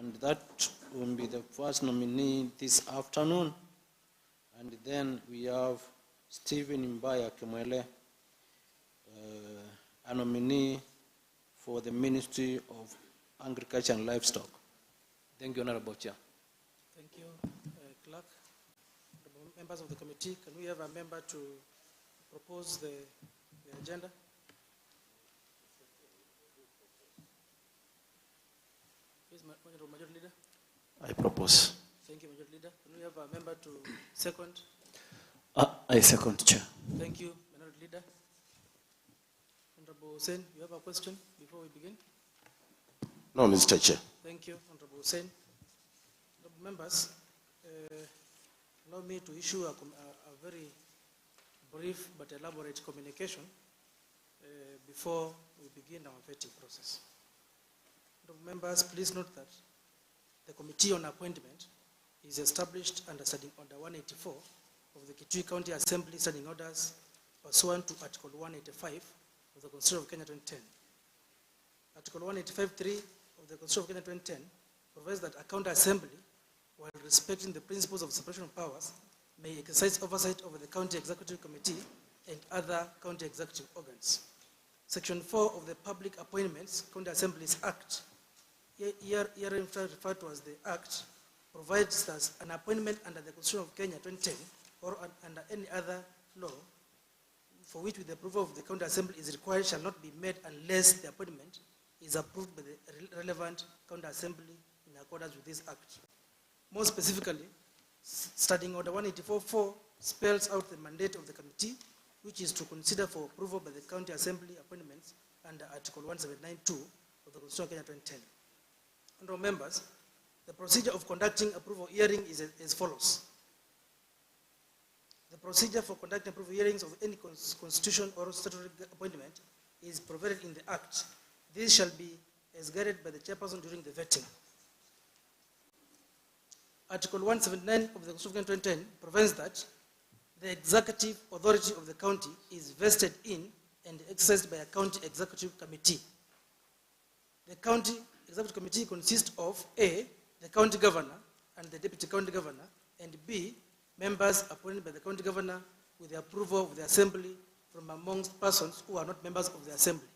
and that will be the first nominee this afternoon. And then we have Stephen Mbaya Kemwele, a nominee for the Ministry of Agriculture and Livestock. Thank you, Honorable Chair. Thank you, Clerk. Members of the committee, can we have a member to propose the agenda? Please, Majority Leader. I propose. Thank you, Majority Leader. Can we have a member to second? I second, Chair. Thank you, Minority Leader. Honorable Hussein, you have a question before we begin? No, Mr. Chair. Thank you, Honorable Hussein. Honorable members, allow me to issue a very brief but elaborate communication before we begin our vetting process. Honorable members, please note that the Committee on Appointment is established under Standing Order 184 of the Kitui County Assembly Standing Orders pursuant to Article 185 of the Constitution of Kenya 2010. Article 185.3 of the Constitution of Kenya 2010 provides that a county assembly, while respecting the principles of separation of powers, may exercise oversight over the County Executive Committee and other county executive organs. Section 4 of the Public Appointments County Assemblies Act, here referred to as the Act, provides that an appointment under the Constitution of Kenya 2010 or under any other law for which with the approval of the County Assembly is required shall not be made unless the appointment is approved by the relevant County Assembly in accordance with this Act. More specifically, Standing Order 184.4 spells out the mandate of the committee, which is to consider for approval by the County Assembly appointments under Article 179.2 of the Constitution of Kenya 2010. Honorable members, the procedure of conducting approval hearing is as follows. The procedure for conducting approval hearings of any constitution or statutory appointment is provided in the Act. This shall be as guided by the chairperson during the vetting. Article 179 of the Constitution of 2010 provides that the executive authority of the county is vested in and exercised by a county executive committee. The county executive committee consists of A, the county governor and the deputy county governor, and B, members appointed by the county governor with the approval of the assembly from amongst persons who are not members of the assembly.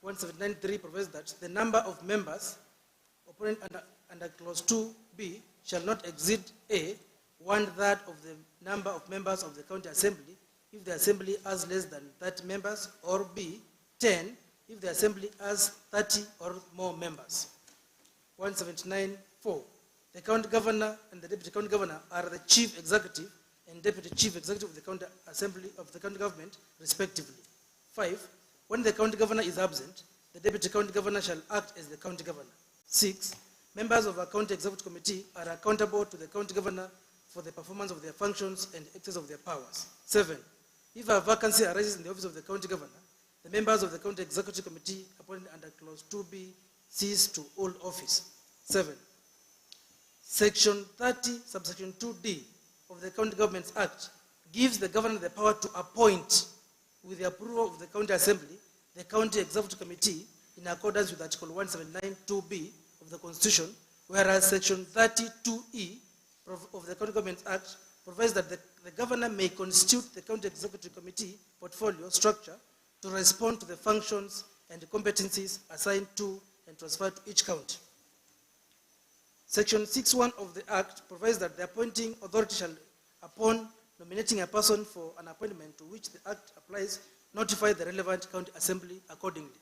179.3 provides that the number of members appointed under clause 2B shall not exceed A, 1/3 of the number of members of the county assembly if the assembly has less than 30 members, or B, 10 if the assembly has 30 or more members. 179.4. The county governor and the deputy county governor are the chief executive and deputy chief executive of the county assembly of the county government, respectively. 5. When the county governor is absent, the deputy county governor shall act as the county governor. 6. Members of a county executive committee are accountable to the county governor for the performance of their functions and excess of their powers. 7. If a vacancy arises in the office of the county governor, the members of the county executive committee appointed under clause 2B cease to hold office. 7. Section 30, subsection 2D of the County Governments Act gives the governor the power to appoint, with the approval of the county assembly, the county executive committee in accordance with Article 179.2B of the Constitution, whereas Section 32E of the County Governments Act provides that the governor may constitute the county executive committee portfolio structure to respond to the functions and competencies assigned to and transferred to each county. Section 6.1 of the Act provides that the appointing authority shall, upon nominating a person for an appointment to which the Act applies, notify the relevant county assembly accordingly.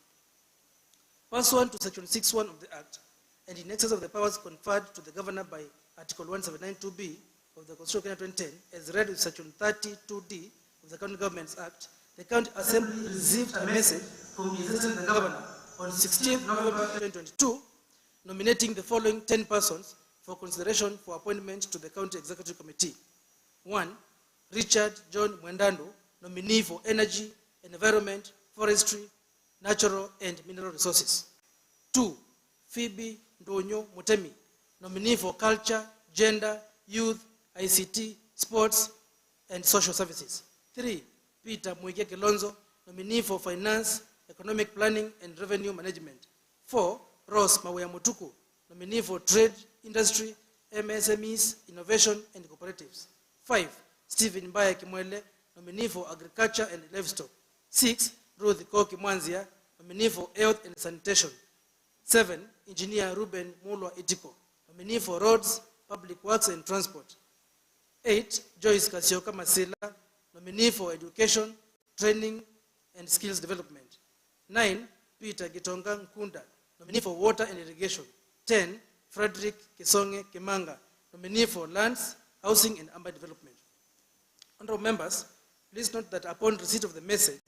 Pursuant to Section 6.1 of the Act, and in excess of the powers conferred to the governor by Article 179.2B of the Constitution of Kenya 2010, as read with Section 32D of the County Governments Act, the county assembly received a message from His Excellency the Governor on 16th November 2022, nominating the following 10 persons for consideration for appointment to the County Executive Committee. 1. Richard John Mwendando, nominee for Energy, Environment, Forestry, Natural and Mineral Resources. 2. Phoebe Ndonyo Mutemi, nominee for Culture, Gender, Youth, ICT, Sports and Social Services. 3. Peter Mwige Kilonzo, nominee for Finance, Economic Planning and Revenue Management. 4. Rose Mawea Mutuku, nominee for trade, industry, MSMEs, innovation, and cooperatives. 5, Stephen Mbaya Kimwele, nominee for agriculture and livestock. 6, Ruth Koki Mwanzia, nominee for health and sanitation. 7, Engineer Ruben Mulwa Itiko, nominee for roads, public works and transport. 8, Joyce Kasioka Masila, nominee for education, training and skills development. 9, Peter Gitonga Nkunda, nominee for water and irrigation. 10, Frederick Kisonge Kimanga, nominee for lands, housing and urban development. Honorable members, please note that upon receipt of the message,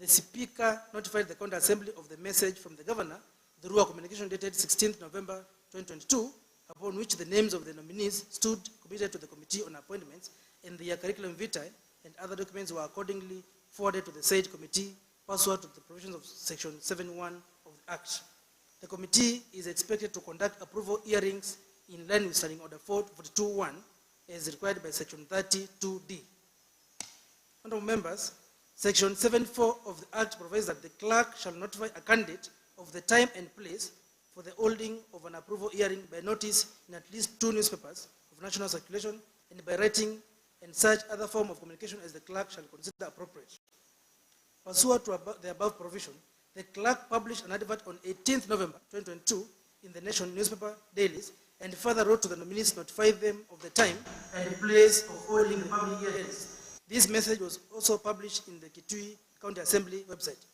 the Speaker notified the County Assembly of the message from the Governor through a communication dated 16th November 2022, upon which the names of the nominees stood committed to the Committee on Appointments and their curriculum vitae and other documents were accordingly forwarded to the said committee pursuant to the provisions of Section 7.1 of the Act. The committee is expected to conduct approval hearings in line with Standing Order 42.1 as required by Section 32D. Honorable members, Section 7.4 of the Act provides that the clerk shall notify a candidate of the time and place for the holding of an approval hearing by notice in at least 2 newspapers of national circulation and by writing and such other form of communication as the clerk shall consider appropriate. Pursuant to the above provision, the clerk published an advert on 18th November 2022 in the Nation newspaper dailies and further wrote to the nominees to notify them of the time and place of holding the public hearings. This message was also published in the Kitui County Assembly website.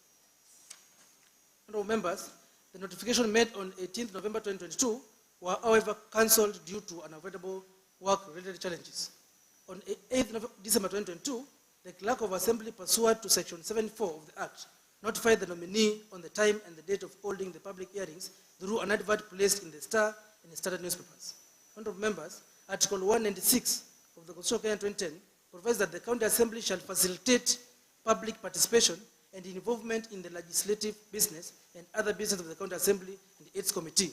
Honorable members, the notification made on 18th November 2022 were however cancelled due to unavoidable work-related challenges. On 8th December 2022, the Clerk of Assembly, pursuant to Section 7.4 of the Act, notified the nominee on the time and the date of holding the public hearings through an advert placed in the Star and the Standard newspapers. Honorable members, Article 196 of the Constitution of Kenya 2010 provides that the County Assembly shall facilitate public participation and involvement in the legislative business and other business of the County Assembly and its committee.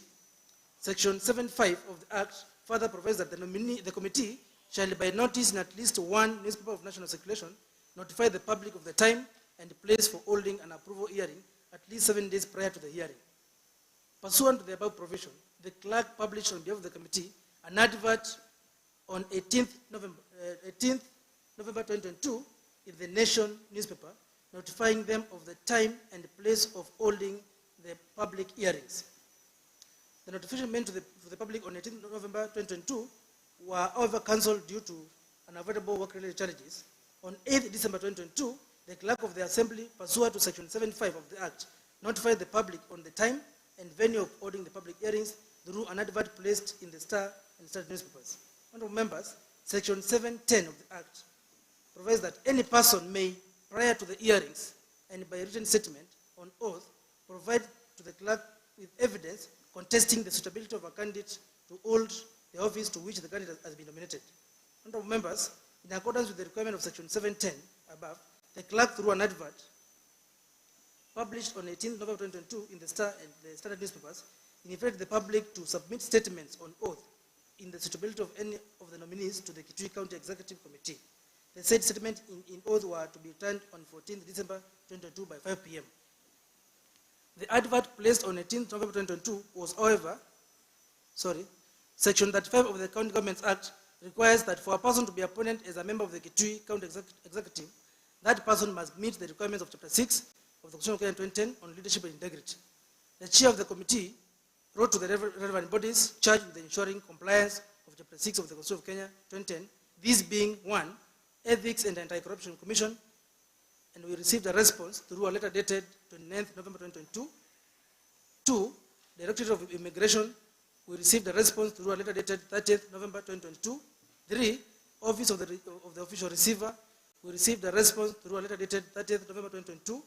Section 7.5 of the Act further provides that the committee shall by notice in at least 1 newspaper of national circulation notify the public of the time and place for holding an approval hearing at least 7 days prior to the hearing. Pursuant to the above provision, the clerk published on behalf of the committee an advert on 18th November 2022 in the Nation newspaper, notifying them of the time and place of holding the public hearings. The notification made to the public on 18th November 2022 were however cancelled due to unavoidable work-related challenges. On 8th December 2022, the Clerk of the Assembly, pursuant to Section 7.5 of the Act, notified the public on the time and venue of holding the public hearings through an advert placed in the Star and Standard newspapers. Honorable members, Section 7.10 of the Act provides that any person may, prior to the hearings and by written statement on oath, provide to the clerk with evidence contesting the suitability of a candidate to hold the office to which the candidate has been nominated. Honorable members, in accordance with the requirement of Section 7.10 above, the clerk, through an advert published on 18th November 2022 in the Star and the Standard newspapers, invited the public to submit statements on oath in the suitability of any of the nominees to the Kitui County Executive Committee. The said statement in oath were to be returned on 14th December 2022 by 5 p.m. The advert placed on 18th November 2022 was, however, Section 35 of the County Governments Act requires that for a person to be appointed as a member of the Kitui County Executive, that person must meet the requirements of Chapter 6 of the Constitution of Kenya 2010 on leadership and integrity. The chair of the committee wrote to the relevant bodies charged with ensuring compliance of Chapter 6 of the Constitution of Kenya 2010, these being 1, Ethics and Anti-Corruption Commission, and we received a response through a letter dated 29th November 2022. 2, Directorate of Immigration, we received a response through a letter dated 30th November 2022. 3, Office of the Official Receiver, we received a response through a letter dated 30th November 2022.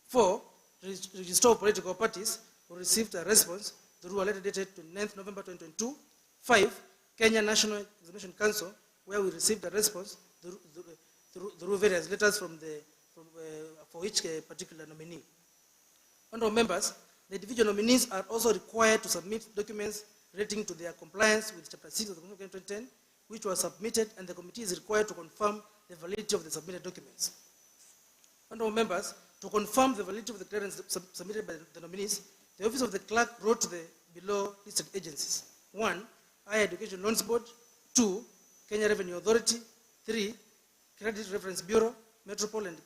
4, Register of Political Parties, we received a response through a letter dated 29th November 2022. 5, Kenya National Examination Council, where we received a response through various letters for each particular nominee. Honorable members, the individual nominees are also required to submit documents relating to their compliance with Chapter 6 of the Constitution of 2010, which was submitted, and the committee is required to confirm the validity of the submitted documents. Honorable members, to confirm the validity of the clearance submitted by the nominees, the Office of the Clerk wrote to the below listed agencies. 1. Higher Education Loans Board. 2. Kenya Revenue Authority. 3. Credit Reference Bureau, Metropole and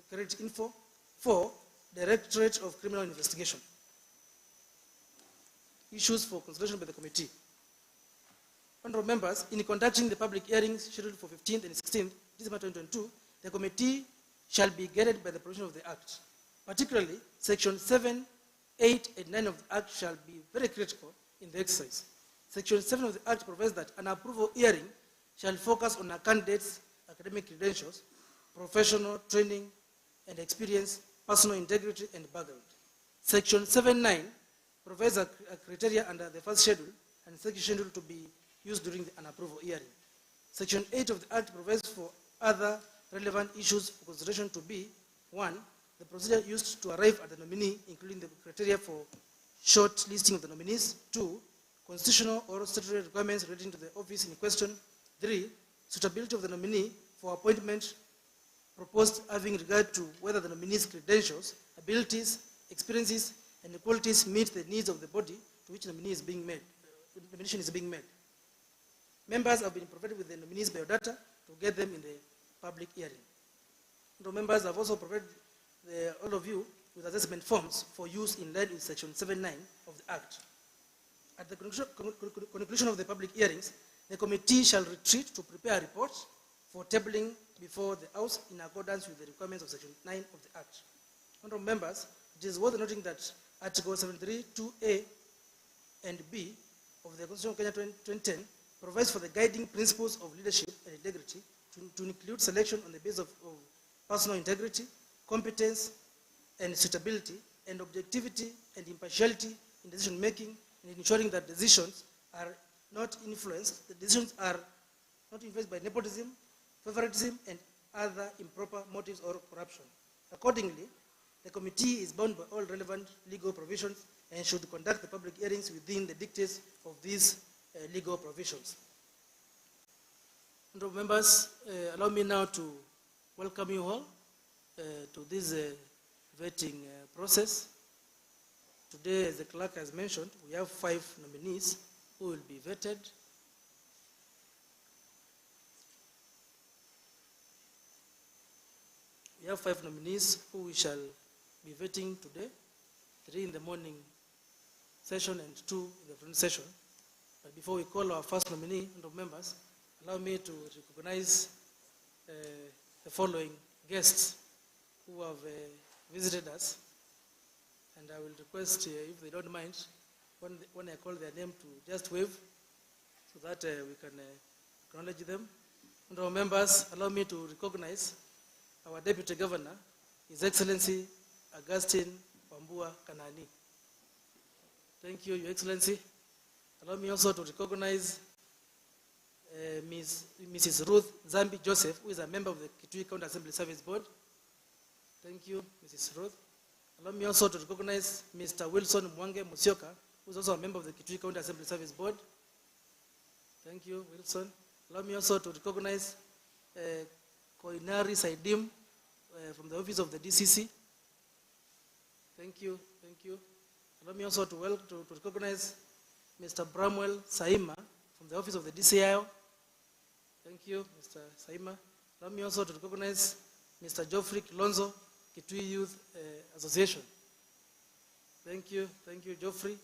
Credit Info. 4. Directorate of Criminal Investigation. Issues for consideration by the committee. Honorable members, in conducting the public hearings scheduled for 15th and 16th December 2022, the committee shall be guided by the provision of the Act. Particularly, Section 7, 8, and 9 of the Act shall be very critical in the exercise. Section 7 of the Act provides that an approval hearing shall focus on a candidate's academic credentials, professional training and experience, personal integrity, and background. Section 7.9 provides a criteria under the first schedule and second schedule to be used during an approval hearing. Section 8 of the Act provides for other relevant issues for consideration to be: 1. The procedure used to arrive at the nominee, including the criteria for short listing of the nominees. 2. Constitutional or statutory requirements relating to the office in question. 3. Suitability of the nominee for appointment proposed, having regard to whether the nominee's credentials, abilities, experiences, and qualities meet the needs of the body to which nomination is being made. Members have been provided with the nominees' biodata to get them in the public hearing. The members have also provided all of you with assessment forms for use in line with Section 7.9 of the Act. At the conclusion of the public hearings, the committee shall retreat to prepare a report for tabling before the House in accordance with the requirements of Section 9 of the Act. Honorable members, it is worth noting that Article 73(2)(a) and (b) of the Constitution of Kenya 2010 provides for the guiding principles of leadership and integrity to include selection on the basis of personal integrity, competence, and suitability, and objectivity and impartiality in decision making, and ensuring that decisions are not influenced. The decisions are not influenced by nepotism, favoritism, and other improper motives or corruption. Accordingly, the committee is bound by all relevant legal provisions and should conduct the public hearings within the dictates of these legal provisions. Honorable members, allow me now to welcome you all to this vetting process. Today, as the clerk has mentioned, we have 5 nominees who will be vetted. We have 5 nominees who we shall be vetting today, 3 in the morning session and 2 in the afternoon session. But before we call our first nominee, honorable members, allow me to recognize the following guests who have visited us. And I will request, if they don't mind, when I call their name, to just wave so that we can acknowledge them. Honorable members, allow me to recognize our Deputy Governor, His Excellency Augustine Wambua Kanani. Thank you, Your Excellency. Allow me also to recognize Mrs. Ruth Zambi Joseph, who is a member of the Kitui County Assembly Service Board. Thank you, Mrs. Ruth. Allow me also to recognize Mr. Wilson Mwange Musioka, who is also a member of the Kitui County Assembly Service Board. Thank you, Wilson. Allow me also to recognize Koinari Saidim from the office of the DCC. Thank you, thank you. Allow me also to recognize Mr. Bramwell Saima from the office of the DCIO. Thank you, Mr. Saima. Allow me also to recognize Mr. Geoffrey Kilonzo, Kitui Youth Association. Thank you, Geoffrey.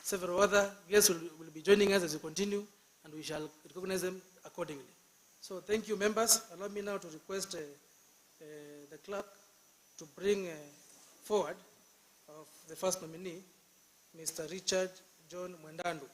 Several other guests will be joining us as we continue, and we shall recognize them accordingly. So thank you, members. Allow me now to request the clerk to bring forward of the first nominee, Mr. Richard John Mwendandu.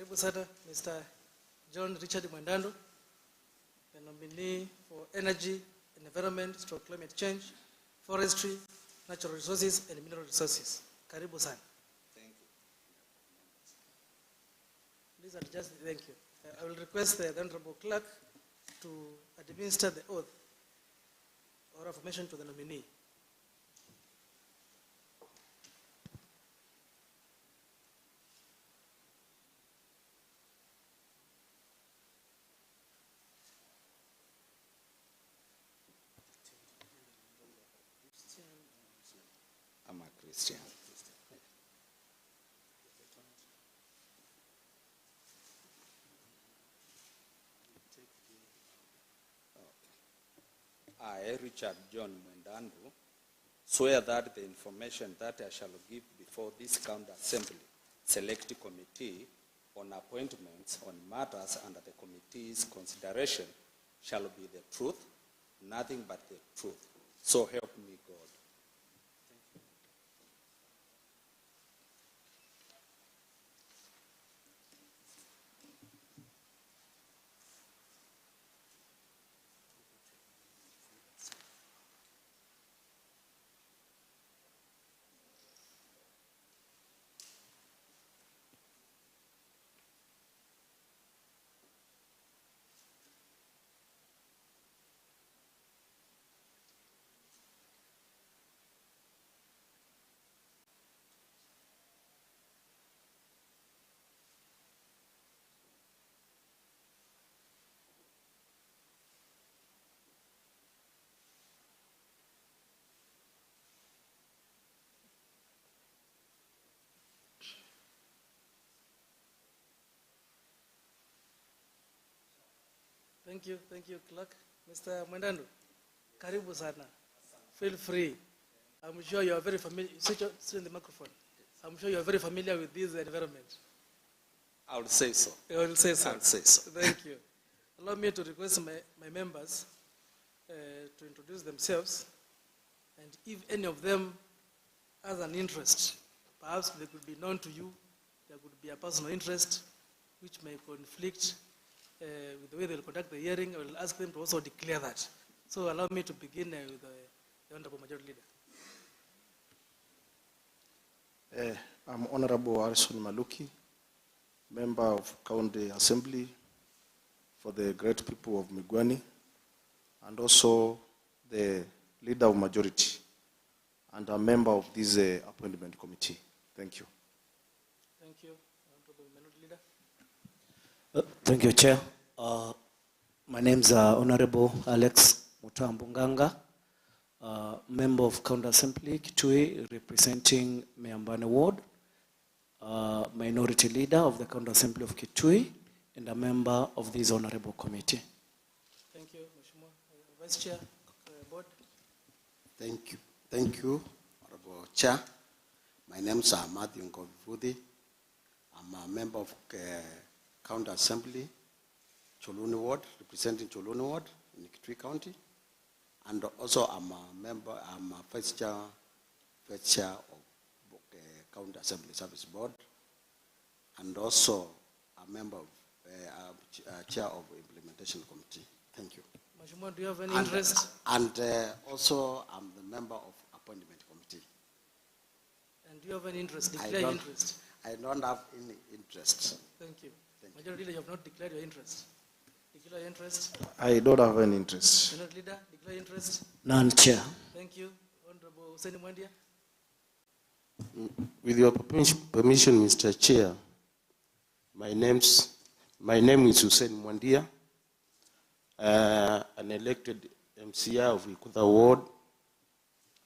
Karibu sana, Mr. John Richard Mwendando, the nominee for Energy, Environment, Climate Change, Forestry, Natural Resources, and Mineral Resources. Karibu sana. Thank you. Please adjust, thank you. I will request the Honorable Clerk to administer the oath or affirmation to the nominee. I'm a Christian. I, Richard John Mwendando, swear that the information that I shall give before this County Assembly Select Committee on appointments on matters under the committee's consideration shall be the truth, nothing but the truth. So help me God. Thank you, Clerk. Mr. Mwendando, karibu sana. Feel free. I'm sure you are very familiar. Sit in the microphone. I'm sure you are very familiar with this environment. I will say so. I will say so. I'll say so. Thank you. Allow me to request my members to introduce themselves, and if any of them has an interest, perhaps they could be known to you, there could be a personal interest which may conflict with the way they will conduct the hearing. I will ask them to also declare that. So allow me to begin with the Honorable Majority Leader. I'm Honorable Harrison Maluki, member of County Assembly for the great people of Migwani, and also the leader of majority, and a member of this appointment committee. Thank you. Thank you, Honorable Minority Leader. Thank you, Chair. My name is Honorable Alex Mutambunganga, member of County Assembly, Kitui, representing Meambane Ward, minority leader of the County Assembly of Kitui, and a member of this honorable committee. Thank you, Mheshimiwa Vice Chair, Board. Thank you, Honorable Chair. My name is Matthew Ngobivudi. I'm a member of County Assembly, Choluni Ward, representing Choluni Ward in Kitui County. And also I'm a vice chair of County Assembly Service Board, and also a member of chair of Implementation Committee. Thank you. Mheshimiwa, do you have any interest? And also I'm the member of Appointment Committee. And do you have any interest? Declare your interest. I don't have any interest. Thank you. Majority Leader, you have not declared your interest. Declare your interest. I don't have any interest. Minority Leader, declare your interest. None, Chair. Thank you. Honorable Hussein Mwandia. With your permission, Mr. Chair, my name is Hussein Mwandia, an elected MCA of Ikuda Ward,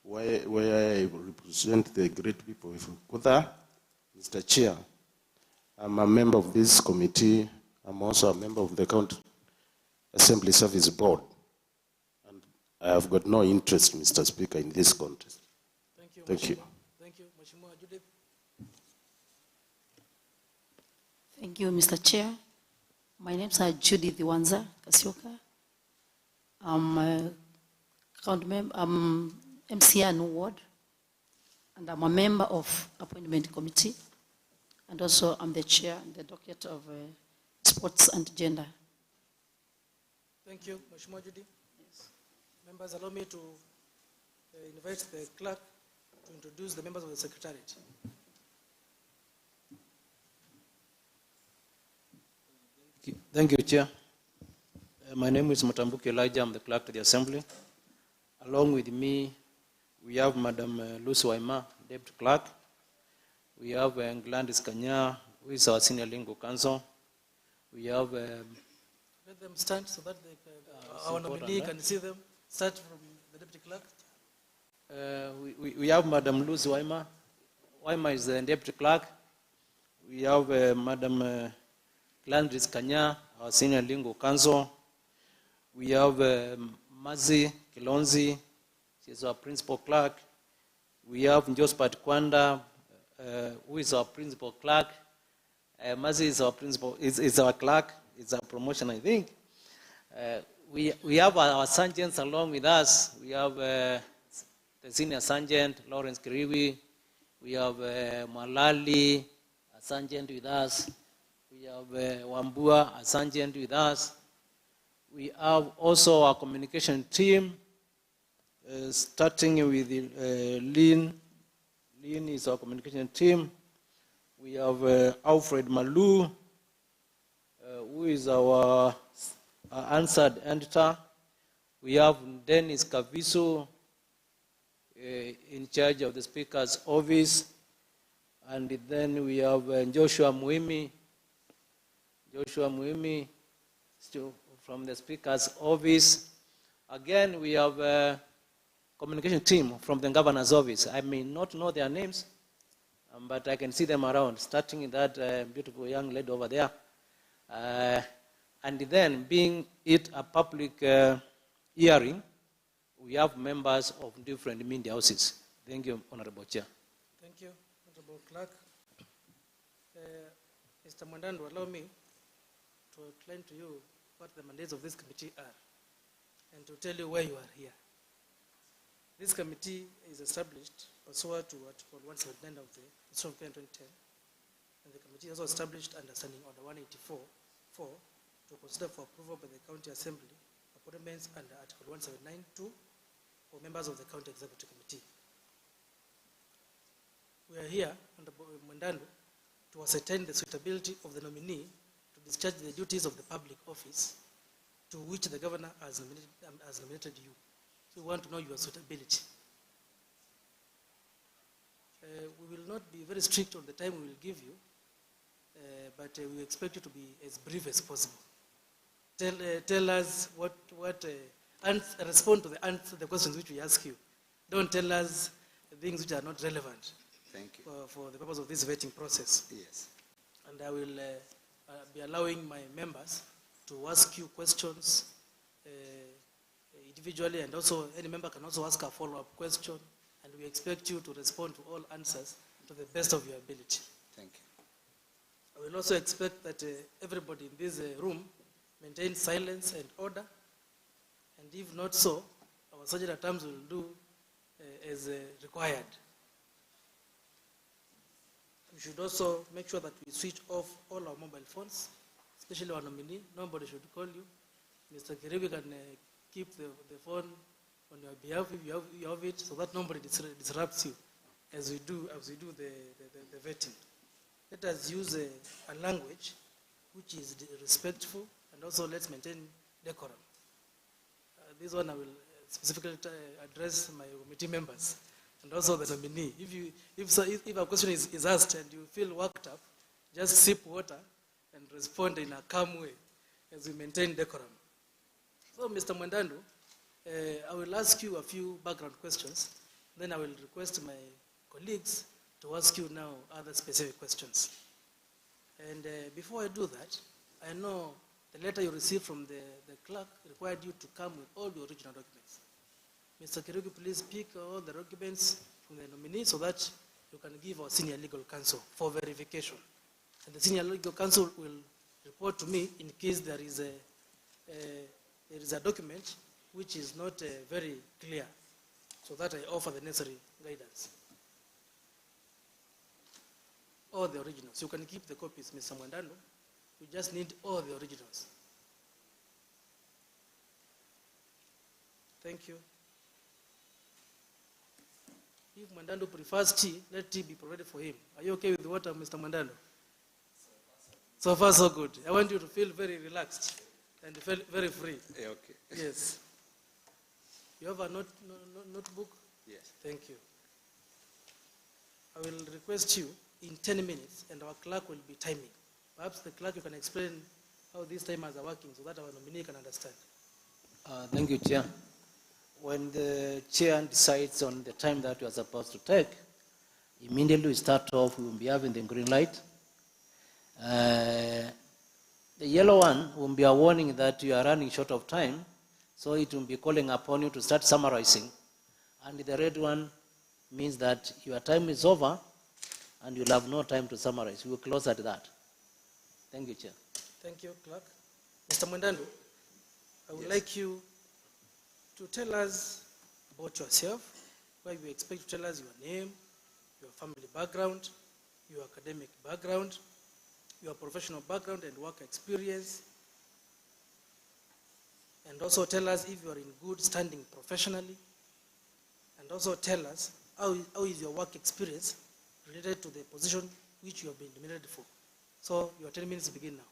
where I represent the great people of Ikuda. Mr. Chair, I'm a member of this committee. I'm also a member of the County Assembly Service Board. And I have got no interest, Mr. Speaker, in this contest. Thank you. Thank you. Thank you. Mheshimiwa Judith. Thank you, Mr. Chair. My name is Judith Wanza Kasioka. I'm MCA New Ward, and I'm a member of Appointment Committee. and also I'm the chair and the docket of sports and gender. Thank you, Mheshimiwa Judy. Members, allow me to invite the clerk to introduce the members of the secretariat. Thank you, Chair. My name is Mutambuki Elijah. I'm the clerk to the Assembly. Along with me, we have Madam Lucy Waima, Deputy Clerk. We have Gladys Kanya, who is our Senior Legal Counsel. We have... Let them stand so that our nominee can see them. Start from the Deputy Clerk. We have Madam Lucy Waima. Waima is the Deputy Clerk. We have Madam Gladys Kanya, our Senior Legal Counsel. We have Mazi Kilonzi, she is our Principal Clerk. We have Njospat Kwanda, who is our Principal Clerk. Mazi is our Principal, is our Clerk. It's a promotion, I think. We have our sergeants along with us. We have the Senior Sergeant, Lawrence Kiriwi. We have Malali, a sergeant with us. We have Wambua, a sergeant with us. We have also our communication team, starting with Lynn. Lynn is our communication team. We have Alfred Malu, who is our answered editor. We have Dennis Kaviso, in charge of the Speaker's office. And then we have Joshua Muimi. Joshua Muimi, still from the Speaker's office. Again, we have a communication team from the Governor's office. I may not know their names, but I can see them around, starting with that beautiful young lady over there. And then, being it a public hearing, we have members of different media houses. Thank you, Honorable Chair. Thank you, Honorable Clerk. Mr. Mwandandu, allow me to explain to you what the mandates of this committee are and to tell you why you are here. This committee is established pursuant to Article 179 of the Constitution of Kenya 2010, and the committee is also established under Standing Order 184 to consider for approval by the County Assembly appointments under Article 179(2) for members of the County Executive Committee. We are here, Honorable Mwandandu, to ascertain the suitability of the nominee to discharge the duties of the public office to which the governor has nominated you. So we want to know your suitability. We will not be very strict on the time we will give you, but we expect you to be as brief as possible. Tell us respond to the questions which we ask you. Don't tell us things which are not relevant. Thank you. For the purpose of this vetting process. Yes. And I will be allowing my members to ask you questions individually, and also any member can also ask a follow-up question, and we expect you to respond to all answers to the best of your ability. Thank you. I will also expect that everybody in this room maintain silence and order, and if not so, our sergeant at arms will do as required. We should also make sure that we switch off all our mobile phones, especially our nominee. Nobody should call you. Mr. Kiribi can keep the phone on your behalf if you have it, so that nobody disrupts you as we do the vetting. Let us use a language which is respectful, and also let's maintain decorum. This one I will specifically address my committee members and also the nominee. If a question is asked and you feel worked up, just sip water and respond in a calm way as we maintain decorum. So, Mr. Mwandandu, I will ask you a few background questions. Then I will request my colleagues to ask you now other specific questions. And before I do that, I know the letter you received from the clerk required you to come with all the original documents. Mr. Kirugi, please pick all the documents from the nominee so that you can give our senior legal counsel for verification. And the senior legal counsel will report to me in case there is a document which is not very clear, so that I offer the necessary guidance. all the originals. You can keep the copies, Mr. Mwandando. We just need all the originals. Thank you. If Mwandando prefers tea, let tea be provided for him. Are you okay with the water, Mr. Mwandando? So far, so good. I want you to feel very relaxed and feel very free. Yeah, okay. Yes. You have a notebook? Yes. Thank you. I will request you in 10 minutes, and our clerk will be timing. Perhaps the clerk, you can explain how these timers are working so that our nominee can understand. Thank you, Chair. When the chair decides on the time that you are supposed to take, immediately we start off, we will be having the green light. The yellow one will be a warning that you are running short of time, so it will be calling upon you to start summarizing. And the red one means that your time is over and you'll have no time to summarize. We will close at that. Thank you, Chair. Thank you, clerk. Mr. Mwandando, I would like you to tell us about yourself, where you expect to tell us your name, your family background, your academic background, your professional background and work experience, and also tell us if you are in good standing professionally, and also tell us how is your work experience related to the position which you have been nominated for. So your 10 minutes begin now.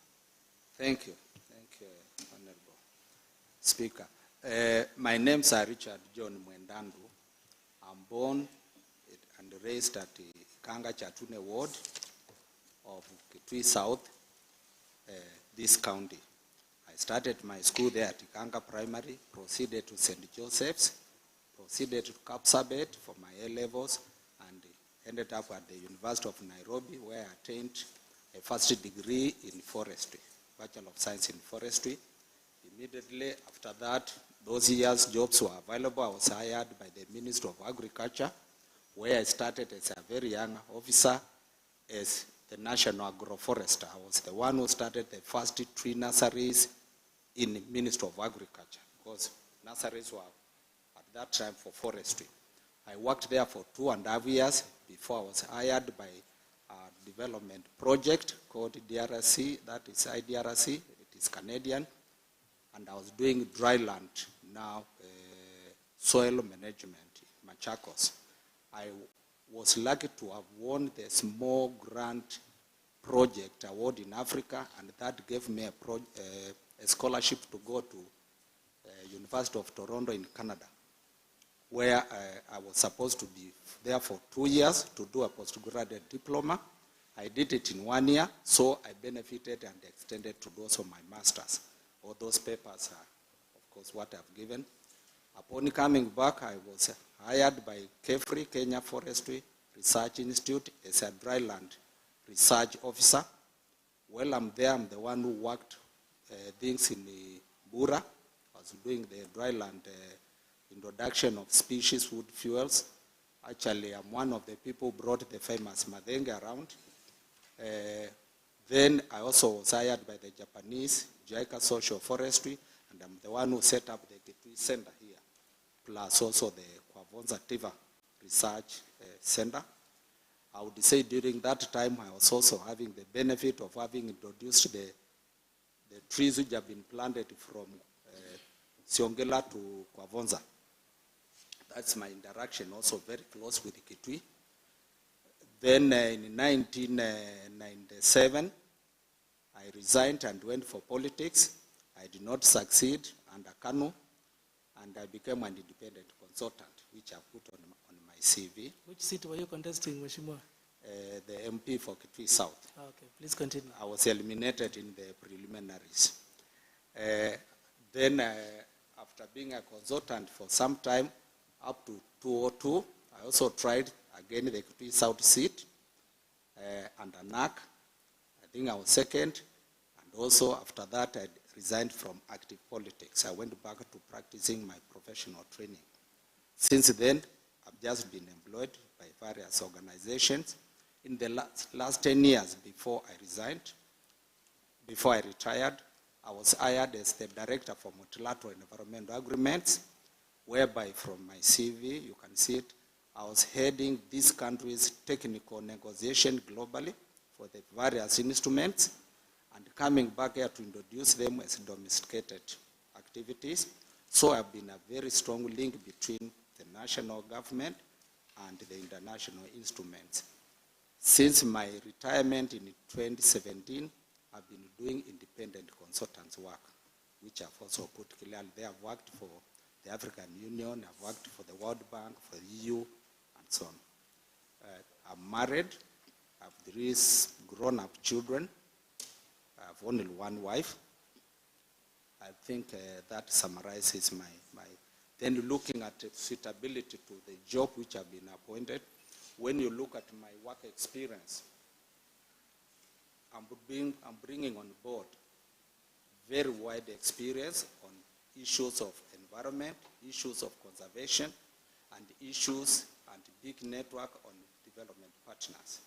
Thank you. Thank you, Honorable Speaker. My name is Richard John Mwendandu. I'm born and raised at the Kanga Chatune ward of Kitui South, this county. I started my school there at Kanga Primary, proceeded to St. Joseph's, proceeded to Kapsabet for my A-levels, and ended up at the University of Nairobi, where I attained a first degree in forestry, Bachelor of Science in Forestry. Immediately after that, those years jobs were available. I was hired by the Ministry of Agriculture, where I started as a very young officer as the National Agroforester. I was the one who started the first tree nurseries in the Ministry of Agriculture, because nurseries were at that time for forestry. I worked there for 2.5 years before I was hired by a development project called DRC, that is IDRC, it is Canadian, and I was doing dry land, now soil management in Machakos. I was lucky to have won the small grant project award in Africa, and that gave me a scholarship to go to University of Toronto in Canada, where I was supposed to be there for 2 years to do a postgraduate diploma. I did it in 1 year, so I benefited and extended to those of my masters. All those papers are, of course, what I've given. Upon coming back, I was hired by KEFRI, Kenya Forestry Research Institute, as a dryland research officer. While I'm there, I'm the one who worked things in the Bura. I was doing the dryland introduction of species wood fuels. Actually, I'm one of the people who brought the famous Madenge around. Then I also was hired by the Japanese JICA Social Forestry, and I'm the one who set up the Kitui Center here, plus also the Kwavonza Tiva Research Center. I would say during that time, I was also having the benefit of having introduced the trees which have been planted from Siongela to Kwavonza. That's my interaction, also very close with Kitui. Then in 1997, I resigned and went for politics. I did not succeed under KANU, and I became an independent consultant, which I put on my CV. Which seat were you contesting, Mheshimiwa? The MP for Kitui South. Okay, please continue. I was eliminated in the preliminaries. Then, after being a consultant for some time, up to 2002, I also tried again the Kitui South seat under NAC. I think I was second, and also after that I resigned from active politics. I went back to practicing my professional training. Since then, I've just been employed by various organizations. In the last 10 years before I retired, I was hired as the director for multilateral environmental agreements, whereby from my CV, you can see it, I was heading this country's technical negotiation globally for the various instruments and coming back here to introduce them as domesticated activities. So I've been a very strong link between the national government and the international instruments. Since my retirement in 2017, I've been doing independent consultants work, which I've also put clearly there. I've worked for the African Union, I've worked for the World Bank, for the EU, and so on. I'm married, I have 3 grown-up children, I have only one wife. I think that summarizes my. Then looking at suitability to the job which I've been appointed, when you look at my work experience, I'm bringing on board very wide experience on issues of environment, issues of conservation, and issues and big network on development partners.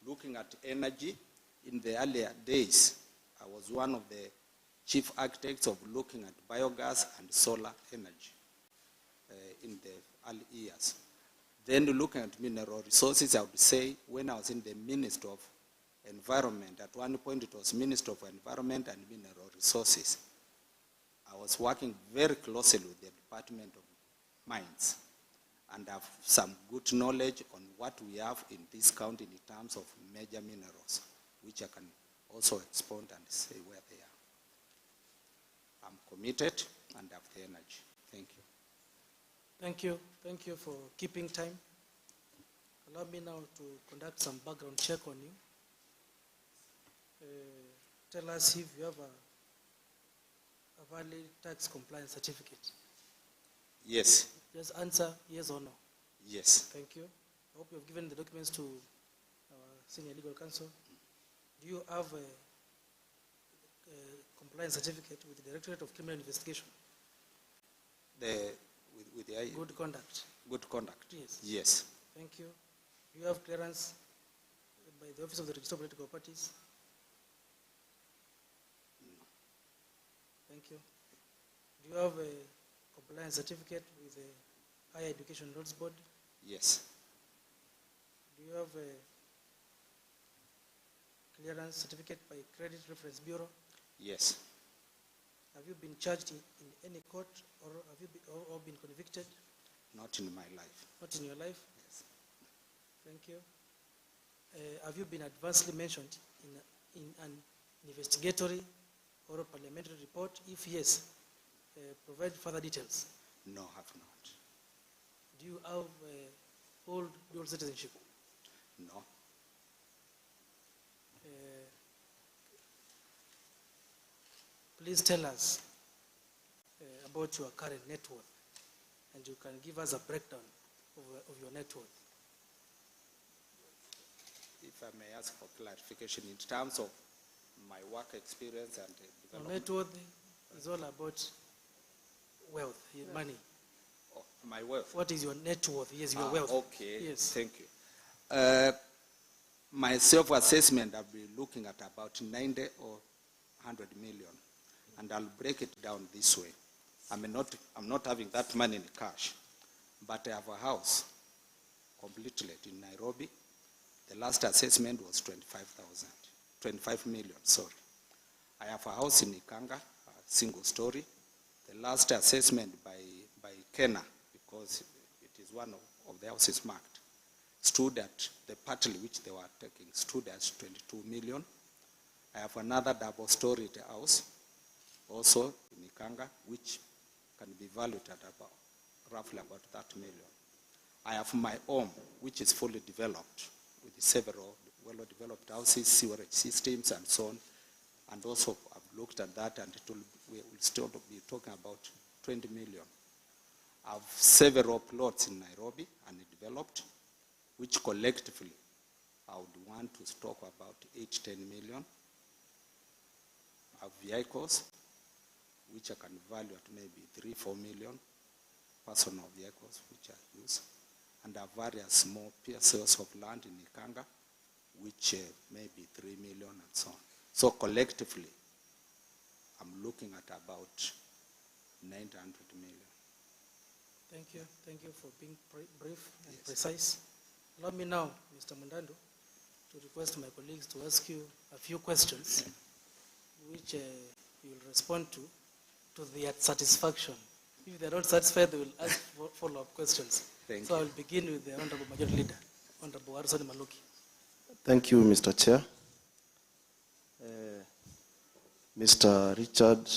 Looking at energy, in the earlier days, I was one of the chief architects of looking at biogas and solar energy in the early years. Then looking at mineral resources, I would say when I was in the Ministry of Environment, at one point it was Ministry of Environment and Mineral Resources. I was working very closely with the Department of Mines and have some good knowledge on what we have in this county in terms of major minerals, which I can also expound and say where they are. I'm committed and have the energy. Thank you. Thank you. Thank you for keeping time. Allow me now to conduct some background check on you. Tell us if you have a valid tax compliance certificate. Yes. Just answer yes or no. Yes. Thank you. I hope you have given the documents to our senior legal counsel. Do you have a compliance certificate with the Directorate of Criminal Investigation? With the Good conduct. Good conduct. Yes. Yes. Thank you. Do you have clearance by the Office of the Registrar of Political Parties? No. Thank you. Do you have a compliance certificate with the Higher Education Rules Board? Yes. Do you have a clearance certificate by Credit Reference Bureau? Yes. Have you been charged in any court, or have you been convicted? Not in my life. Not in your life? Yes. Thank you. Have you been adversely mentioned in an investigatory or a parliamentary report? If yes, provide further details. No, have not. Do you have hold dual citizenship? No. Please tell us about your current net worth, and you can give us a breakdown of your net worth. If I may ask for clarification in terms of my work experience and Your development. net worth is all about wealth, money. Oh, my wealth. What is your net worth? Yes, your wealth. Okay. Yes. Thank you. My self-assessment, I'll be looking at about 90 or 100 million, and I'll break it down this way. I'm not having that money in cash, but I have a house completely in Nairobi. The last assessment was 25 million, sorry. I have a house in Ikanga, a single story. The last assessment by Kenya, because it is one of the houses marked, stood at the partly which they were taking, stood at 22 million. I have another double-storied house, also in Ikanga, which can be valued at roughly about 30 million. I have my home, which is fully developed, with several well-developed houses, sewerage systems, and so on. And also, I've looked at that, and we will still be talking about 20 million. I have several plots in Nairobi, undeveloped, which collectively I would want to stock about 8-10 million. I have vehicles, which I can value at maybe 3-4 million, personal vehicles which I use, and I have various small parcels of land in Ikanga, which may be 3 million and so on. So collectively, I'm looking at about 900 million. Thank you. Thank you for being brief and precise. Allow me now, Mr. Mundandu, to request my colleagues to ask you a few questions, which you will respond to their satisfaction. If they are not satisfied, they will ask for follow-up questions. Thank so you. I will begin with the Honorable Majority Leader, Honorable Harrison Maluki. Thank you, Mr. Chair. Mr. Richard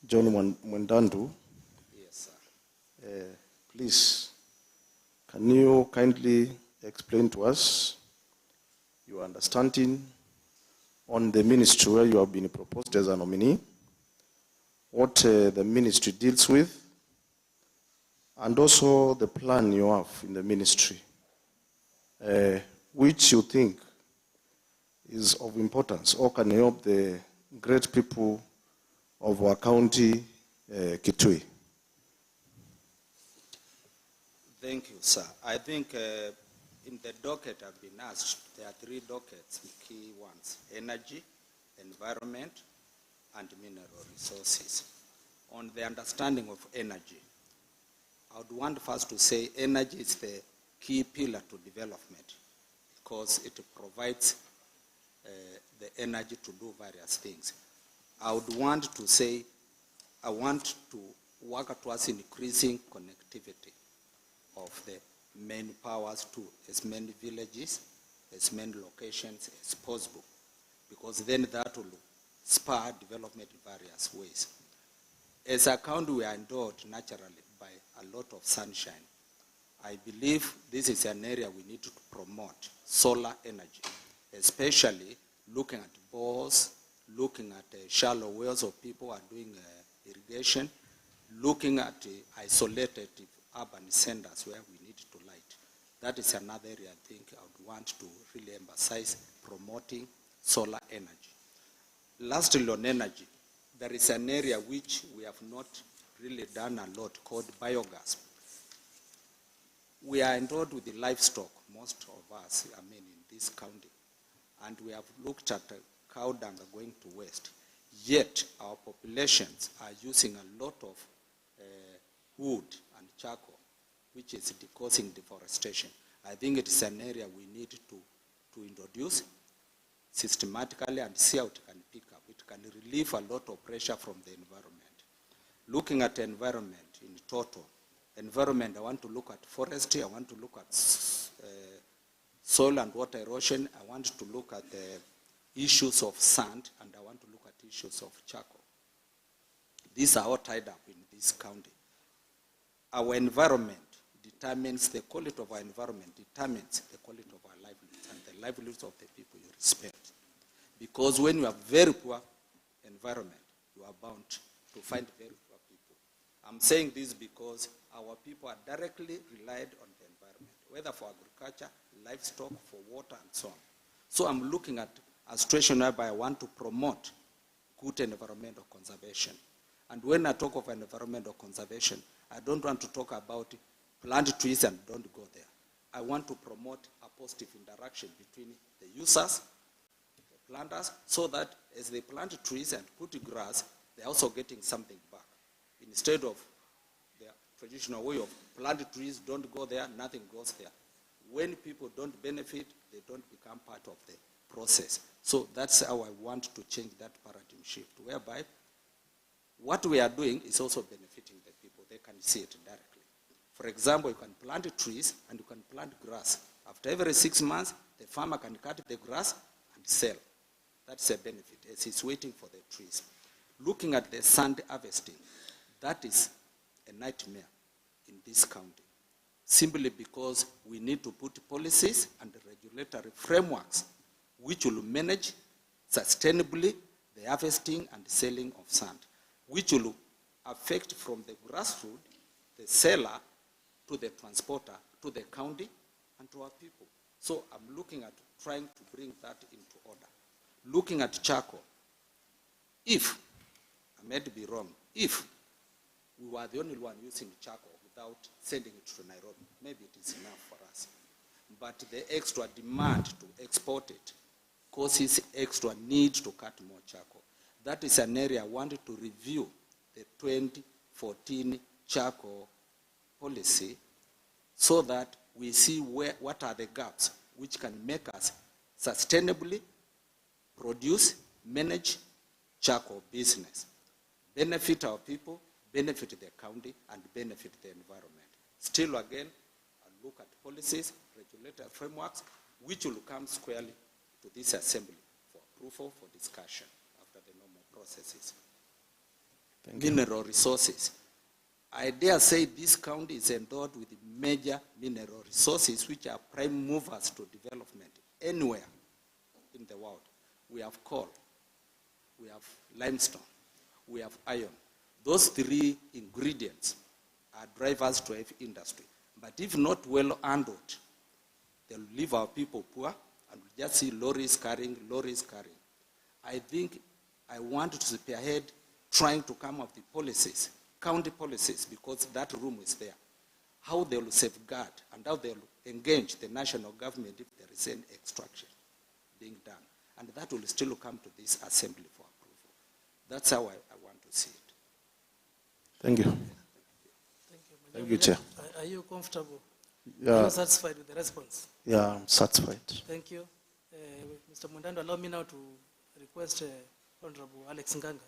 John Mwendandu, Yes, sir. please, can you kindly explain to us your understanding on the ministry where you have been proposed as a nominee, what the ministry deals with, and also the plan you have in the ministry, which you think is of importance or can help the great people of our county, Kitui. Thank you, sir. I think in the docket I've been asked, there are 3 dockets, key ones: energy, environment, and mineral resources. On the understanding of energy, I would want first to say energy is the key pillar to development because it provides the energy to do various things. I would want to say, I want to work towards increasing connectivity of the main powers to as many villages, as many locations as possible, because then that will spur development in various ways. As a county, we are endowed naturally by a lot of sunshine. I believe this is an area we need to promote, solar energy, especially looking at bores, looking at shallow wells of people who are doing irrigation, looking at isolated urban centers where we need to light. That is another area I think I would want to really emphasize, promoting solar energy. Lastly, on energy, there is an area which we have not really done a lot called biogas. We are endowed with the livestock, most of us, in this county, and we have looked at cow dung going to waste. Yet our populations are using a lot of wood and charcoal, which is causing deforestation. I think it is an area we need to introduce systematically and see how it can pick up. It can relieve a lot of pressure from the environment. Looking at environment in total, environment, I want to look at forestry, I want to look at soil and water erosion, I want to look at the issues of sand, and I want to look at issues of charcoal. These are all tied up in this county. Our environment determines the quality of our environment, determines the quality of our livelihoods and the livelihoods of the people you respect. Because when you have very poor environment, you are bound to find very poor people. I'm saying this because our people are directly relied on the environment, whether for agriculture, livestock, for water, and so on. So I'm looking at a situation whereby I want to promote good environmental conservation. And when I talk of environmental conservation, I don't want to talk about plant trees and don't go there. I want to promote a positive interaction between the users, the planters, so that as they plant trees and put grass, they're also getting something back. Instead of the traditional way of plant trees, don't go there, nothing goes there. When people don't benefit, they don't become part of the process. So that's how I want to change that paradigm shift, whereby what we are doing is also benefiting the people. They can see it directly. For example, you can plant trees and you can plant grass. After every 6 months, the farmer can cut the grass and sell. That's a benefit as he's waiting for the trees. Looking at the sand harvesting, that is a nightmare in this county, simply because we need to put policies and regulatory frameworks which will manage sustainably the harvesting and selling of sand, which will affect from the grassroots, the seller, to the transporter, to the county, and to our people. So I'm looking at trying to bring that into order. Looking at charcoal, if, I may be wrong, if we were the only one using charcoal without sending it to Nairobi, maybe it is enough for us. But the extra demand to export it causes extra need to cut more charcoal. That is an area I wanted to review the 2014 charcoal policy so that we see what are the gaps, which can make us sustainably produce, manage charcoal business, benefit our people, benefit the county, and benefit the environment. Still again, I'll look at policies, regulatory frameworks, which will come squarely to this assembly for approval, for discussion after the normal processes. Mineral resources. I dare say this county is endowed with major mineral resources which are prime movers to development anywhere in the world. We have coal, we have limestone, we have iron. Those three ingredients are drivers to every industry. But if not well handled, they'll leave our people poor and we just see lorries carrying. I think I want to spearhead trying to come up with policies, county policies, because that room is there. How they will safeguard and how they will engage the national government if there is any extraction being done. And that will still come to this assembly for approval. That's how I want to see it. Thank you. Thank you. Thank you, Chair. Are you comfortable? Yeah. Are you satisfied with the response? Yeah, I'm satisfied. Thank you. Mr. Mundando, allow me now to request Honorable Alex Nganga,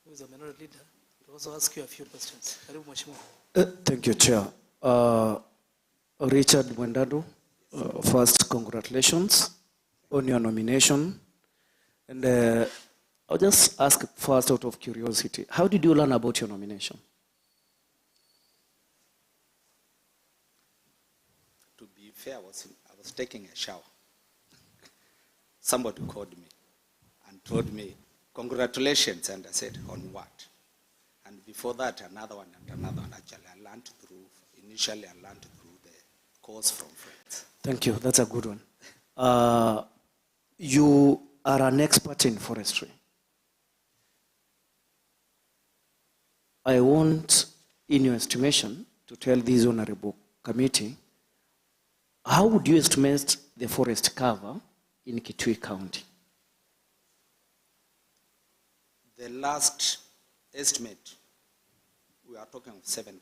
who is a minority leader, to also ask you a few questions. Karibu Mheshimiwa. Thank you, Chair. Richard Mwendadu, first, congratulations on your nomination. And I'll just ask first out of curiosity, how did you learn about your nomination? To be fair, I was taking a shower. Somebody called me and told me, congratulations, and I said, on what? And before that, another one and another one. Actually, initially I learned through the course from friends. Thank you, that's a good one. You are an expert in forestry. I want, in your estimation, to tell this honorable committee, how would you estimate the forest cover in Kitui County? The last estimate, we are talking of 7%.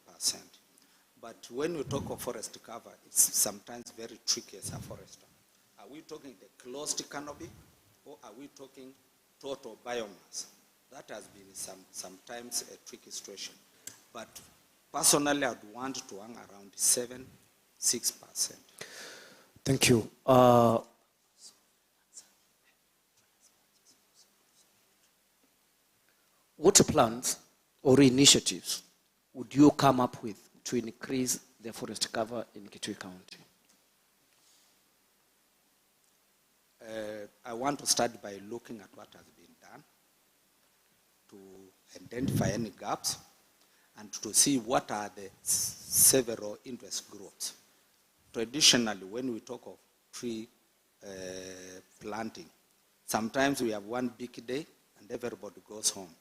But when we talk of forest cover, it's sometimes very tricky as a forester. Are we talking the closed canopy, or are we talking total biomass? That has been sometimes a tricky situation. But personally, I'd want to hang around 6%. Thank you. What plans or initiatives would you come up with to increase the forest cover in Kitui County? I want to start by looking at what has been done to identify any gaps and to see what are the several interest groups. Traditionally, when we talk of tree planting, sometimes we have one big day and everybody goes home.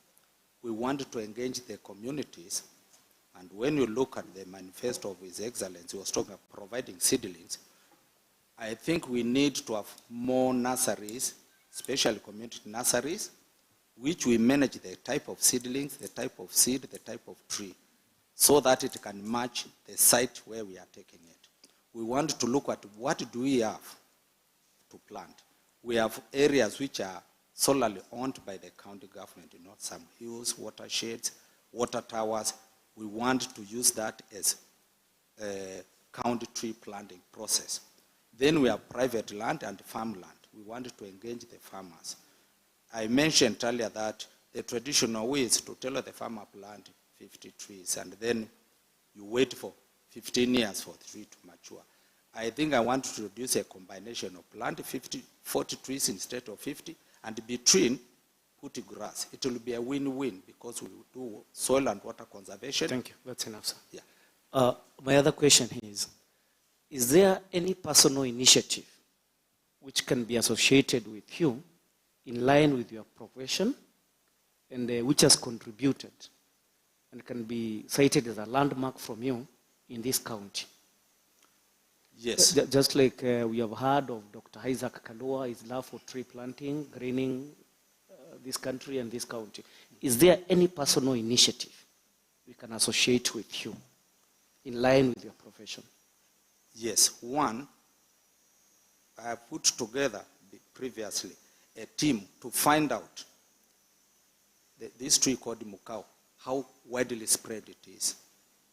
We want to engage the communities, and when you look at the manifesto of His Excellency, he was talking about providing seedlings. I think we need to have more nurseries, especially community nurseries, which we manage the type of seedlings, the type of seed, the type of tree, so that it can match the site where we are taking it. We want to look at what do we have to plant. We have areas which are solely owned by the county government, some hills, watersheds, water towers. We want to use that as a county tree planting process. Then we have private land and farmland. We want to engage the farmers. I mentioned earlier that the traditional way is to tell the farmer plant 50 trees and then you wait for 15 years for the tree to mature. I think I want to introduce a combination of plant 40 trees instead of 50, and between put grass. It will be a win-win because we will do soil and water conservation. Thank you. That's enough, sir. Yeah. My other question is there any personal initiative which can be associated with you in line with your profession and which has contributed and can be cited as a landmark from you in this county? Yes. Just like we have heard of Dr. Isaac Kalua, his love for tree planting, greening this country and this county. Is there any personal initiative we can associate with you in line with your profession? Yes. One, have put together previously a team to find out this tree called mukau, how widely spread it is.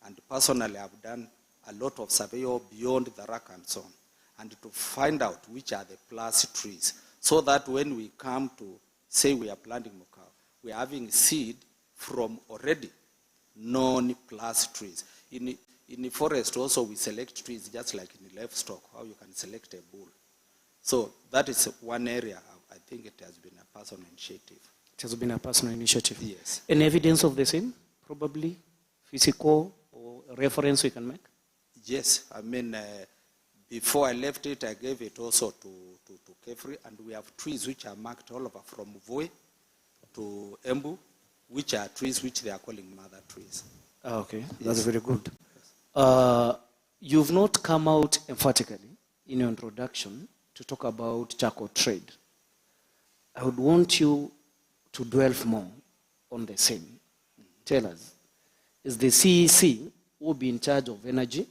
And personally, I've done a lot of survey beyond the rack and so on, and to find out which are the plus trees, so that when we come to say we are planting mukau, we are having seed from already known plus trees. In the forest also we select trees just like in the livestock, how you can select a bull. So that is one area I think it has been a personal initiative. It has been a personal initiative. Yes. Any evidence of the same? Probably physical or reference we can make? Yes, I mean, before I left it, I gave it also to Kefri, and we have trees which are marked all over from Voi to Embu, which are trees which they are calling mother trees. Okay, Yes. that's very good. You've not come out emphatically in your introduction to talk about charcoal trade. I would want you to dwell more on the same. Tell us, is the CEC who will be in charge of energy,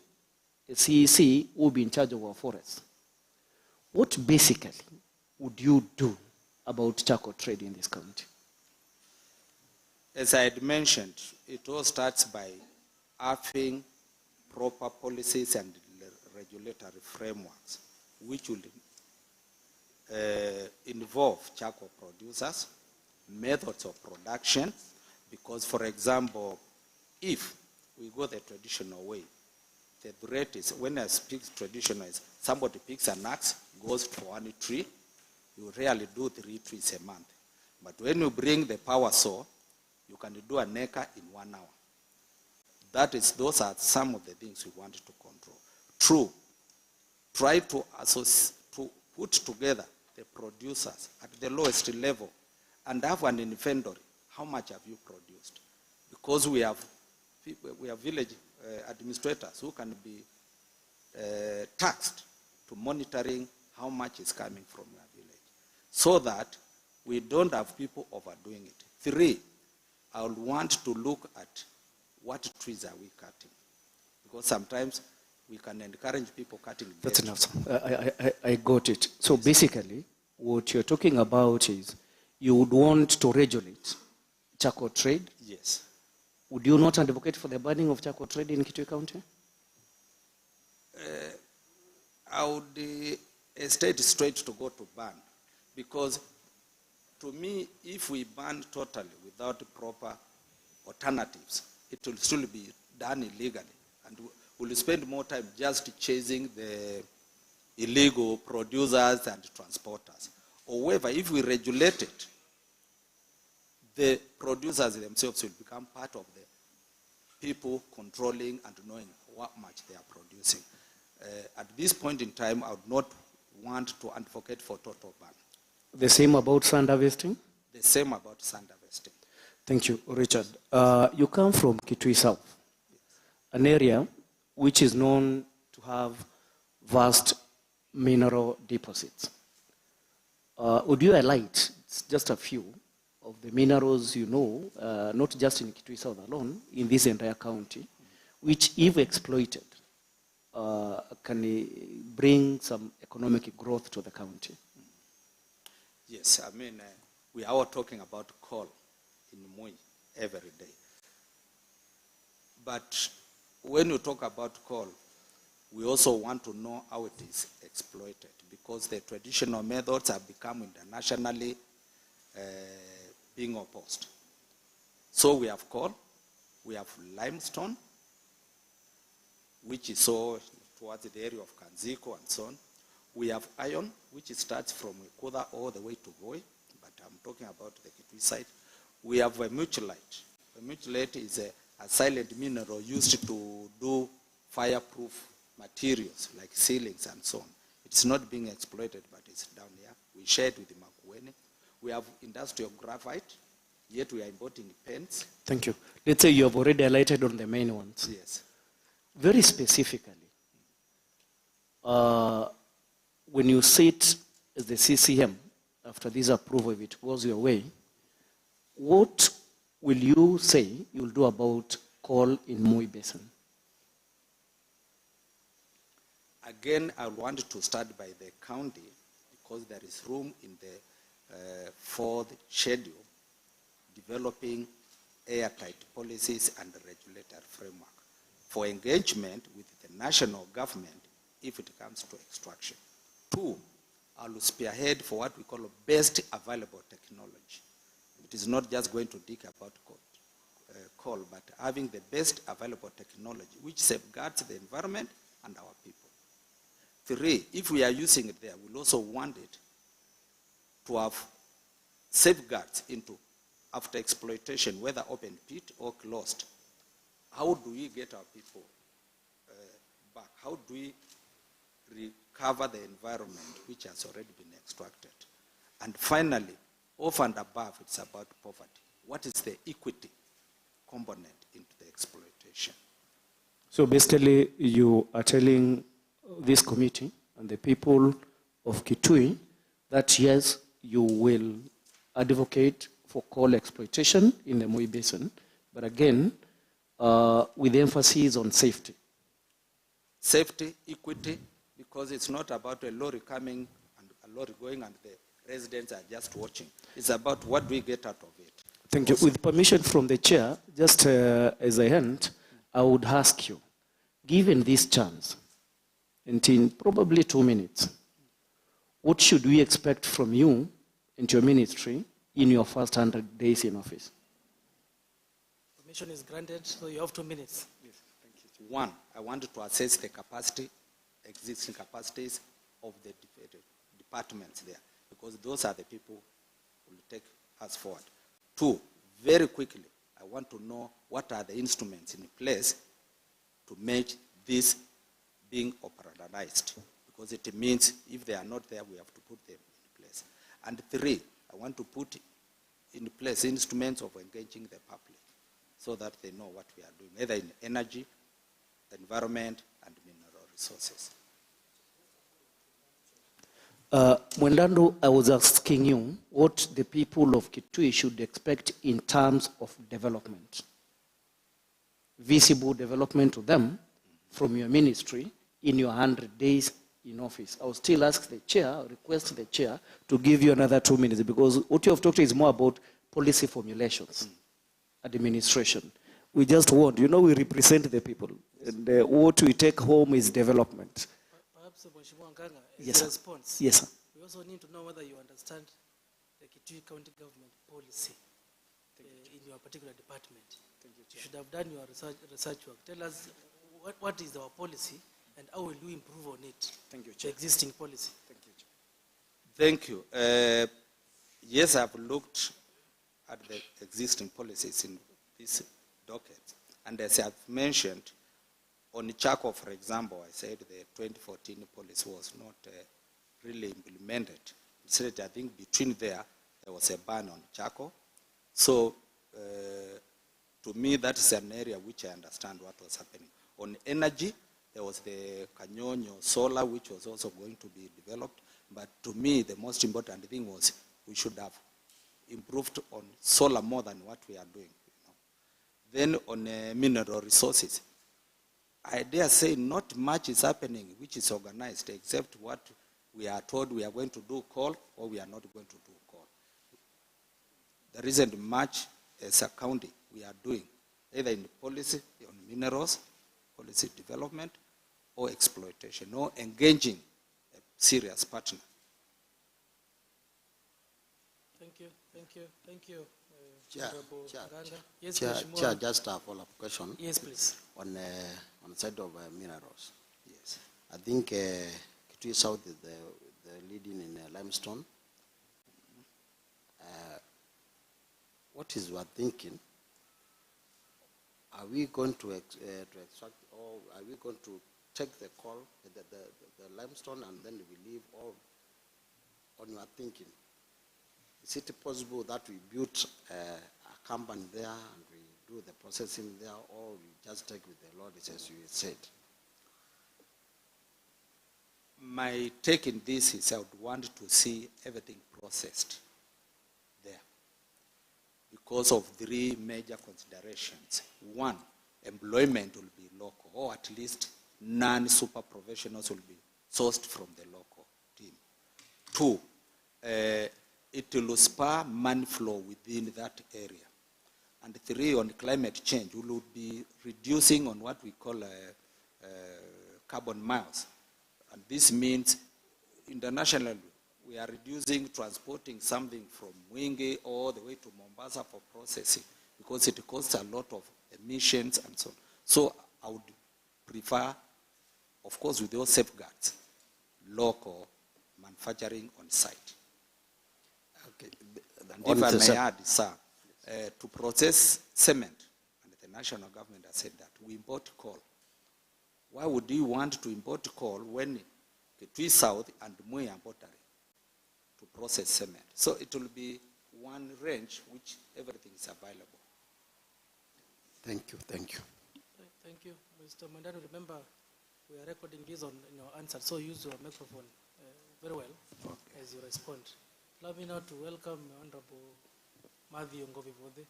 the CEC who will be in charge of our forests? What basically would you do about charcoal trade in this county? As I had mentioned, it all starts by having proper policies and regulatory frameworks, which will involve charcoal producers, methods of production, because, for example, if we go the traditional way, the threat is, when I speak traditional, is somebody picks an axe, goes for one tree, you rarely do 3 trees a month. But when you bring the power saw, you can do an acre in 1 hour. Those are some of the things we want to control. True, try to put together the producers at the lowest level and have an inventory. How much have you produced? Because we have village administrators who can be taxed to monitoring how much is coming from your village, so that we don't have people overdoing it. 3, I would want to look at what trees are we cutting, because sometimes we can encourage people cutting. That's enough. I got it. So basically, what you're talking about is you would want to regulate charcoal trade. Yes. Would you not advocate for the banning of charcoal trade in Kitui County? I would state straight to go to ban, because to me, if we ban totally without proper alternatives, it will still be done illegally, and we'll spend more time just chasing the illegal producers and transporters. However, if we regulate it, the producers themselves will become part of the people controlling and knowing what much they are producing. At this point in time, I would not want to advocate for total ban. The same about sand harvesting? The same about sand harvesting. Thank you, Richard. You come from Kitui South, an area which is known to have vast mineral deposits. Would you highlight just a few of the minerals you know, not just in Kitui South alone, in this entire county, which, if exploited, can bring some economic growth to the county? Yes, I mean, we are all talking about coal in Mui every day. But when you talk about coal, we also want to know how it is exploited, because the traditional methods have become internationally being opposed. So we have coal, we have limestone, which is so towards the area of Kanziko and so on. We have iron, which starts from Ikuda all the way to Voi, but I'm talking about the Kitui side. We have a mutualite. A mutualite is a silent mineral used to do fireproof materials like ceilings and so on. It's not being exploited, but it's down here. We share it with the Makueni. We have industrial graphite, yet we are importing pens. Thank you. Let's say you have already highlighted on the main ones. Yes. Very specifically, when you sit as the CCM, after this approval, if it goes your way, what will you say you'll do about coal in Moi Basin? Again, I want to start by the county because there is room in the fourth schedule developing airtight policies and regulatory framework for engagement with the national government if it comes to extraction. 2, I will spearhead for what we call best available technology. It is not just going to dig about coal, but having the best available technology which safeguards the environment and our people. 3, if we are using it there, we'll also want it to have safeguards into after exploitation, whether open pit or closed. How do we get our people back? How do we recover the environment which has already been extracted? And finally, over and above, it's about poverty. What is the equity component into the exploitation? So basically, you are telling this committee and the people of Kitui that yes, you will advocate for coal exploitation in the Moi Basin, but again, with emphasis on safety. Safety, equity, because it's not about a lorry coming and a lorry going and the residents are just watching. It's about what do we get out of it. Thank you. With permission from the chair, just as a hint, I would ask you, given this chance, and in probably 2 minutes, what should we expect from you and your ministry in your first 100 days in office? Permission is granted, so you have 2 minutes. Yes, thank you. 1, I wanted to assess the capacity, existing capacities of the departments there, because those are the people who will take us forward. 2, very quickly, I want to know what are the instruments in place to make this being operationalized, because it means if they are not there, we have to put them in place. And 3, I want to put in place instruments of engaging the public so that they know what we are doing, either in energy, environment, and mineral resources. Mwendando, I was asking you what the people of Kitui should expect in terms of development. Visible development to them from your ministry in your 100 days in office. I will still ask the chair, request the chair to give you another 2 minutes, because what you have talked is more about policy formulations, administration. We just want, we represent the people. And what we take home is development. Perhaps, Mheshimiwa Nganga, as Yes, a sir. response, Yes, sir. we also need to know whether you understand the Kitui County government policy in your particular department. You should have done your research work. Tell us what is our policy and how will we improve on it? Thank you, the existing policy. Thank you. Yes, I've looked at the existing policies in this docket. And as I've mentioned, on Chaco, for example, I said the 2014 policy was not really implemented. Instead, I think between there was a ban on Chaco. So, to me, that is an area which I understand what was happening. On energy, there was the Kanyonyo solar, which was also going to be developed. But to me, the most important thing was we should have improved on solar more than what we are doing. Then on mineral resources, I dare say not much is happening which is organized except what we are told we are going to do coal or we are not going to do coal. There isn't much as a county we are doing, either in policy on minerals, policy development, or exploitation, or engaging a serious partner. Thank you, thank you, thank you. Chair, Yes, Chair, just a follow-up question. Yes, please. On the side of minerals. Yes. I think Kitui South is the leading in limestone. What is your thinking? Are we going to extract, or are we going to take the coal, the limestone, and then we leave all on your thinking? Is it possible that we build a company there and we do the processing there, or we just take with the Lord, as you said? My take in this is I would want to see everything processed there because of 3 major considerations. 1, employment will be local, or at least non-super professionals will be sourced from the local team. 2, it will spur money flow within that area. And 3, on climate change, we will be reducing on what we call carbon miles. And this means internationally, we are reducing transporting something from Mwingi all the way to Mombasa for processing because it costs a lot of emissions and so on. So I would prefer, of course, with those safeguards, local manufacturing on site. Okay. And if I may add, sir, to process cement, and the national government has said that, we import coal. Why would you want to import coal when Kitui South and Moi are bordering to process cement? So it will be one range which everything is available. Thank you, thank you. Thank you, Mr. Mandano. Remember, we are recording this on your answer, so use your microphone very well as you respond. Allow me now to welcome Honorable Matthew Ngobivode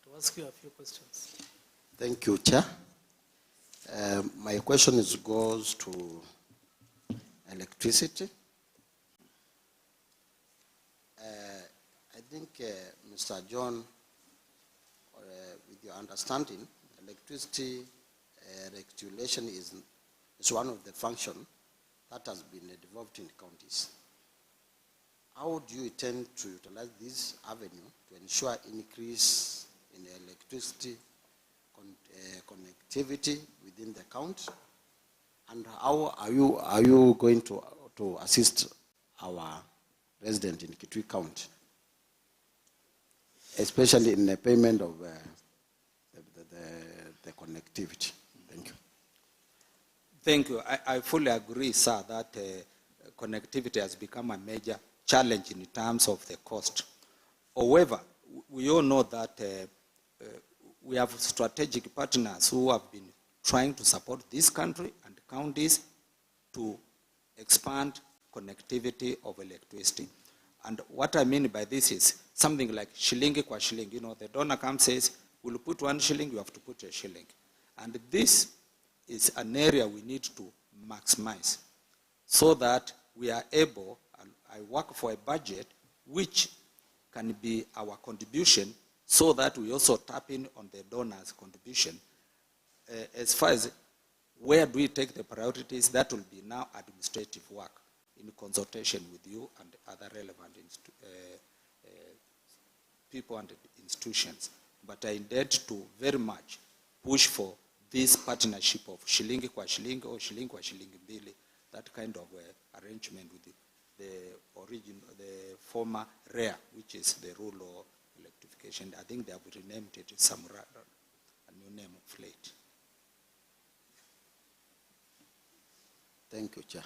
to ask you a few questions. Thank you, Chair. My question goes to electricity. I think, Mr. John, with your understanding, electricity regulation is one of the functions that has been developed in counties. How do you intend to utilize this avenue to ensure increase in electricity connectivity within the county? And how are you going to assist our residents in Kitui County, especially in the payment of the connectivity? Thank you. Thank you. I fully agree, sir, that connectivity has become a major challenge in terms of the cost. However, we all know that we have strategic partners who have been trying to support this country and counties to expand connectivity of electricity. And what I mean by this is something like shilingi kwa shilingi. You know, the donor comes says, we'll put 1 shilling, you have to put a shilling. And this is an area we need to maximize so that we are able, and I work for a budget which can be our contribution so that we also tap in on the donors' contribution. As far as where do we take the priorities, that will be now administrative work in consultation with you and other relevant people and institutions. But I intend to very much push for this partnership of shilingi kwa shilingi or shilingi kwa shilingi mbili, that kind of arrangement with the former REA, which is the rule of electrification. I think they have renamed it some a new name of late. Thank you, Chair.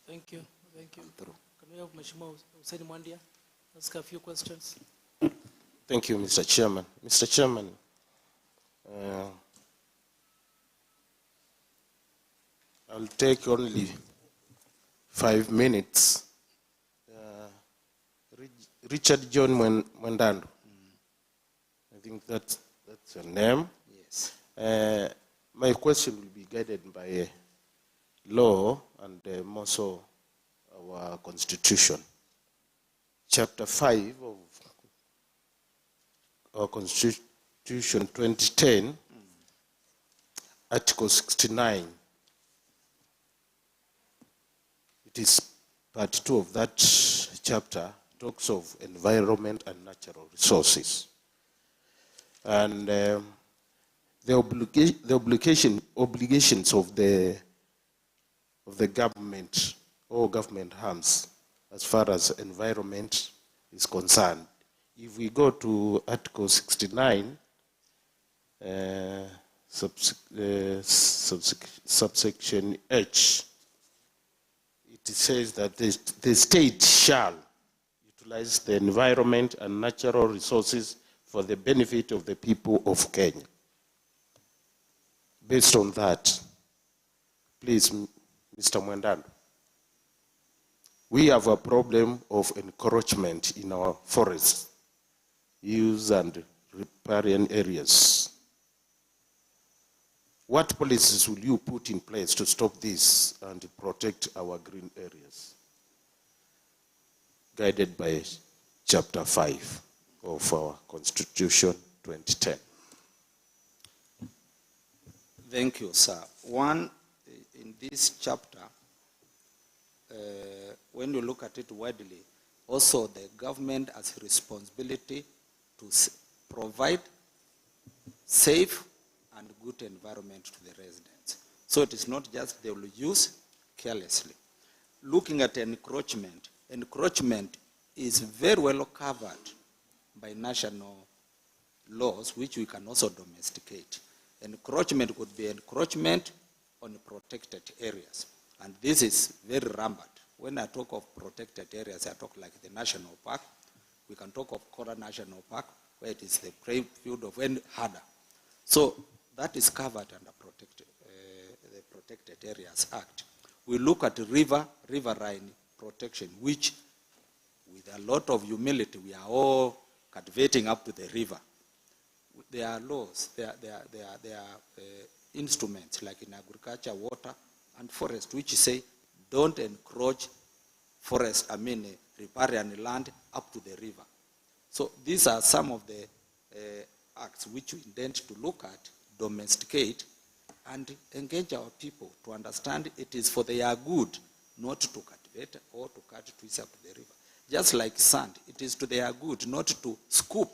Thank you. Thank you. Can we have Mheshimiwa Hussein Mwandia ask a few questions? Thank you, Mr. Chairman. Mr. Chairman, I'll take only 5 minutes. Richard John Mwendando. I think that's your name. Yes. My question will be guided by law and more so our constitution. Chapter 5 of our constitution 2010, Article 69. It is part 2 of that chapter, talks of environment and natural resources. And the obligations of the government or government arms as far as environment is concerned. If we go to Article 69, subsection H, it says that the state shall utilize the environment and natural resources for the benefit of the people of Kenya. Based on that, please, Mr. Mwendando, we have a problem of encroachment in our forests, use and riparian areas. what policies will you put in place to stop this and protect our green areas? Guided by Chapter 5 of our Constitution 2010. Thank you, sir. One, in this chapter, when you look at it widely, also the government has a responsibility to provide safe and good environment to the residents. So it is not just they will use carelessly. Looking at encroachment, encroachment is very well covered by national laws, which we can also domesticate. Encroachment could be encroachment on protected areas. And this is very rampant. When I talk of protected areas, I talk like the national park. We can talk of Kora National Park, where it is the field of Hada. So that is covered under the Protected Areas Act. We look at riverine protection, which with a lot of humility, we are all cultivating up to the river. There are laws, there are instruments like in agriculture, water, and forest, which say don't encroach riparian land up to the river. So these are some of the acts which we intend to look at, domesticate, and engage our people to understand it is for their good, not to cultivate or to cut trees up to the river. Just like sand, it is to their good, not to scoop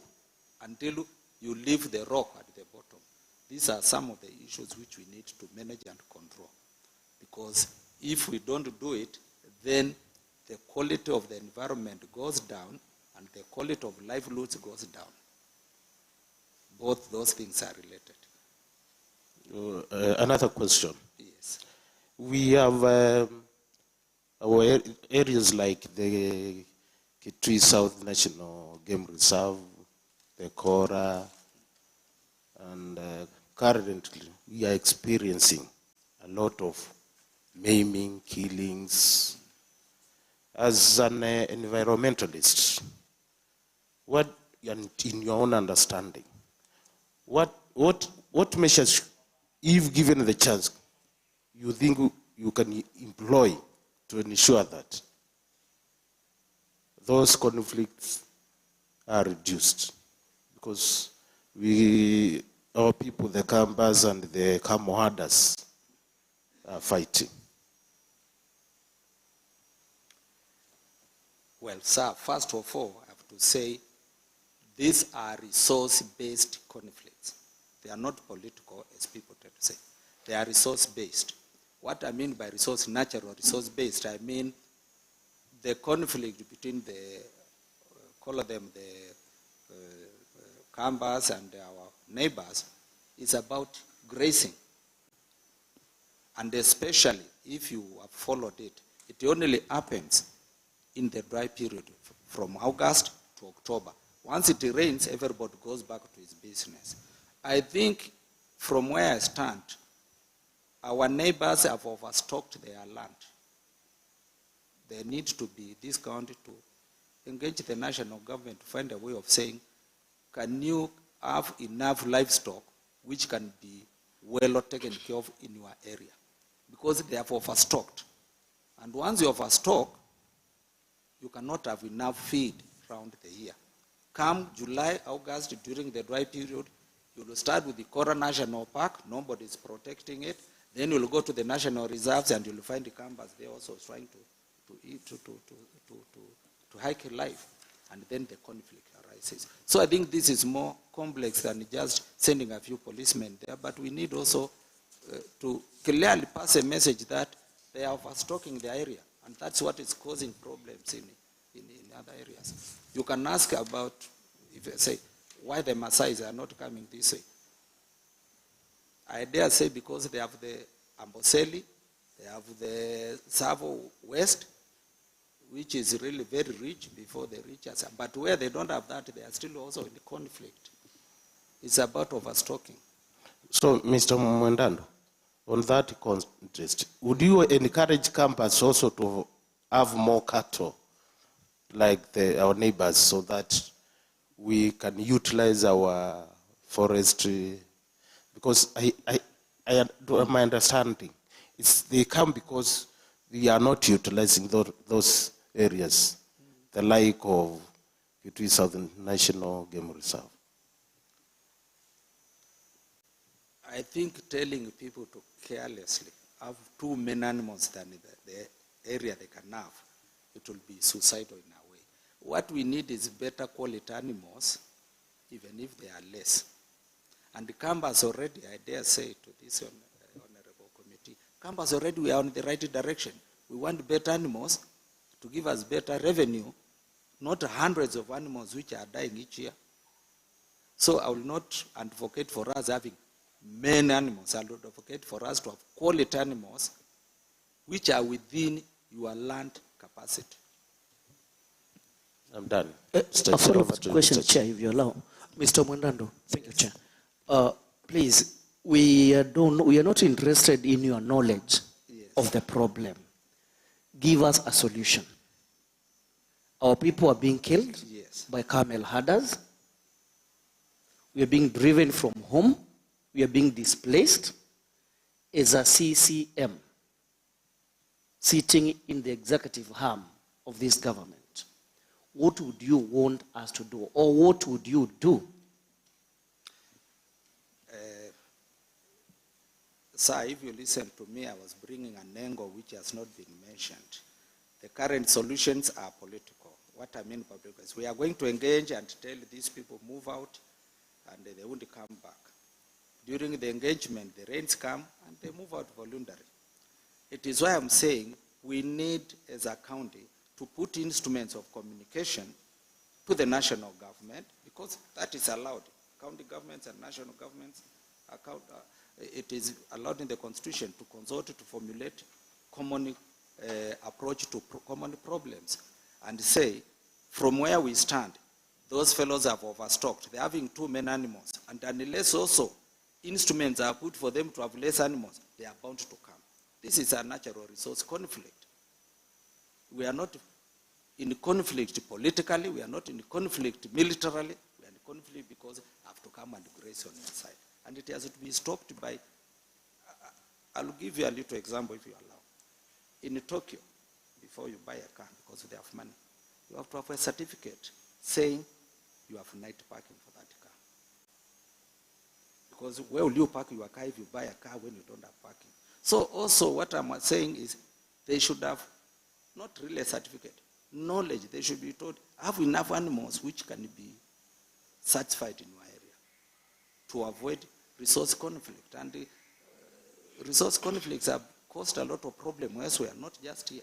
until you leave the rock at the bottom. These are some of the issues which we need to manage and control. Because if we don't do it, then the quality of the environment goes down and the quality of livelihoods goes down. Both those things are related. Another question. Yes. We have our areas like the Kitui South National Game Reserve, the Kora, and currently we are experiencing a lot of maiming, killings. As an environmentalist, what, in your own understanding, what measures, if given the chance, you think you can employ to ensure that those conflicts are reduced? Because our people, the Kambas and the Kamohadas, are fighting. Well, sir, first of all, I have to say these are resource-based conflicts. They are not political, as people tend to say. They are resource-based. What I mean by natural resource-based, I mean the conflict between call them the Kambas and our neighbors is about grazing. And especially if you have followed it, it only happens in the dry period from August to October. Once it rains, everybody goes back to his business. I think from where I stand, our neighbors have overstocked their land. They need to be discounted to engage the national government to find a way of saying, can you have enough livestock which can be well taken care of in your area? Because they have overstocked. And once you overstock, you cannot have enough feed around the year. Come July, August, during the dry period, you will start with the Kora National Park, nobody is protecting it. Then you'll go to the national reserves and you'll find the Kambas there also trying to eat, to hike life. And then the conflict arises. So I think this is more complex than just sending a few policemen there, but we need also to clearly pass a message that they are overstocking the area. And that's what is causing problems in other areas. You can ask about, if I say, why the Maasais are not coming this way. I dare say because they have the Amboseli, they have the Savo West, which is really very rich before they reach us. But where they don't have that, they are still also in the conflict. It's about overstocking. So, Mr. Mwendando, on that context, would you encourage campers also to have more cattle like our neighbors so that we can utilize our forestry? Because I my understanding is they come because we are not utilizing those areas, the like of Kitui Southern National Game Reserve. I think telling people to carelessly have too many animals than the area they can have, it will be suicidal in a way. What we need is better quality animals, even if they are less. And the Canvas already, I dare say to this honorable committee, Canvas already we are on the right direction. We want better animals to give us better revenue, not hundreds of animals which are dying each year. So I will not advocate for us having many animals. I will advocate for us to have quality animals which are within your land capacity. I'm done. A follow-up question, Chair, if you allow. Mr. Mwendando. Thank you, Chair. Please, we are not interested in your knowledge of the problem. Give us a solution. Our people are being killed by camel herders. We are being driven from home. We are being displaced. As a CCM, sitting in the executive arm of this government, what would you want us to do, or what would you do? Sir, if you listen to me, I was bringing an angle which has not been mentioned. The current solutions are political. What I mean by political is we are going to engage and tell these people move out and they won't come back. During the engagement, the rains come and they move out voluntarily. It is why I'm saying we need, as a county, to put instruments of communication to the national government, because that is allowed. County governments and national governments, it is allowed in the Constitution to consult to formulate common approach to common problems and say, from where we stand, those fellows have overstocked. They're having too many animals. And unless also instruments are put for them to have less animals, they are bound to come. This is a natural resource conflict. We are not in conflict politically, we are not in conflict militarily, we are in conflict because I have to come and grace on your side. And it has to be stopped by, I'll give you a little example if you allow. In Tokyo, before you buy a car, because they have money, you have to have a certificate saying you have night parking for that car. Because where will you park your car if you buy a car when you don't have parking? So also what I'm saying is they should have not really a certificate, knowledge. They should be told, have enough animals which can be satisfied in your area to avoid resource conflict. And resource conflicts have caused a lot of problems elsewhere, not just here.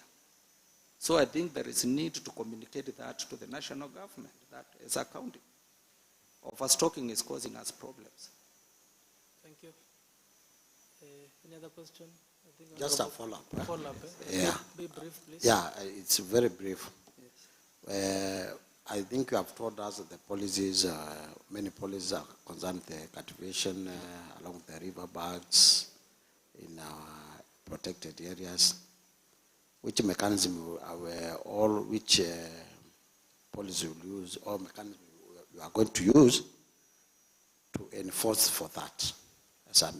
So I think there is need to communicate that to the national government, that as a county, overstocking is causing us problems. Thank you. Any other question? I think Just a follow-up. Follow-up. Yeah. Be brief, please. Yeah, it's very brief. Yes. I think you have told us that the policies, many policies are concerned with the cultivation along the river banks in our protected areas. Which mechanism which policy will use, or mechanism you are going to use to enforce for that as a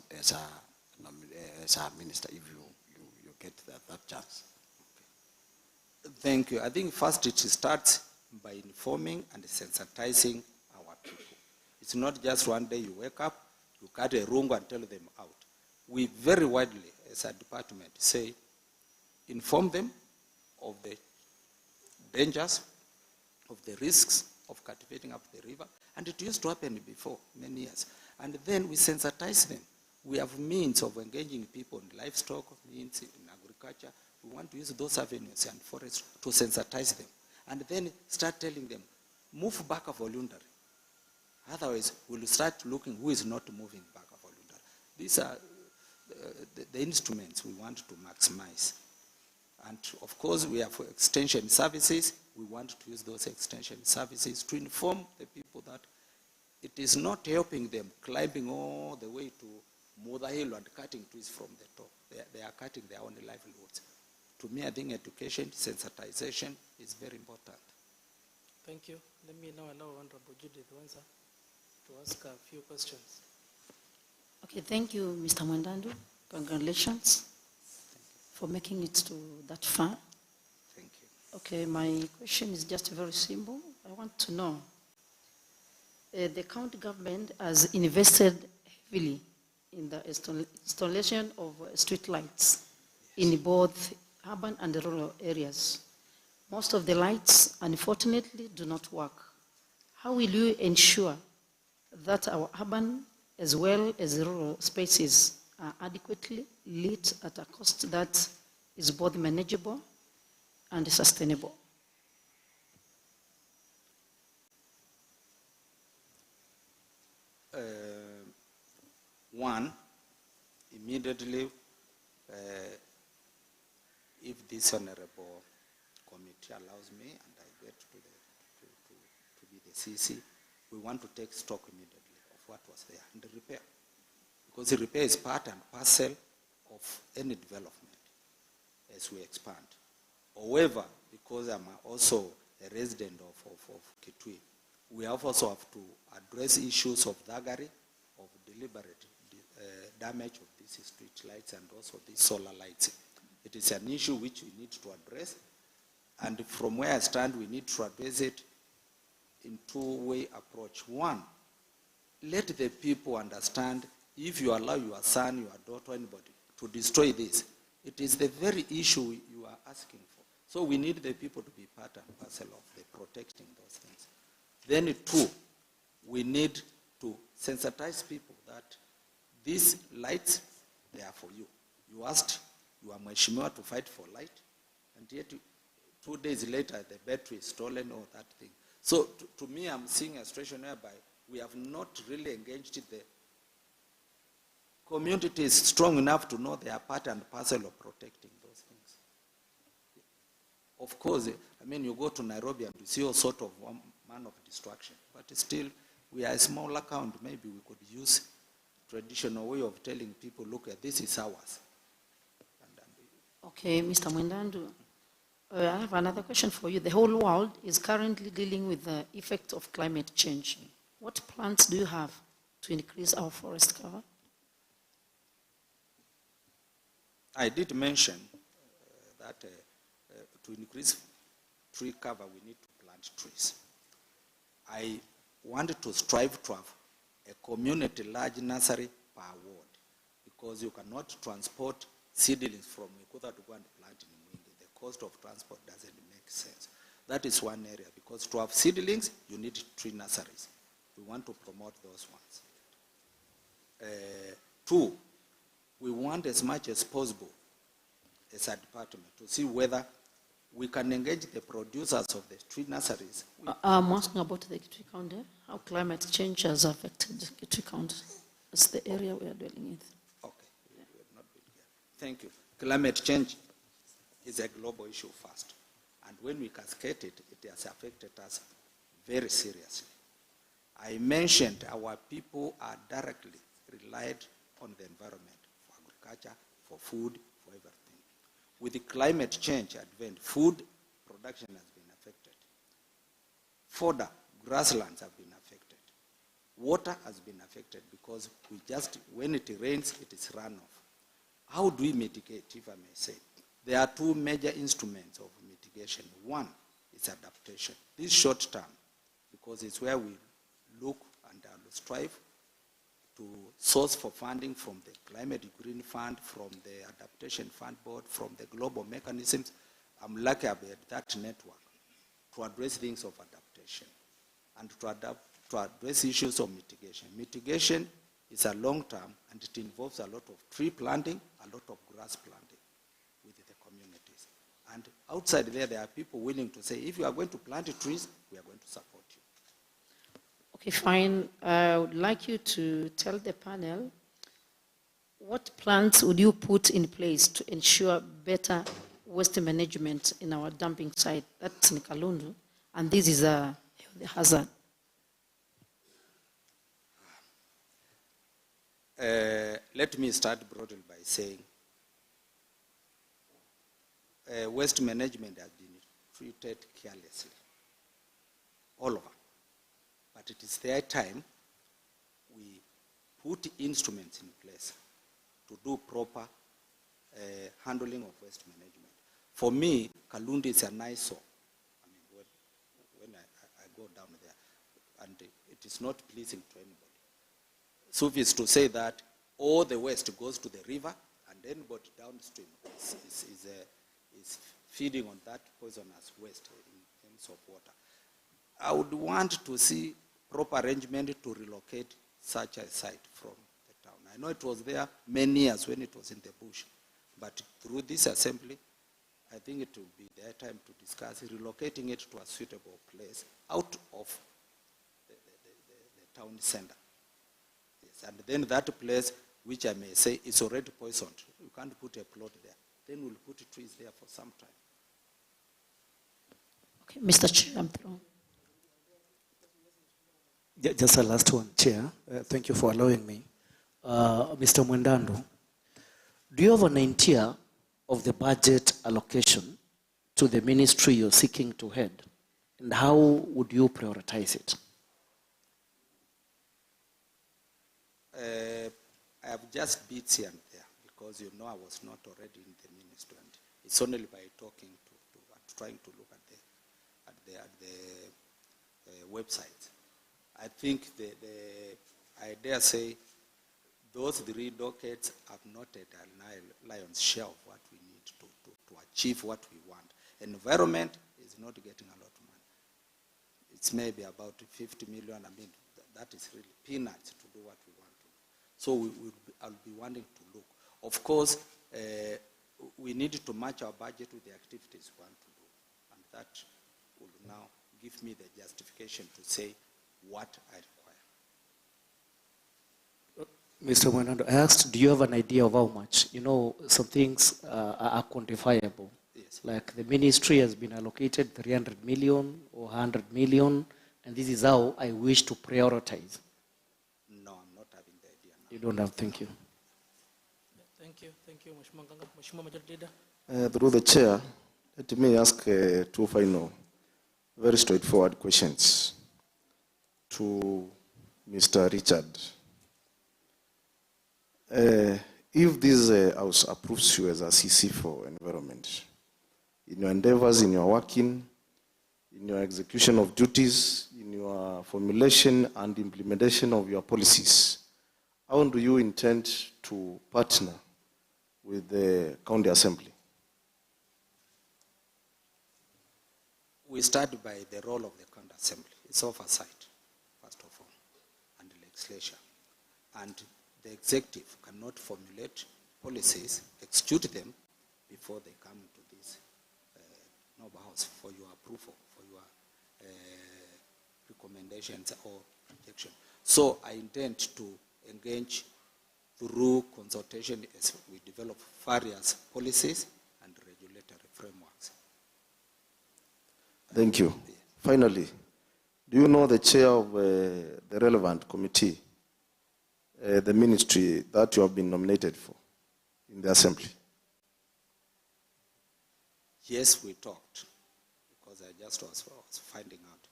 minister, if you get that chance? Thank you. I think first it starts by informing and sensitizing our people. It's not just one day you wake up, you cut a rungu and tell them out. We very widely, as a department, say, inform them of the dangers, of the risks of cultivating up the river. And it used to happen before, many years. And then we sensitize them. We have means of engaging people in livestock, means in agriculture. We want to use those avenues and forests to sensitize them. And then start telling them, move back voluntarily. Otherwise, we'll start looking who is not moving back voluntarily. These are the instruments we want to maximize. And of course, we have extension services. We want to use those extension services to inform the people that it is not helping them climbing all the way to Mother Hill and cutting trees from the top. They are cutting their own livelihoods. To me, I think education, sensitization is very important. Thank you. Let me now allow Honorable Judith Wanza to ask a few questions. Okay, thank you, Mr. Mwendandu. Congratulations for making it to that far. Thank you. Okay, my question is just very simple. I want to know, the county government has invested heavily in the installation of street lights in both urban and rural areas. Most of the lights, unfortunately, do not work. How will you ensure that our urban as well as rural spaces are adequately lit at a cost that is both manageable and sustainable? One, immediately, if this honorable committee allows me and I get to be the CC, we want to take stock immediately of what was there and the repair. Because the repair is part and parcel of any development as we expand. However, because I'm also a resident of Kitui, we also have to address issues of thuggery, of deliberate damage of these street lights and also these solar lights. It is an issue which we need to address, and from where I stand, we need to address it in two-way approach. One, let the people understand if you allow your son, your daughter, anybody to destroy this, it is the very issue you are asking for. So we need the people to be part and parcel of the protecting those things. Then two, we need to sensitize people that these lights, they are for you. You asked your mheshimiwa to fight for light, and yet 2 days later the battery is stolen or that thing. So to me, I'm seeing a situation whereby we have not really engaged the community is strong enough to know they are part and parcel of protecting those things. Of course, I mean, you go to Nairobi and you see all sort of one man of destruction, but still, we are a smaller count. Maybe we could use traditional way of telling people, look, this is ours. Okay, Mr. Mwendandu, I have another question for you. The whole world is currently dealing with the effect of climate change. What plans do you have to increase our forest cover? I did mention that to increase tree cover, we need to plant trees. I wanted to strive to have a community large nursery per ward, because you cannot transport seedlings from Ikuta to go and plant in Mwingi. The cost of transport doesn't make sense. That is one area, because to have seedlings, you need tree nurseries. We want to promote those ones. Two, we want as much as possible as a department to see whether we can engage the producers of the tree nurseries. I'm asking about the Kitui County, how climate change has affected the Kitui County. It's the area we are dwelling in. Okay, we have not been here. Thank you. Climate change is a global issue first. And when we cascade it, it has affected us very seriously. I mentioned our people are directly relied on the environment for agriculture, for food, for everything. With the climate change advent, food production has been affected. Fodder, grasslands have been affected. Water has been affected because we just, when it rains, it is runoff. How do we mitigate, if I may say? There are two major instruments of mitigation. One is adaptation. This short term, because it's where we look and strive to source for funding from the Climate Green Fund, from the Adaptation Fund Board, from the global mechanisms. I'm lucky about that network to address things of adaptation and to address issues of mitigation. Mitigation is a long term, and it involves a lot of tree planting, a lot of grass planting with the communities. And outside there are people willing to say, if you are going to plant trees, we are going to support you. Okay, fine. I would like you to tell the panel, what plans would you put in place to ensure better waste management in our dumping site? That's in Kalundu, and this is a hazard. Let me start broadly by saying waste management has been treated carelessly all over. But it is their time we put instruments in place to do proper handling of waste management. For me, Kalundi is an eyesore. I mean, when I go down there, and it is not pleasing to anybody. So if it's to say that all the waste goes to the river, and anybody downstream is feeding on that poisonous waste in terms of water. I would want to see proper arrangement to relocate such a site from the town. I know it was there many years when it was in the bush, but through this assembly, I think it will be their time to discuss relocating it to a suitable place out of the town center. Yes, and then that place, which I may say is already poisoned, you can't put a plot there. Then we'll put trees there for some time. Okay, Mr. Chair, I'm through. Just a last one, Chair. Thank you for allowing me. Mr. Mwendando, do you have an idea of the budget allocation to the ministry you're seeking to head? And how would you prioritize it? I have just bits here and there because you know I was not already in the ministry, and it's only by talking to trying to look at the website. I think I dare say those 3 dockets have not a lion's share of what we need to achieve what we want. Environment is not getting a lot of money. It's maybe about 50 million. I mean, that is really peanuts to do what we want to do. So I'll be wanting to look. Of course, we need to match our budget with the activities we want to do. And that will now give me the justification to say what I require. Mr. Mwendando, I asked, do you have an idea of how much? You know, some things are quantifiable. Yes. Like the ministry has been allocated 300 million or 100 million, and this is how I wish to prioritize. No, I'm not having the idea now. You don't have, thank you. Thank you, Mheshimiwa Nganga. Mheshimiwa Majority Leader. Through the chair, let me ask 2 final, very straightforward questions to Mr. Richard. If this House approves you as a CC for environment, in your endeavors, in your working, in your execution of duties, in your formulation and implementation of your policies, how do you intend to partner with the County Assembly? We start by the role of the County Assembly. It's oversight, first of all, and legislation. And the executive cannot formulate policies, execute them, before they come to this noble house for your approval, for your recommendations or rejection. So I intend to engage through consultation as we develop various policies and regulatory frameworks. Thank you. Finally, do you know the chair of the relevant committee, the ministry that you have been nominated for in the assembly? Yes, we talked, because I just was finding out.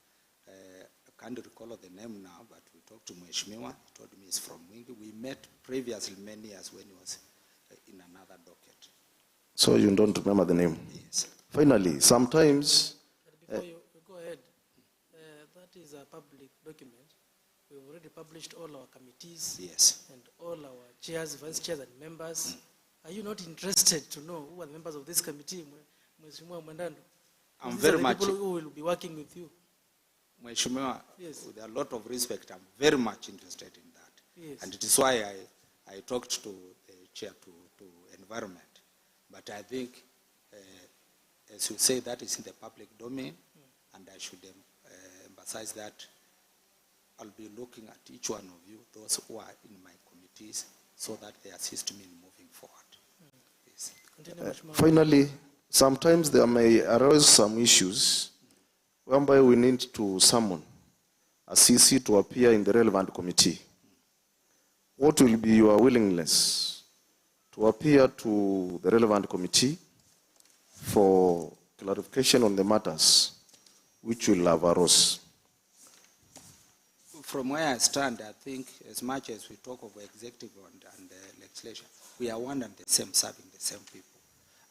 I can't recall the name now, but we talked to Mheshimiwa. He told me he's from Wingi. We met previously many years when he was in another docket. So you don't remember the name? Yes. Finally, sometimes... Before you go ahead, that is a public document. We've already published all our committees. Yes. And all our chairs, vice chairs, and members. Are you not interested to know who are the members of this committee, Mheshimiwa Mwendando? I'm These very are the much... people who will be working with you. Mheshimiwa, Yes. with a lot of respect, I'm very much interested in that. Yes. And it is why I talked to the chair to environment. But I think, as you say, that is in the public domain, and I should emphasize that I'll be looking at each one of you, those who are in my committees, so that they assist me in moving forward. Yes. Continue, Mheshimiwa. Finally, sometimes there may arise some issues whereby we need to summon a CC to appear in the relevant committee. What will be your willingness to appear to the relevant committee for clarification on the matters which will have arose? from where I stand, I think as much as we talk of executive and legislation, we are one and the same, serving the same people.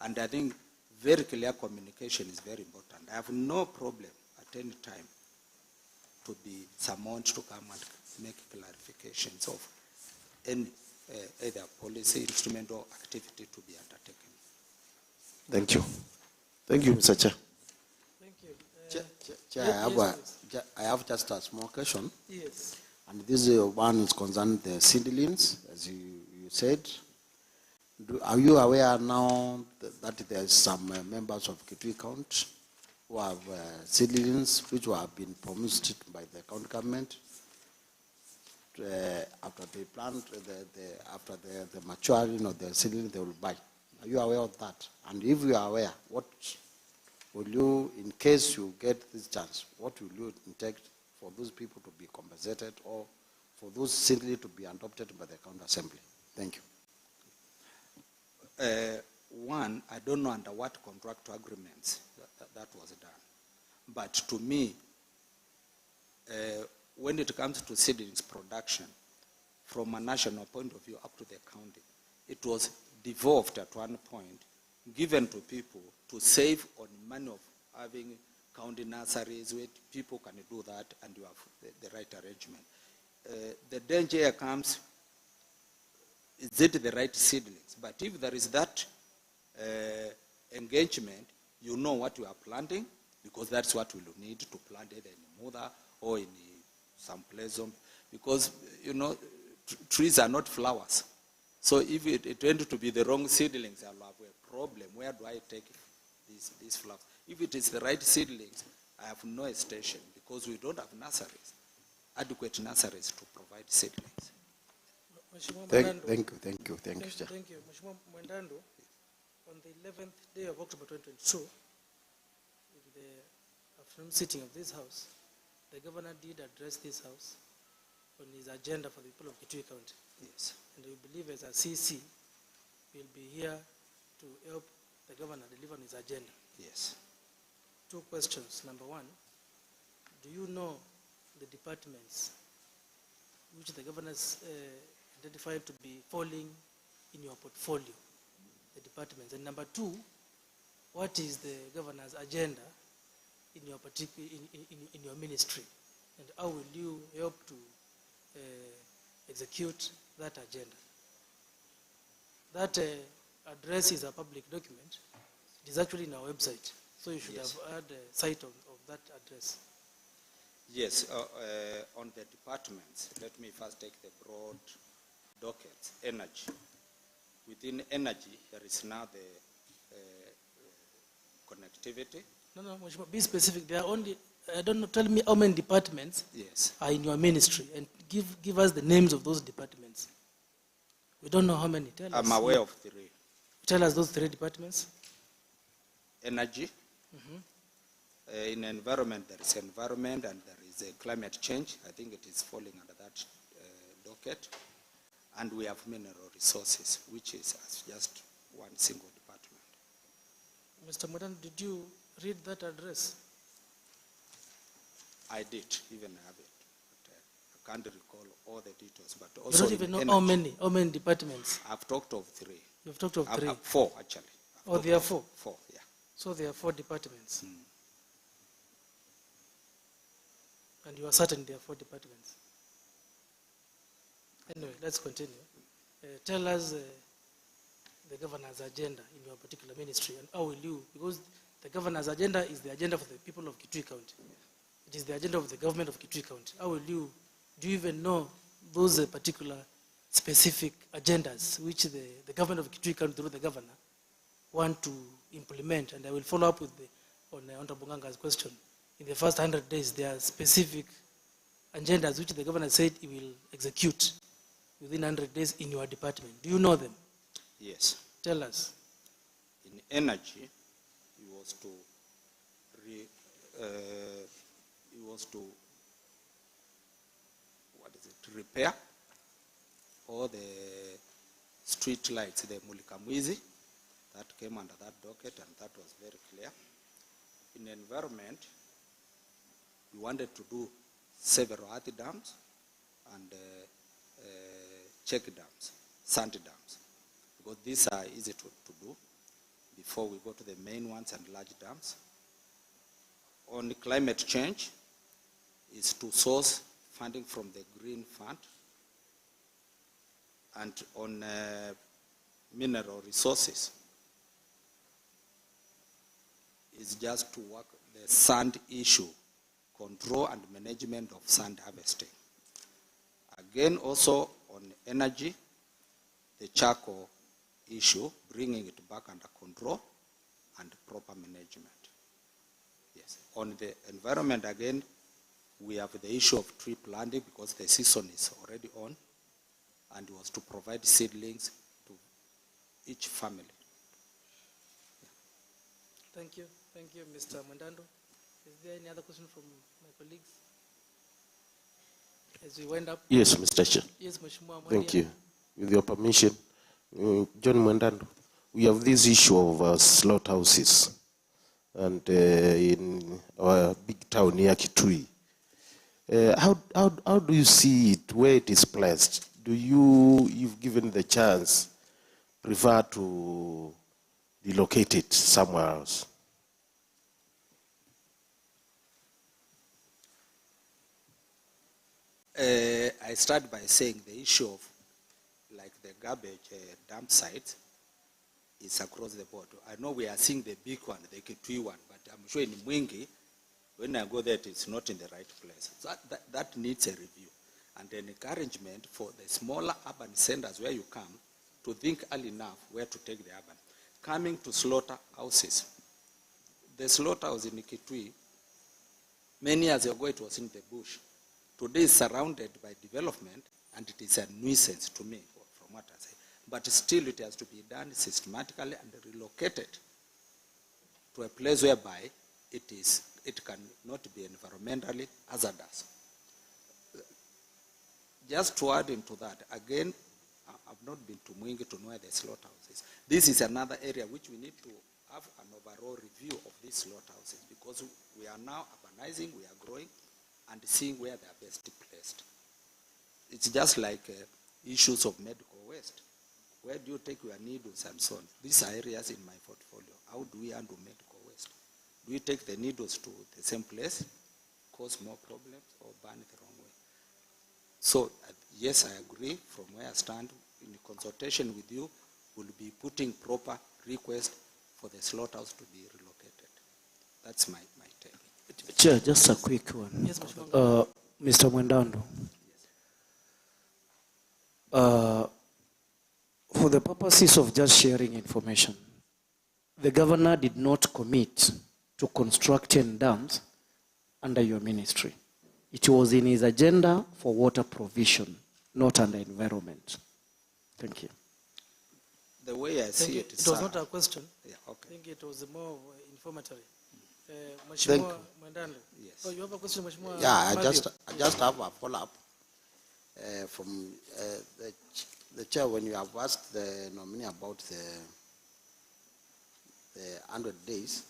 And I think very clear communication is very important. I have no problem at any time to be summoned to come and make clarifications of any either policy, instrument, or activity to be undertaken. Thank you. Thank you, Mr. Chair. Thank you. Chair, I have just a small question. Yes. And this one is concerned the seedlings, as you said. Are you aware now that there are some members of Kitui County who have seedlings which have been promised by the county government after they plant, after the maturing of the seedling they will buy? Are you aware of that? And if you are aware, what will you, in case you get this chance, what will you intake for those people to be compensated or for those seedlings to be adopted by the county assembly? Thank you. One, I don't know under what contract agreements that was done. But to me, when it comes to seedlings production, from a national point of view up to the county, it was devolved at one point, given to people to save on money of having county nurseries where people can do that and you have the right arrangement. The danger here comes, is it the right seedlings? But if there is that engagement, you know what you are planting, because that's what we will need to plant either in Mudha or in some place. Because, you know, trees are not flowers. So if it tends to be the wrong seedlings, I'll have a problem. Where do I take these flowers? If it is the right seedlings, I have no hesitation, because we don't have nurseries, adequate nurseries to provide seedlings. Thank you. Mheshimiwa Mwendando, on the 11th day of October 2022, in the afternoon sitting of this House, the Governor did address this House on his agenda for the people of Kitui County. Yes. And we believe as a CC, we'll be here to help the Governor deliver on his agenda. Yes. Two questions. Number one, do you know the departments which the Governor's identified to be falling in your portfolio, the departments? And number two, what is the Governor's agenda in your particular in your ministry, and how will you help to execute that agenda? That address is a public document. It is actually in our website, so you should Yes. have had sight of that address. Yes, on the departments, let me first take the broad dockets. Energy. Within energy, there is now the connectivity. No, Mheshimiwa, be specific. There are only, I don't know, tell me how many departments Yes. are in your ministry, and give us the names of those departments. We don't know how many. Tell us. I'm aware of three. Tell us those three departments. Energy. In environment, there is environment and there is climate change. I think it is falling under that docket. And we have mineral resources, which is just one single department. Mr. Modan, did you read that address? I did, even have it. But I can't recall all the details. But You also don't even know energy, how many departments. I've talked of three. You've talked of three. Four, actually. Oh, there are four. Four, yeah. So there are 4 departments. And you are certain there are 4 departments. Anyway, let's continue. Tell us the Governor's agenda in your particular ministry, and how will you, because the Governor's agenda is the agenda for the people of Kitui County. It is the agenda of the government of Kitui County. How will you, do you even know those particular specific agendas which the government of Kitui County through the governor want to implement? And I will follow up with on Honorable Nganga's question. In the first 100 days, there are specific agendas which the governor said he will execute within 100 days in your department. Do you know them? Yes. Tell us. In energy, it was to repair all the street lights, the Mulikamwizi, that came under that docket, and that was very clear. In environment, we wanted to do several earth dams and check dams, sand dams, because these are easy to do before we go to the main ones and large dams. On climate change is to source funding from the Green Fund, and on mineral resources is just to work the sand issue, control and management of sand harvesting. Again, also on energy, the charcoal issue, bringing it back under control and proper management. Yes. On the environment, again, we have the issue of tree planting because the season is already on, and was to provide seedlings to each family. Thank you, Mr. Mandando. Is there any other question from my colleagues? As we wind up. Yes, Mr. Chair. Yes, Mheshimiwa Mwandia. Thank you. With your permission, John Mwendando, we have this issue of slaughterhouses, and in our big town near Kitui. How do you see it, where it is placed? Do you, if given the chance, prefer to relocate it somewhere else? I start by saying the issue of like the garbage dump sites is across the board. I know we are seeing the big one, the Kitui one, but I'm sure in Mwingi, when I go there, it's not in the right place. So that needs a review and an encouragement for the smaller urban centers where you come to think early enough where to take the urban. Coming to slaughterhouses, the slaughterhouse in Kitui, many years ago it was in the bush. Today it's surrounded by development, and it is a nuisance to me, from what I say. But still it has to be done systematically and relocated to a place whereby it cannot be environmentally hazardous. Just to add into that, again, I've not been to Mwingi to know where the slaughterhouses. This is another area which we need to have an overall review of these slaughterhouses, because we are now urbanizing, we are growing, and seeing where they are best placed. It's just like issues of medical waste. Where do you take your needles and so on? These are areas in my portfolio. How do we handle medical waste? Do we take the needles to the same place, cause more problems, or burn it the wrong way? So, yes, I agree. From where I stand, in consultation with you, we'll be putting proper request for the slaughterhouse to be relocated. That's my take. Chair, just a quick one. Yes, Mheshimiwa. Mr. Mwendando. For the purposes of just sharing information, the governor did not commit to constructing dams under your ministry. It was in his agenda for water provision, not under environment. Thank you. The way I see it is... It was not a question. Yeah, okay. I think it was more informatory. Thank Mheshimiwa Mwendando. Yes. Oh, you have a question, Mheshimiwa? Yeah, I Matthew? just have a follow-up from the chair. When you have asked the nominee about the 100 days,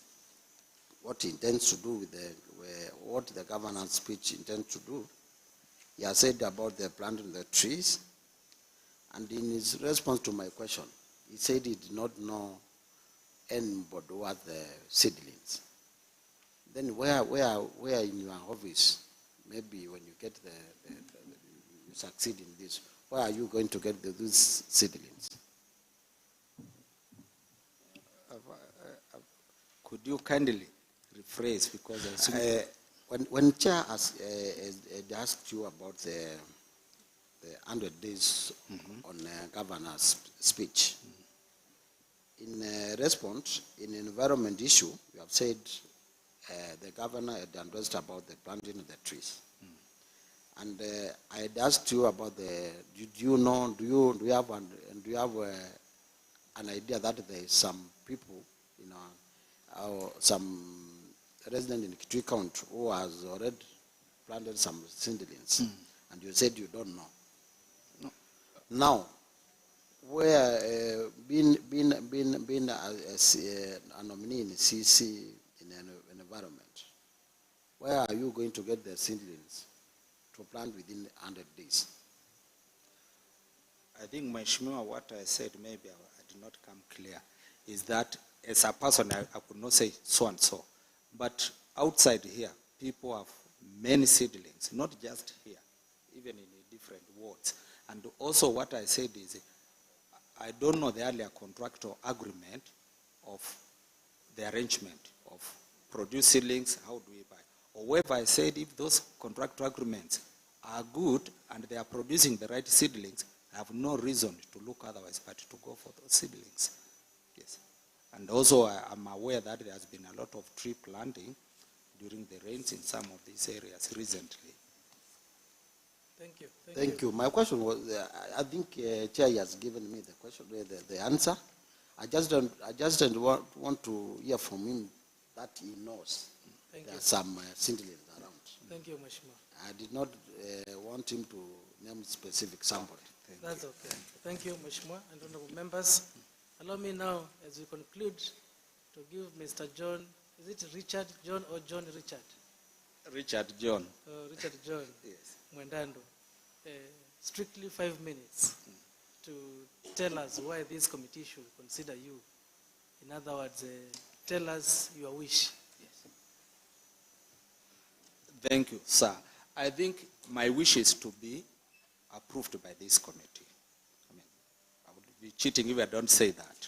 what he intends to do with what the governor's speech intends to do, he has said about the planting the trees, and in his response to my question, he said he did not know anybody who had the seedlings. Then where in your office, maybe when you get you succeed in this, where are you going to get these seedlings? Could you kindly rephrase, because when chair asked you about the 100 days on governor's speech, in response, in environment issue, you have said the governor had addressed about the planting of the trees. And I had asked you about do you have an idea that there is some people, some resident in Kitui County who has already planted some seedlings, and you said you don't know. No. Now, where being a nominee in CC in an environment, where are you going to get the seedlings to plant within 100 days. I think, Mheshimiwa, what I said, maybe I did not come clear, is that as a person, I could not say so and so. But outside here, people have many seedlings, not just here, even in different wards. And also what I said is, I don't know the earlier contractual agreement of the arrangement of produce seedlings, how do we buy? However, I said if those contractual agreements are good and they are producing the right seedlings, I have no reason to look otherwise but to go for those seedlings. Yes. And also I'm aware that there has been a lot of tree planting during the rains in some of these areas recently. Thank you. Thank you. My question was, I think Chair has given me the question, the answer. I just don't want to hear from him that he knows Thank there you. are some seedlings around. Thank you, Mheshimiwa. I did not want him to name specific somebody. That's okay. Thank you, Mheshimiwa and honorable members. Allow me now, as we conclude, to give Mr. John, is it Richard John or John Richard? Richard John. Richard John Yes. Mwendando, strictly 5 minutes to tell us why this committee should consider you. In other words, tell us your wish. Thank you, sir. I think my wish is to be approved by this committee. I mean, I would be cheating if I don't say that.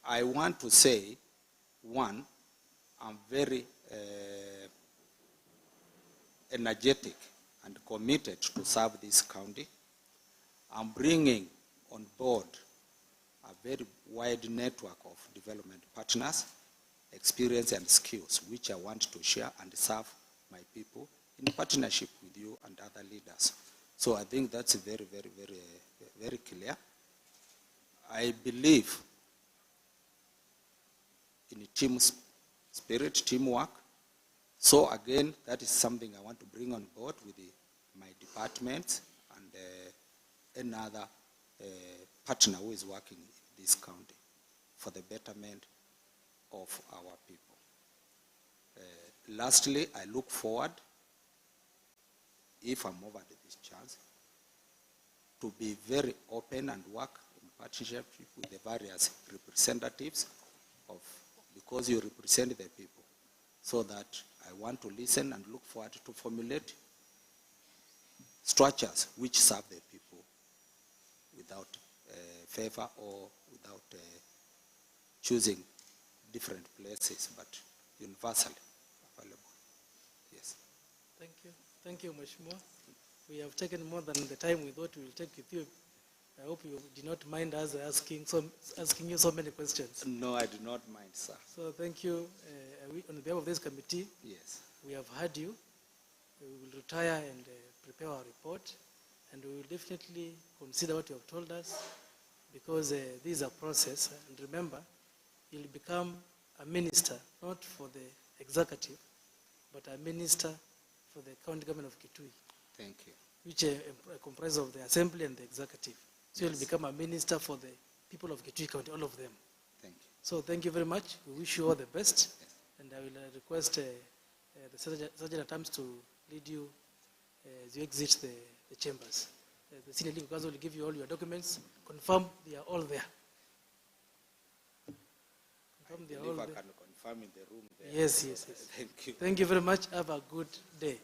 I want to say, one, I'm very energetic and committed to serve this county. I'm bringing on board a very wide network of development partners, experience and skills, which I want to share and serve my people in partnership with you and other leaders. So I think that's very, very, very, very clear. I believe in team spirit, teamwork. So again, that is something I want to bring on board with my department and another partner who is working in this county for the betterment of our people. Lastly, I look forward, if I'm offered this chance, to be very open and work in partnership with the various representatives of, because you represent the people, so that I want to listen and look forward to formulate structures which serve the people without favor or without choosing different places, but universally available. Yes. Thank you. Thank you, Mheshimiwa. We have taken more than the time we thought we will take with you. I hope you did not mind us asking you so many questions. No, I do not mind, sir. So thank you. On behalf of this committee, Yes. we have heard you. We will retire and prepare our report, and we will definitely consider what you have told us, because this is a process. And remember, you'll become a minister, not for the executive, but a minister for the county government of Kitui, Thank you. which comprises of the assembly and the executive. So you'll become a minister for the people of Kitui County, all of them. Thank you. So thank you very much. We wish you all the best. And I will request the Sergeant at Arms to lead you as you exit the chambers. The senior legal counsel will give you all your documents. Confirm they are all there. Confirm they are all If I there. can confirm in the room there. Yes, yes, yes. Thank you. Thank you very much. Have a good day.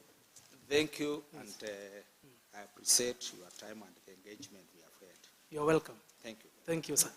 Thank you, and I appreciate your time and the engagement we have had. You're welcome. Thank you. Thank you, sir.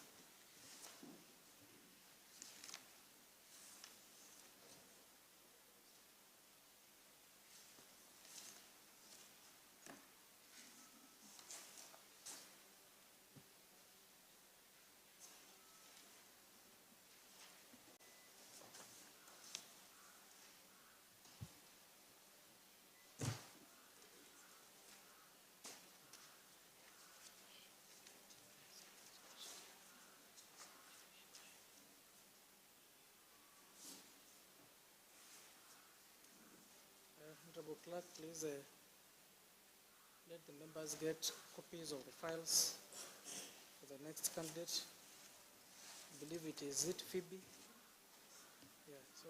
Honorable Clerk, please let the members get copies of the files for the next candidate. I believe it is Phoebe? Yeah, so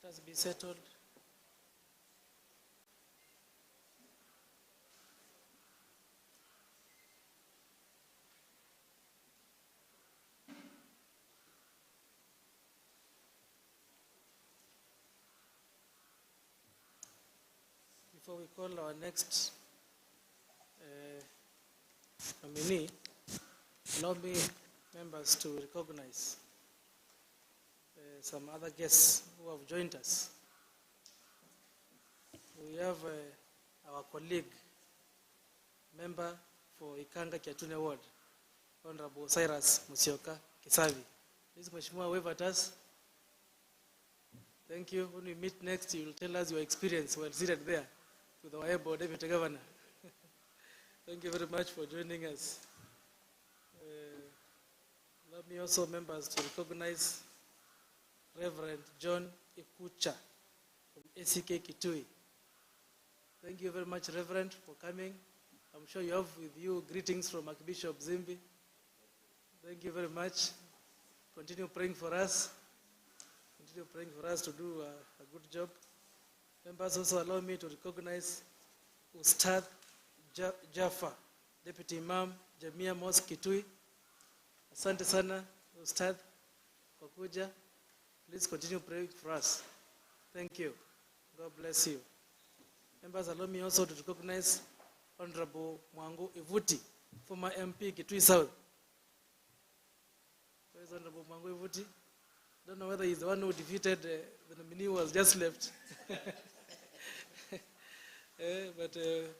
Let us be settled. Before we call our next nominee, allow me, members, to recognize some other guests who have joined us. We have our colleague, member for Ikanga Kiatune Ward, Honorable Cyrus Musyoka Kisavi. Please, Mheshimiwa, wave at us. Thank you. When we meet next, you will tell us your experience while seated there with our able Deputy Governor. Thank you very much for joining us. Let me also, members, to recognize Reverend John Ikucha from ACK Kitui. Thank you very much, Reverend, for coming. I'm sure you have with you greetings from Archbishop Zimbi. Thank you very much. Continue praying for us. Continue praying for us to do a good job. Members, also allow me to recognize Ustad Jaffa, Deputy Imam, Jamia Mosque Kitui. Asante sana, Ustad, kwa kuja. Please continue praying for us. Thank you. God bless you. Members, allow me also to recognize Honorable Mwangu Ivuti, former MP Kitui South. Where is Honorable Mwangu Ivuti? Don't know whether he's the one who defeated the nominee who was just left. But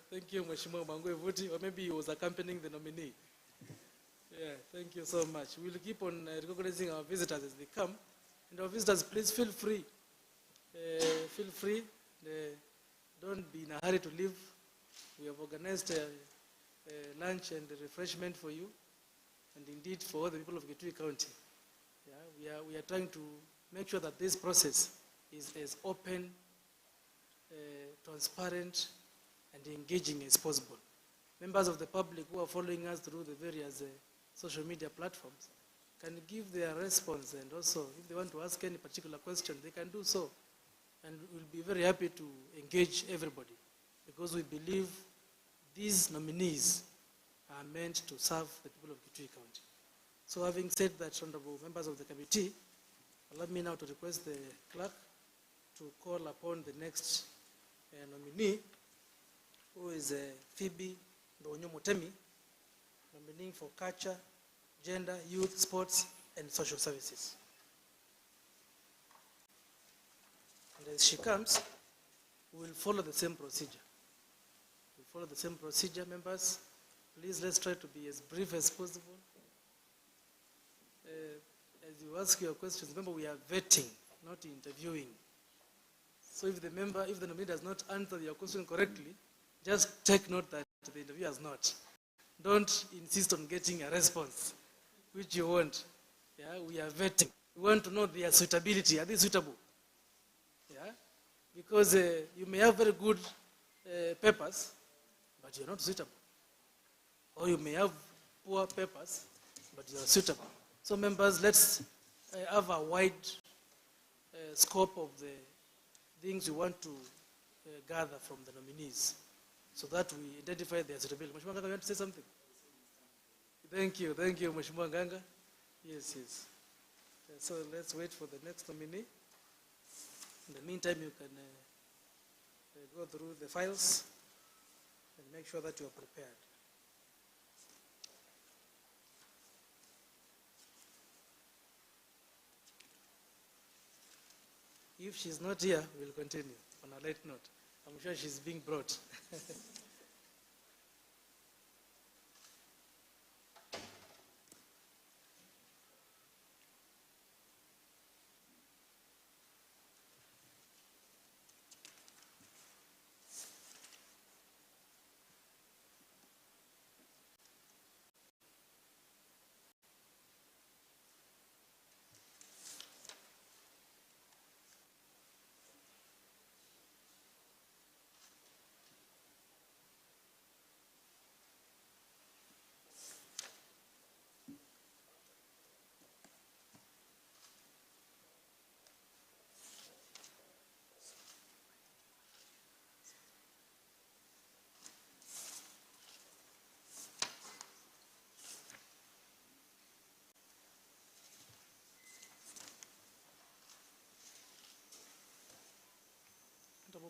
thank you, Mheshimiwa Mwangu Ivuti, or maybe he was accompanying the nominee. Yeah, thank you so much. We'll keep on recognizing our visitors as they come. And our visitors, please feel free. Feel free. Don't be in a hurry to leave. We have organized lunch and refreshment for you, and indeed for all the people of Kitui County. Yeah, we are trying to make sure that this process is as open, transparent, and engaging as possible. Members of the public who are following us through the various social media platforms can give their response, and also if they want to ask any particular question, they can do so. And we'll be very happy to engage everybody, because we believe these nominees are meant to serve the people of Kitui County. So having said that, honorable members of the committee, allow me now to request the clerk to call upon the next nominee, who is Phoebe Ndonyomotemi, nominee for Culture, Gender, Youth, Sports, and Social Services. And as she comes, we will follow the same procedure. We'll follow the same procedure, members. Please, let's try to be as brief as possible. As you ask your questions, remember we are vetting, not interviewing. So if the nominee does not answer your question correctly, just take note that the interview has not. Don't insist on getting a response, which you want. Yeah, we are vetting. We want to know their suitability. Are they suitable? Yeah, because you may have very good papers, but you're not suitable. Or you may have poor papers, but you're suitable. So members, let's have a wide scope of the things we want to gather from the nominees, so that we identify their suitability. Mheshimiwa Nganga, you want to say something? Thank you, Mheshimiwa Nganga. Yes. So let's wait for the next nominee. In the meantime, you can go through the files and make sure that you are prepared. If she's not here, we'll continue on a late note. I'm sure she's being brought.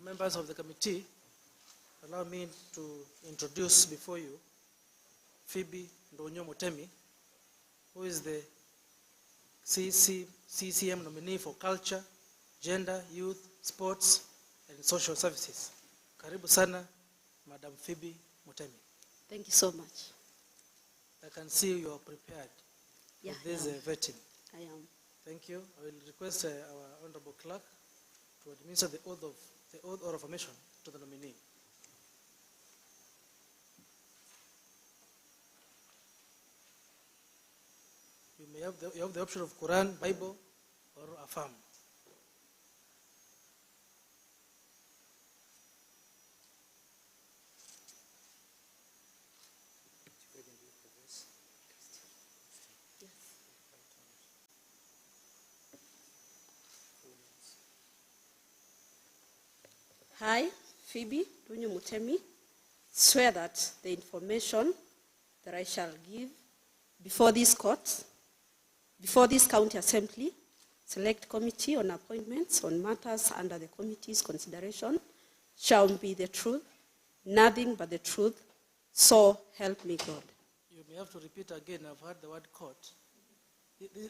members of the committee, allow me to introduce before you Phoebe Ndonyo Mutemi, who is the CCM nominee for Culture, Gender, Youth, Sports, and Social Services. Karibu sana, Madam Phoebe Mutemi. Thank you so much. I can see you are prepared Yeah, for this I am. vetting. I am. Thank you. I will request our Honorable Clerk to administer the oath or affirmation to the nominee. You have the option of Quran, Bible, or affirm. I, Phoebe Ndonyo Mutemi, swear that the information that I shall give before this court, before this county assembly, select committee on appointments on matters under the committee's consideration shall be the truth, nothing but the truth, so help me God. You may have to repeat again. I've heard the word court.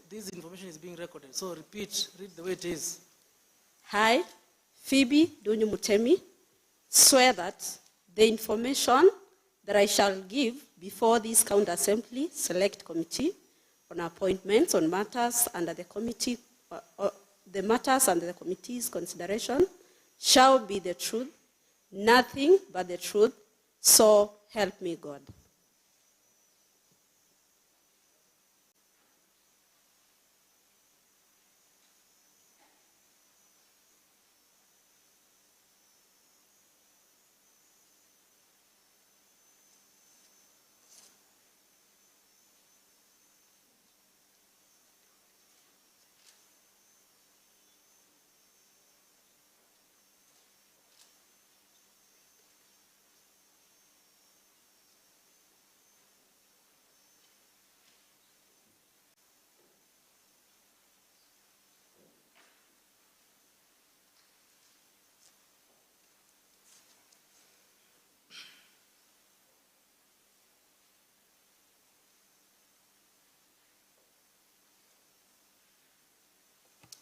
This information is being recorded, so read the way it is. I, Phoebe Ndonyo Mutemi, swear that the information that I shall give before this county assembly select committee on appointments on matters under the committee, the matters under the committee's consideration shall be the truth, nothing but the truth, so help me God.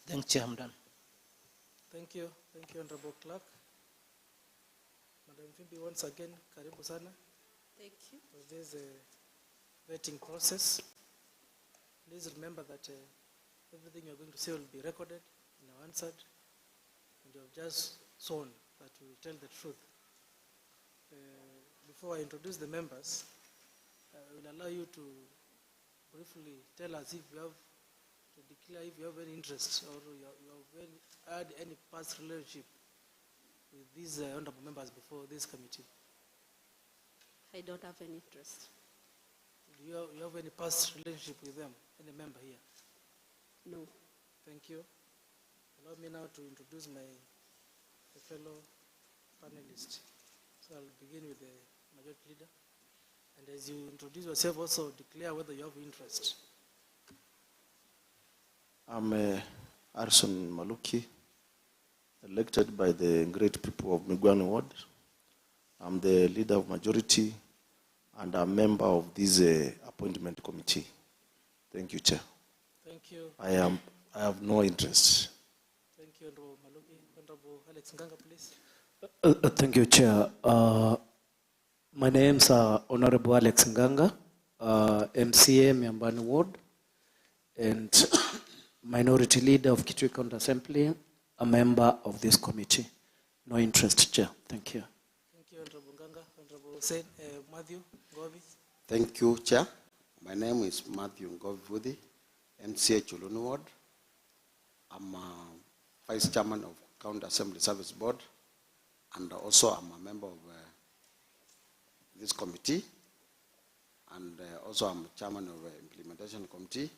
Thank you, I'm done. Thank you, Honorable Clerk. Madam Phoebe, once again, karibu sana. Thank you. For this vetting process. Please remember that everything you're going to say will be recorded and answered, and you have just sworn that you will tell the truth. Before I introduce the members, I will allow you to briefly tell us if you have to declare if you have any interest or you have had any past relationship with these honorable members before this committee. I don't have any interest. Do you have any past relationship with them, any member here? No. Thank you. Allow me now to introduce my fellow panelists. So I'll begin with the majority leader. And as you introduce yourself, also declare whether you have interest. I'm Arson Maluki, elected by the great people of Migwani Ward. I'm the leader of majority and a member of this appointment committee. Thank you, Chair. Thank you. I have no interest. Thank you, Honorable Maluki. Honorable Alex Nganga, please. Thank you, Chair. My name is Honorable Alex Nganga, MCA Miambani Ward, and Minority Leader of Kitui County Assembly, a member of this committee. No interest, Chair. Thank you. Thank you, Honorable Nganga. Honorable Hussein, Matthew Ngovi. Thank you, Chair. My name is Matthew Ngovi, MCA Cholunu Ward. I'm Vice Chairman of County Assembly Service Board, and also I'm a member of this committee, and also I'm Chairman of the Implementation Committee.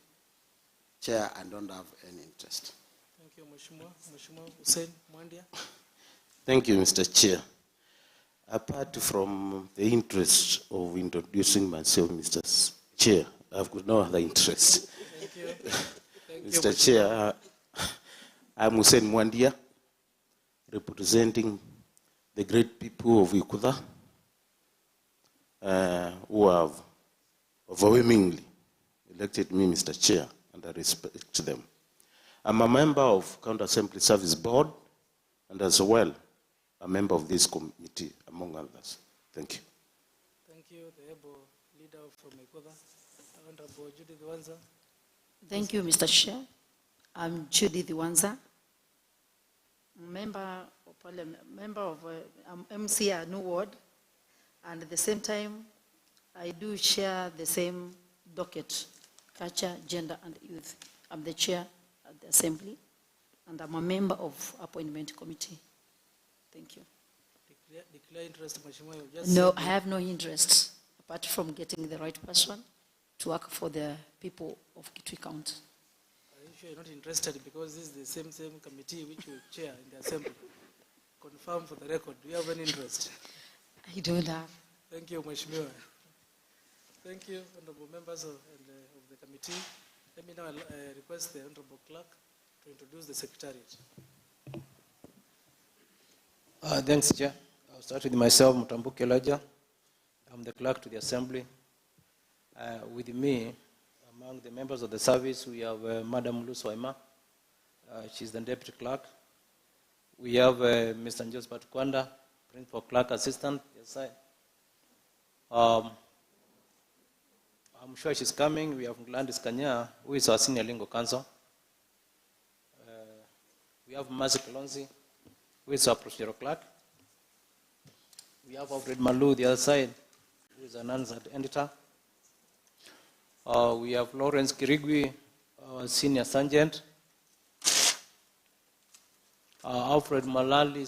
Chair, I don't have any interest. Thank you, Mheshimiwa Hussein Mwandia. Thank you, Mr. Chair. Apart from the interest of introducing myself, Mr. Chair, I've got no other interest. Thank you. Thank you, Mr. Chair, I'm Hussein Mwandia, representing the great people of Ikuda, who have overwhelmingly elected me Mr. Chair, and I respect them. I'm a member of County Assembly Service Board, and as well, a member of this committee, among others. Thank you. Thank you, the able leader from Ikuda, Honorable Judith Wanza. Thank you, Mr. Chair. I'm Judith Wanza, member of Parliament, I'm MC a New Ward, and at the same time, I do share the same docket, culture, gender, and youth. I'm the chair at the Assembly, and I'm a member of Appointment Committee. Thank you. Declare interest, Mheshimiwa. You just No, said I have no interest, apart from getting the right person to work for the people of Kitui County. Are you sure you're not interested because this is the same committee which you chair in the Assembly? Confirm for the record. Do you have any interest? I don't have. Thank you, Mheshimiwa. Thank you, honorable members of the committee. Let me now request the honorable clerk to introduce the secretariat. Thanks, Chair. I'll start with myself, Mutambuki Elijah. I'm the clerk to the Assembly. With me, among the members of the service, we have Madam Luswaima. She's the deputy clerk. We have Mr. Josephat Kwanda, principal clerk assistant. Yes, I'm sure she's coming. We have Gladys Kanya, who is our senior legal counsel. We have Mercy Kalonzi, who is our procedural clerk. We have Alfred Malu, the other side, who is an answered editor. We have Lawrence Kirigwi, our senior sergeant. Alfred Malali,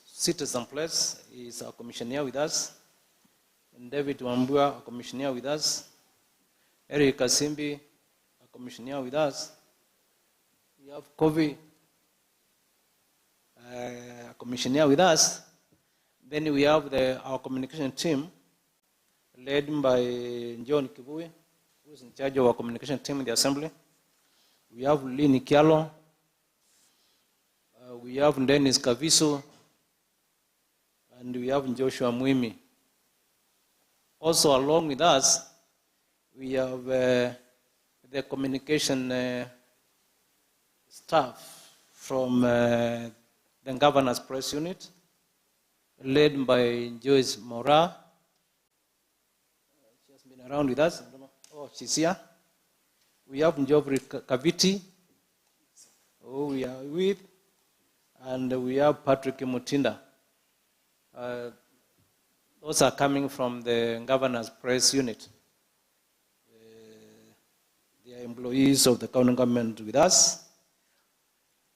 seated someplace, is our commissioner with us. And David Wambua, a commissioner with us. Eric Kasimbi, a commissioner with us. We have Kovi, a commissioner with us. Then we have our communication team, led by John Kibui, who is in charge of our communication team in the Assembly. We have Lini Kialo. We have Dennis Kaviso. And we have Joshua Mwimi. Also along with us, we have the communication staff from the Governor's Press Unit, led by Joyce Mora. She has been around with us. I don't know. Oh, she's here. We have Njovri Kaviti, who we are with, and we have Patrick Mutinda. Those are coming from the Governor's Press Unit. They are employees of the county government with us.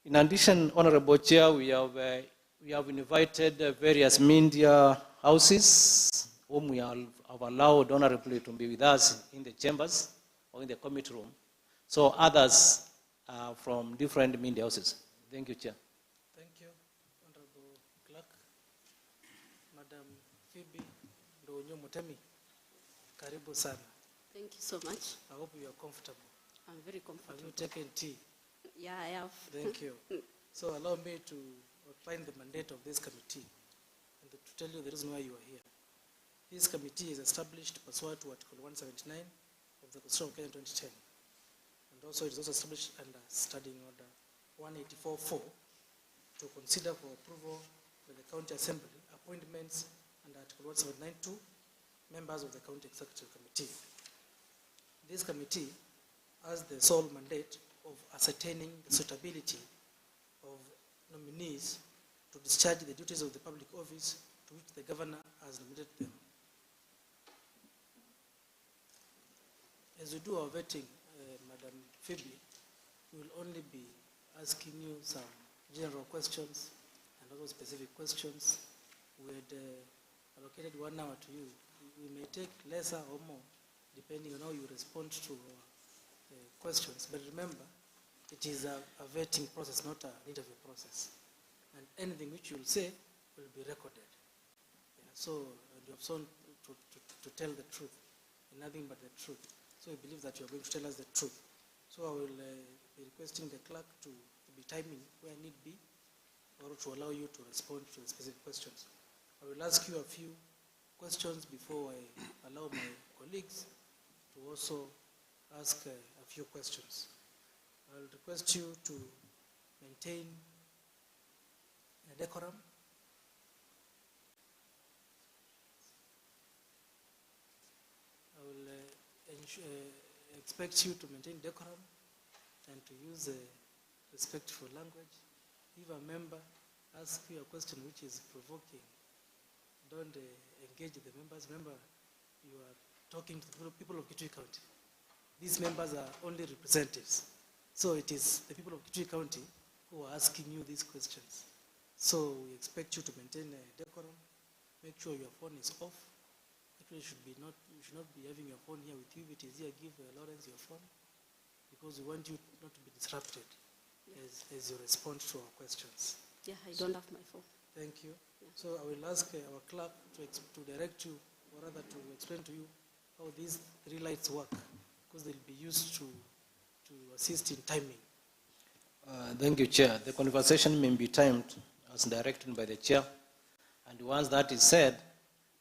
In addition, Honorable Chair, we have invited various media houses whom we have allowed honorably to be with us in the chambers or in the committee room. So others are from different media houses. Thank you, Chair. Thank you, honorable clerk. Madam Phoebe Ndonyo Mutemi, karibu sana. Thank you so much. I hope you are comfortable. I'm very Have comfortable. you taken tea? Yeah, I have. Thank you. So allow me to outline the mandate of this committee and to tell you the reason why you are here. This committee is established pursuant to Article 179 of the Constitution of Kenya 2010. And also it is also established under Standing Order 184.4 to consider for approval by the County Assembly appointments under Article 1792 members of the County Executive Committee. This committee has the sole mandate of ascertaining the suitability of nominees to discharge the duties of the public office to which the governor has nominated them. As we do our vetting, Madam Phoebe, we will only be asking you some general questions and also specific questions. We had allocated 1 hour to you. We may take lesser or more, depending on how you respond to our questions. But remember, it is a vetting process, not an interview process. And anything which you will say will be recorded. Yeah, so you have sworn to tell the truth, and nothing but the truth. So we believe that you are going to tell us the truth. So I will be requesting the clerk to be timing where need be, or to allow you to respond to the specific questions. I will ask you a few questions before I allow my colleagues to also ask a few questions. I will request you to maintain a decorum. I will expect you to maintain decorum and to use respectful language. If a member asks you a question which is provoking, don't engage the members. Remember, you are talking to the people of Kitui County. These members are only representatives. So it is the people of Kitui County who are asking you these questions. So we expect you to maintain a decorum. Make sure your phone is off. Actually, you should not be having your phone here with you. If it is here, give Lawrence your phone, because we want you not to be disrupted as you respond to our questions. Yeah, I don't have my phone. Thank you. Yeah. So I will ask our clerk to direct you, or rather to explain to you how these 3 lights work, because they'll be used to assist in timing. Thank you, Chair. The conversation may be timed as directed by the Chair, and once that is said,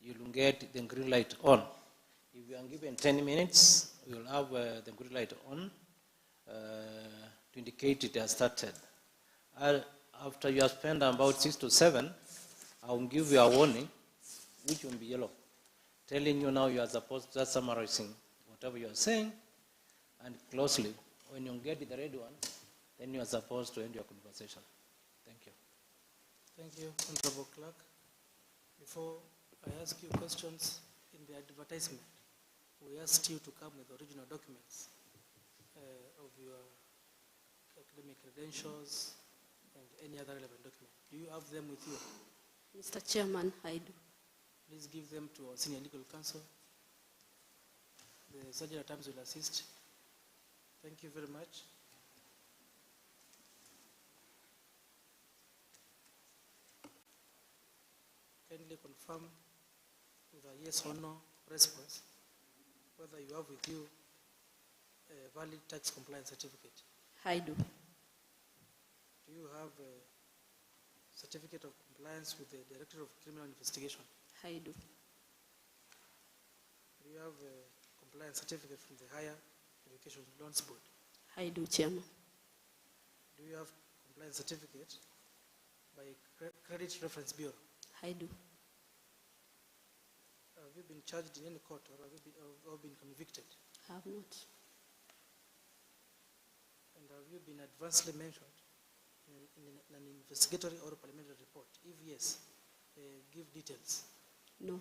you will get the green light on. If you are given 10 minutes, we will have the green light on to indicate it has started. After you have spent about 6 to 7, I will give you a warning, which will be yellow, telling you now you are supposed to start summarizing whatever you are saying, and closely. When you get the red one, then you are supposed to end your conversation. Thank you. Thank you, Honorable Clerk. Before I ask you questions, in the advertisement, we asked you to come with original documents of your academic credentials and any other relevant document. Do you have them with you? Mr. Chairman, I do. Please give them to our senior legal counsel. The Sergeant at Arms will assist. Thank you very much. Kindly confirm with a yes or no response whether you have with you a valid tax compliance certificate. I do. Do you have a certificate of compliance with the Director of Criminal Investigation? I do. Do you have a compliance certificate from the Higher Education Loans Board? I do, Chairman. Do you have compliance certificate by Credit Reference Bureau? I do. Have you been charged in any court, or have you been convicted? I have not. And have you been advancedly mentioned in an investigatory or parliamentary report? If yes, give details. No,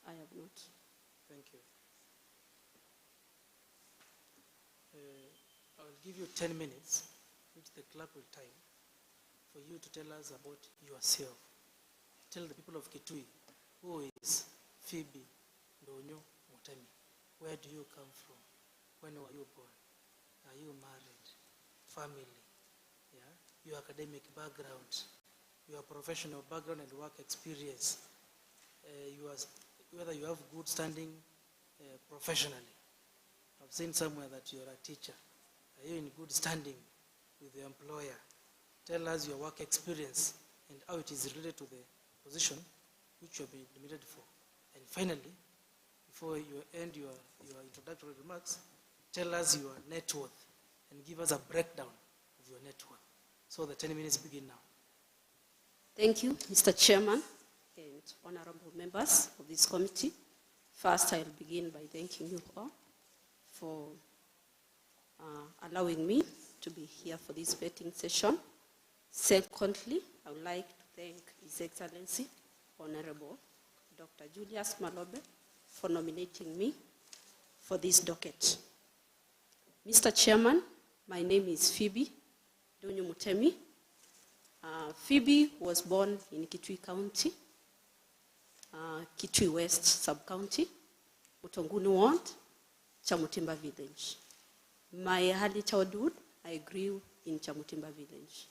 I have not. Thank you. I will give you 10 minutes, which the clerk will time, for you to tell us about yourself. Tell the people of Kitui, who is Phoebe Donyo Mutemi? Where do you come from? When were you born? Are you married? Family? Yeah? Your academic background, your professional background and work experience, whether you have good standing professionally. I've seen somewhere that you're a teacher. Are you in good standing with the employer? Tell us your work experience and how it is related to the position which you have been admitted for. And finally, before you end your introductory remarks, tell us your net worth and give us a breakdown of your net worth. So the 10 minutes begin now. Thank you, Mr. Chairman and honorable members of this committee. First, I'll begin by thanking you all for allowing me to be here for this vetting session. Secondly, I would like to thank His Excellency, Honorable Dr. Julius Malobe, for nominating me for this docket. Mr. Chairman, my name is Phoebe Donyo Mutemi. Phoebe was born in Kitui County, Kitui West Sub-County, Utonguni Ward, Chamutimba Village. My early childhood, I grew in Chamutimba Village.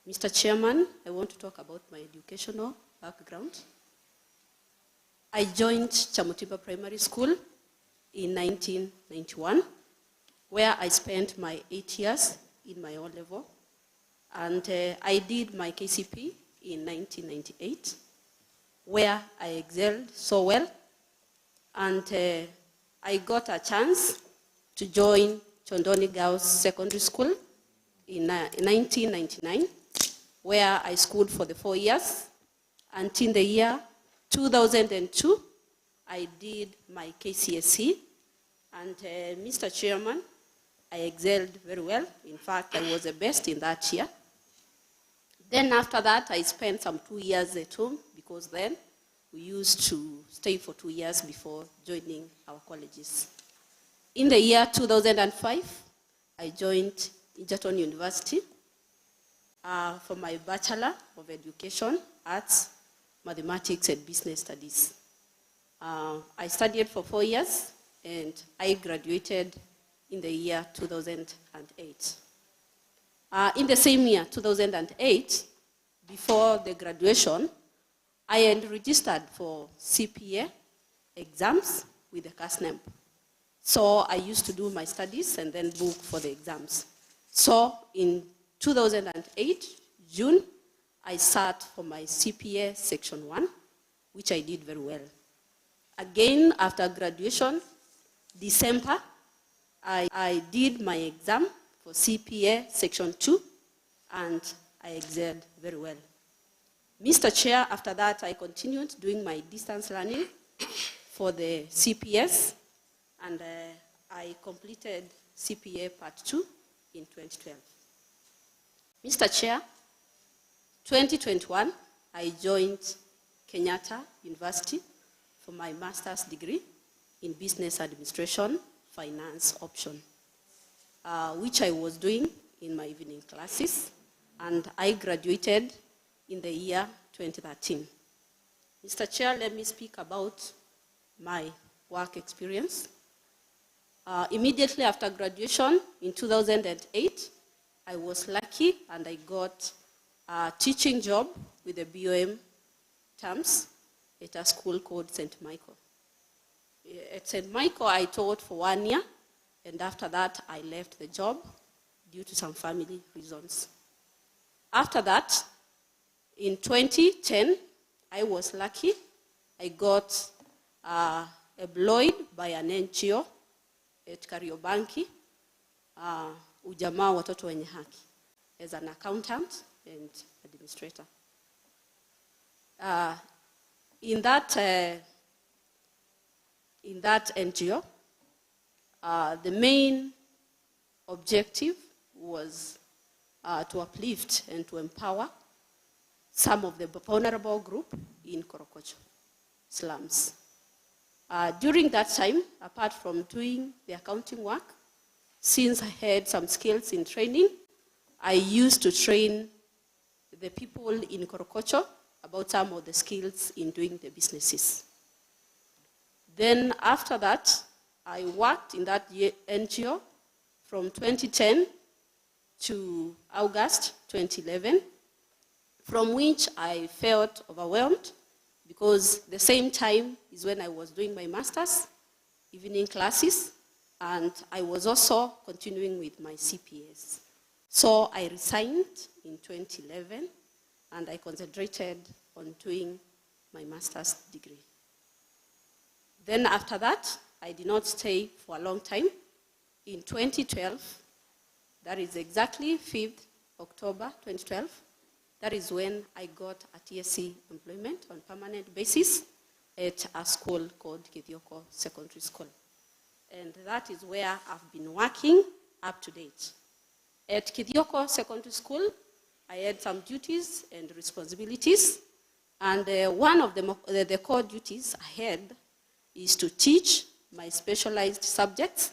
Mr. Chairman, I want to talk about my educational background. I joined Chamutimba Primary School in 1991, where I spent my 8 years in my O-level, and I did my KCP in 1998. where I excelled so well. And I got a chance to join Chondoni Girls Secondary School in 1999, where I schooled for the 4 years. Until the year 2002, I did my KCSE. And Mr. Chairman, I excelled very well. In fact, I was the best in that year. Then after that, I spent some 2 years at home, because then we used to stay for 2 years before joining our colleges. In the year 2005, I joined Egerton University for my Bachelor of Education, Arts, Mathematics, and Business Studies. I studied for 4 years, and I graduated in the year 2008. In the same year, 2008, before the graduation, I had registered for CPA exams with the CASNEP. So I used to do my studies and then book for the exams. So in 2008, June, I sat for my CPA Section 1, which I did very well. Again, after graduation, December, I did my exam for CPA Section 2, and I excelled very well. Mr. Chair, after that, I continued doing my distance learning for the CPS, and I completed CPA Part 2 in 2012. Mr. Chair, 2021, I joined Kenyatta University for my master's degree in Business Administration, Finance option, which I was doing in my evening classes, and I graduated in the year 2013. Mr. Chair, let me speak about my work experience. Immediately after graduation in 2008, I was lucky and I got a teaching job with the BOM terms at a school called St. Michael. At St. Michael, I taught for 1 year, and after that, I left the job due to some family reasons. After that, in 2010, I was lucky. I got employed by an NGO at Kariobanki, Ujamaa Watoto Wenye Haki, as an accountant and administrator. In that NGO, the main objective was to uplift and to empower some of the vulnerable group in Korokocho slums. During that time, apart from doing the accounting work, since I had some skills in training, I used to train the people in Korokocho about some of the skills in doing the businesses. Then after that, I worked in that NGO from 2010 to August 2011, from which I felt overwhelmed because the same time is when I was doing my master's, evening classes, and I was also continuing with my CPS. So I resigned in 2011, and I concentrated on doing my master's degree. Then after that, I did not stay for a long time. In 2012, that is exactly 5th October 2012, that is when I got a TSC employment on permanent basis at a school called Kitui Secondary School. And that is where I've been working up to date. At Kitui Secondary School, I had some duties and responsibilities, and one of the core duties I had is to teach my specialized subjects,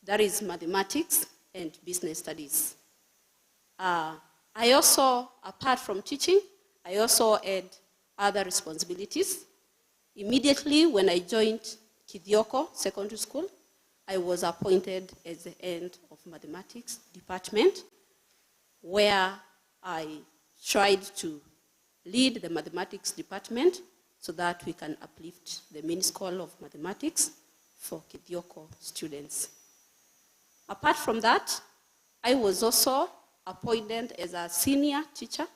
that is mathematics and business studies. I also, apart from teaching, I also had other responsibilities. Immediately when I joined Kitui Secondary School, I was appointed as the head of mathematics department, where I tried to lead the mathematics department so that we can uplift the main school of mathematics for Kitui students. Apart from that, I was also appointed as a senior teacher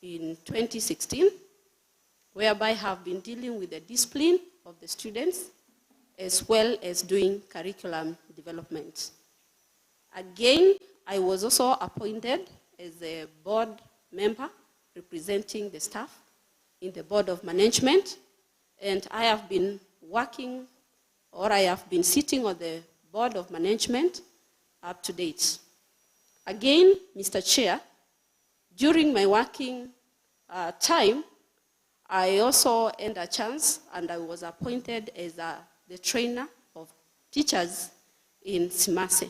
in 2016, whereby I have been dealing with the discipline of the students as well as doing curriculum development. Again, I was also appointed as a board member representing the staff in the Board of Management, and I have been working, or I have been sitting on the Board of Management up to date. Again, Mr. Chair, during my working time, I also had a chance and I was appointed as the trainer of teachers in Simase.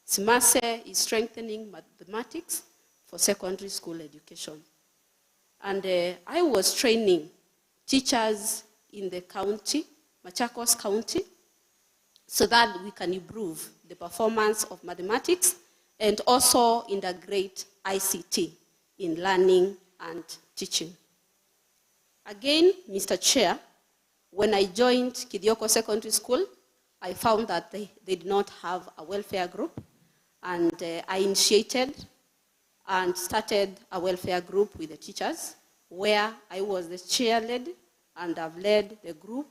Simase is strengthening mathematics for secondary school education. And I was training teachers in the county, Machakos County, so that we can improve the performance of mathematics and also integrate ICT in learning and teaching. Again, Mr. Chair, when I joined Kithioko Secondary School, I found that they did not have a welfare group, and I initiated and started a welfare group with the teachers, where I was the chair led, and I've led the group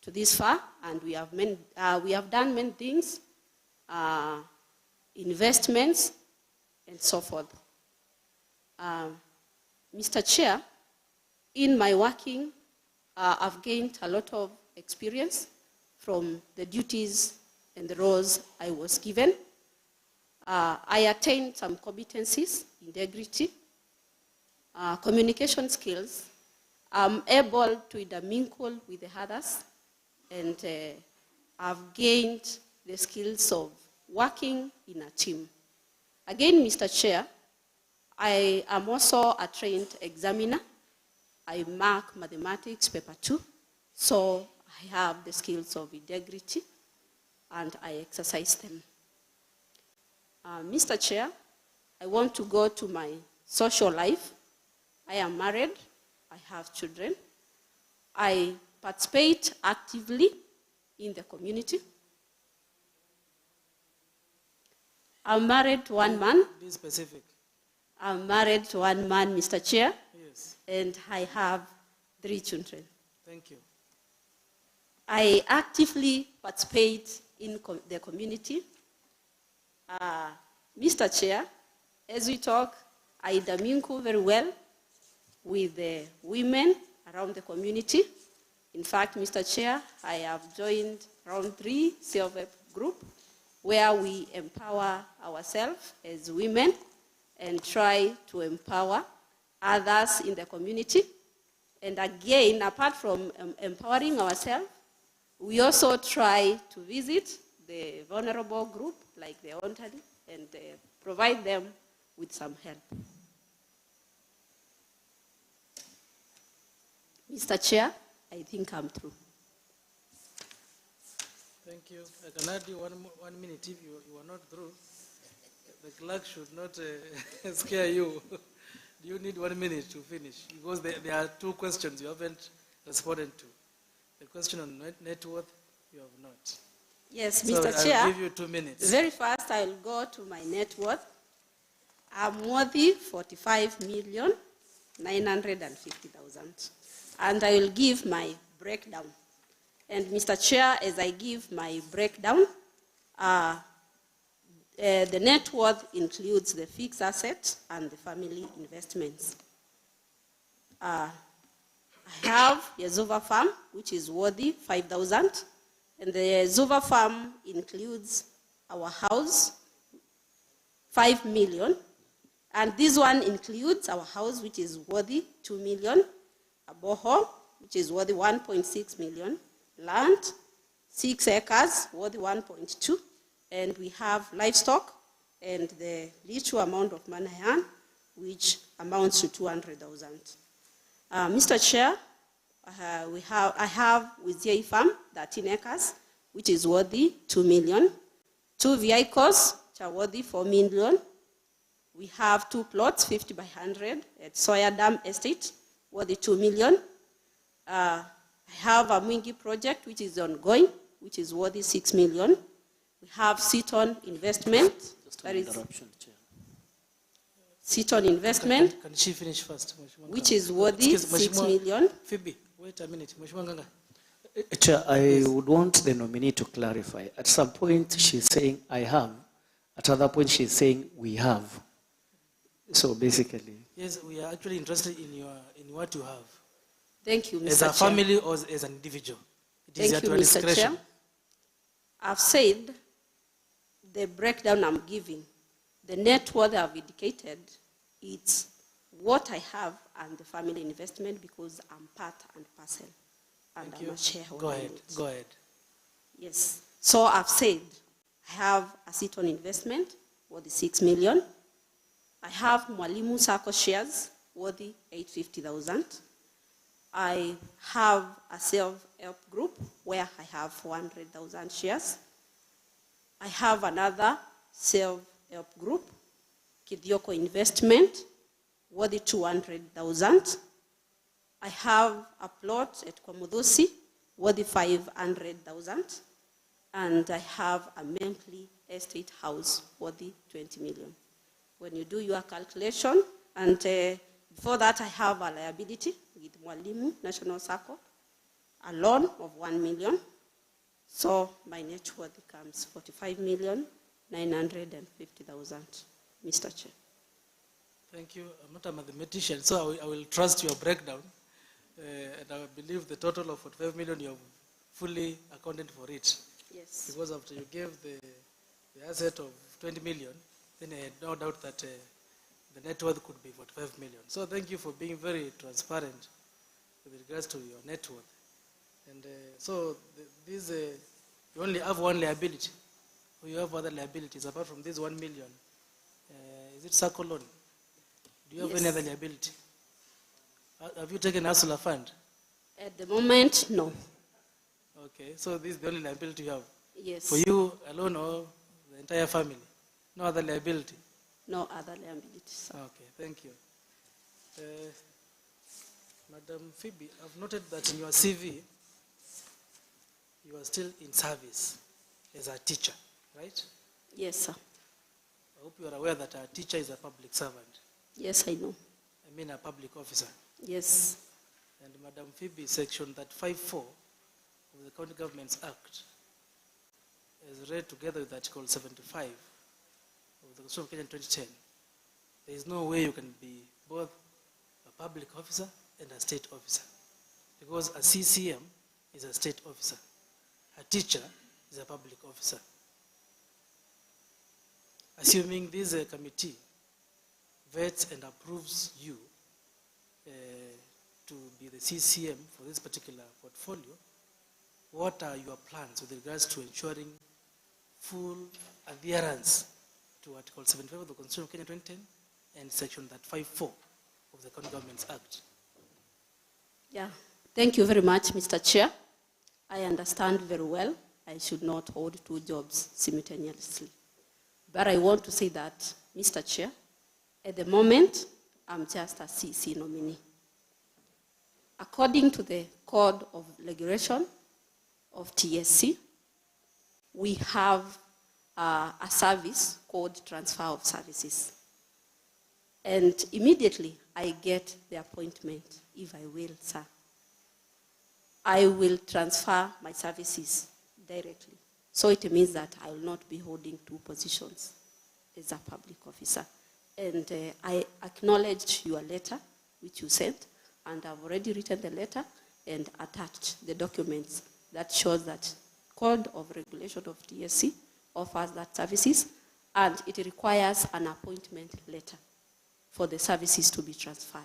to this far, and we have done many things, investments, and so forth. Mr. Chair, in my working, I've gained a lot of experience from the duties and the roles I was given. I attained some competencies, integrity, communication skills. I'm able to intermingle with the others, and I've gained the skills of working in a team. Again, Mr. Chair, I am also a trained examiner. I mark mathematics paper 2, so I have the skills of integrity, and I exercise them. Mr. Chair, I want to go to my social life. I am married. I have children. I participate actively in the community. I'm married to one man. Be specific. I'm married to one man, Mr. Chair. Yes. And I have 3 children. Thank you. I actively participate in the community. Mr. Chair, as we talk, I intermingle very well with the women around the community. In fact, Mr. Chair, I have joined around 3 self-help groups where we empower ourselves as women and try to empower others in the community. And again, apart from empowering ourselves, we also try to visit the vulnerable group, like the elderly, and provide them with some help. Mr. Chair, I think I'm through. Thank you. I can add you 1 minute if you are not through. The clerk should not scare you. Do you need 1 minute to finish? Because there are 2 questions you haven't responded to. The question on net worth, you have not. Yes, So Mr. Chair. I'll give you 2 minutes. Very fast, I'll go to my net worth. I'm worthy 45,950,000. And I will give my breakdown. And Mr. Chair, as I give my breakdown, the net worth includes the fixed assets and the family investments. I have the Zuva farm, which is worthy 5,000. And the Zuva farm includes our house, 5 million. And this one includes our house, which is worthy 2 million. A boho, which is worthy 1.6 million. Land, 6 acres, worthy 1.2. And we have livestock and the little amount of money I earn, which amounts to 200,000. Mr. Chair, I have with Yei Farm 13 acres, which is worthy 2 million. 2 vehicles, which are worthy 4 million. We have 2 plots, 50 by 100 at Soya Dam Estate, worthy 2 million. I have a Mwingi project, which is ongoing, which is worthy 6 million. We have Seaton investment. Just an interruption, Chair. sit-on investment, Can she finish first, Mheshimiwa which Nganga? is worthy Excuse, 6 Mheshimiwa million. Phoebe, wait a minute. Mheshimiwa Nganga. Chair, I would want the nominee to clarify. At some point, she's saying, I have. At other point, she's saying, we have. So basically. Yes, we are actually interested in what you have. Thank you, Mr. As Chair. a family or as an individual? It is Thank at you, your Mr. discretion. Chair. I've said the breakdown I'm giving, the net worth I've indicated, it's what I have and the family investment because I'm part and parcel and Thank I'm you. a shareholder. Go in ahead, it. go ahead. Yes. So I've said I have a sit-on investment worth 6 million. I have Mwalimu Sacco shares worth 850,000. I have a self-help group where I have 400,000 shares. I have another self-help group, Kithioko Investment, worth 200,000. I have a plot at Kwamudosi, worth 500,000. And I have a monthly estate house worth 20 million. When you do your calculation, and before that I have a liability with Mwalimu National Sacco, a loan of 1 million. So my net worth becomes 45,950,000, Mr. Chair. Thank you. I'm not a mathematician, so I will trust your breakdown. And I believe the total of 45 million, you have fully accounted for it. Yes. Because after you gave the asset of 20 million, then I had no doubt that the net worth could be 45 million. So thank you for being very transparent with regards to your net worth. And you only have one liability, or you have other liabilities apart from this 1 million. Is it Sacco loan? Do you have any other liability? Have you taken Asula fund? At the moment, no. Okay, so this is the only liability you have? Yes. For you alone or the entire family? No other liability? No other liabilities. Okay, thank you. Madam Phoebe, I've noted that in your CV, you are still in service as a teacher, right? Yes, sir. I hope you are aware that a teacher is a public servant. Yes, I know. I mean a public officer. Yes. And Madam Phoebe, section 5(4) of the County Governments Act, as read together with Article 75 of the Constitution of Kenya 2010, there is no way you can be both a public officer and a state officer, because a CCM is a state officer. A teacher is a public officer. Assuming this committee vets and approves you to be the CCM for this particular portfolio, what are your plans with regards to ensuring full adherence to Article 75 of the Constitution of Kenya 2010 and Section 5(4) of the County Governments Act? Yeah. Thank you very much, Mr. Chair. I understand very well I should not hold two jobs simultaneously. But I want to say that, Mr. Chair, at the moment, I'm just a CC nominee. According to the Code of Regulation of TSC, we have a service called Transfer of Services. And immediately I get the appointment, if I will, sir, I will transfer my services directly. So it means that I will not be holding two positions as a public officer. And I acknowledged your letter, which you sent, and I've already written the letter and attached the documents that shows that Code of Regulation of TSC offers that services, and it requires an appointment letter for the services to be transferred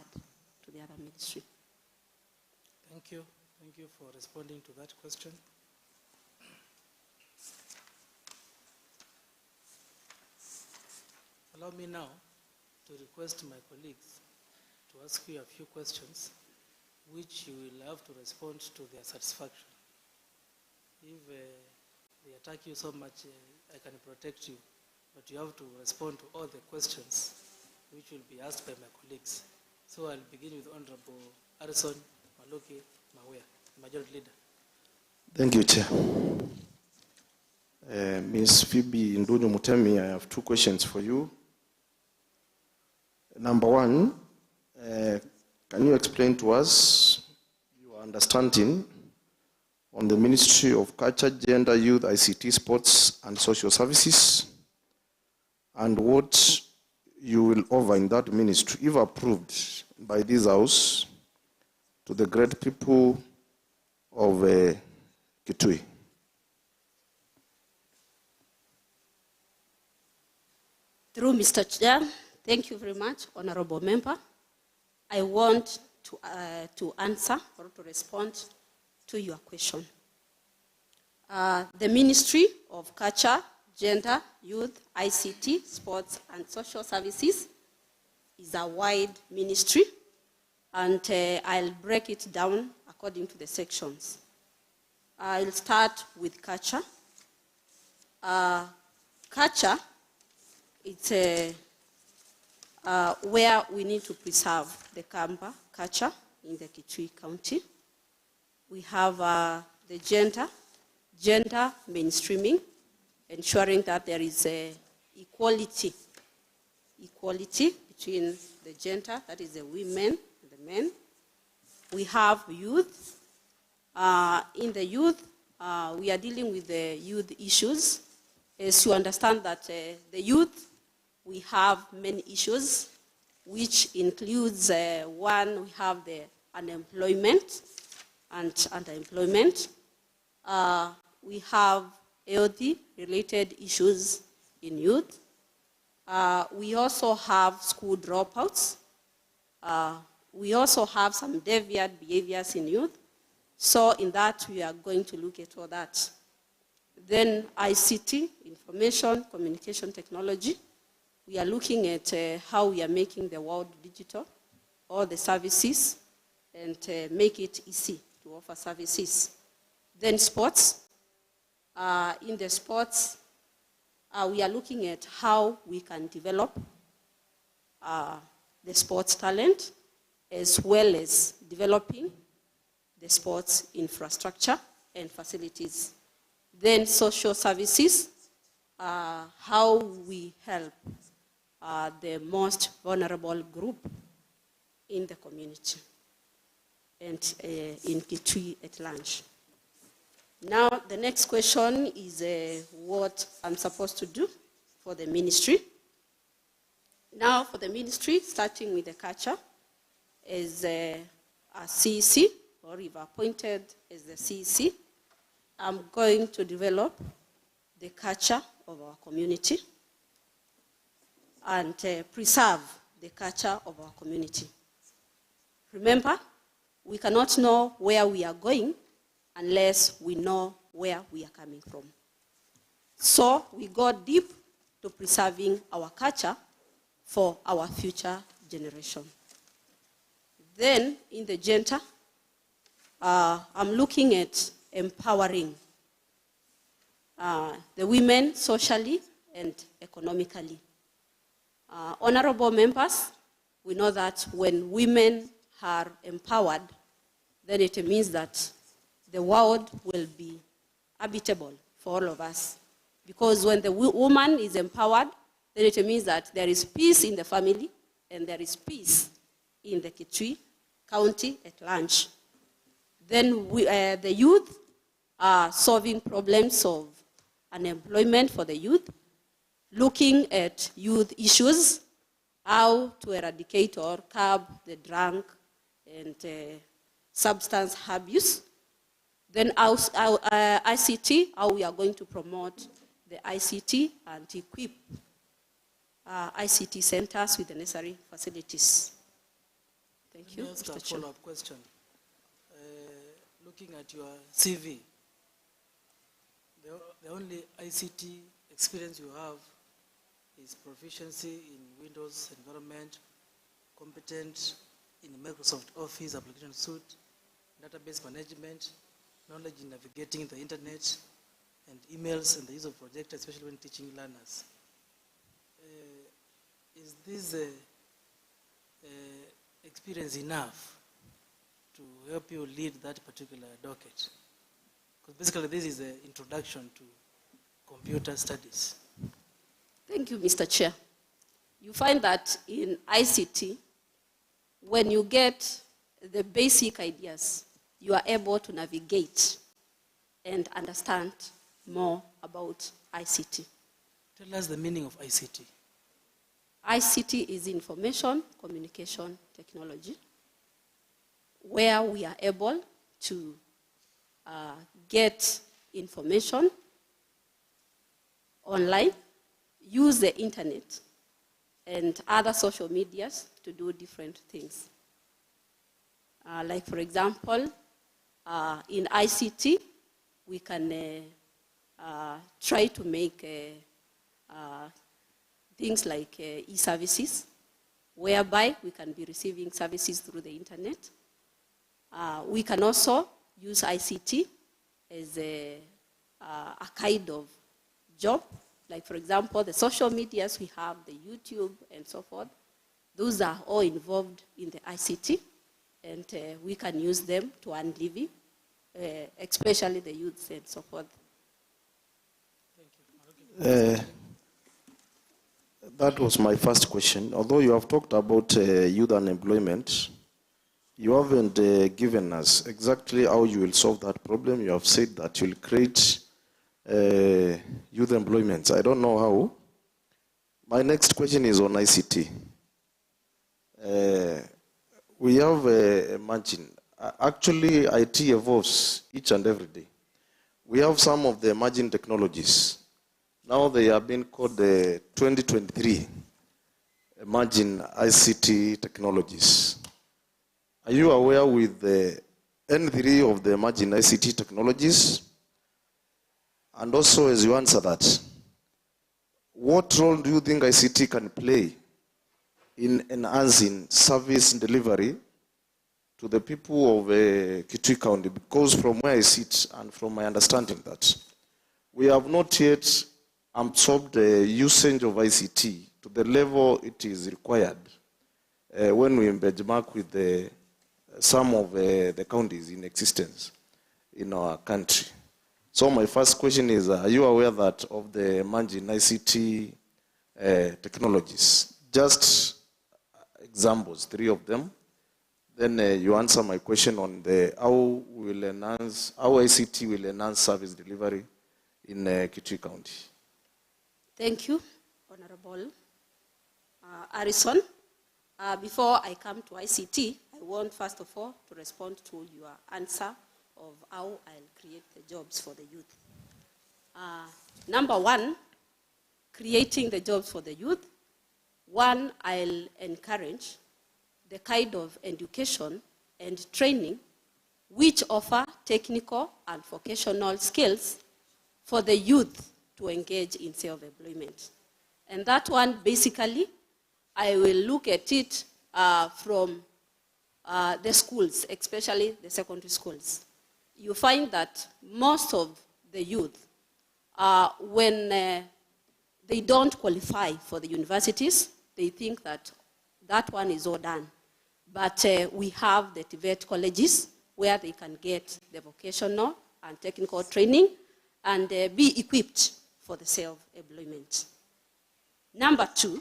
to the other ministry. Thank you. Thank you for responding to that question. Allow me now to request my colleagues to ask you a few questions which you will have to respond to their satisfaction. If they attack you so much, I can protect you, but you have to respond to all the questions which will be asked by my colleagues. So I'll begin with Honorable Harrison Maluki Mawea, Majority Leader. Thank you, Chair. Ms. Phoebe Ndunyu Mutemi, I have two questions for you. Number one, can you explain to us your understanding on the Ministry of Culture, Gender, Youth, ICT, Sports and Social Services, and what you will offer in that ministry, if approved by this House, to the great people of Kitui? Through Mr. Chair, thank you very much, Honorable Member. I want to answer or to respond to your question. The Ministry of Culture, Gender, Youth, ICT, Sports and Social Services is a wide ministry, and I'll break it down according to the sections. I'll start with culture. Culture, it's where we need to preserve the Kamba culture in the Kitui County. We have the gender mainstreaming, ensuring that there is equality between the gender, that is the women and the men. We have youth. In the youth, we are dealing with the youth issues. As you understand that the youth, we have many issues, which includes one, we have the unemployment and underemployment. We have healthy-related issues in youth. We also have school dropouts. We also have some deviant behaviors in youth. So in that, we are going to look at all that. Then ICT, information, communication technology. We are looking at how we are making the world digital, all the services, and make it easy to offer services. Then sports. In the sports, we are looking at how we can develop the sports talent, as well as developing the sports infrastructure and facilities. Then social services, how we help the most vulnerable group in the community and in Kitui at large. Now, the next question is what I'm supposed to do for the ministry. Now, for the ministry, starting with the culture, as a CEC, or if appointed as the CEC, I'm going to develop the culture of our community and preserve the culture of our community. Remember, we cannot know where we are going unless we know where we are coming from. So we go deep to preserving our culture for our future generation. Then in the gender, I'm looking at empowering the women socially and economically. Honorable members, we know that when women are empowered, then it means that the world will be habitable for all of us. Because when the woman is empowered, then it means that there is peace in the family and there is peace in the Kitui County at large. Then the youth are solving problems of unemployment for the youth, looking at youth issues, how to eradicate or curb the drug and substance abuse. Then our ICT, how we are going to promote the ICT and equip ICT centers with the necessary facilities. Thank you, Just Mr. a Chair. follow-up question. Looking at your CV, the only ICT experience you have is proficiency in Windows environment, competent in Microsoft Office application suite, database management, knowledge in navigating the internet, and emails and the use of projectors, especially when teaching learners. Is this experience enough to help you lead that particular docket? Because basically this is the introduction to computer studies. Thank you, Mr. Chair. you find that in ICT, when you get the basic ideas, you are able to navigate and understand more about ICT. Tell us the meaning of ICT. ICT is information communication technology, where we are able to get information online, use the internet and other social medias to do different things. Like for example, in ICT, we can try to make things like e-services, whereby we can be receiving services through the internet. We can also use ICT as a kind of job. Like for example, the social medias we have, the YouTube and so forth, those are all involved in the ICT, and we can use them to earn living, especially the youths and so forth. That was my first question. Although you have talked about youth unemployment, you haven't given us exactly how you will solve that problem. You have said that you'll create youth employment. I don't know how. My next question is on ICT. We have imagine. Actually, IT evolves each and every day. We have some of the emerging technologies. Now they are being called the 2023 emerging ICT technologies. Are you aware with the N3 of the emerging ICT technologies? And also, as you answer that, what role do you think ICT can play in enhancing service delivery to the people of Kitui County? Because from where I sit and from my understanding that we have not yet absorbed the usage of ICT to the level it is required when we benchmark with some of the counties in existence in our country. So my first question is, are you aware that of the emerging ICT technologies? Just examples, 3 of them. Then you answer my question on how ICT will enhance service delivery in Kitui County. Thank you, Honorable Harrison. Before I come to ICT, I want first of all to respond to your answer of how I'll create the jobs for the youth. Number 1, creating the jobs for the youth. 1, I'll encourage the kind of education and training which offer technical and vocational skills for the youth to engage in self-employment. And that one, basically, I will look at it from the schools, especially the secondary schools. You find that most of the youth, when they don't qualify for the universities, they think that that one is all done. But we have the TVET colleges where they can get the vocational and technical training and be equipped for the self-employment. Number 2,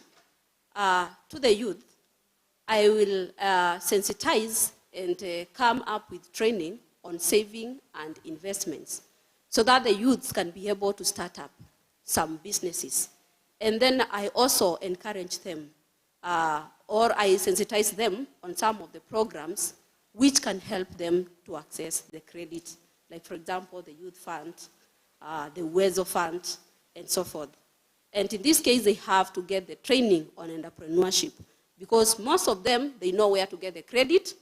to the youth, I will sensitize and come up with training on saving and investments so that the youths can be able to start up some businesses. And then I also encourage them or I sensitize them on some of the programs which can help them to access the credit. Like for example, the Youth Fund, the Wezo Fund, and so forth. And in this case, they have to get the training on entrepreneurship because most of them, they know where to get the credit,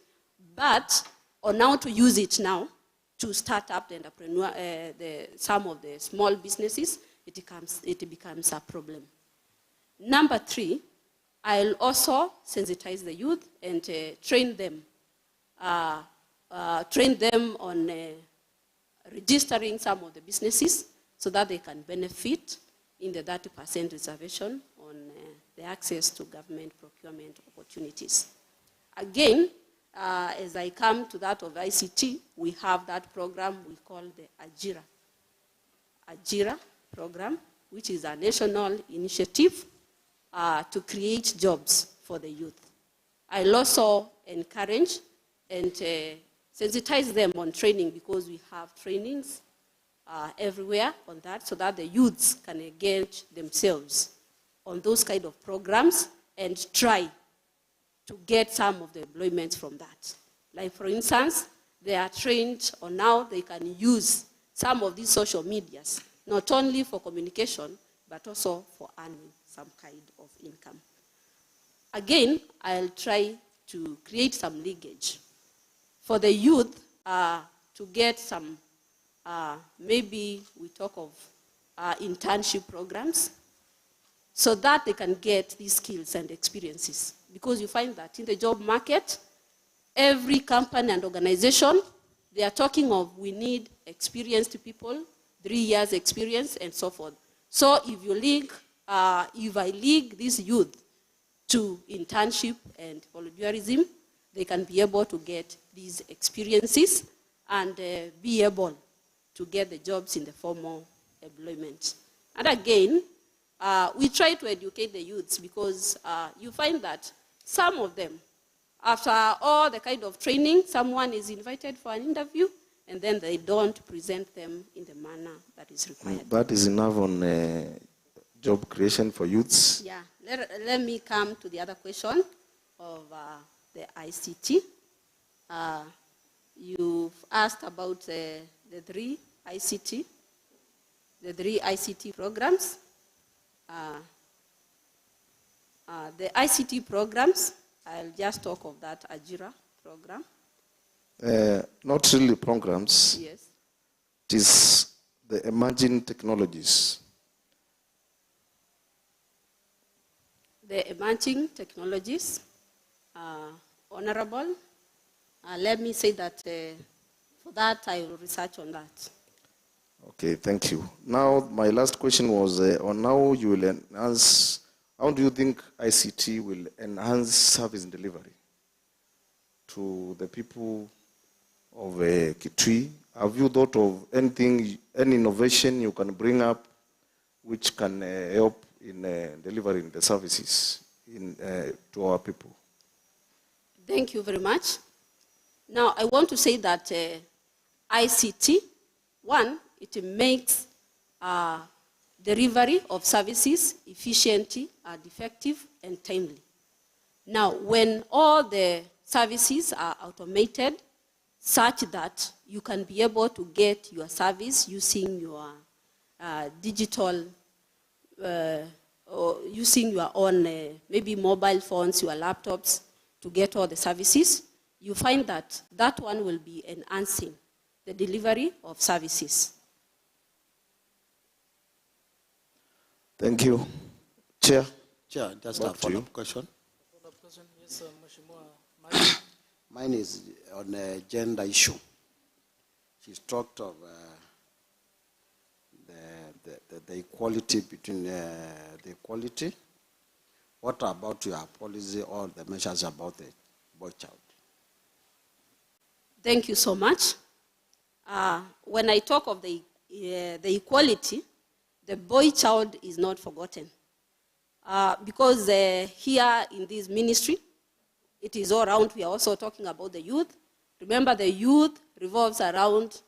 but on how to use it now to start up the some of the small businesses, it becomes a problem. Number 3, I'll also sensitize the youth and train them on registering some of the businesses so that they can benefit in the 30% reservation on the access to government procurement opportunities. Again, as I come to that of ICT, we have that program we call the Ajira program, which is a national initiative to create jobs for the youth. I'll also encourage and sensitize them on training, because we have trainings everywhere on that, so that the youths can engage themselves on those kind of programs and try to get some of the employment from that. Like, for instance, they are trained on how they can use some of these social medias, not only for communication, but also for earning some kind of income. Again, I'll try to create some linkage for the youth to get some, maybe we talk of internship programs, so that they can get these skills and experiences. Because you find that in the job market, every company and organization, they are talking of, we need experienced people, 3 years experience, and so forth. So if you link, if I link this youth to internship and volunteerism, they can be able to get these experiences and be able to get the jobs in the formal employment. And again, we try to educate the youths, because you find that some of them, after all the kind of training, someone is invited for an interview, and then they don't present them in the manner that is required. That is enough on job creation for youths. Yeah, let me come to the other question of the ICT. You've asked about the three ICT programs. The ICT programs, I'll just talk of that Ajira program. Not really programs. Yes. It is the emerging technologies. The emerging technologies, Honorable, let me say that for that I will research on that. Okay, thank you. Now, my last question was on how you will enhance, how do you think ICT will enhance service delivery to the people of Kitui? Have you thought of anything, any innovation you can bring up which can help in delivering the services to our people? Thank you very much. Now, I want to say that ICT, one, it makes delivery of services efficient, effective, and timely. Now, when all the services are automated, such that you can be able to get your service using your digital, or using your own, maybe mobile phones, your laptops, to get all the services, you find that that one will be enhancing the delivery of services. Thank you. Chair. Chair, just Back a to follow-up you. question. Follow-up question, yes, Mheshimiwa Mali. Mine is on a gender issue. She's talked of the equality between the equality. What about your policy or the measures about the boy child? Thank you so much. When I talk of the equality, the boy child is not forgotten. Because here in this ministry, it is all around, we are also talking about the youth. Remember, the youth revolves around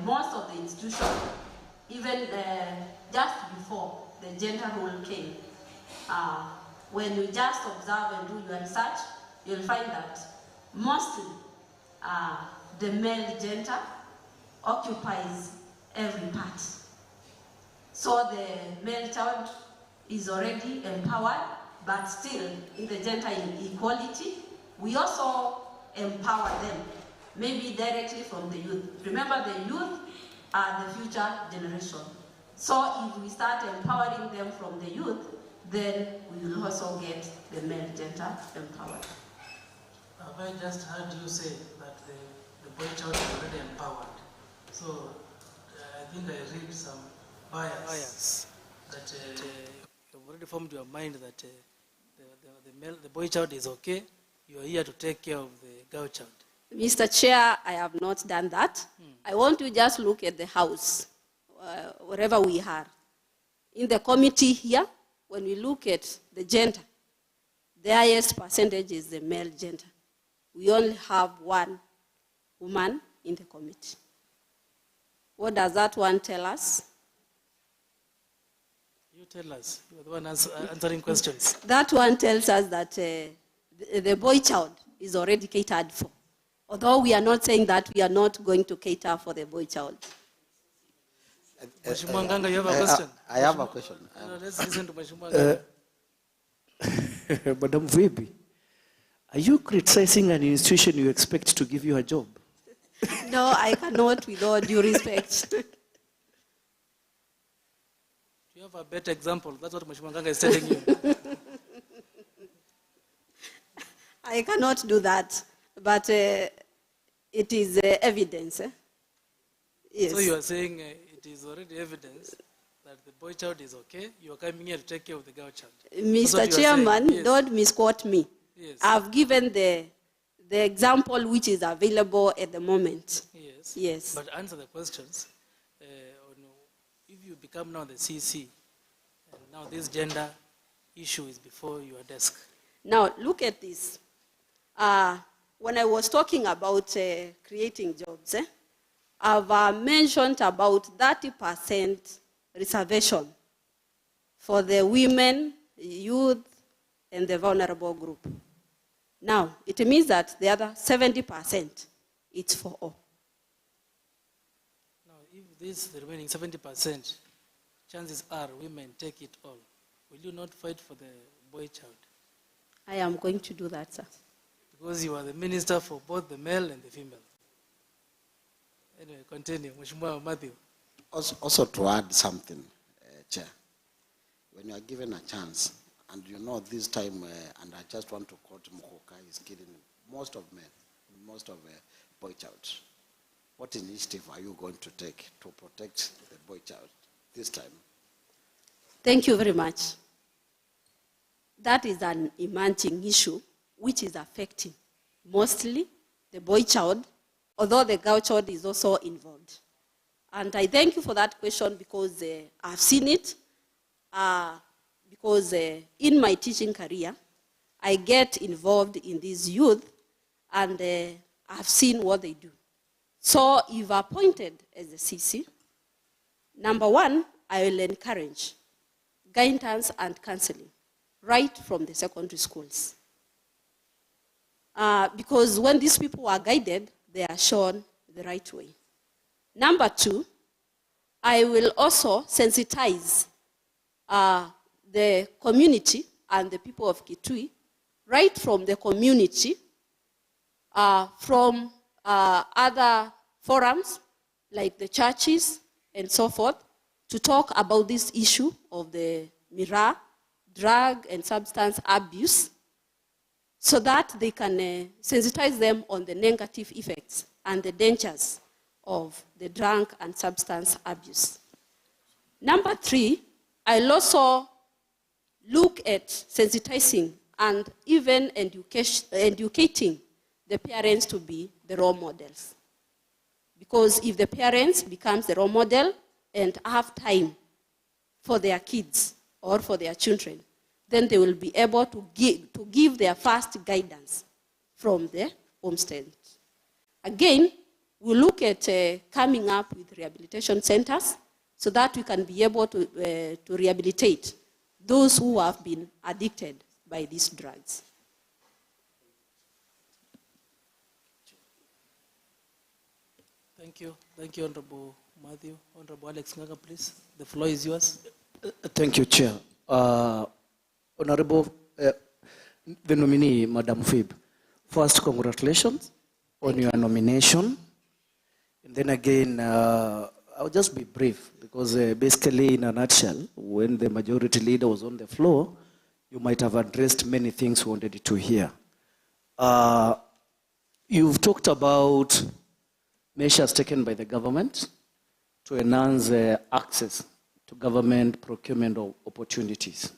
most of the institutions, even just before the gender role came. When you just observe and do your research, you'll find that mostly the male gender occupies every part. So the male child is already empowered, but still in the gender inequality, we also empower them, maybe directly from the youth. Remember, the youth are the future generation. So if we start empowering them from the youth, then we will also get the male gender empowered. Have I just heard you say that the boy child is already empowered? So I think I read some bias that you've already formed your mind that the boy child is okay, you are here to take care of the girl child. Mr. Chair, I have not done that. I want to just look at the house, wherever we are. In the committee here, when we look at the gender, the highest percentage is the male gender. We only have one woman in the committee. What does that one tell us? You tell us. You are the one answering questions. That one tells us that the boy child is already catered for. Although we are not saying that we are not going to cater for the boy child. Mheshimiwa Nganga, you have a question? I have a question. Let's listen to Mheshimiwa Nganga. Madam Vebi, are you criticizing an institution you expect to give you a job? No, I cannot with all due respect. Do you have a better example? That's what Mheshimiwa Nganga is telling you. I cannot do that, but it is evidence. Yes. So you are saying it is already evidence that the boy child is okay. You are coming here to take care of the girl child. Mr. Chairman, yes. don't misquote me. Yes. I've given the example which is available at the moment. Yes. Yes. But answer the questions. If you become now the CC, and now this gender issue is before your desk. Now, look at this. When I was talking about creating jobs, I've mentioned about 30% reservation for the women, youth, and the vulnerable group. Now, it means that the other 70%, it's for all. Now, if this, the remaining 70%, chances are women take it all. Will you not fight for the boy child? I am going to do that, sir. Because you are the minister for both the male and the female. Anyway, continue. Mheshimiwa Matthew. Also to add something, Chair, when you are given a chance, and you know this time, and I just want to quote Mkoka, is killing most of men, most of boy child. What initiative are you going to take to protect the boy child this time? Thank you very much. That is an emerging issue which is affecting mostly the boy child, although the girl child is also involved. And I thank you for that question because I've seen it. Because in my teaching career, I get involved in these youth and I've seen what they do. So if appointed as a CC, number one, I will encourage guidance and counseling right from the secondary schools. Because when these people are guided, they are shown the right way. Number two, I will also sensitize the community and the people of Kitui, right from the community, from other forums, like the churches and so forth, to talk about this issue of the MIRA, drug and substance abuse, so that they can sensitize them on the negative effects and the dangers of the drug and substance abuse. Number three, I'll also look at sensitizing and even educating the parents to be the role models. Because if the parents becomes the role model and have time for their kids or for their children, then they will be able to give their first guidance from the homestead. Again, we look at coming up with rehabilitation centers so that we can be able to rehabilitate those who have been addicted by these drugs. Thank you. Thank you, Honorable Matthew. Honorable Alex Nganga, please. The floor is yours. Thank you, Chair. Honorable, the nominee, Madam Fib, first, congratulations on your nomination. And then again, I'll just be brief because basically, in a nutshell, when the majority leader was on the floor, you might have addressed many things we wanted to hear. You've talked about measures taken by the government to enhance access to government procurement opportunities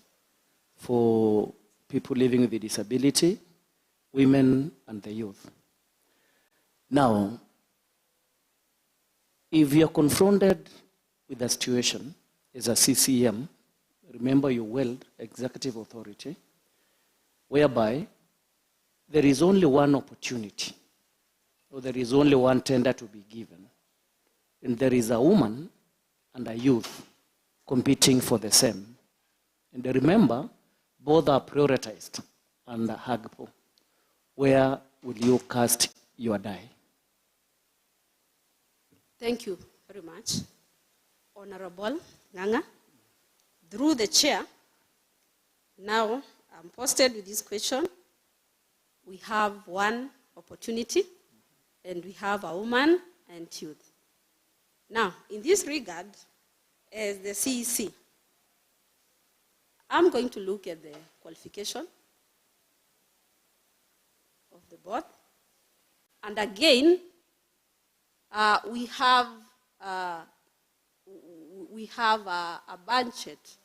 for people living with a disability, women, and the youth. Now, if you're confronted with a situation as a CCM, remember you wield executive authority, whereby there is only one opportunity, or there is only one tender to be given, and there is a woman and a youth competing for the same. And remember, both are prioritized and huggable. Where will you cast your die? Thank you very much. Honorable Nganga, through the chair, now I'm posted with this question. We have one opportunity, and we have a woman and youth. Now, in this regard, as the CEC, I'm going to look at the qualification of the board. And again, we have a budget.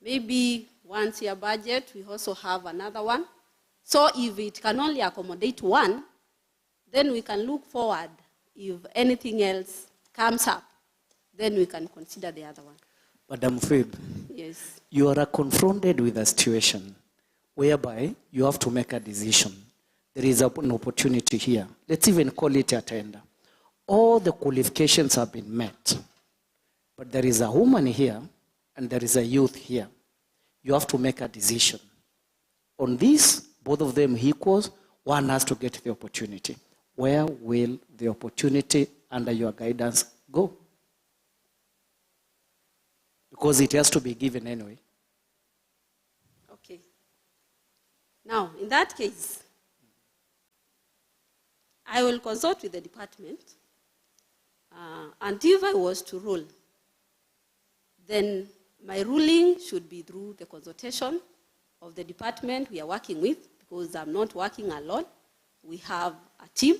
Maybe once year budget, we also have another one. So if it can only accommodate one, then we can look forward. If anything else comes up, then we can consider the other one. Madam Phib, Yes. you are confronted with a situation whereby you have to make a decision. There is an opportunity here. Let's even call it a tender. All the qualifications have been met. But there is a woman here and there is a youth here. You have to make a decision. On this, both of them equals, one has to get the opportunity. Where will the opportunity under your guidance go? Because it has to be given anyway. Okay. Now, in that case, I will consult with the department, and if I was to rule, then my ruling should be through the consultation of the department we are working with, because I'm not working alone. We have a team,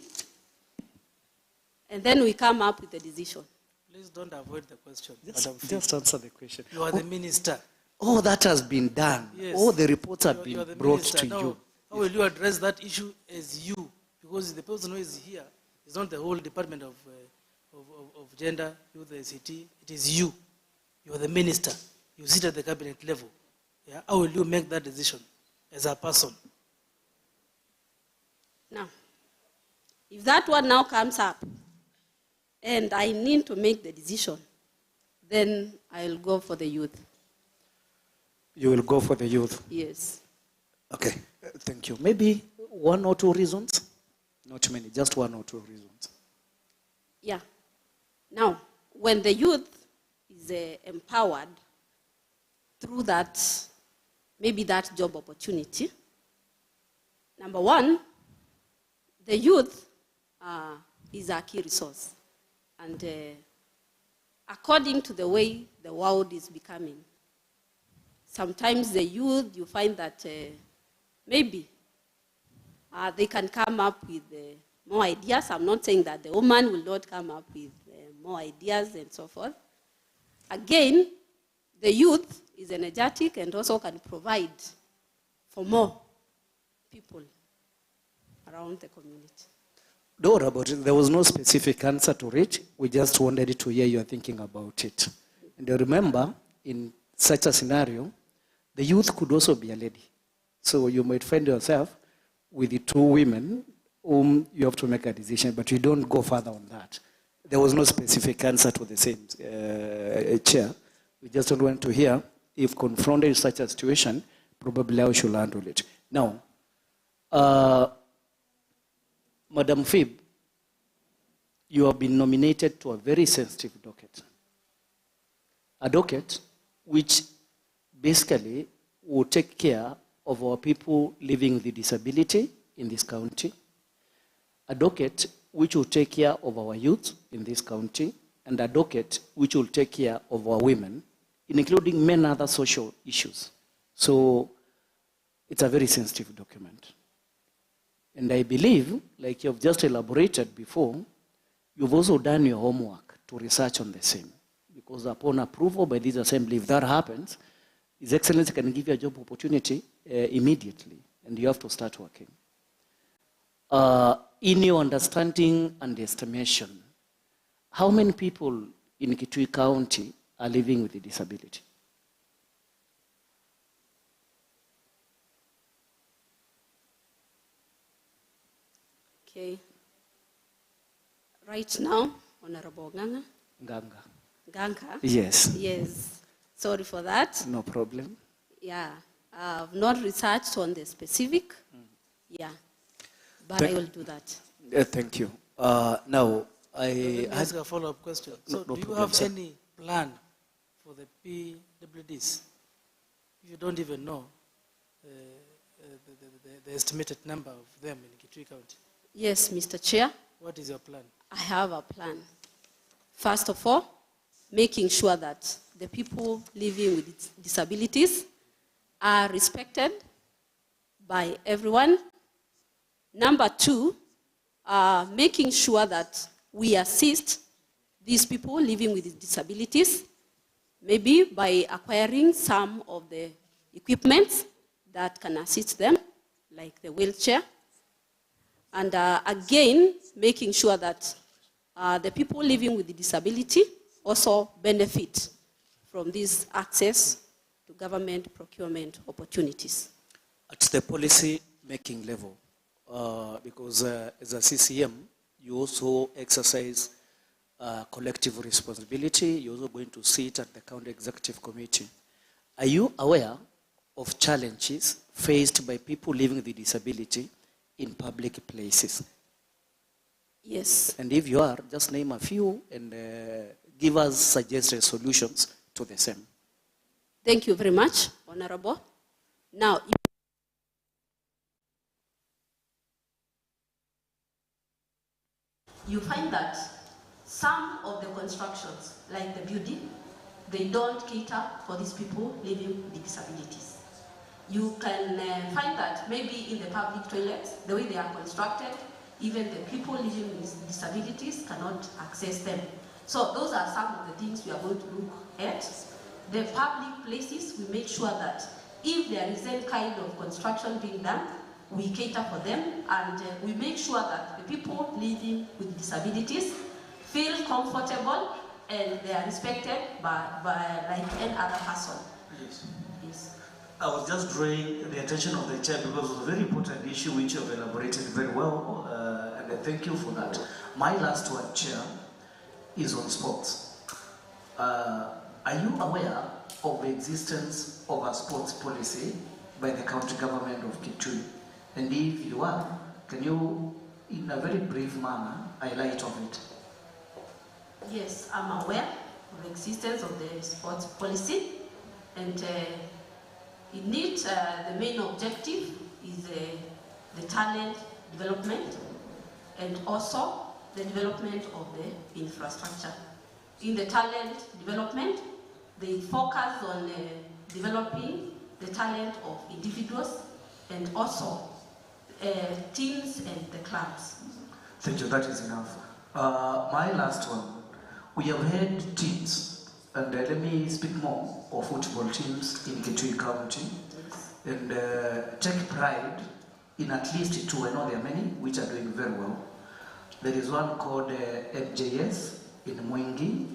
and then we come up with a decision. Please don't avoid the question. Just answer the question. You are the minister. All that has been done. Yes. All the reports have You are been the brought minister. to Now, you. how will you address that issue as you? Because the person who is here is not the whole Department of Gender, Youth, ICT. It is you. You are the minister. You sit at the cabinet level. Yeah? How will you make that decision as a person? Now, if that one now comes up, and I need to make the decision, then I'll go for the youth. You will go for the youth. Yes. Okay, thank you. Maybe one or two reasons? Not many, just one or two reasons. Yeah. Now, when the youth is empowered through that, maybe that job opportunity, number one, the youth is a key resource. And according to the way the world is becoming, sometimes the youth, you find that maybe they can come up with more ideas. I'm not saying that the woman will not come up with more ideas and so forth. Again, the youth is energetic and also can provide for more people around the community. Don't worry about it. There was no specific answer to it. We just wanted to hear your thinking about it. And remember, in such a scenario, the youth could also be a lady. So you might find yourself with the two women whom you have to make a decision, but you don't go further on that. There was no specific answer to the same chair. We just don't want to hear, if confronted with such a situation, probably how we should handle it. Now, Madam Phib, you have been nominated to a very sensitive docket. A docket which basically will take care of our people living with disability in this county. A docket which will take care of our youth in this county, and a docket which will take care of our women, including many other social issues. So it's a very sensitive document. And I believe, like you have just elaborated before, you've also done your homework to research on the same. Because upon approval by this assembly, if that happens, His Excellency can give you a job opportunity immediately, and you have to start working. In your understanding and estimation, how many people in Kitui County are living with a disability? Okay. Right now, Honorable Nganga. Ganga. Yes. Yes. Sorry for that. No problem. Yeah. I've not researched on the specific. Yeah. But I will do that. Thank you. Now, Let me ask a follow-up question. So No do you problem, have sir. any plan for the PWDs? You don't even know the estimated number of them in Kitui County. Yes, Mr. Chair. What is your plan? I have a plan. First of all, making sure that the people living with disabilities are respected by everyone. Number two, making sure that we assist these people living with disabilities, maybe by acquiring some of the equipment that can assist them, like the wheelchair. And again, making sure that the people living with the disability also benefit from this access to government procurement opportunities. at the policy making level, because as a CCM, you also exercise collective responsibility. You're also going to sit at the county executive committee. Are you aware of challenges faced by people living with disability in public places? Yes. And if you are, just name a few and give us suggested solutions to the same. Thank you very much, Honorable. Now, you find that some of the constructions, like the building, they don't cater for these people living with disabilities. You can find that maybe in the public toilets, the way they are constructed, even the people living with disabilities cannot access them. So those are some of the things we are going to look at. The public places, we make sure that if there is any kind of construction being done, we cater for them, and we make sure that the people living with disabilities feel comfortable and they are respected by like any other person. Yes. Yes. I was just drawing the attention of the chair because it was a very important issue which you have elaborated very well, and I thank you for that. My last one, Chair, is on sports. Are you aware of the existence of a sports policy by the county government of Kitui? And if you are, can you, in a very brief manner, highlight of it? Yes, I'm aware of the existence of the sports policy, and in it, the main objective is the talent development and also the development of the infrastructure. In the talent development, they focus on developing the talent of individuals and also teams and the clubs. Thank you, that is enough. My last one, we have had teams, and let me speak more of football teams in Kitui County, and take pride in at least two. I know there are many which are doing very well. There is one called FJS in Mwingi.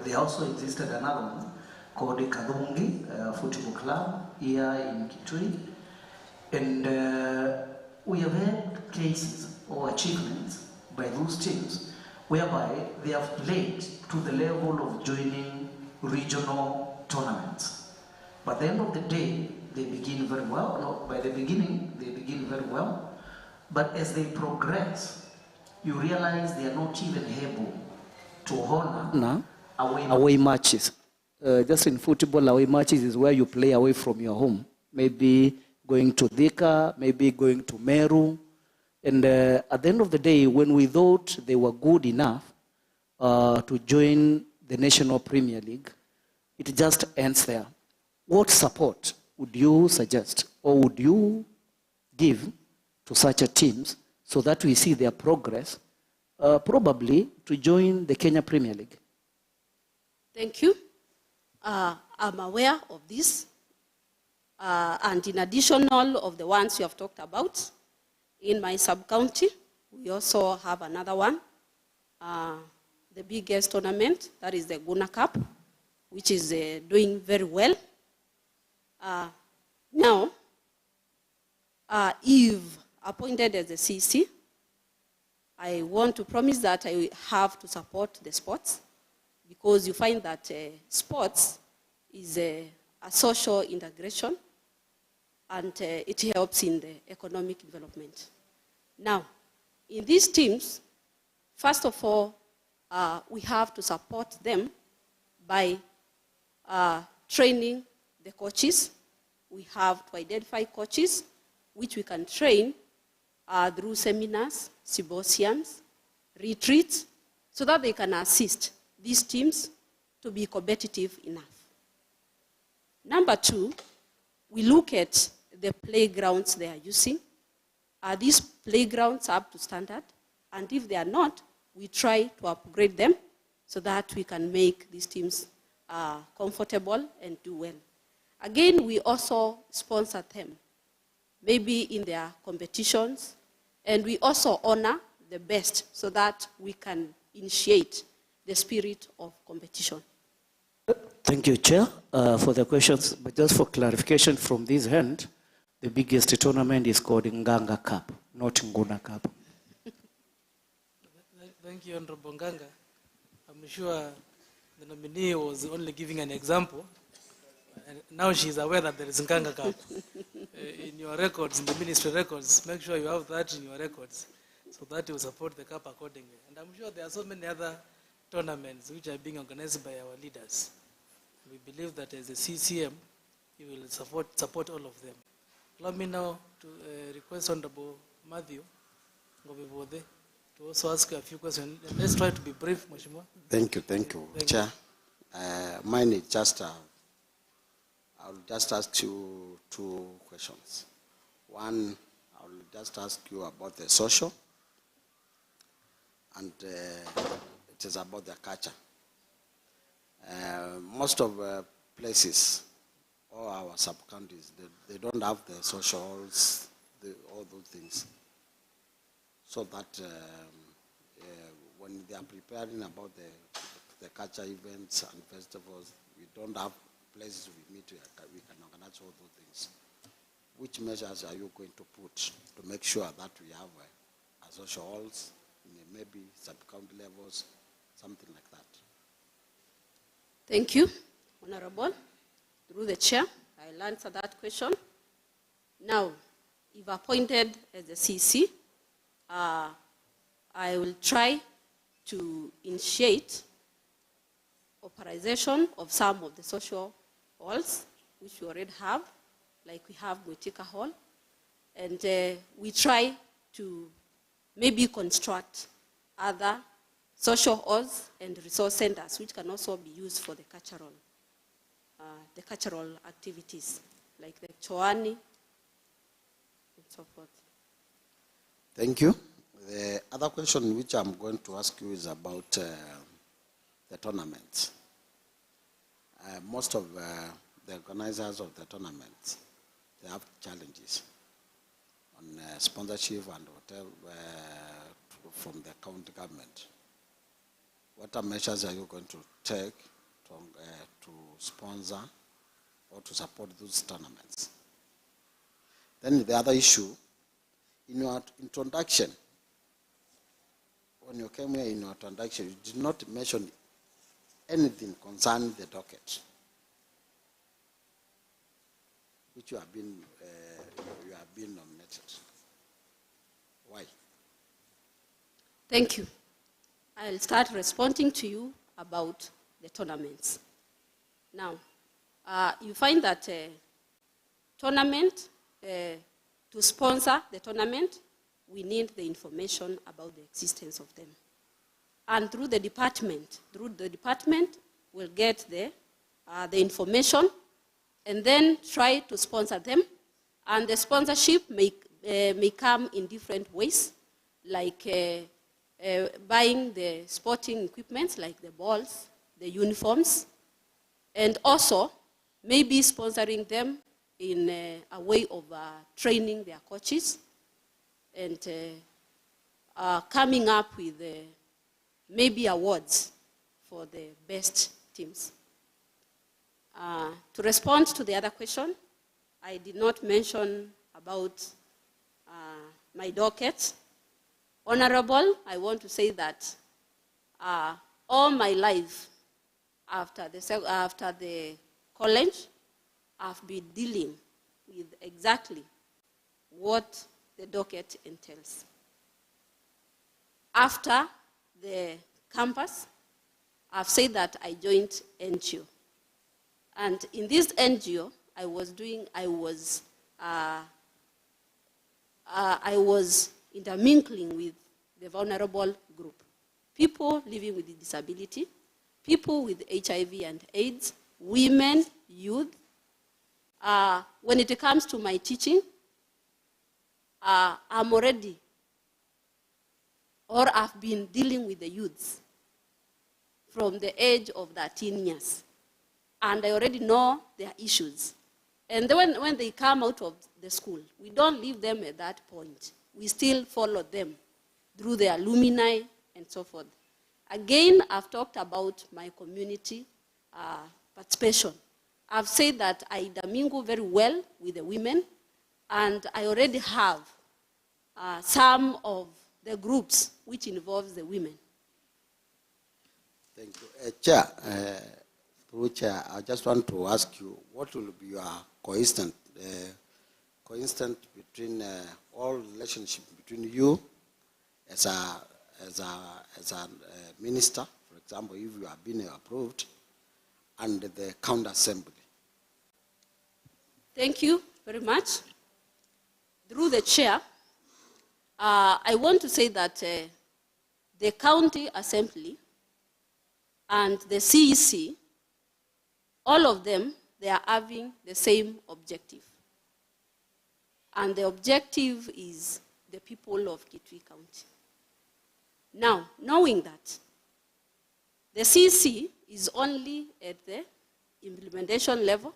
There also existed another one called Kadungi Football Club here in Kitui. And we have had cases or achievements by those teams whereby they have played to the level of joining regional tournaments. But at the end of the day, they begin very well. No, by the beginning, they begin very well. But as they progress, you realize they are not even able to honor away matches. Just in football, away matches is where you play away from your home. Maybe going to Thika, maybe going to Meru. And at the end of the day, when we thought they were good enough to join the National Premier League, it just ends there. What support would you suggest or would you give to such a teams so that we see their progress, probably to join the Kenya Premier League? Thank you. I'm aware of this. And in additional of the ones you have talked about, in my sub-county, we also have another one, the biggest tournament, that is the Guna Cup, which is doing very well. Now, if appointed as the CC, I want to promise that I will have to support the sports, because you find that sports is a social integration, and it helps in the economic development. Now, in these teams, first of all, we have to support them by training the coaches. We have to identify coaches which we can train through seminars, symposiums, retreats, so that they can assist these teams to be competitive enough. Number two, we look at the playgrounds they are using. Are these playgrounds up to standard? And if they are not, we try to upgrade them so that we can make these teams comfortable and do well. Again, we also sponsor them, maybe in their competitions, and we also honor the best so that we can initiate the spirit of competition. Thank you, Chair, for the questions. But just for clarification from this end, the biggest tournament is called Nganga Cup, not Nguna Cup. Thank you, Honorable Nganga. I'm sure the nominee was only giving an example. And now she's aware that there is Nganga Cup. In your records, in the ministry records, make sure you have that in your records so that you support the cup accordingly. And I'm sure there are so many other tournaments which are being organized by our leaders. We believe that as a CCM, you will support all of them. Allow me now to request Honorable Matthew Ngobivode to also ask you a few questions. And let's try to be brief, Mheshimiwa. Thank you, Chair. Mine is just, I'll just ask you two questions. One, I'll just ask you about the social, and it is about the culture. Most of places, all our sub-counties, they don't have the socials, all those things. So that when they are preparing about the culture events and festivals, we don't have places we meet, we can organize all those things. Which measures are you going to put to make sure that we have a social halls, maybe sub-county levels, something like that? Thank you, Honorable. Through the chair, I'll answer that question. Now, if appointed as the CC, I will try to initiate authorization of some of the social halls, which we already have, like we have Mwitika Hall, and we try to maybe construct other social halls and resource centers, which can also be used for the cultural activities, like the Choani, and so forth. Thank you. The other question which I'm going to ask you is about the tournaments. Most of the organizers of the tournaments, they have challenges on sponsorship and whatever from the county government. What are measures are you going to take to sponsor or to support those tournaments? Then the other issue, in your introduction, when you came here in your introduction, you did not mention anything concerning the docket, which you have been nominated. Why? Thank you. I'll start responding to you about the tournaments. Now, you find that to sponsor the tournament, we need the information about the existence of them. And through the department, we'll get the information and then try to sponsor them. And the sponsorship may come in different ways, like buying the sporting equipment, like the balls, the uniforms, and also maybe sponsoring them in a way of training their coaches and coming up with maybe awards for the best teams. To respond to the other question, I did not mention about my docket. Honorable, I want to say that all my life after the college, I've been dealing with exactly what the docket entails. After the campus, I've said that I joined NGO. And in this NGO, I was intermingling with the vulnerable group. People living with disability, people with HIV and AIDS, women, youth. When it comes to my teaching, I'm already, or I've been dealing with the youths from the age of 13 years. And I already know their issues. And then when they come out of the school, we don't leave them at that point. We still follow them through the alumni and so forth. Again, I've talked about my community participation. I've said that I intermingle very well with the women, and I already have some of the groups which involves the women. Thank you. Chair, through Chair, I just want to ask you, what will be your coincidence between all relationship between you as a minister, for example, if you have been approved, and the county assembly? Thank you very much. Through the chair, I want to say that the county assembly and the CEC, all of them, they are having the same objective. And the objective is the people of Kitui County. Now, knowing that, the CEC is only at the implementation level,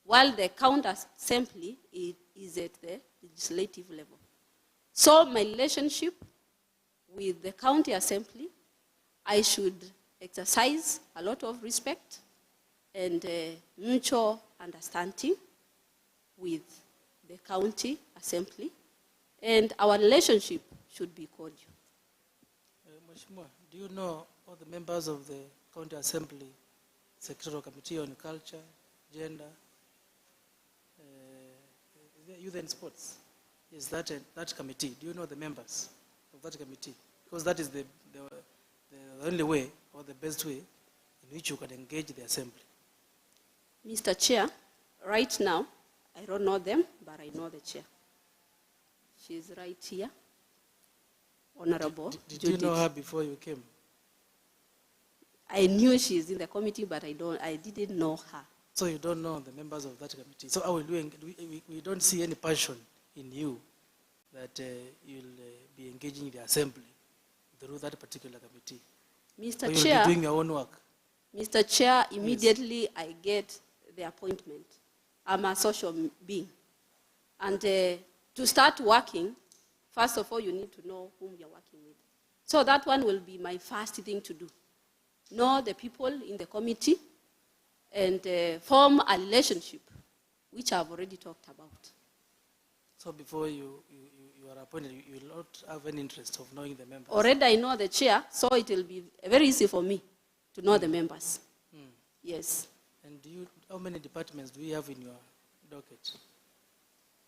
while the county assembly is at the legislative level. So my relationship with the county assembly, I should exercise a lot of respect and mutual understanding with the county assembly, and our relationship should be cordial. Mheshimiwa, do you know all the members of the county assembly secretarial committee on culture, gender, youth and sports? Is that that committee? Do you know the members of that committee? Because that is the only way or the best way in which you can engage the assembly. Mr. Chair, right now, I don't know them, but I know the chair. She's right here. Honorable Did you know her before you came? I knew she's in the committee, but I didn't know her. So you don't know the members of that committee. So we don't see any passion in you that you'll be engaging the assembly through that particular committee. Mr. Or Chair, you'll be doing your own work. Mr. Chair, immediately I get the appointment. I'm a social being. And to start working, first of all, you need to know whom you're working with. So that one will be my first thing to do. Know the people in the committee and form a relationship, which I've already talked about. So before you are appointed, you will not have any interest of knowing the members? Already I know the chair, so it will be very easy for me to know the members. Yes. And how many departments do you have in your docket?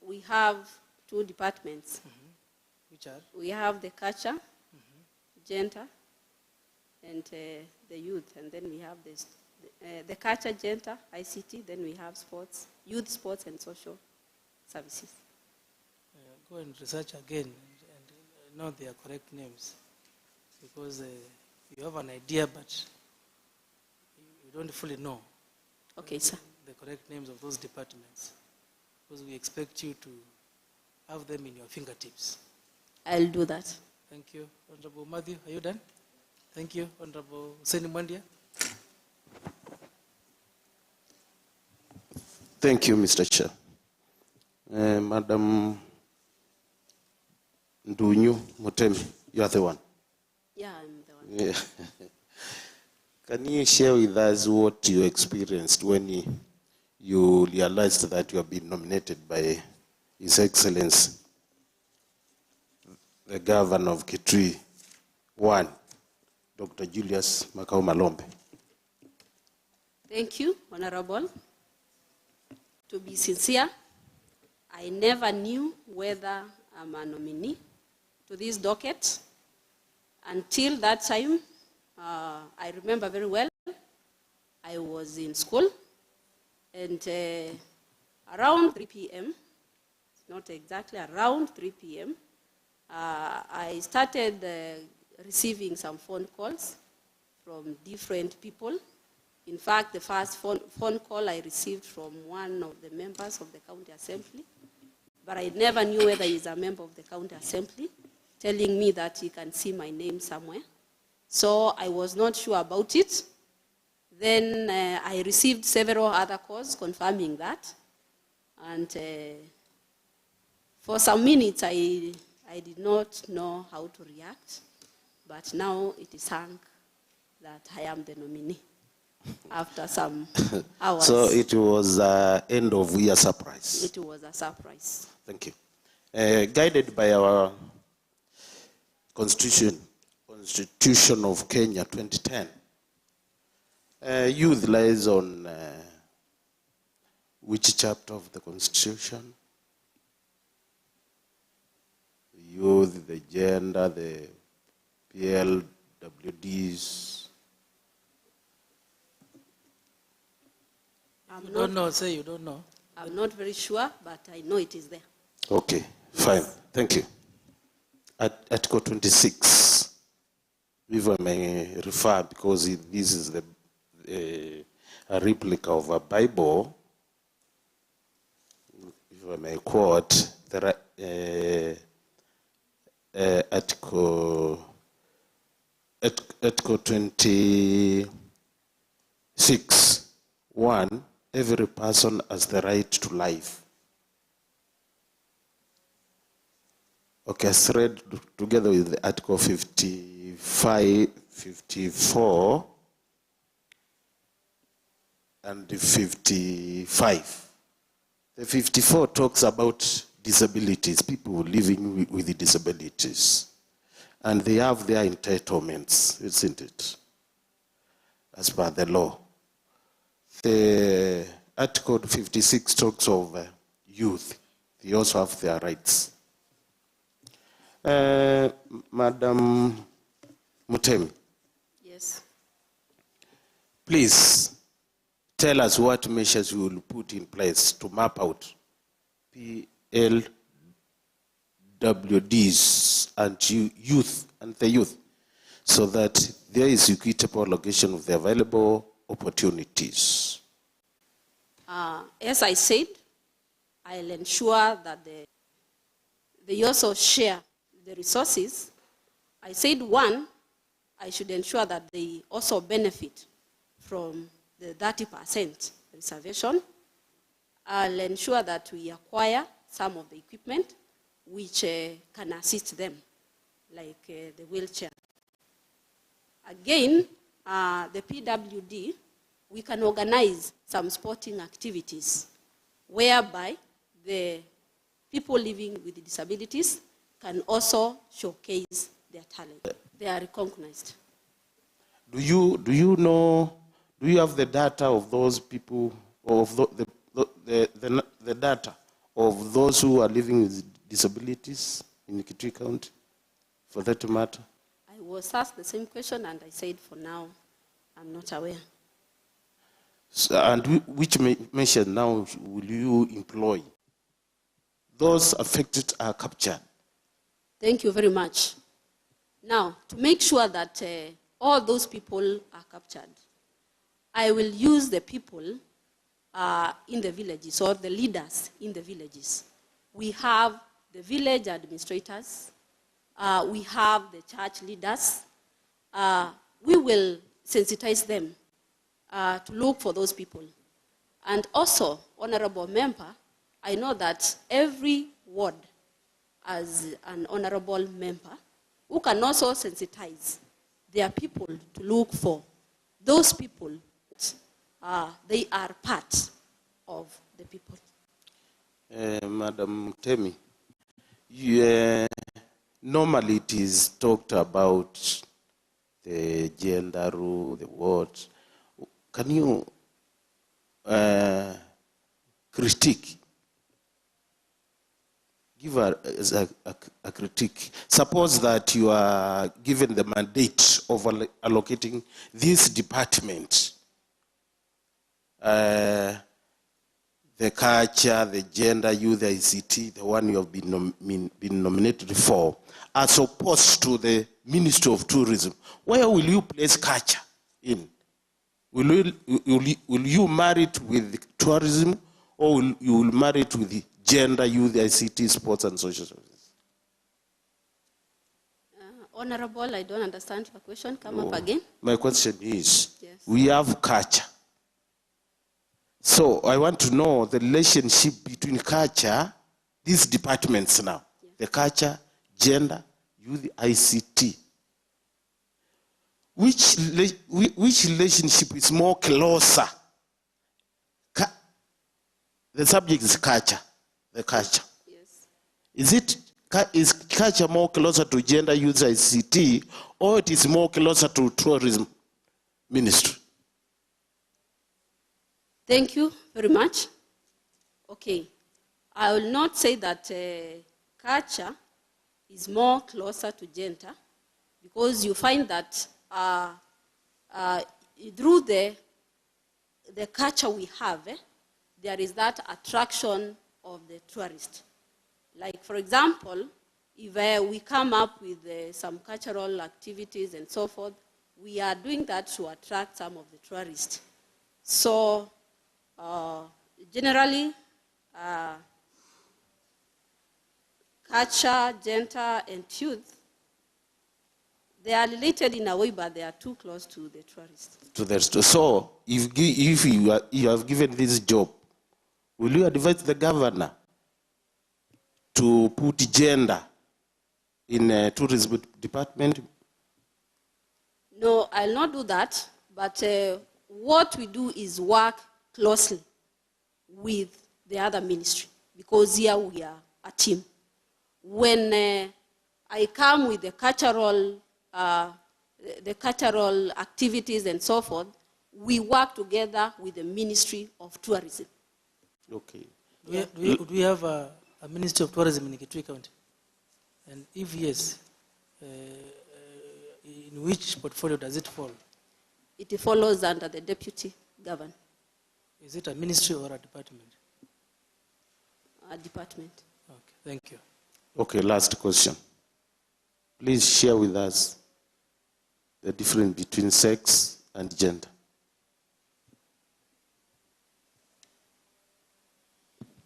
We have 2 departments. Which are? We have the culture, gender, and the youth. And then we have the culture, gender, ICT. Then we have sports, youth sports, and social services. Go and research again and know their correct names. Because you have an idea, but you don't fully know. Okay, sir. The correct names of those departments. Because we expect you to have them in your fingertips. I'll do that. Thank you. Honorable Matthew, are you done? Thank you. Honorable Hussein Mwandia. Thank you, Mr. Chair. Madam Ndunyu Mutemi, you are the one. Yeah, I'm the one. Yeah. Can you share with us what you experienced when you realized that you have been nominated by His Excellency, the Governor of Kitui, one, Dr. Julius Makau Malombe? Thank you, Honorable. To be sincere, I never knew whether I'm a nominee to this docket. Until that time, I remember very well, I was in school, and around 3 p.m., not exactly, around 3 p.m., I started receiving some phone calls from different people. In fact, the first phone call I received from one of the members of the County Assembly, but I never knew whether he's a member of the County Assembly, telling me that he can see my name somewhere. So I was not sure about it. Then I received several other calls confirming that. And for some minutes, I did not know how to react. But now it is sunk that I am the nominee after some hours. So it was an end of year surprise. It was a surprise. Thank you. Guided by our Constitution of Kenya 2010, youth lies on which chapter of the Constitution? The youth, the gender, the PLWDs. You don't know, say you don't know. I'm not very sure, but I know it is there. Okay, fine. Thank you. Article 26, if I may refer, because this is a replica of a Bible, if I may quote, Article 26, 1, every person has the right to life. Okay, I read together with the Article 55, 54, and the 55. The 54 talks about disabilities, people living with disabilities. And they have their entitlements, isn't it? As per the law. The Article 56 talks of youth. They also have their rights. Madam Mutemi. Yes. Please tell us what measures you will put in place to map out PLWDs and the youth, so that there is equitable allocation of the available opportunities. As I said, I'll ensure that they also share the resources. I said, one, I should ensure that they also benefit from the 30% reservation. I'll ensure that we acquire some of the equipment which can assist them, like the wheelchair. Again, the PWD, we can organize some sporting activities whereby the people living with disabilities can also showcase their talent. They are recognized. Do you have the data of those people, of the data of those who are living with disabilities in Kitui County, for that matter? I was asked the same question and I said, for now, I'm not aware. So, and which measure now will you employ? Those affected are captured. Thank you very much. Now, to make sure that all those people are captured, I will use the people in the villages, or the leaders in the villages. We have the village administrators. We have the church leaders. We will sensitize them to look for those people. And also, Honorable Member, I know that every ward, as an honorable member, who can also sensitize their people to look for those people, they are part of the people. Madam Temi, normally it is talked about the gender rule, the what. Can you critique? Give a critique. Suppose that you are given the mandate of allocating this department, the culture, the gender, youth, the ICT, the one you have been nominated for, as opposed to the Ministry of Tourism. Where will you place culture in? Will you marry it with tourism, or will you marry it with the gender, youth, ICT, sports, and social services? Honorable, I don't understand your question. Come up again. My question is, Yes. we have culture. So I want to know the relationship between culture, these departments now, the culture, gender, youth, ICT. Which relationship is more closer? The subject is culture, the culture. Yes. Is culture more closer to gender, youth, ICT, or it is more closer to tourism ministry? Thank you very much. Okay. I will not say that culture is more closer to gender, because you find that through the culture we have, there is that attraction of the tourist. Like, for example, if we come up with some cultural activities and so forth, we are doing that to attract some of the tourists. So, generally, culture, gender, and youth, they are related in a way, but they are too close to the tourists. So, if you have given this job, will you advise the governor to put gender in a tourism department? No, I'll not do that. But what we do is work closely with the other ministry, because here we are a team. When I come with the cultural activities and so forth, we work together with the Ministry of Tourism. Okay. Do we have a Ministry of Tourism in Kitui County? And if yes, in which portfolio does it fall? It follows under the Deputy Governor. Is it a ministry or a department? A department. Okay, thank you. Okay, last question. Please share with us the difference between sex and gender.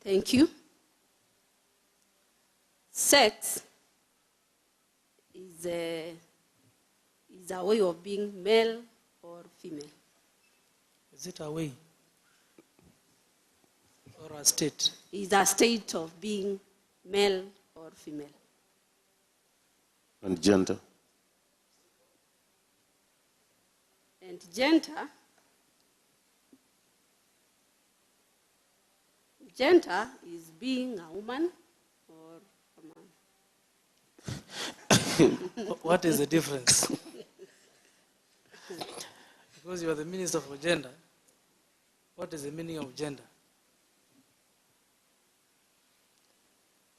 Thank you. Sex is a way of being male or female. Is it a way or a state? It's a state of being male or female. And gender? And gender is being a woman or a man. What is the difference? Because you are the Minister for Gender, what is the meaning of gender?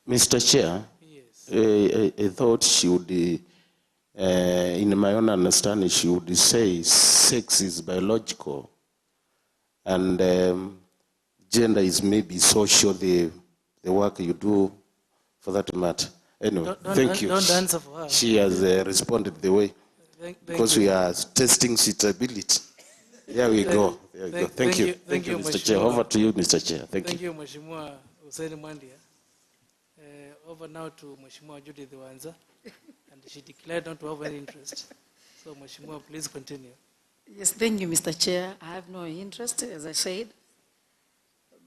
Mr. Chair, Yes. I thought she would, in my own understanding, she would say sex is biological and gender is maybe social, the work you do for that matter. Anyway, thank you. Don't answer for her. She has responded the way. Because we are testing suitability. There we go. There we go. Thank you. Thank you, Mr. Chair. Over to you, Mr. Chair. Thank you. Thank you, Mheshimiwa Hussein Mwandia. Over now to Mheshimiwa Judith Wanza, and she declared not to have any interest. So, Mheshimiwa, please continue. Yes, thank you, Mr. Chair. I have no interest, as I said,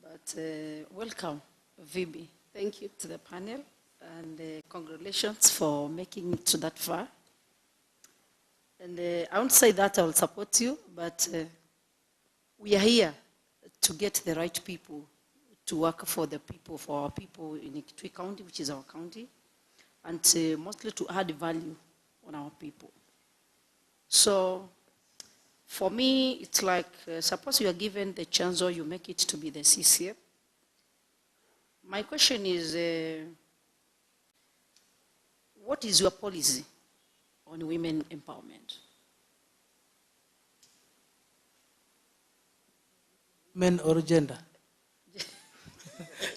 but welcome Vibi, Thank you. to the panel, and congratulations for making it to that far. And I won't say that I will support you, but we are here to get the right people to work for the people, for our people in Kitui County, which is our county, and mostly to add value on our people. So for me, it's like, suppose you are given the chance or you make it to be the CCF. My question is, what is your policy on women empowerment? Men or gender?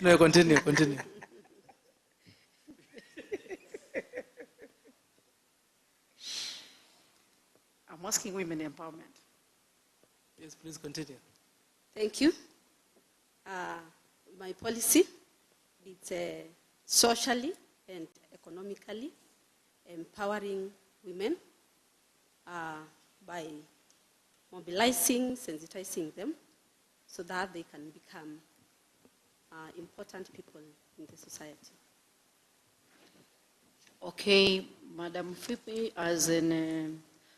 No, continue. I'm asking women empowerment. Yes, please continue. Thank you. My policy, it's socially and economically empowering women by mobilizing, sensitizing them so that they can become important people in the society. Okay, Madam Fipi,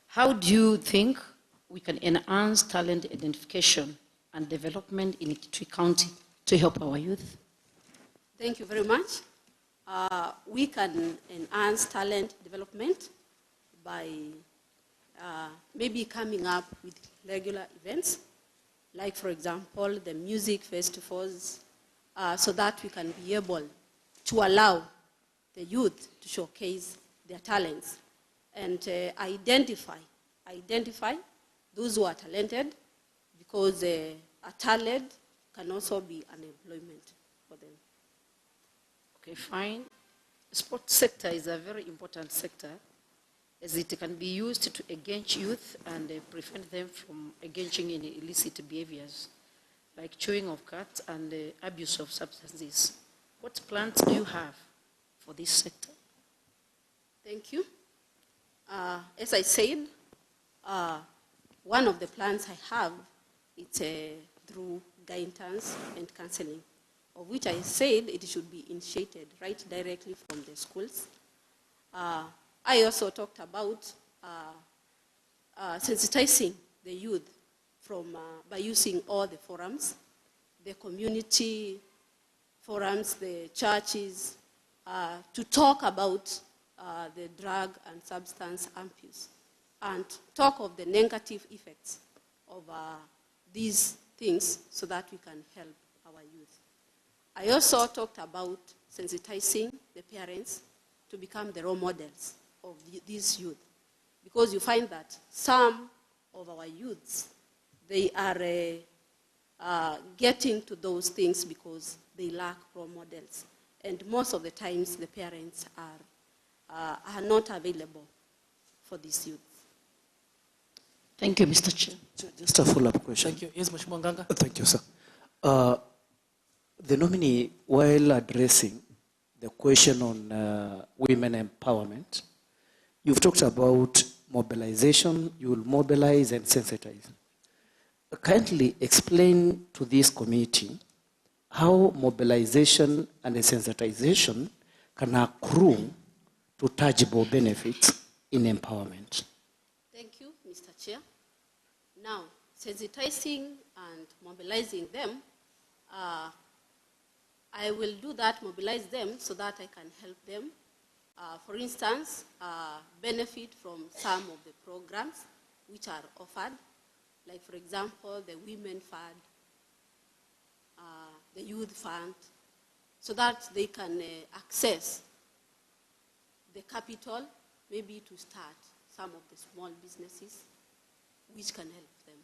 how do you think we can enhance talent identification and development in Kitui County to help our youth? Thank you very much. We can enhance talent development by maybe coming up with regular events, like, for example, the music festivals, so that we can be able to allow the youth to showcase their talents and identify those who are talented, because a talent can also be an employment for them. Okay, fine. Sports sector is a very important sector, as it can be used to engage youth and prevent them from engaging in illicit behaviors, like chewing of cats and abuse of substances. What plans do you have for this sector? Thank you. As I said, one of the plans I have is through guidance and counseling, of which I said it should be initiated right directly from the schools. I also talked about sensitizing the youth by using all the forums, the community forums, the churches, to talk about the drug and substance abuse and talk of the negative effects of these things so that we can help our youth. I also talked about sensitizing the parents to become the role models of these youth, because you find that some of our youths, they are getting to those things because they lack role models. And most of the times, the parents are not available for these youth. Thank you, Mr. Chair. Just a follow-up question. Thank you. Yes, Mheshimiwa Nganga. Thank you, sir. The nominee, while addressing the question on women empowerment, you've talked about mobilization. You will mobilize and sensitize. Kindly explain to this committee how mobilization and sensitization can accrue to tangible benefits in empowerment. Thank you, Mr. Chair. Now, sensitizing and mobilizing them, I will do that, mobilize them so that I can help them. For instance, benefit from some of the programs which are offered, like, for example, the Women Fund, the Youth Fund, so that they can access the capital, maybe to start some of the small businesses which can help them.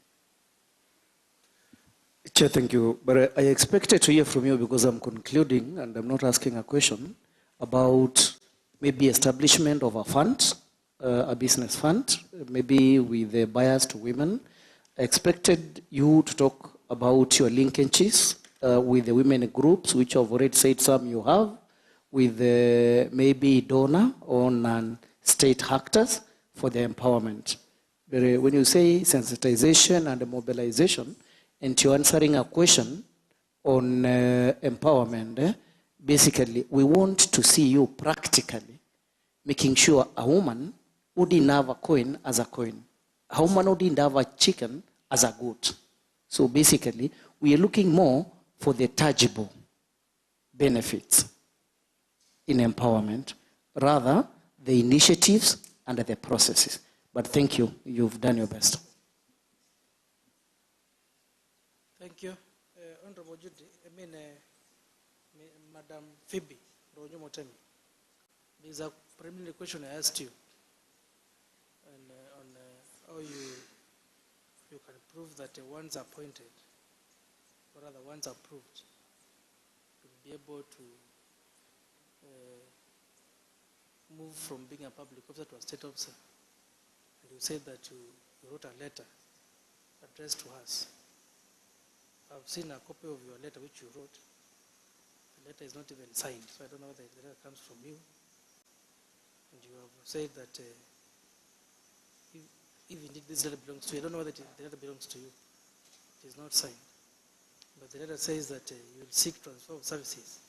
Chair, thank you. But I expected to hear from you, because I'm concluding and I'm not asking a question, about maybe establishment of a fund, a business fund, maybe with a bias to women. I expected you to talk about your linkages with the women groups, which I've already said some you have, with maybe donor on state actors for the empowerment. But when you say sensitization and mobilization, and you're answering a question on empowerment, basically, we want to see you practically making sure a woman who didn't have a coin as a coin, a woman who didn't have a chicken as a goat. So basically, we are looking more for the tangible benefits in empowerment, rather the initiatives and the processes. But thank you, you've done your best. Thank you. Honorable Judy, Madam Phoebe Ronyo Motemi, there's a preliminary question I asked you on how you can prove that once appointed, or rather once approved, you'll be able to move from being a public officer to a state officer. And you said that you wrote a letter addressed to us. I've seen a copy of your letter which you wrote. The letter is not even signed, so I don't know whether the letter comes from you. And you have said that if indeed this letter belongs to you, I don't know whether the letter belongs to you. It is not signed. But the letter says that you will seek transfer of services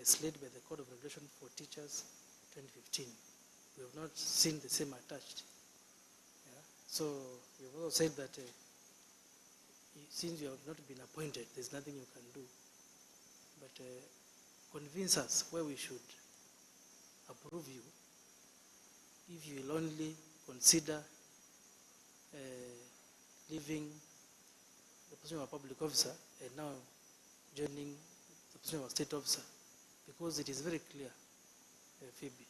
as laid by the Code of Regulation for Teachers 2015. We have not seen the same attached. Yeah? So you have also said that since you have not been appointed, there's nothing you can do. But convince us where we should approve you if you will only consider leaving the position of a public officer and now joining the position of a state officer, because it is very clear, Phoebe,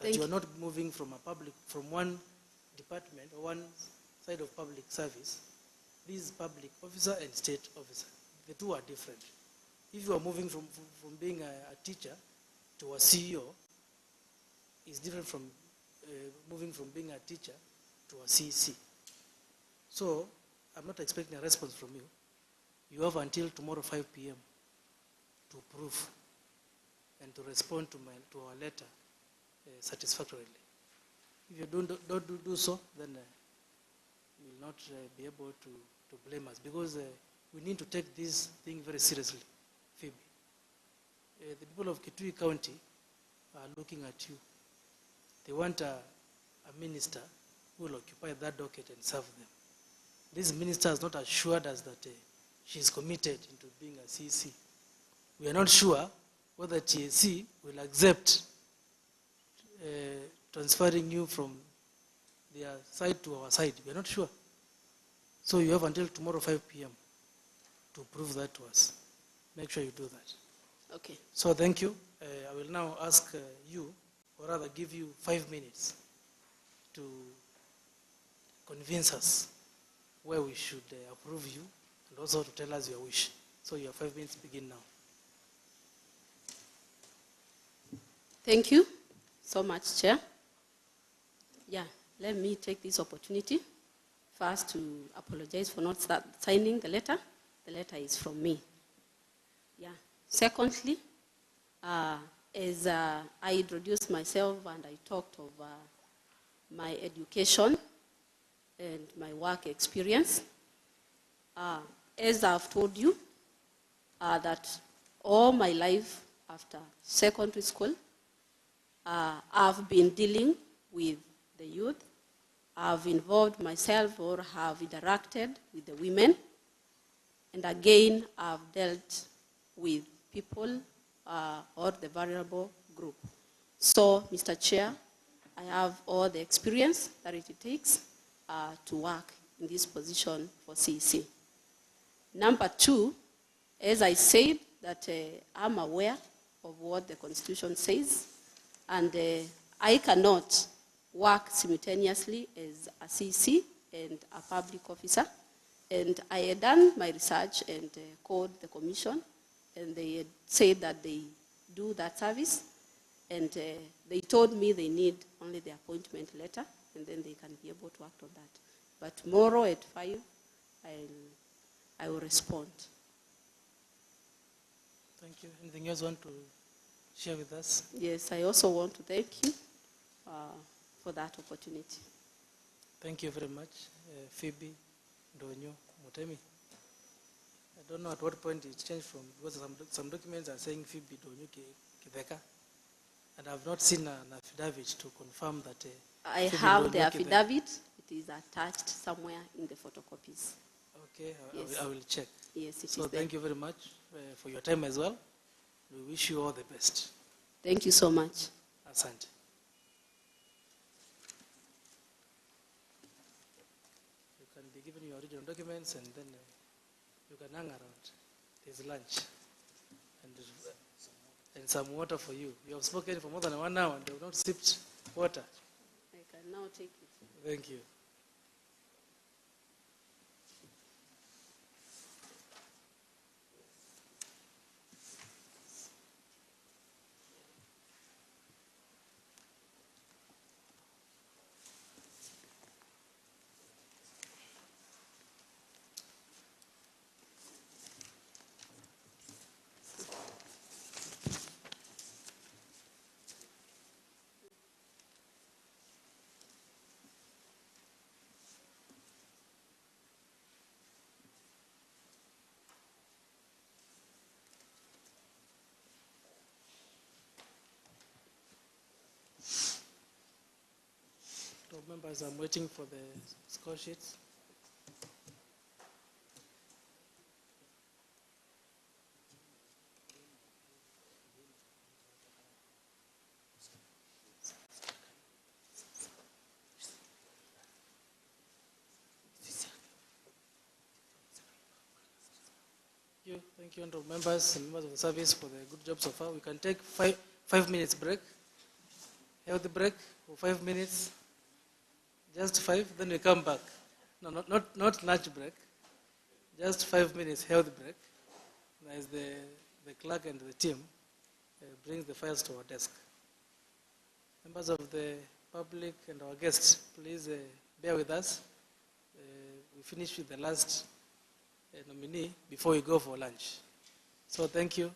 that you are not moving from one department or one side of public service. This is public officer and state officer. The two are different. If you are moving from being a teacher to a CEO, it's different from moving from being a teacher to a CEC. So I'm not expecting a response from you. You have until tomorrow 5 p.m. to prove and to respond to our letter satisfactorily. If you don't do so, then you will not be able to blame us, because we need to take this thing very seriously, Phoebe. The people of Kitui County are looking at you. They want a minister who will occupy that docket and serve them. This minister has not assured us that she is committed into being a CEC. We are not sure whether TAC will accept transferring you from their side to our side. We are not sure. So you have until tomorrow 5 p.m. to prove that to us. Make sure you do that. Okay. So thank you. I will now ask you, or rather give you 5 minutes to convince us where we should approve you, and also to tell us your wish. So your 5 minutes begin now. Thank you so much, Chair. Yeah, let me take this opportunity first to apologize for not signing the letter. The letter is from me. Yeah. Secondly, as I introduced myself and I talked of my education and my work experience, as I've told you, that all my life after secondary school, I've been dealing with the youth. I've involved myself or have interacted with the women. And again, I've dealt with people or the vulnerable group. So, Mr. Chair, I have all the experience that it takes to work in this position for CEC. Number two, as I said, that I'm aware of what the Constitution says, and I cannot work simultaneously as a CEC and a public officer. And I had done my research and called the commission, and they had said that they do that service, and they told me they need only the appointment letter, and then they can be able to act on that. But tomorrow at 5, I will respond. Thank you. Anything else you want to share with us? Yes, I also want to thank you for that opportunity. Thank you very much, Phoebe Donyo Motemi. I don't know at what point it changed from, because some documents are saying Phoebe Donyuki Kiveka, and I've not seen an affidavit to confirm that. I Phoebe have the Ndonyoki affidavit. It is attached somewhere in the photocopies. Okay, Yes. I will check. Yes, it So is there. thank you very much for your time as well. We wish you all the best. Thank you so much. Asante. You can be given your original documents and then you can hang around. There's lunch and some water for you. You have spoken for more than 1 hour and you have not sipped water. I can now take it. Thank you. So members, I'm waiting for the score sheets. Thank you, honorable members and members of the service for the good job so far. We can take five minutes break. Health break for 5 minutes. Just 5, then we come back. No, not lunch break. Just 5 minutes health break. As the clerk and the team brings the files to our desk. Members of the public and our guests, please bear with us. We finish with the last nominee before we go for lunch. So thank you.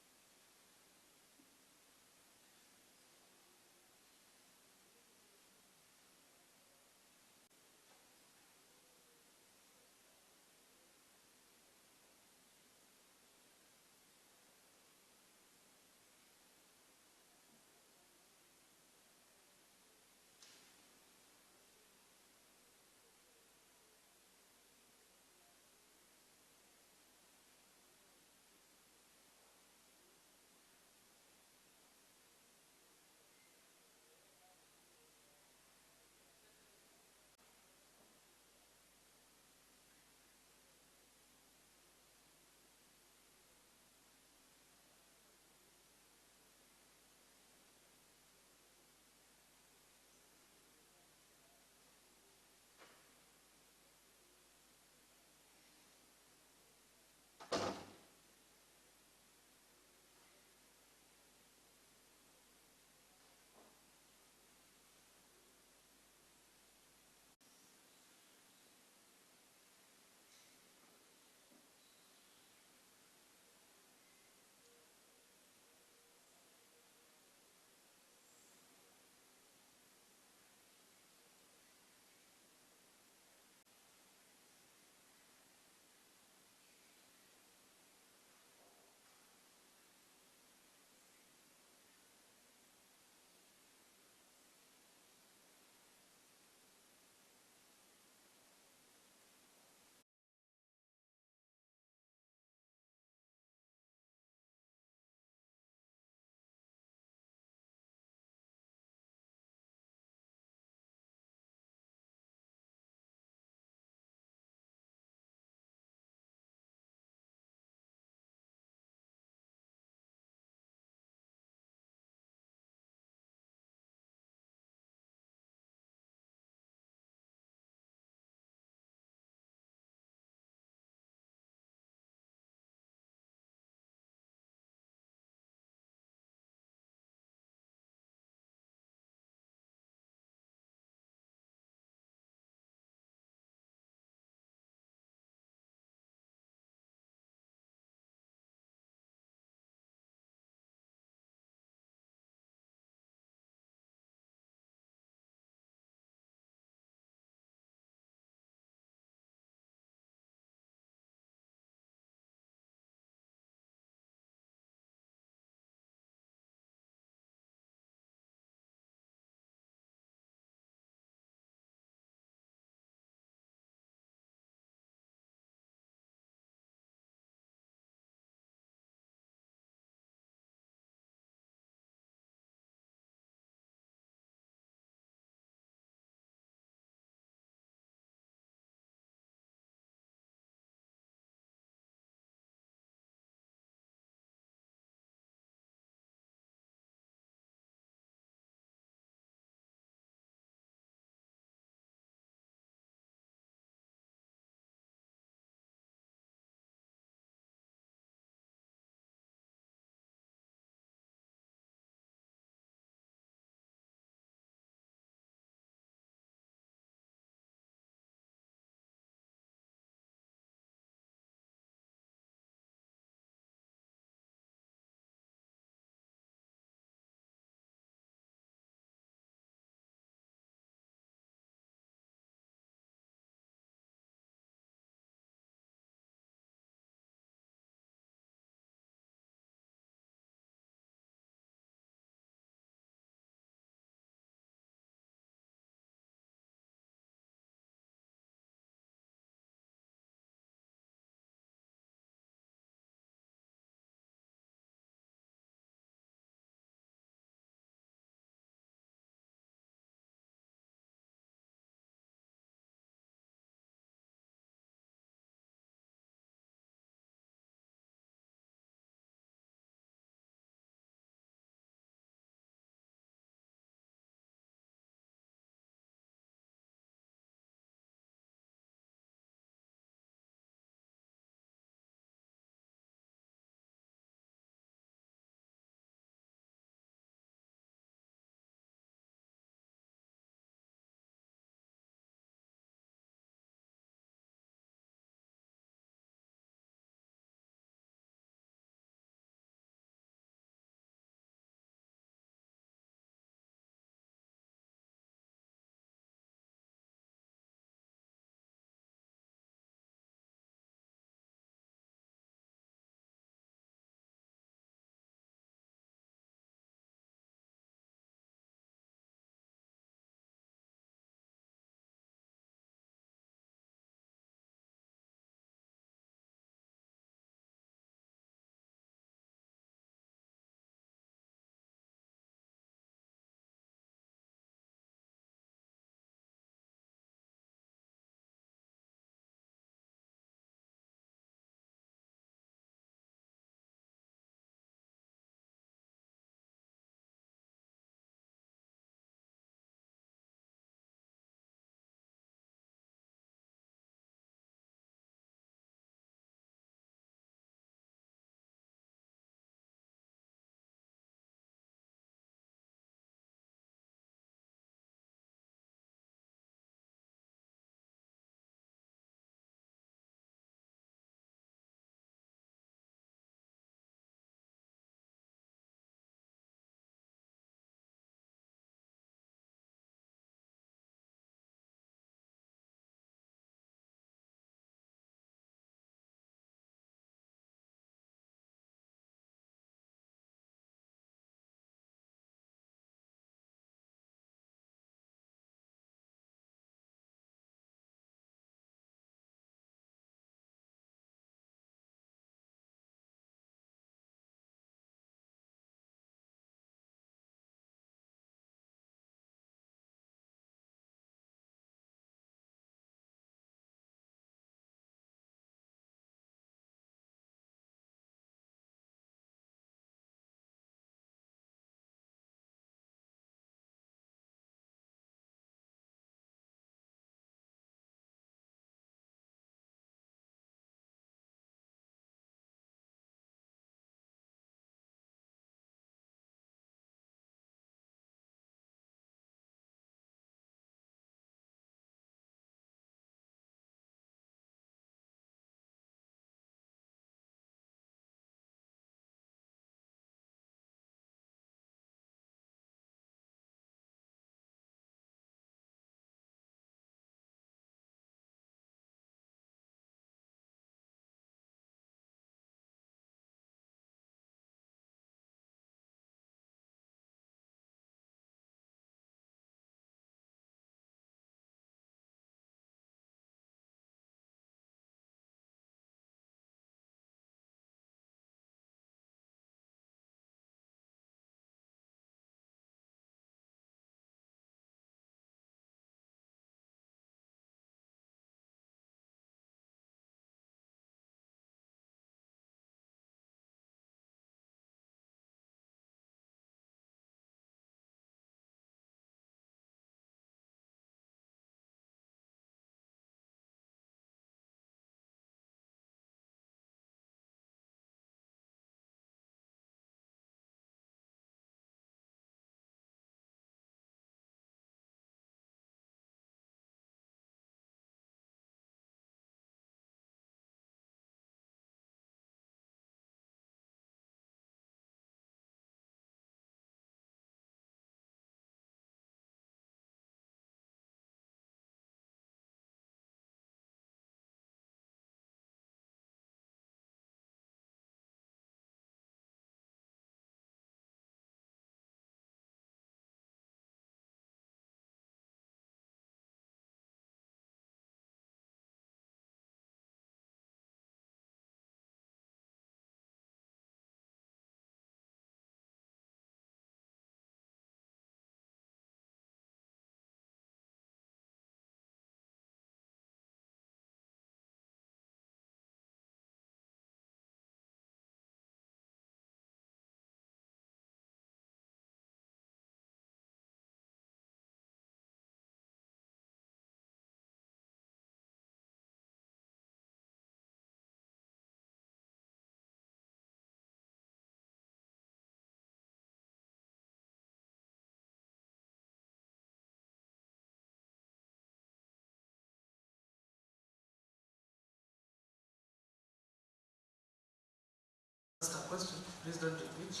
Ask a question, please don't repeat.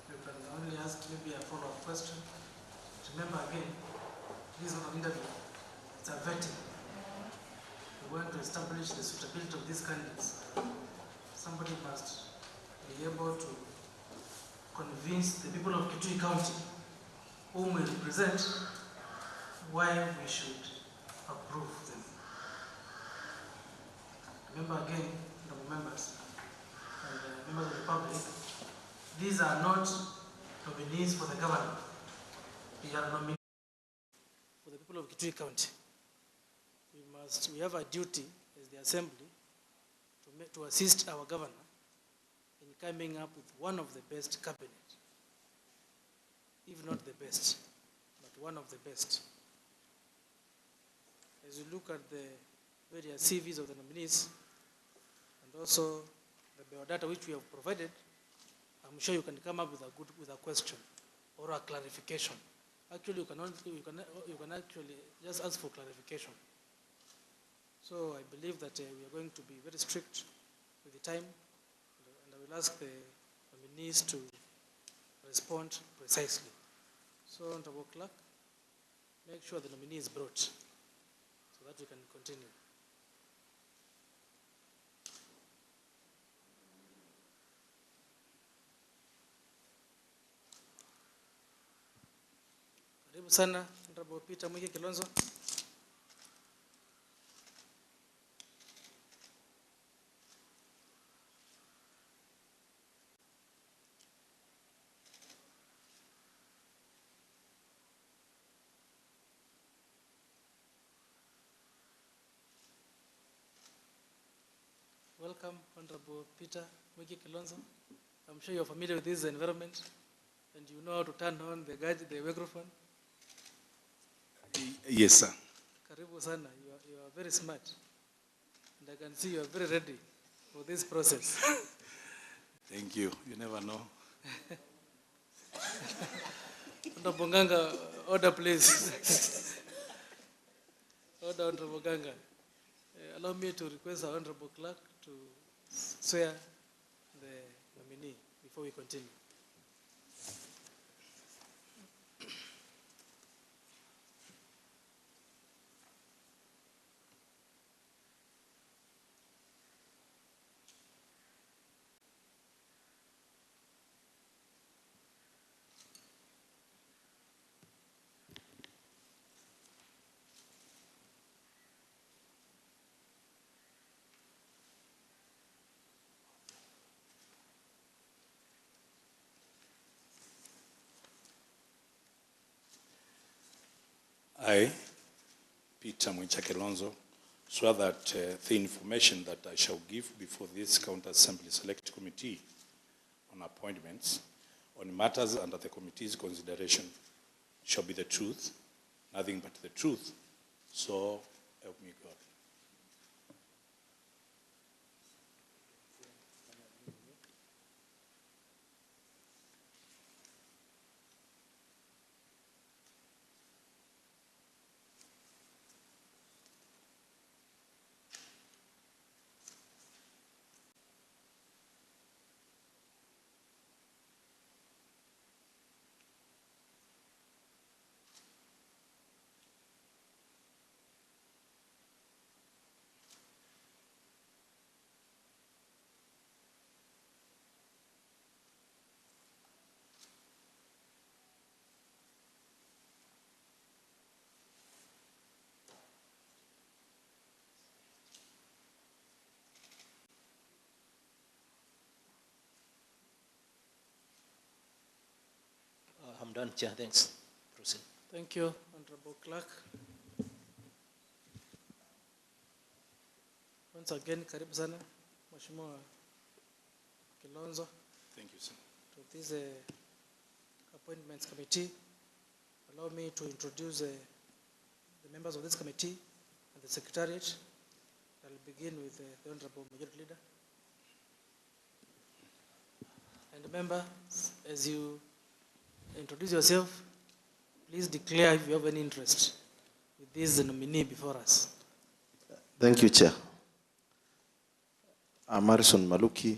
You can only ask maybe a follow-up question. Remember again, this is not an interview, it's a vetting. We want to establish the suitability of these candidates. Somebody must be able to convince the people of Kitui County, whom we represent, why we should approve them. Remember again, honorable members and members of the public, these are not nominees for the governor. They are nominees for the people of Kitui County. We have a duty as the assembly to assist our governor in coming up with one of the best cabinet, if not the best, but one of the best. As you look at the various CVs of the nominees and also the biodata which we have provided, I'm sure you can come up with a question or a clarification. Actually, you can actually just ask for clarification. So I believe that we are going to be very strict with the time, and I will ask the nominees to respond precisely. So, Honorable Clerk, make sure the nominee is brought so that we can continue. Karibu sana, Honorable Peter Mwiki Kilonzo. Welcome, Honorable Peter Mwiki Kilonzo. I'm sure you're familiar with this environment and you know how to turn on the microphone. Yes, sir. Karibu sana, you are very smart. And I can see you are very ready for this process. Thank you. You never know. Honorable Ganga, order please. Order, Honorable Ganga. Allow me to request our Honorable Clerk to swear the nominee before we continue. I, Peter Mwiki Kilonzo, swear that the information that I shall give before this County Assembly Select Committee on appointments on matters under the committee's consideration shall be the truth, nothing but the truth. So help me God. I'm done, Chair. Thanks. Proceed. Thank you, Honorable Clerk. Once again, karibu sana, Mheshimiwa Kilonzo. Thank you, sir. To this Appointments Committee. Allow me to introduce the members of this committee and the Secretariat. I'll begin with the Honorable Majority Leader. And members, as you introduce yourself, please declare if you have any interest with this nominee before us. Thank you, Chair. I'm Harrison Maluki,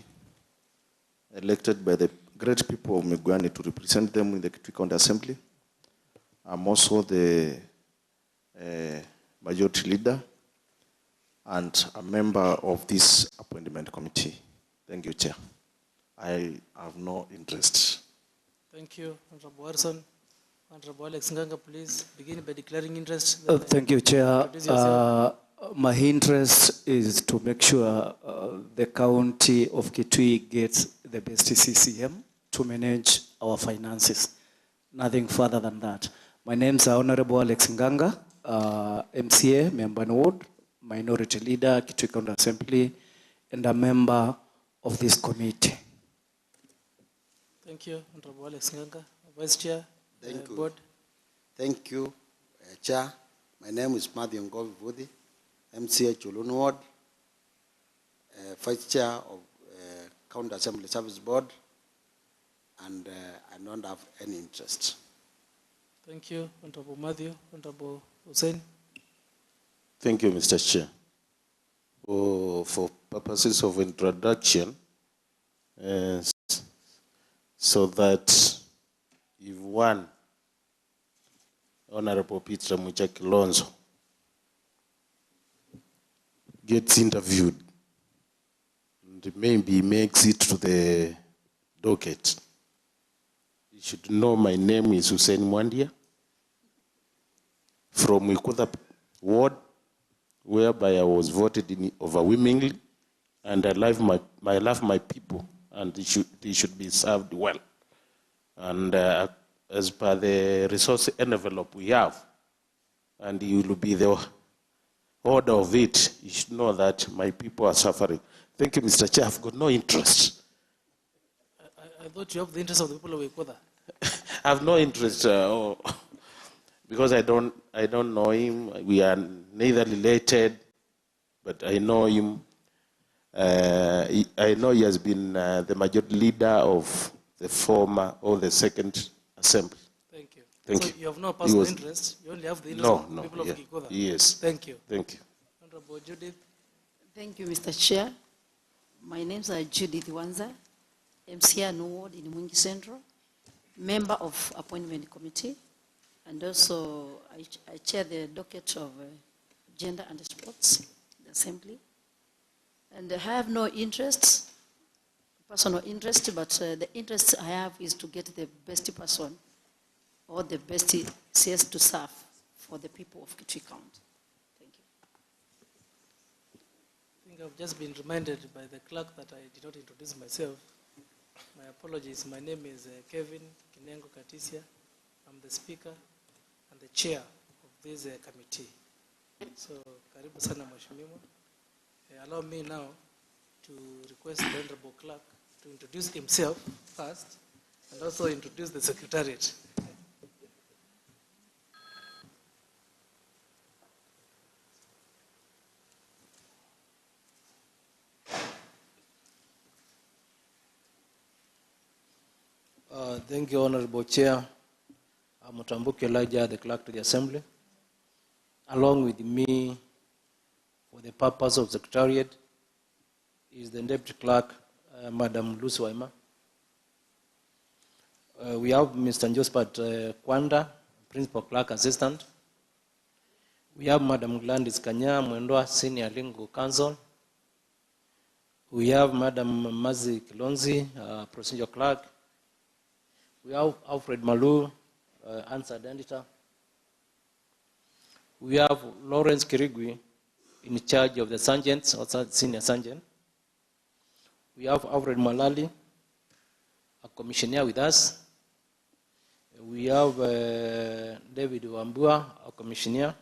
elected by the great people of Migwani to represent them in the Kitui County Assembly. I'm also the majority leader and a member of this appointment committee. Thank you, Chair. I have no interest. Thank you, Honorable Harrison. Honorable Alex Nganga, please begin by declaring interest. Thank you, Chair. Introduce yourself. My interest is to make sure the county of Kitui gets the best CCM to manage our finances. Nothing further than that. My name is Honorable Alex Nganga, MCA, member ward, minority leader, Kitui County Assembly, and a member of this committee. Thank you, Honorable Alex Nganga, Vice Chair, Thank you. Board. Thank you, Chair. My name is Matthew Vudi, MCA Cholun Ward, Vice Chair of County Assembly Service Board, and I don't have any interest. Thank you, Honorable Matthew. Honorable Hussein. Thank you, Mr. Chair. For purposes of introduction, so that if one Honorable Peter Muchaki-Lonzo gets interviewed and maybe makes it to the docket, you should know my name is Hussein Mwandia from Ikuda ward, whereby I was voted in overwhelmingly, and I love my people, and they should be served well. And as per the resource envelope we have, and you will be the order of it, you should know that my people are suffering. Thank you, Mr. Chair. I've got no interest. I thought you have the interest of the people of Ikoda. I have no interest because I don't know him. We are neither related, but I know him. I know he has been the majority leader of the former or the second assembly. Thank you. Thank so you. you have no personal interest. You only have the interest of the people of Ikoda. Yes. Thank you. Thank you. Honorable Judith. Thank you, Mr. Chair. My name is Judith Wanza, MCA Ward in Mwingi Central, member of Appointment Committee, and also I chair the docket of Gender and Sports, the Assembly. And I have no interest, personal interest, but the interest I have is to get the best person or the best CS to serve for the people of Kitui County. Thank you. I think I've just been reminded by the clerk that I did not introduce myself. My apologies. My name is Kevin Kinengo Katisia. I'm the speaker and the chair of this committee. So, karibu sana mheshimiwa. Allow me now to request the Honorable Clerk to introduce himself first and also introduce the Secretariat. Thank you, Honorable Chair. I'm Mutambuki Elijah, the Clerk to the Assembly. Along with me, for the purpose of Secretariat, is the Deputy Clerk, Madam Lucy Waima. We have Mr. Josephat Kwanda, Principal Clerk Assistant. We have Madam Gladys Kanya Mwendwa, Senior Legal Counsel. We have Madam Mazi Kilonzi, Procedure Clerk. We have Alfred Malu, Answered Editor. We have Lawrence Kirigwi, in charge of the sergeants, or senior sergeant. We have Alfred Malali, a commissioner with us. We have David Wambua, a commissioner.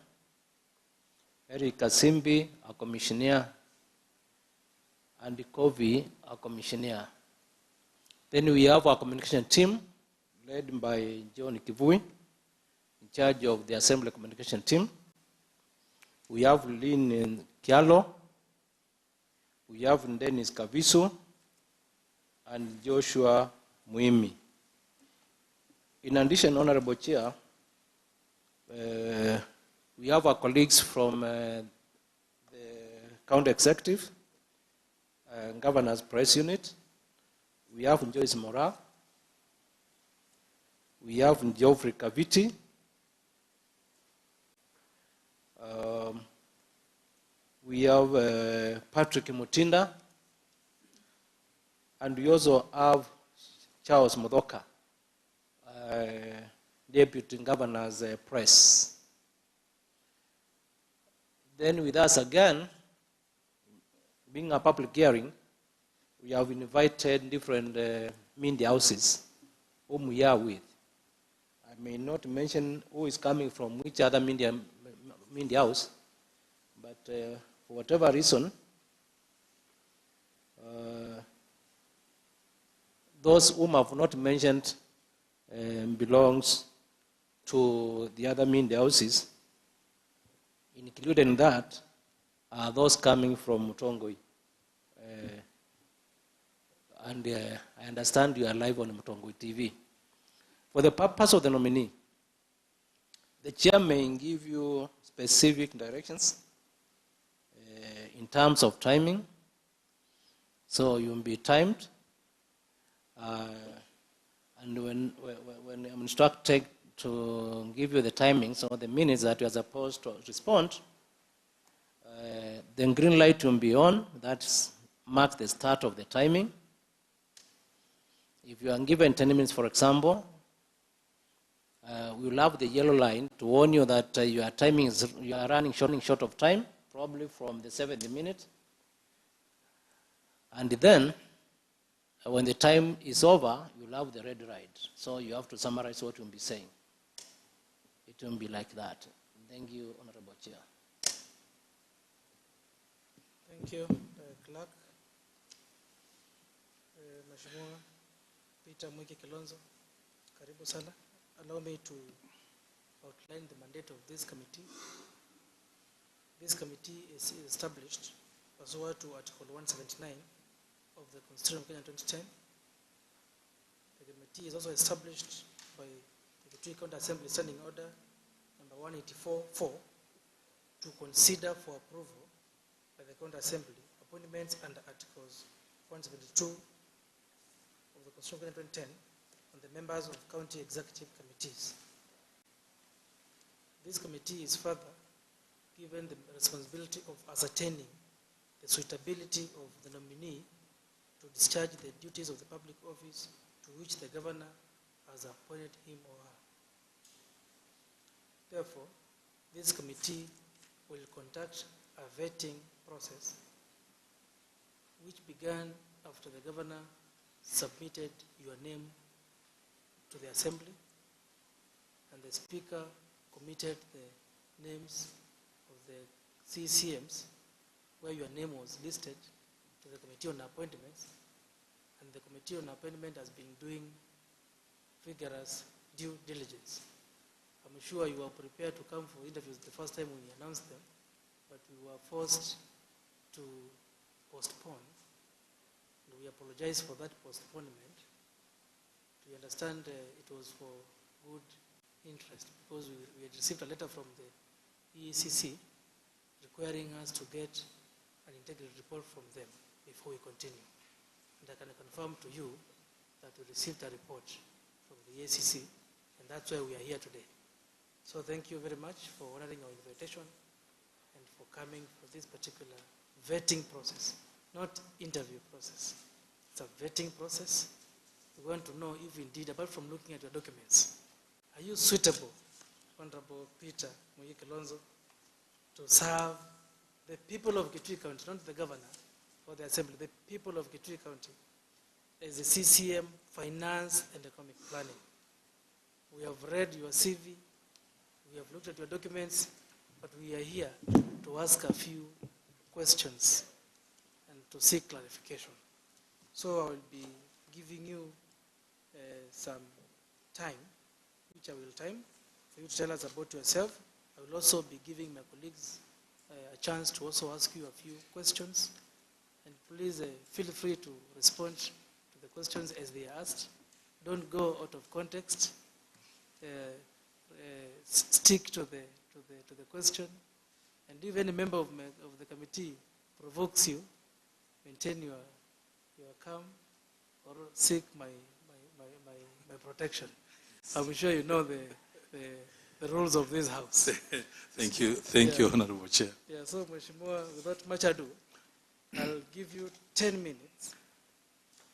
Eric Kasimbi, a commissioner. And Kovi, a commissioner. Then we have our communication team, led by John Kivui, in charge of the Assembly Communication Team. We have Lynn Kialo, we have Dennis Kaviso, and Joshua Muimi. In addition, Honorable Chair, we have our colleagues from the County Executive, Governor's Press Unit. We have Joyce Mora. We have Geoffrey Kaviti. We have Patrick Mutinda. And we also have Charles Mudoka, Deputy Governor's Press. Then with us again, being a public hearing, we have invited different media houses whom we are with. I may not mention who is coming from which other media house, but for whatever reason, those whom I have not mentioned belongs to the other media houses. Included in that are those coming from Mutongoi. And I understand you are live on Mutongoi TV. For the purpose of the nominee, the chair may give you specific directions in terms of timing. So you will be timed. And when I'm instructed to give you the timing, so the minutes that you are supposed to respond, the green light will be on. That marks the start of the timing. If you are given 10 minutes, for example, we will have the yellow line to warn you that your timing you are running short of time, probably from the 7th minute. And then, when the time is over, you'll have the red light. So you have to summarize what you'll be saying. It won't be like that. Thank you, Honorable Chair. Thank you, Clerk. Mheshimiwa Peter Mwiki Kilonzo, karibu sana. Allow me to outline the mandate of this committee. This committee is established pursuant to Article 179 of the Constitution of Kenya 2010. The committee is also established by the Kitui County Assembly Standing Order number 184-4 to consider for approval by the County Assembly appointments under Articles 172 of the Constitution of Kenya 2010 on the members of county executive committees. This committee is further given the responsibility of ascertaining the suitability of the nominee to discharge the duties of the public office to which the governor has appointed him or her. Therefore, this committee will conduct a vetting process which began after the governor submitted your name to the assembly and the speaker committed the names of the CCMs where your name was listed to the Committee on Appointments, and the Committee on Appointment has been doing vigorous due diligence. I'm sure you are prepared to come for interviews the first time when we announced them, but we were forced to postpone, and we apologize for that postponement. We understand it was for good interest because we had received a letter from the EACC requiring us to get an integrity report from them before we continue. And I can confirm to you that we received a report from the EACC, and that's why we are here today. So thank you very much for honoring our invitation and for coming for this particular vetting process, not interview process. It's a vetting process. We want to know if indeed, apart from looking at your documents, are you suitable, Honorable Peter Mwiki Kilonzo, to serve the people of Kitui County, not the governor or the assembly, the people of Kitui County, as the CCM, finance and economic planning. We have read your CV, we have looked at your documents, but we are here to ask a few questions and to seek clarification. So I will be giving you some time, which I will time, for you to tell us about yourself. I will also be giving my colleagues a chance to also ask you a few questions. And please feel free to respond to the questions as they are asked. Don't go out of context. Stick to the question. And if any member of the committee provokes you, maintain your calm or seek my protection. I'm sure you know the rules of this house. Thank you, Honorable Chair. Yeah, so Mheshimiwa, without much ado, I'll give you 10 minutes,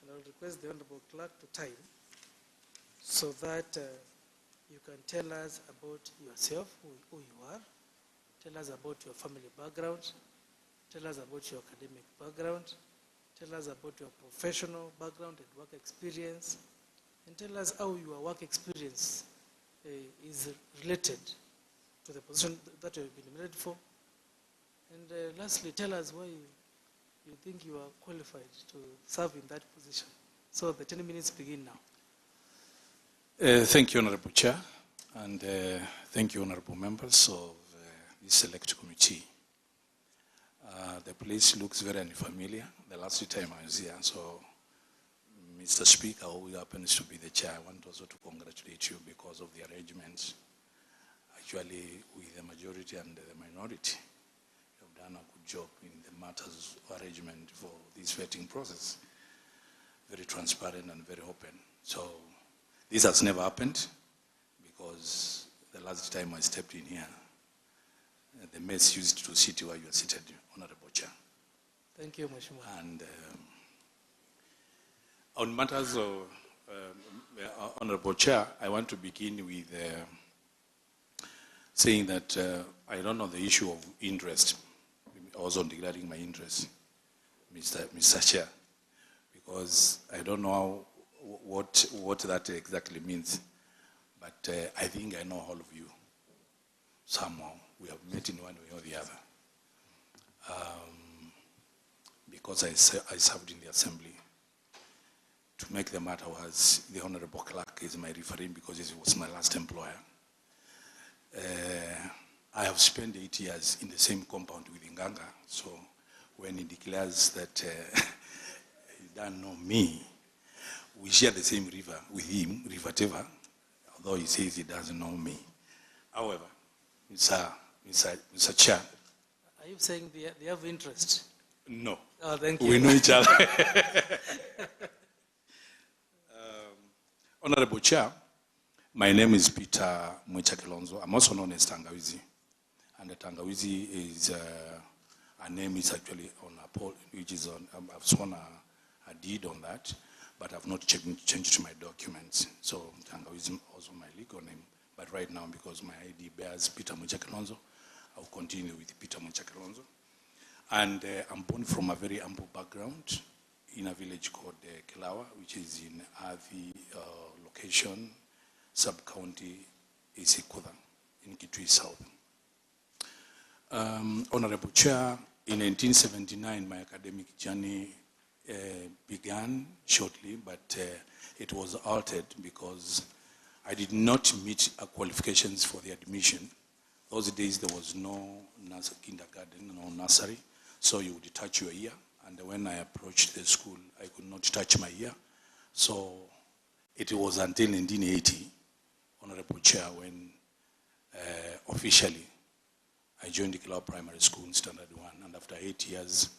and I'll request the Honorable Clerk to time, so that you can tell us about yourself, who you are, tell us about your family background, tell us about your academic background, tell us about your professional background and work experience, and tell us how your work experience is related to the position that you have been nominated for. And lastly, tell us why you think you are qualified to serve in that position. So the 10 minutes begin now. Thank you, Honorable Chair, and thank you, Honorable members of this select committee. The place looks very unfamiliar. The last time I was here, so Mr. Speaker, who happens to be the chair, I want also to congratulate you because of the arrangements. Actually, with the majority and the minority, you have done a good job in the matters of arrangement for this vetting process. Very transparent and very open. So this has never happened because the last time I stepped in here, the mess used to sit where you are seated, Honorable Chair. Thank you, Mheshimiwa. And on matters of Honorable Chair, I want to begin with saying that I don't know the issue of interest. Also declaring my interest, Mr. Chair, because I don't know what that exactly means. But I think I know all of you. Somehow we have met in one way or the other. Because I served in the assembly. To make the matter was the Honorable Clerk is my referee because he was my last employer. I have spent 8 years in the same compound with Nganga, so when he declares that he doesn't know me, we share the same river with him, River Teva, although he says he doesn't know me. However, Mr. Chair. Are you saying they have interest? No. Oh, thank you. We know each other. Honorable Chair, my name is Peter Mwecha. I'm also known as Tangawizi. And the Tangawizi is a name is actually on a poll, which is on, I've sworn a deed on that, but I've not changed my documents. So Tangawizi is also my legal name. But right now, because my ID bears Peter Mwecha, I'll continue with Peter Mwecha. And I'm born from a very humble background in a village called Kilawa, which is in Athi location, sub-county Isikuda, in Kitui South. Honorable Chair, in 1979, my academic journey began shortly, but it was altered because I did not meet qualifications for the admission. Those days there was no kindergarten, no nursery, so you would touch your ear. And when I approached the school, I could not touch my ear. So it was until 1980, Honorable Chair, when officially I joined the Kilawa Primary School in Standard 1. And after 8 years,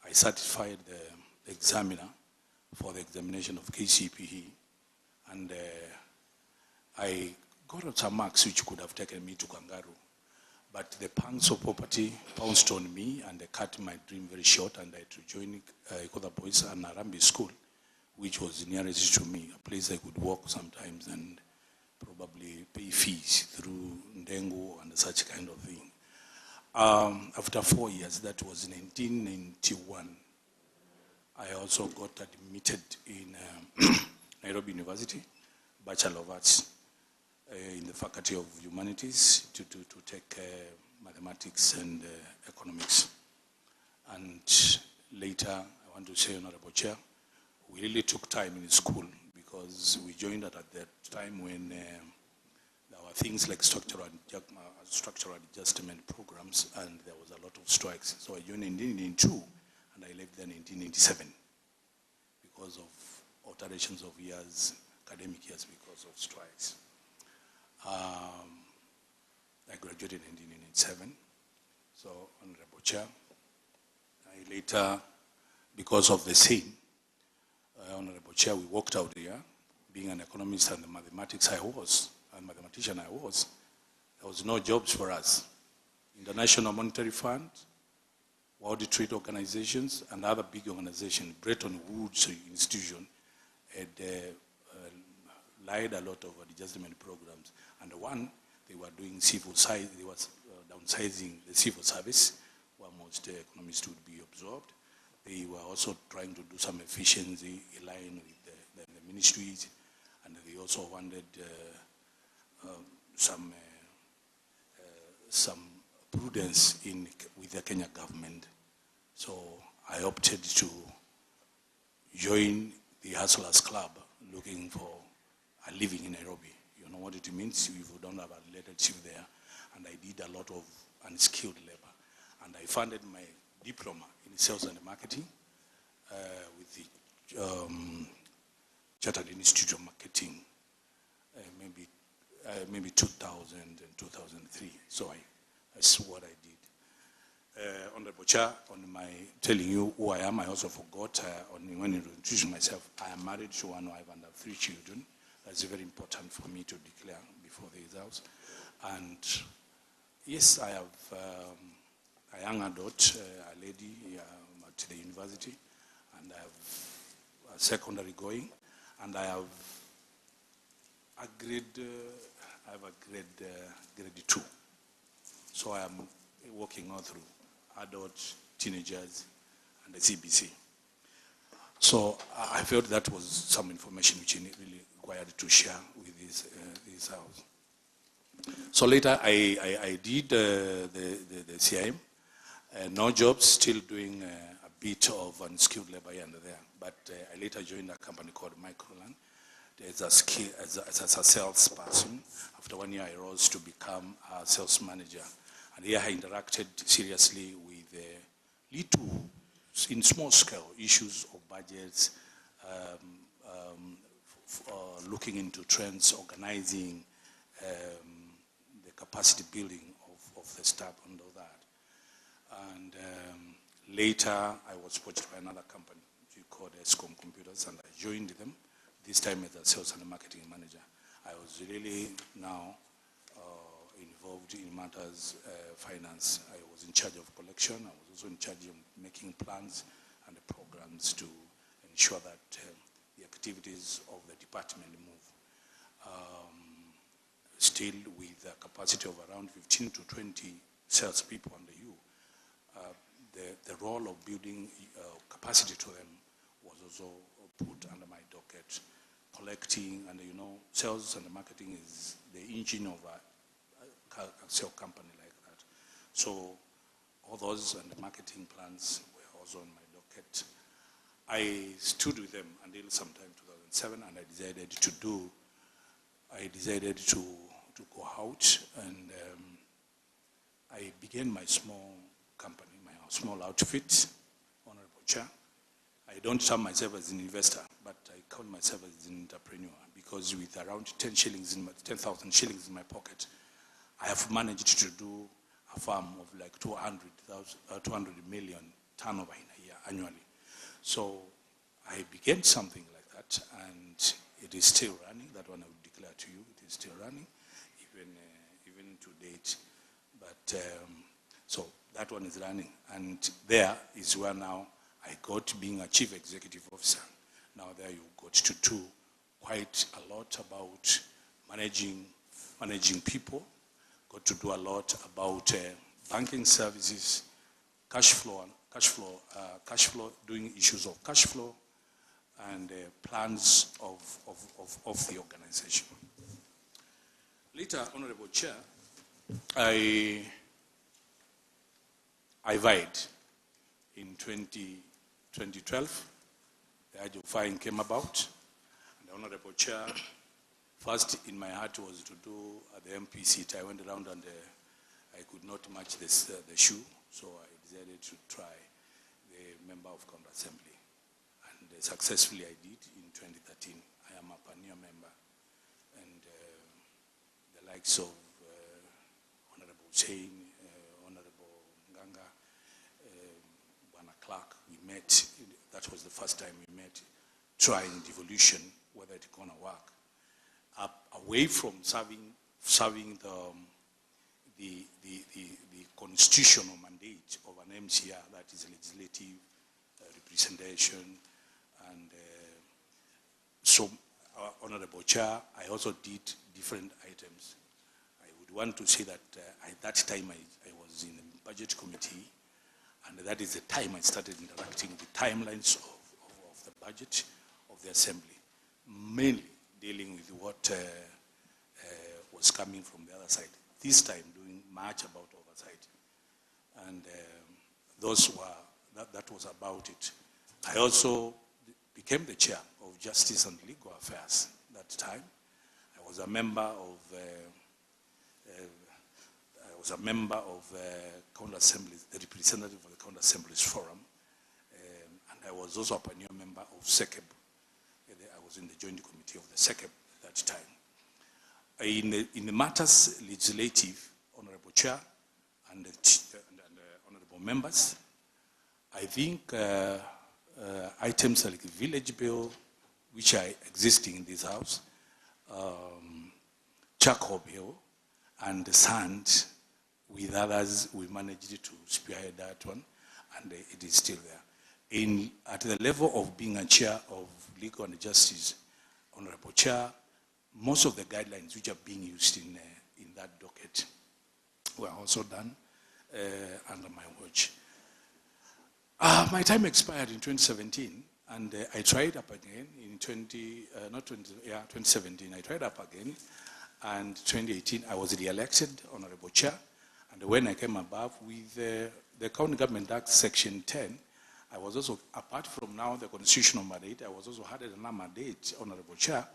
I certified the examiner for the examination of KCPE. And I got some marks which could have taken me to Kangaroo. But the pangs of poverty pounced on me and they cut my dream very short, and I had to join Ikoda Boys and Arambi School, which was nearest to me, a place I could walk sometimes and probably pay fees through Ndengo and such kind of thing. After 4 years, that was in 1991, I also got admitted in Nairobi University, Bachelor of Arts, in the Faculty of Humanities to take mathematics and economics. And later, I want to say, Honorable Chair, we really took time in school because we joined at that time when there were things like structural adjustment programs, and there was a lot of strikes. So I joined in 1992 and I left then in 1987 because of alterations of years, academic years, because of strikes. I graduated in 1987. So, Honorable Chair, I later, because of the same, Honorable Chair, we walked out here, being an economist and the mathematician I was, there was no jobs for us. International Monetary Fund, World Trade Organizations, and other big organizations, Bretton Woods institution, had lied a lot of adjustment programs. And one, they were doing civil size, they was downsizing the civil service, where most economists would be absorbed. They were also trying to do some efficiency in line with the ministries, and they also wanted some prudence with the Kenya government. So I opted to join the Hustlers Club, looking for a living in Nairobi. You know what it means if you don't have a relationship there. And I did a lot of unskilled labor. And I funded my diploma in sales and marketing with the Chartered Institute of Marketing, maybe 2000 and 2003. So that's what I did. Honorable Chair, on my telling you who I am, I also forgot when I introduced myself, I am married to one wife and have 3 children. That's very important for me to declare before the house. And yes, I have a young adult, a lady at the university, and I have a secondary going, and I have a grade 2. So I am working all through adults, teenagers, and the CBC. So I felt that was some information which I really required to share with this house. So later I did the CIM, no jobs, still doing a bit of unskilled labor here and there. But I later joined a company called Microland as a salesperson. After 1 year, I rose to become a sales manager. And here I interacted seriously with in small scale issues of budgets, looking into trends, organizing the capacity building of the staff and all that. And later, I was poached by another company called Escom Computers, and I joined them, this time as a sales and marketing manager. I was really now involved in matters finance. I was in charge of collection. I was also in charge of making plans and the programs to ensure that the activities of the department move. Still with a capacity of around 15 to 20 salespeople under you, the role of building capacity to them was also put under my docket. Collecting, and you know, sales and marketing is the engine of a sales company like that. So all those and the marketing plans were also on my docket. I stood with them until sometime 2007, and I decided to go out, and I began my small company, my small outfit, Honorable Chair. I don't term myself as an investor, but I count myself as an entrepreneur, because with around 10,000 shillings in my pocket, I have managed to do a farm of like 200 million turnover in a year annually. So I began something like that, and it is still running. That one I would declare to you, it is still running, even to date. But so that one is running, and there is where now I got being a chief executive officer. Now there you got to do quite a lot about managing people, got to do a lot about banking services, cash flow, doing issues of cash flow, and plans of the organization. Later, Honorable Chair, I vied in 2012. The age of fine came about, and the Honorable Chair, first in my heart was to do the MP seat. I went around and I could not match the shoe, so I decided to try the member of County Assembly. And successfully I did in 2013. I am a pioneer member, and the likes of Honorable Chain, Honorable Nganga, Bwana Clark, we met. That was the first time we met. trying devolution, whether it's going to work, away from serving the constitutional mandate of an MCR, that is legislative representation. And so, Honorable Chair, I also did different items. I would want to say that at that time I was in the budget committee, and that is the time I started interacting with the timelines of the budget of the Assembly, mainly dealing with what was coming from the other side. This time doing much about oversight. And that was about it. I also became the chair of Justice and Legal Affairs that time. I was a member of County Assemblies, the representative of the County Assemblies Forum, and I was also a pioneer member of SECEB. I was in the joint committee of the SECEB at that time. In the matters legislative, Honorable Chair and honorable members, I think items like the village bill, which are existing in this house, charcoal bill, and the sand, with others, we managed to spearhead that one, and it is still there. At the level of being a chair of Legal and Justice, Honorable Chair, most of the guidelines which are being used in that docket were also done under my watch. My time expired in 2017, and I tried up again in 2017. I tried up again, and 2018 I was re-elected, Honorable Chair, and when I came above with the County Government Act Section 10, I was also, apart from now the constitutional mandate, I was also had another mandate, Honorable Chair,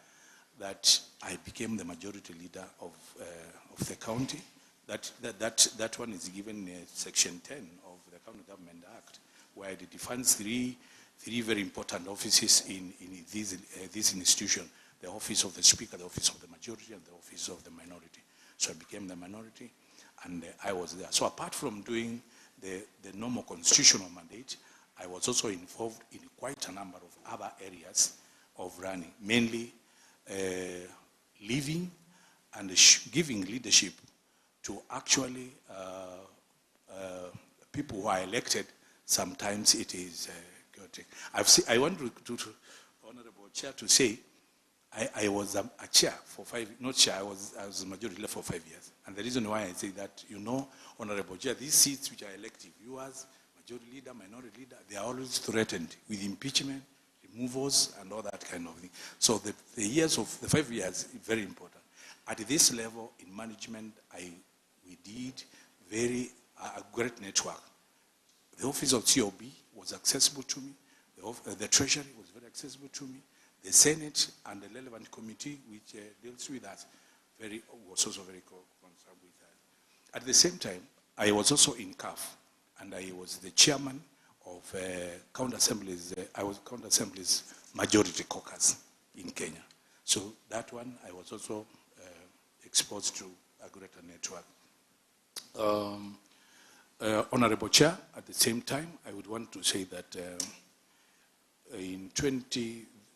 that I became the majority leader of the county. That one is given in Section 10 of the County Government Act, where it defines three very important offices in this institution: the office of the Speaker, the office of the majority, and the office of the minority. So I became the minority, and I was there. So apart from doing the normal constitutional mandate, I was also involved in quite a number of other areas of running, mainly living and giving leadership to actually people who are elected. Sometimes it is chaotic. I want to Honorable Chair, to say I was a chair for 5, not chair, I was a majority leader for 5 years. And the reason why I say that, Honorable Chair, these seats which are elective, you as majority leader, minority leader, they are always threatened with impeachment, removals, and all that kind of thing. So the years of the 5 years is very important. At this level in management, we did a great network. The office of COB was accessible to me. The Treasury was very accessible to me. The Senate and the relevant committee which deals with that was also very concerned with that. At the same time, I was also in CAF, and I was the chairman of County Assemblies. I was County Assemblies Majority Caucus in Kenya. So that one, I was also exposed to a greater network. Honorable Chair, at the same time, I would want to say that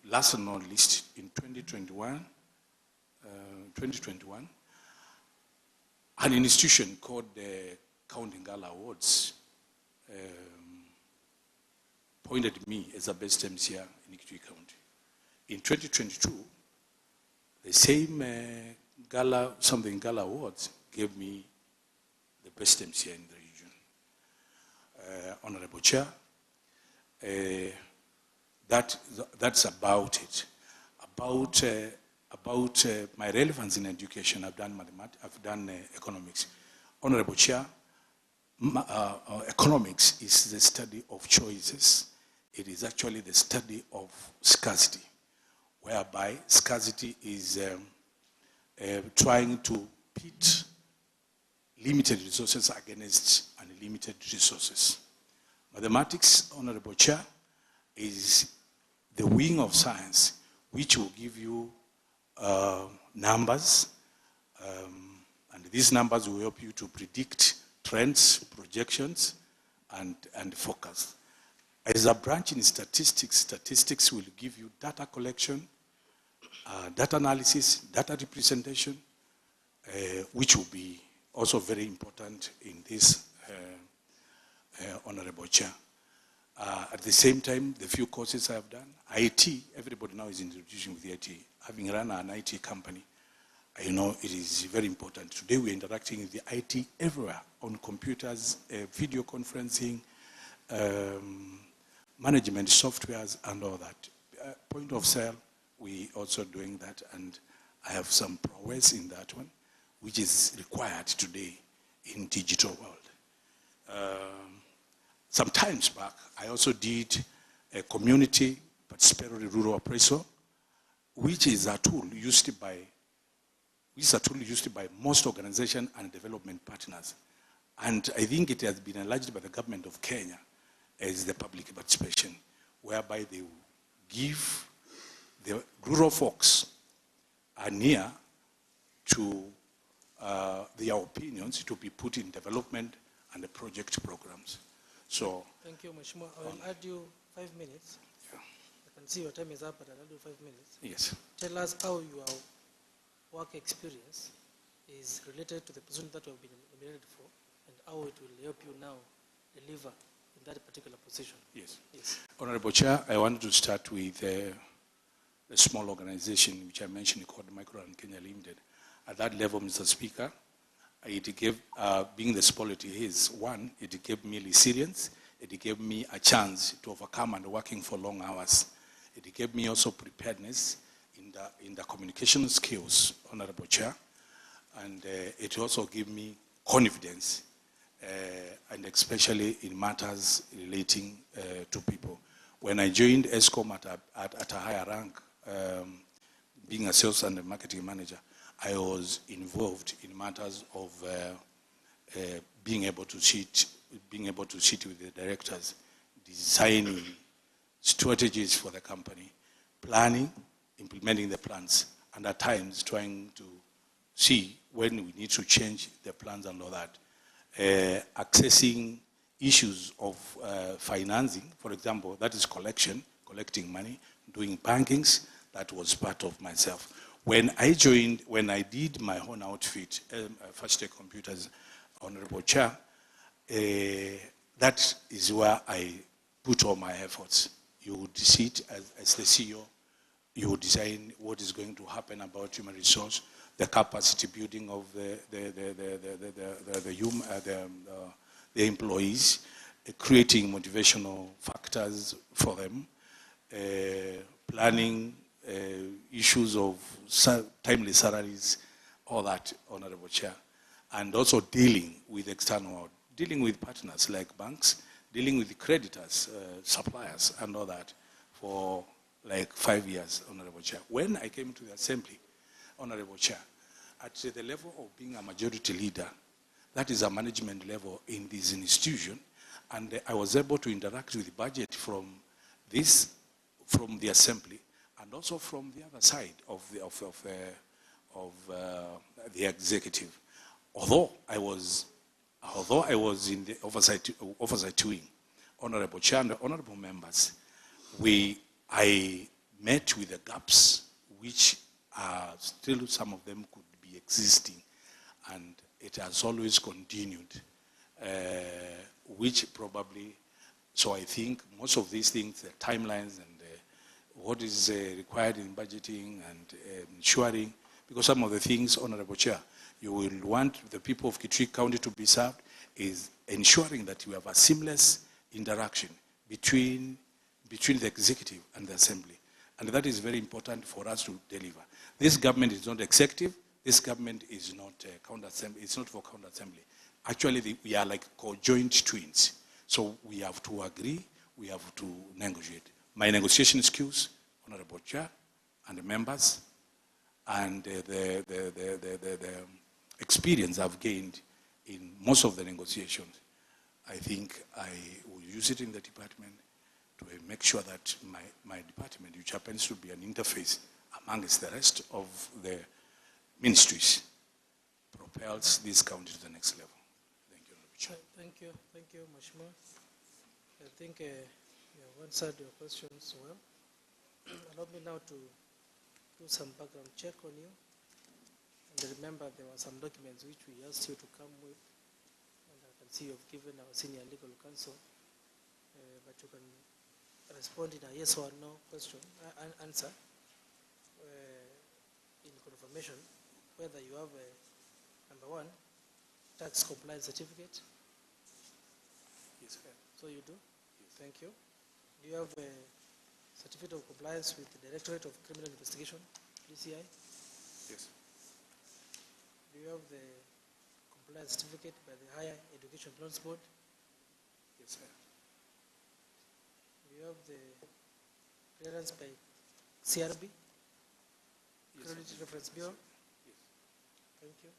last but not least, in 2021, an institution called the County Gala Awards appointed me as the best MCR in Kitui County. In 2022, the same Gala Awards gave me the best MCR in the region. Honorable Chair, that's about it. About my relevance in education, I've done mathematics, I've done economics. Honorable Chair, economics is the study of choices. It is actually the study of scarcity, whereby scarcity is trying to pit limited resources against unlimited resources. Mathematics, Honorable Chair, is the wing of science which will give you numbers, and these numbers will help you to predict trends, projections, and forecasts. As a branch in statistics, statistics will give you data collection, data analysis, data representation, which will be also very important in this Honorable Chair. At the same time, the few courses I have done, IT, everybody now is introducing with IT. Having run an IT company, I know it is very important. Today we're interacting with the IT everywhere, on computers, video conferencing, management softwares and all that. Point of sale, we also doing that, and I have some prowess in that one, which is required today in digital world. Some times back, I also did a community participatory rural appraisal, which is a tool used by most organizations and development partners. And I think it has been enlarged by the government of Kenya as the public participation, whereby they will give the rural folks an ear to their opinions to be put in development and the project programs. So, thank you, Mheshimiwa. I will add you 5 minutes. Yeah. I can see your time is up, but I'll add you 5 minutes. Yes. Tell us how your work experience is related to the position that you have been nominated for, and how it will help you now deliver in that particular position. Yes. Yes. Honorable Chair, I wanted to start with a small organization which I mentioned called Micro and Kenya Limited. At that level, Mr. Speaker, it gave, being the small it is, one, it gave me resilience, it gave me a chance to overcome and working for long hours. It gave me also preparedness in the communication skills, Honorable Chair, and it also gave me confidence, and especially in matters relating to people. When I joined ESCOM at a higher rank, being a sales and a marketing manager, I was involved in matters of being able to sit with the directors, designing strategies for the company, planning, implementing the plans, and at times trying to see when we need to change the plans and all that. Accessing issues of financing, for example, that is collecting money, doing bankings, that was part of myself. When I did my own outfit, First Tech Computers, Honorable Chair, that is where I put all my efforts. You would sit as the CEO, you would design what is going to happen about human resource, the capacity building of the employees, creating motivational factors for them, planning issues of timely salaries, all that, Honorable Chair, and also dealing with external world, dealing with partners like banks, dealing with creditors, suppliers, and all that for like 5 years, Honorable Chair. When I came to the Assembly, Honorable Chair, at the level of being a majority leader, that is a management level in this institution, and I was able to interact with the budget from the Assembly, and also from the other side of the executive. Although I was in the oversight wing, Honorable Chair and honorable members, I met with the gaps which are still, some of them could be existing, and it has always continued, which probably, so I think most of these things, the timelines and what is required in budgeting and ensuring, because some of the things, Honorable Chair, you will want the people of Kitui County to be served, is ensuring that you have a seamless interaction between the executive and the assembly. And that is very important for us to deliver. This government is not executive. This government is not county assembly. It's not for county assembly. Actually, we are like co-joint twins. So we have to agree. We have to negotiate. My negotiation skills, Honorable Chair, and the members, and the experience I've gained in most of the negotiations, I think I will use it in the department to make sure that my department, which happens to be an interface amongst the rest of the ministries, propels this county to the next level. Thank you, Honorable Chair. Thank you, Mheshimiwa. I think You have answered your questions well. Allow me now to do some background check on you. And remember, there were some documents which we asked you to come with. And I can see you have given our senior legal counsel. But you can respond in a yes or no question, answer in confirmation whether you have a, number one, tax compliance certificate. Yes, sir. So you do? Yes. Thank you. Do you have a certificate of compliance with the Directorate of Criminal Investigation, DCI? Yes. Do you have the compliance certificate by the Higher Education Loans Board? Yes, sir. Do you have the clearance by CRB? Yes, Credit sir. Reference Bureau? Yes. Thank you.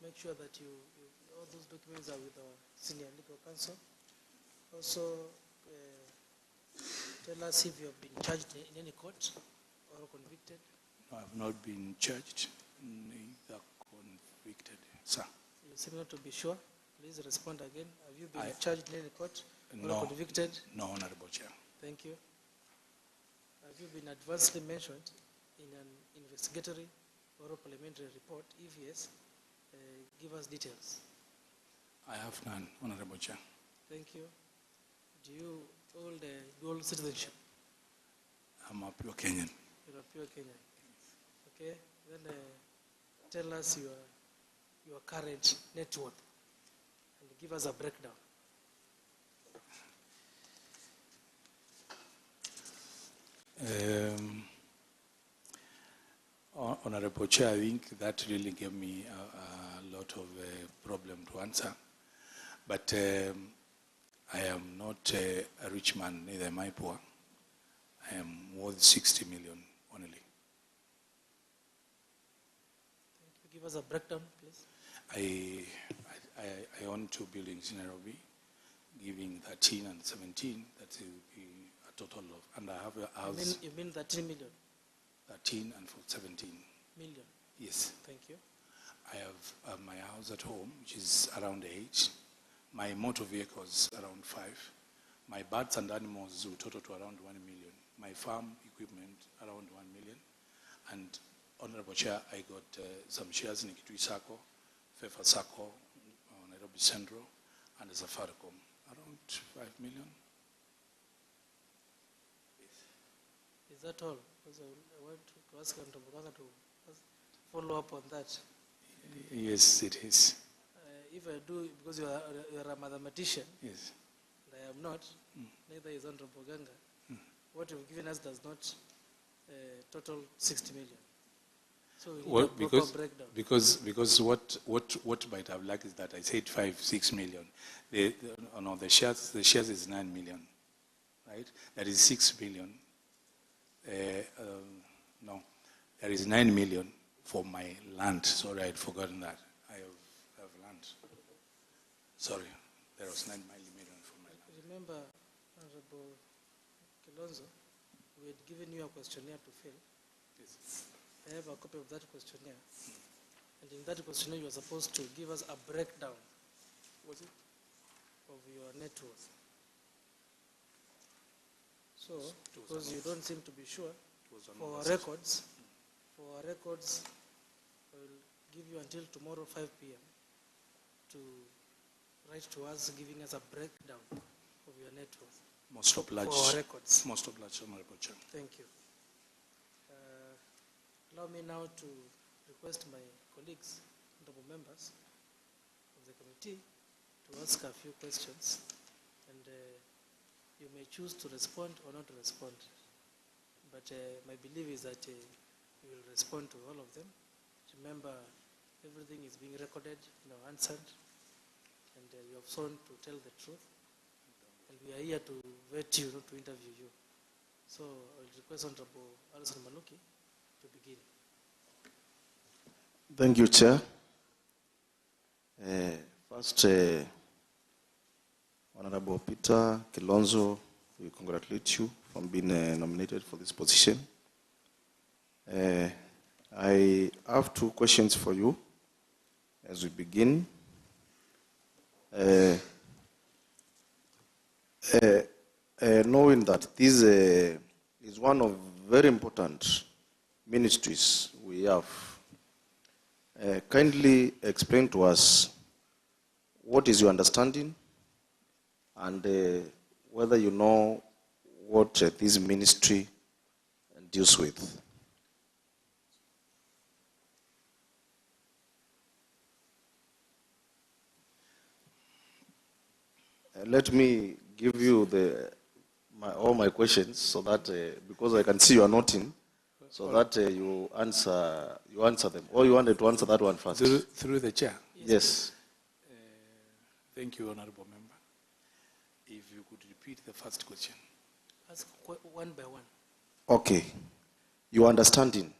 Make sure that all those documents are with our senior legal counsel. Also, tell us if you have been charged in any court or convicted. No, I have not been charged, neither convicted, sir. You seem not to be sure. Please respond again. Have you been I- charged in any court or No. convicted? No, Honorable Chair. Thank you. Have you been adversely mentioned in an investigatory or parliamentary report? If yes, give us details. I have none, Honorable Chair. Thank you. Do you hold a dual citizenship? I'm a pure Kenyan. You're a pure Kenyan. Okay. Then tell us your current net worth and give us a breakdown. Honorable Chair, I think that really gave me a lot of problem to answer. But I am not a rich man, neither am I poor. I am worth 60 million only. Give us a breakdown, please. I own 2 buildings in Nairobi, giving 13 and 17. That will be a total of, and I have a house. You mean 13 million? 13 and 17. Million. Yes. Thank you. I have my house at home, which is around 8. My motor vehicles around 5. My birds and animals will total to around 1 million. My farm equipment around 1 million. And Honorable Chair, I got some shares in Kitui Sacco, Fefa Sacco, Nairobi Central, and Safaricom, around 5 million. Is that all? Because I want to ask Honorable Kanga to follow up on that. Yes, it is. If I do, because you are a mathematician, Yes. and I am not, neither is Honorable Kanga, what you've given us does not total 60 million. So we need a proper breakdown. Because what might have lacked is that I said 5-6 million. The shares is 9 million, right? That is 6 million. No, there is 9 million for my land. Sorry, I had forgotten that. I have land. Sorry, there was 9 million for my land. Remember, Honorable Kilonzo, we had given you a questionnaire to fill. Yes. I have a copy of that questionnaire. And in that questionnaire, you are supposed to give us a breakdown. Was it? Of your net worth. So, because you don't seem to be sure, for our records, I will give you until tomorrow 5 p.m. to write to us, giving us a breakdown of your net worth. Most obliged. For our records. Most obliged, Honorable Chair. Thank you. Allow me now to request my colleagues, honorable members of the committee, to ask a few questions, and you may choose to respond or not to respond. But my belief is that you will respond to all of them. Remember, everything is being recorded, answered, and you have sworn to tell the truth. And we are here to vet you, not to interview you. So I will request Honorable Alison Maluki to begin. Thank you, Chair. First, Honorable Peter Kilonzo, we congratulate you for being nominated for this position. I have 2 questions for you as we begin. knowing that this is one of very important ministries we have, kindly explain to us what is your understanding and whether you know what this ministry deals with. Let me give you all my questions so that, because I can see you are noting, so that you answer them. Or you wanted to answer that one first? Through the chair. Yes. Thank you, Honorable Member. If you could repeat the first question. Ask one by one. Okay. Your understanding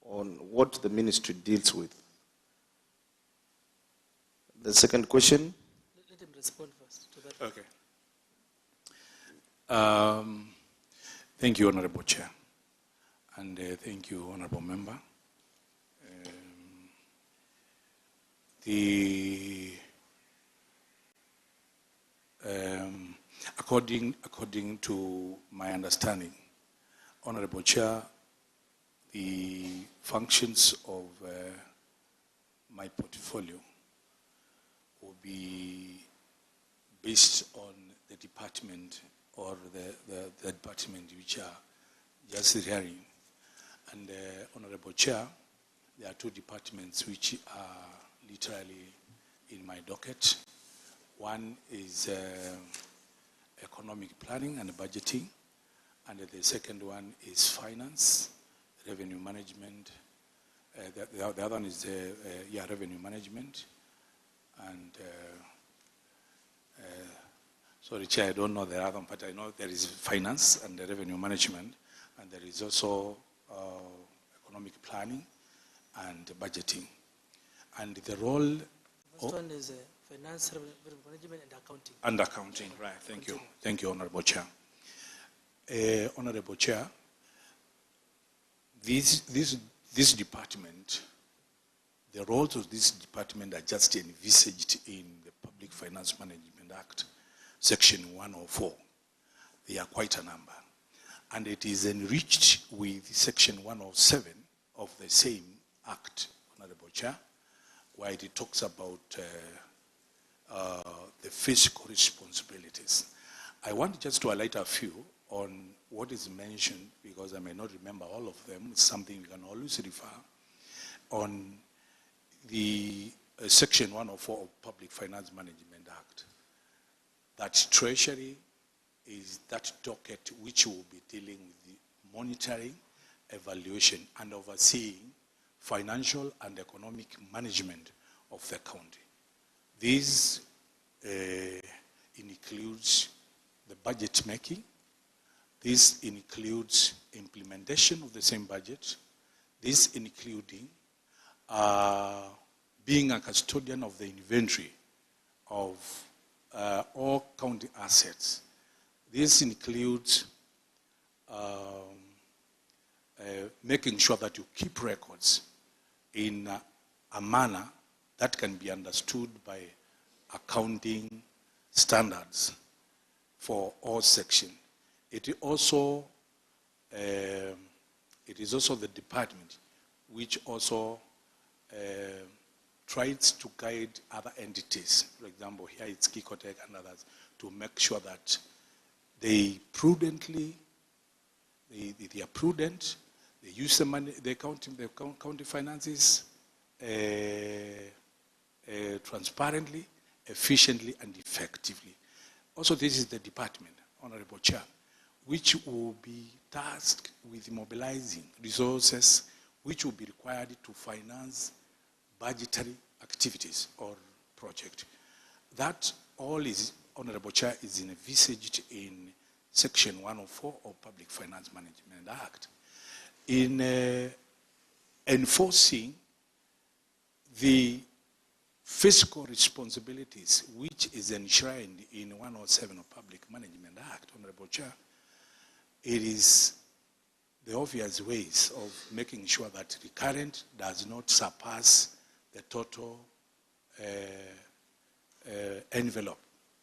on what the ministry deals with. The second question. Let him respond first to that. Okay. Thank you, Honorable Chair. And thank you, Honorable Member. According to my understanding, Honorable Chair, the functions of my portfolio will be based on the department or the department which are just hearing. And Honorable Chair, there are two departments which are literally in my docket. One is economic planning and budgeting, and the second one is finance, revenue management. The other one is revenue management. And sorry, Chair, I don't know the other one, but I know there is finance and the revenue management, and there is also economic planning and budgeting. And the role... First one is finance, revenue management, and accounting. And accounting, right. Thank you. Thank you, Honorable Chair. Honorable Chair, this department, the roles of this department are just envisaged in the Public Finance Management Act, Section 104. They are quite a number. And it is enriched with Section 107 of the same Act, Honorable Chair, where it talks about the fiscal responsibilities. I want just to highlight a few on what is mentioned, because I may not remember all of them. It's something we can always refer on the Section 104 of Public Finance Management Act. That Treasury is that docket which will be dealing with the monitoring, evaluation, and overseeing financial and economic management of the county. This includes the budget making. This includes implementation of the same budget. This including being a custodian of the inventory of all county assets. This includes making sure that you keep records in a manner that can be understood by accounting standards for all sections. It is also the department which also tries to guide other entities. For example, here it's Kikotech and others, to make sure that they are prudent, they use the money, the county finances transparently, efficiently, and effectively. Also, this is the department, Honorable Chair, which will be tasked with mobilizing resources which will be required to finance budgetary activities or project. That all is, Honorable Chair, is envisaged in Section 104 of Public Finance Management Act. In enforcing the fiscal responsibilities which is enshrined in 107 of Public Management Act, Honorable Chair, it is the obvious ways of making sure that recurrent does not surpass the total envelope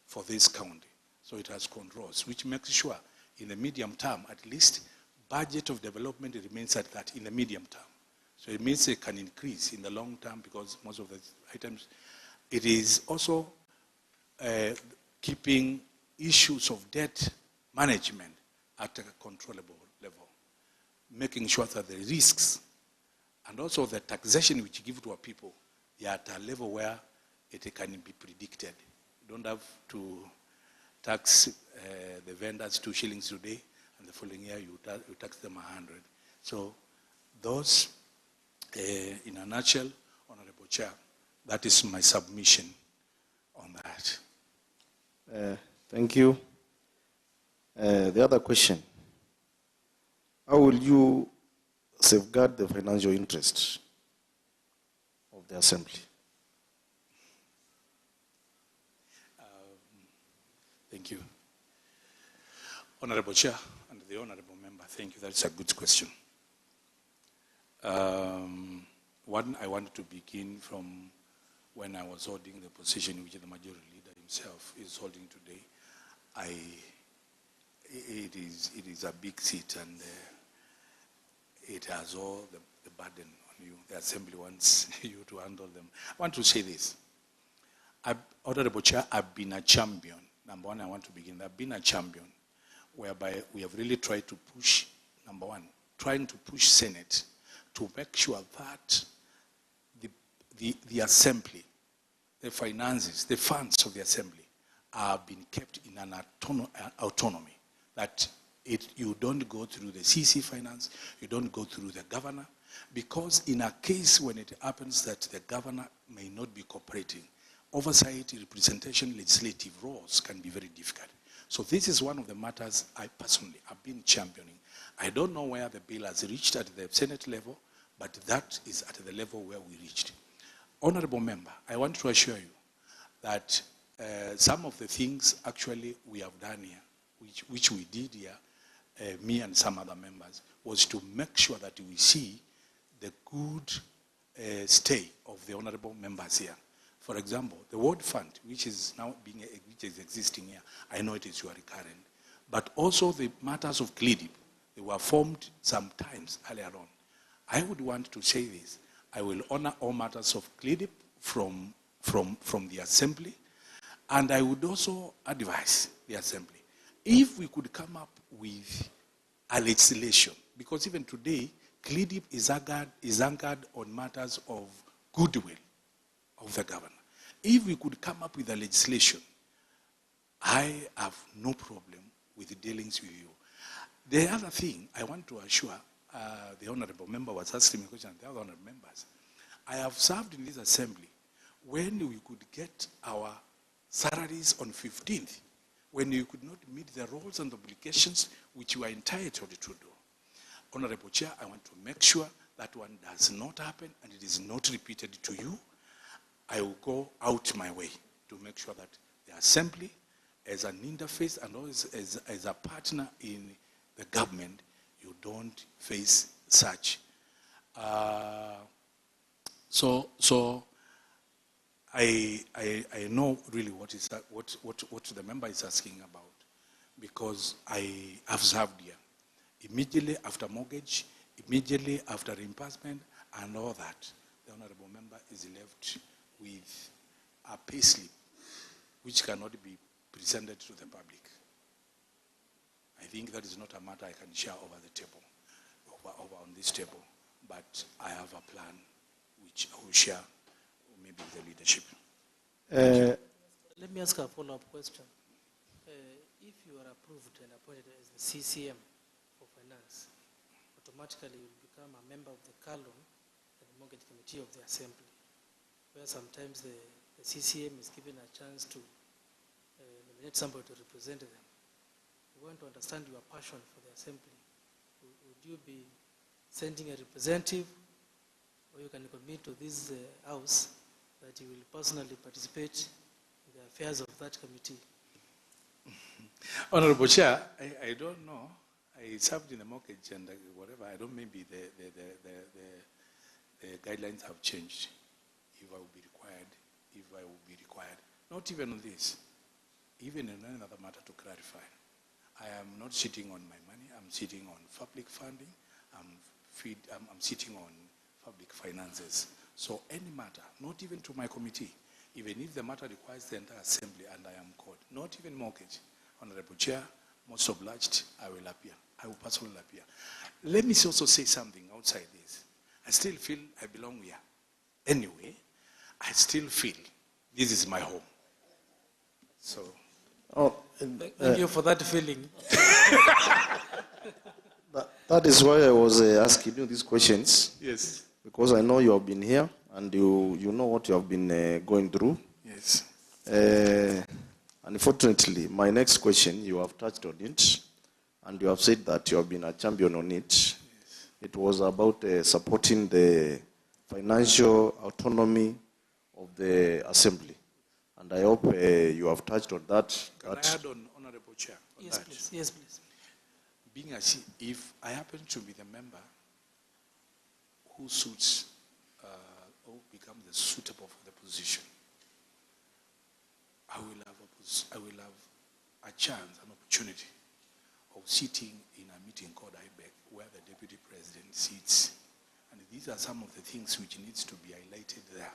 for this county. So it has controls, which makes sure in the medium term, at least, budget of development remains at that in the medium term. So it means it can increase in the long term because most of the items. It is also keeping issues of debt management at a controllable level, making sure that the risks and also the taxation which you give to our people, they are at a level where it can be predicted. You don't have to tax the vendors 2 shillings today, and the following year you tax them 100. So those, in a nutshell, Honorable Chair, that is my submission on that. Thank you. The other question, how will you safeguard the financial interests of the Assembly? Thank you. Honorable Chair and the Honorable Member, thank you. That's a good question. One, I want to begin from when I was holding the position which the majority leader himself is holding today. It is a big seat, and it has all the burden on you. The Assembly wants you to handle them. I want to say this. Honorable Chair, I've been a champion. Number one, I want to begin. I've been a champion whereby we have really tried to push, number one, trying to push Senate to make sure that the Assembly, the finances, the funds of the Assembly are being kept in an autonomy. That you don't go through the CC finance, you don't go through the governor, because in a case when it happens that the governor may not be cooperating, oversight, representation, legislative roles can be very difficult. So this is one of the matters I personally have been championing. I don't know where the bill has reached at the Senate level, but that is at the level where we reached. Honorable Member, I want to assure you that some of the things actually we have done here, which we did here, me and some other members, was to make sure that we see the good stay of the honorable members here. For example, the World Fund, which is now which is existing here, I know it is your recurrent, but also the matters of CLIDIP, they were formed sometimes earlier on. I would want to say this. I will honor all matters of CLIDIP from the Assembly, and I would also advise the Assembly, if we could come up with a legislation, because even today, CLIDIP is anchored on matters of goodwill of the governor. If we could come up with a legislation, I have no problem with the dealings with you. The other thing I want to assure, the honorable member was asking me a question, and the other honorable members, I have served in this assembly when we could get our salaries on 15th, when you could not meet the roles and obligations which you are entitled to do. Honorable Chair, I want to make sure that one does not happen and it is not repeated to you. I will go out my way to make sure that the Assembly, as an interface and always as a partner in the government, you don't face such. So I know really what the member is asking about, because I have served here. Immediately after mortgage, immediately after reimbursement, and all that, the honorable member is left with a payslip which cannot be presented to the public. I think that is not a matter I can share over the table, over on this table, but I have a plan which I will share maybe with the leadership. Let me ask a follow-up question. If you are approved and appointed as the CCM for finance, automatically you will become a member of the CALON and the Mortgage Committee of the Assembly, where sometimes the CCM is given a chance to nominate somebody to represent them. We want to understand your passion for the Assembly. Would you be sending a representative, or you can commit to this House that you will personally participate in the affairs of that committee? Honorable Chair, I don't know. I served in the mortgage and whatever. I don't, maybe the guidelines have changed. If I will be required, Not even on this. even in another matter to clarify. I am not sitting on my money. I'm sitting on public funding. I'm sitting on public finances. So any matter, not even to my committee, even if the matter requires the entire assembly and I am called, not even mortgage, Honorable Chair, most obliged, I will appear. I will personally appear. Let me also say something outside this. I still feel I belong here. Anyway, I still feel this is my home. So. Thank you for that feeling. That is why I was asking you these questions. Yes. Because I know you have been here and you know what you have been going through. Yes. Unfortunately, my next question, you have touched on it, and you have said that you have been a champion on it. Yes. It was about supporting the financial autonomy of the assembly. And I hope you have touched on that. Can I add on, Honorable Chair? Yes, please. Yes, please. Being as if I happen to be the member who suits or becomes suitable for the position, I will have a chance, an opportunity of sitting in a meeting called IBEC where the Deputy President sits. And these are some of the things which needs to be highlighted there,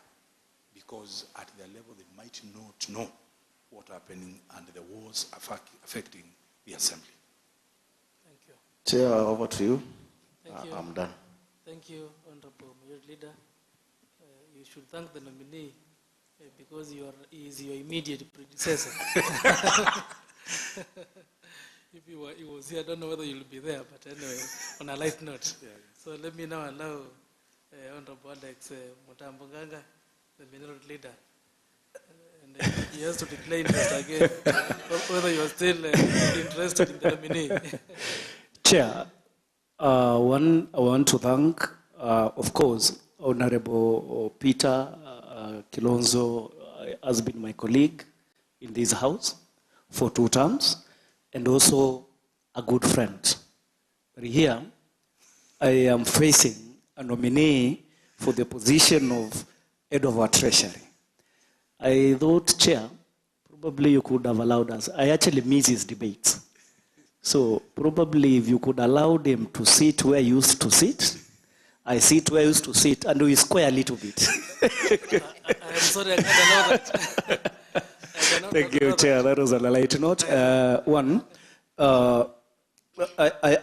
because at their level they might not know what's happening and the wars affecting the assembly. Thank you. Chair, over to you. Thank you. I'm done. Thank you, Honorable Majority Leader. You should thank the nominee because he is your immediate predecessor. If he was here, I don't know whether you'll be there, but anyway, on a light note. Yeah. So let me now allow Honorable Alex Mutambunganga, the Minority Leader, and he has to declare interest again, whether you are still interested in the nominee. Chair, I want to thank, of course, Honorable Peter Kilonzo has been my colleague in this house for 2 terms, and also a good friend. But here, I am facing a nominee for the position of head of our treasury. I thought, Chair, probably you could have allowed us. I actually miss his debates. So probably if you could allow them to sit where you used to sit, I sit where I used to sit, and we square a little bit. I'm sorry, I can't allow that. Thank you, Chair. That was on a light note. I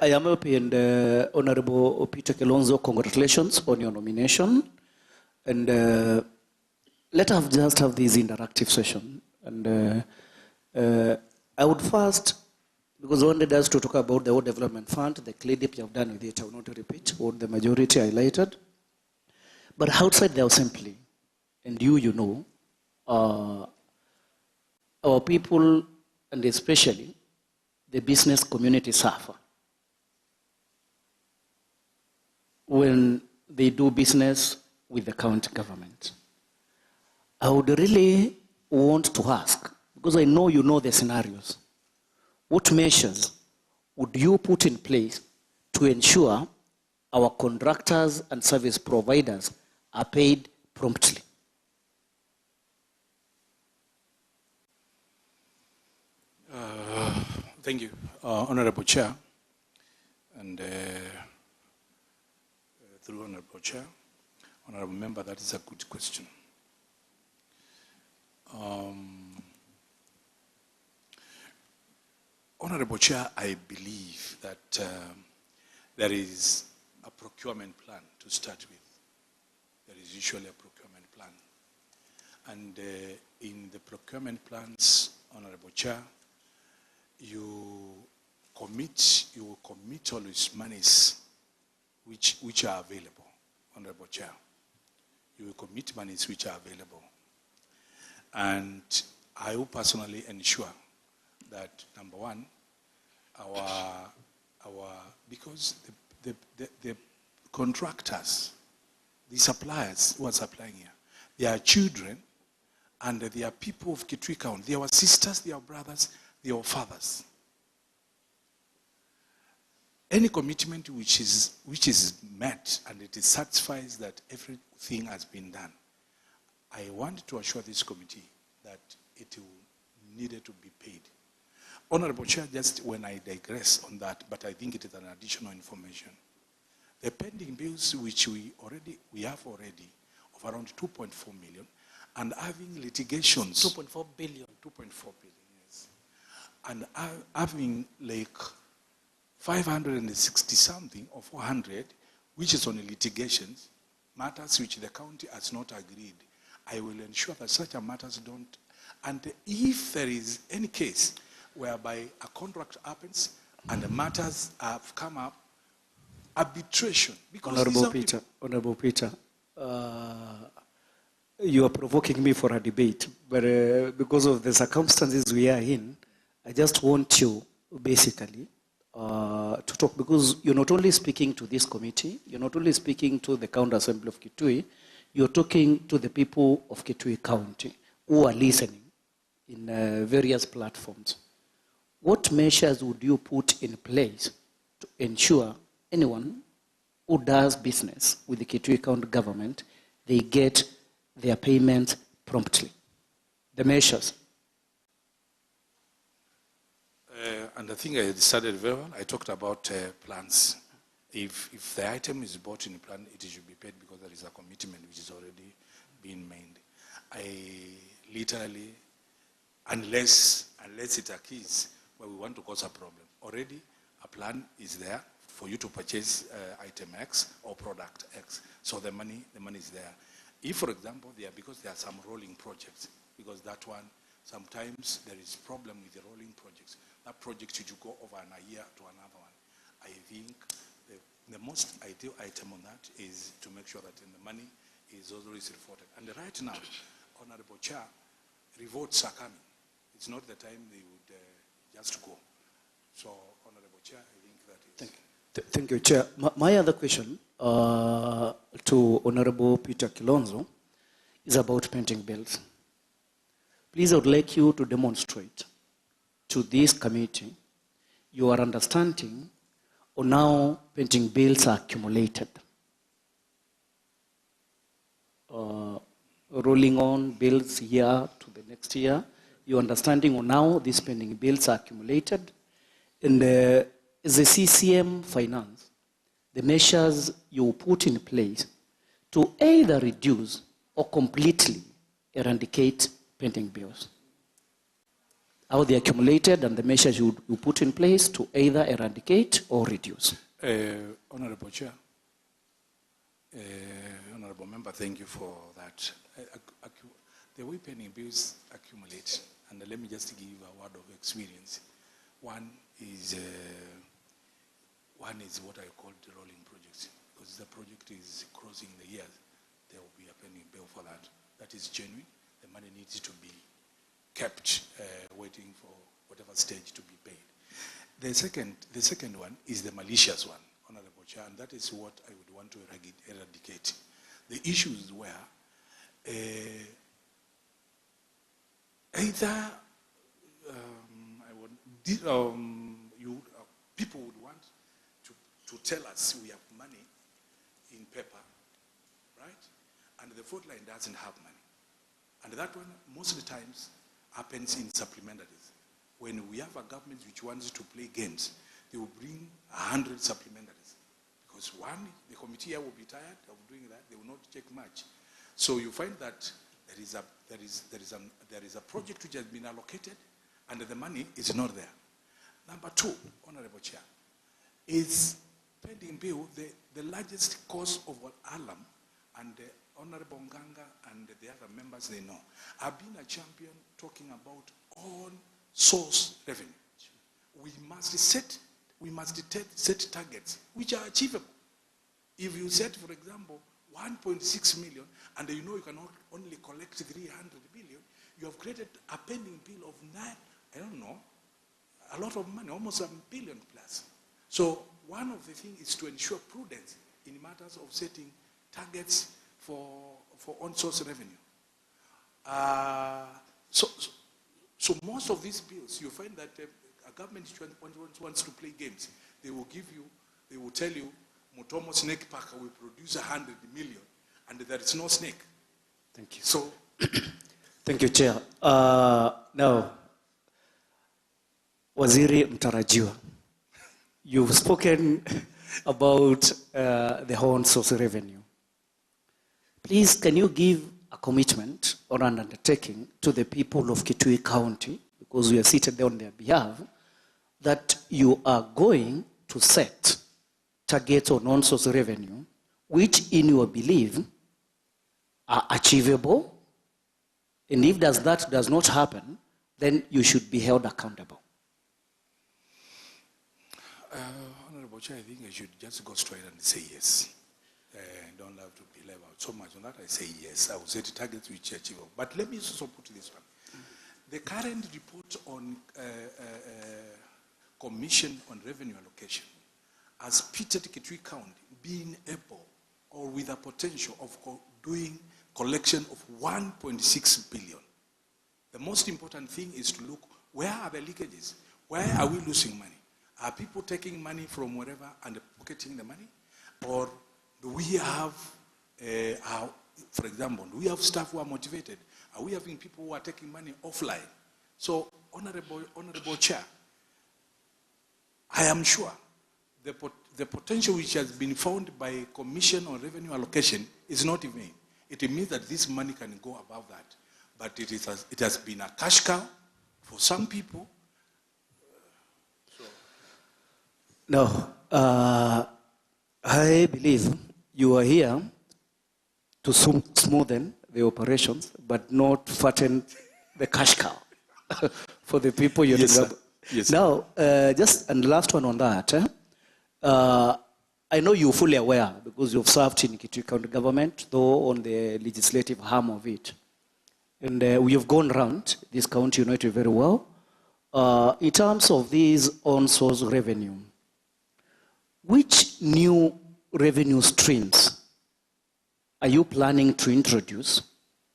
am happy, and Honorable Peter Kilonzo, congratulations on your nomination. And let us just have this interactive session. And I would first, because I wanted us to talk about the World Development Fund, the clip you have done with it, I will not repeat what the majority highlighted. But outside the assembly, and you know, our people, and especially the business community, suffer when they do business with the county government. I would really want to ask, because I know you know the scenarios, what measures would you put in place to ensure our contractors and service providers are paid promptly? Thank you, Honorable Chair. And through Honorable Chair, Honorable Member, that is a good question. Honorable Chair, I believe that there is a procurement plan to start with. There is usually a procurement plan. And in the procurement plans, Honorable Chair, you will commit all these monies which are available, Honorable Chair. You will commit monies which are available. And I will personally ensure that, number one, because the contractors, the suppliers who are supplying here, they are children and they are people of Kitui County. They are our sisters, they are brothers, they are fathers. Any commitment which is met and it satisfies that everything has been done, I want to assure this committee that it will needed to be paid. Honorable Chair, just when I digress on that, but I think it is an additional information. The pending bills which we have already of around 2.4 million, and having litigations. 2.4 billion. 2.4 billion, yes. And having like 560 something or 400, which is on litigations, matters which the county has not agreed. I will ensure that such matters don't. And if there is any case whereby a contract happens and the matters have come up, arbitration. Honorable Peter, you are provoking me for a debate, but because of the circumstances we are in, I just want you basically to talk, because you're not only speaking to this committee, you're not only speaking to the County Assembly of Kitui, you're talking to the people of Kitui County who are listening in various platforms. What measures would you put in place to ensure anyone who does business with the Kitui County government, they get their payment promptly? The measures. And I think I decided very well. I talked about plans. If the item is bought in a plan, it should be paid because there is a commitment which is already being made. I literally, unless it occurs where we want to cause a problem, already a plan is there for you to purchase item X or product X. So the money is there. If, for example, because there are some rolling projects, because that one, sometimes there is problem with the rolling projects. That project should go over a year to another one. I think the most ideal item on that is to make sure that the money is always reported. And right now, Honorable Chair, revotes are coming. It's not the time they would just go. So, Honorable Chair, I think that is... Thank you, Chair. My other question to Honorable Peter Kilonzo is about pending bills. Please, I would like you to demonstrate to this committee your understanding on how pending bills are accumulated. Rolling on bills year to the next year, your understanding on how these pending bills are accumulated, and as a CCM finance, the measures you put in place to either reduce or completely eradicate pending bills. How they accumulated and the measures you put in place to either eradicate or reduce. Honorable Chair, Honorable Member, thank you for that. The way pending bills accumulate, and let me just give a word of experience. One is what I call the rolling projects. Because the project is crossing the years, there will be a pending bill for that. That is genuine. The money needs to be kept waiting for whatever stage to be paid. The second one is the malicious one, Honorable Chair, and that is what I would want to eradicate. The issues where either people would want to tell us we have money in paper, right? And the fourth line doesn't have money. And that one, most of the times, happens in supplementaries. When we have a government which wants to play games, they will bring 100 supplementaries. Because one, the committee here will be tired of doing that, they will not check much. So you find that there is a project which has been allocated and the money is not there. Number two, Honorable Chair, is pending bill, the largest cause of alarm, and Honorable Nganga and the other members, they know. I've been a champion talking about on-source revenue. We must set targets which are achievable. If you set, for example, 1.6 million, and you know you cannot only collect 300 billion, you have created a pending bill of a lot of money, almost $1 billion plus. So one of the things is to ensure prudence in matters of setting targets for on-source revenue. So most of these bills, you find that a government wants to play games. They will tell you, Mutomo Snake Park will produce 100 million, and there is no snake. Thank you. So, thank you, Chair. Now, Waziri Mtarajiwa, you've spoken about the own source revenue. Please, can you give a commitment or an undertaking to the people of Kitui County, because we are seated there on their behalf, that you are going to set targets on non-source revenue, which in your belief are achievable, and if that does not happen, then you should be held accountable. Honorable Chair, I think I should just go straight and say yes. Don't have to delay about so much on that. I say yes. I will set targets which are achievable. But let me also put this one. The current report on Commission on Revenue Allocation has pitted Kitui County being able or with a potential of doing collection of 1.6 billion. The most important thing is to look, where are the leakages? Where are we losing money? Are people taking money from wherever and pocketing the money? Or do we have, for example, do we have staff who are motivated? Are we having people who are taking money offline? So, Honorable Chair, I am sure the potential which has been found by Commission on Revenue Allocation is not in vain. It means that this money can go above that. But it has been a cash cow for some people. No, I believe you are here to smoothen the operations, but not fatten the cash cow for the people you're Yes, talking sir. about. Yes, Now, and the last one on that, I know you're fully aware because you've served in Kitui County government, though on the legislative arm of it. And we have gone around this county, you know it very well. In terms of these on-source revenue, which new revenue streams are you planning to introduce?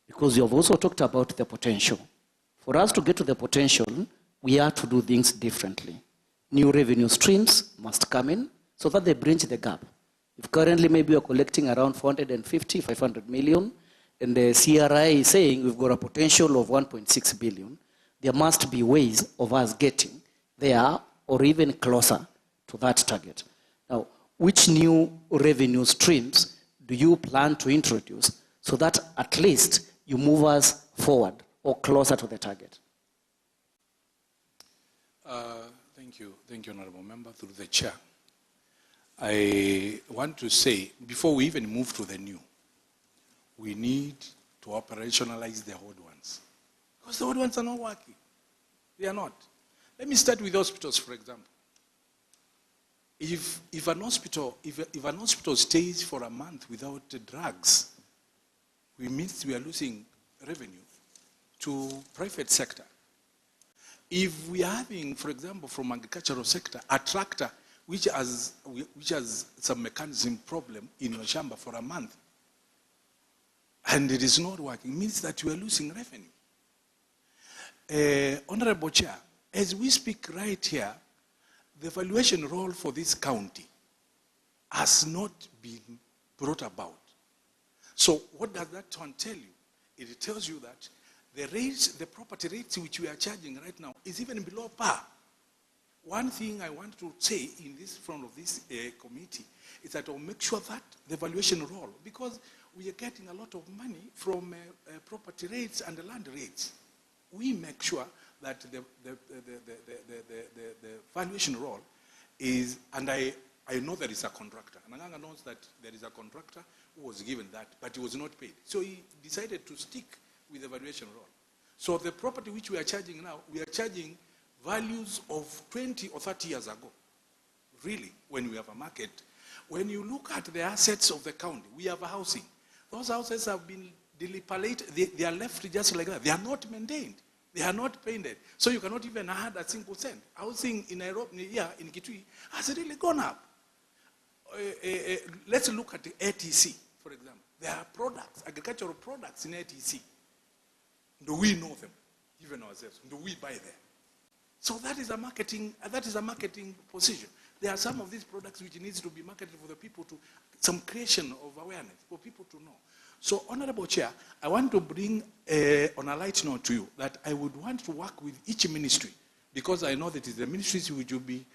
Because you have also talked about the potential. For us to get to the potential, we have to do things differently. New revenue streams must come in so that they bridge the gap. If currently maybe we're collecting around 450, 500 million, and the CRI is saying we've got a potential of 1.6 billion, there must be ways of us getting there or even closer to that target. Now, which new revenue streams do you plan to introduce so that at least you move us forward or closer to the target? Thank you, Honorable Member, through the Chair. I want to say, before we even move to the new, we need to operationalize the old ones. Because the old ones are not working. They are not. Let me start with hospitals, for example. If an hospital stays for a month without drugs, we are losing revenue to private sector. If we are having, for example, from agricultural sector, a tractor which has some mechanism problem in your shamba for a month, and it is not working, means that we are losing revenue. Honorable Chair, as we speak right here, the valuation role for this county has not been brought about. So what does that tell you? It tells you that the property rates which we are charging right now is even below par. One thing I want to say in this front of this committee is that I'll make sure that the valuation role, because we are getting a lot of money from property rates and the land rates. We make sure that the valuation role is, and I know there is a contractor. Nanganga knows that there is a contractor who was given that, but he was not paid. So he decided to stick with the valuation role. So the property which we are charging now, we are charging values of 20 or 30 years ago. Really, when we have a market. When you look at the assets of the county, we have a housing. Those houses have been dilapidated. They are left just like that. They are not maintained. They are not painted. So you cannot even add a single cent. Housing in Nairobi, here in Kitui, has really gone up. Let's look at the ATC, for example. There are products, agricultural products in ATC. Do we know them, even ourselves? Do we buy them? So that is a marketing position. There are some of these products which needs to be marketed for the people to, some creation of awareness for people to know. So, Honorable Chair, I want to bring on a light note to you that I would want to work with each ministry because I know that it is the ministries which will be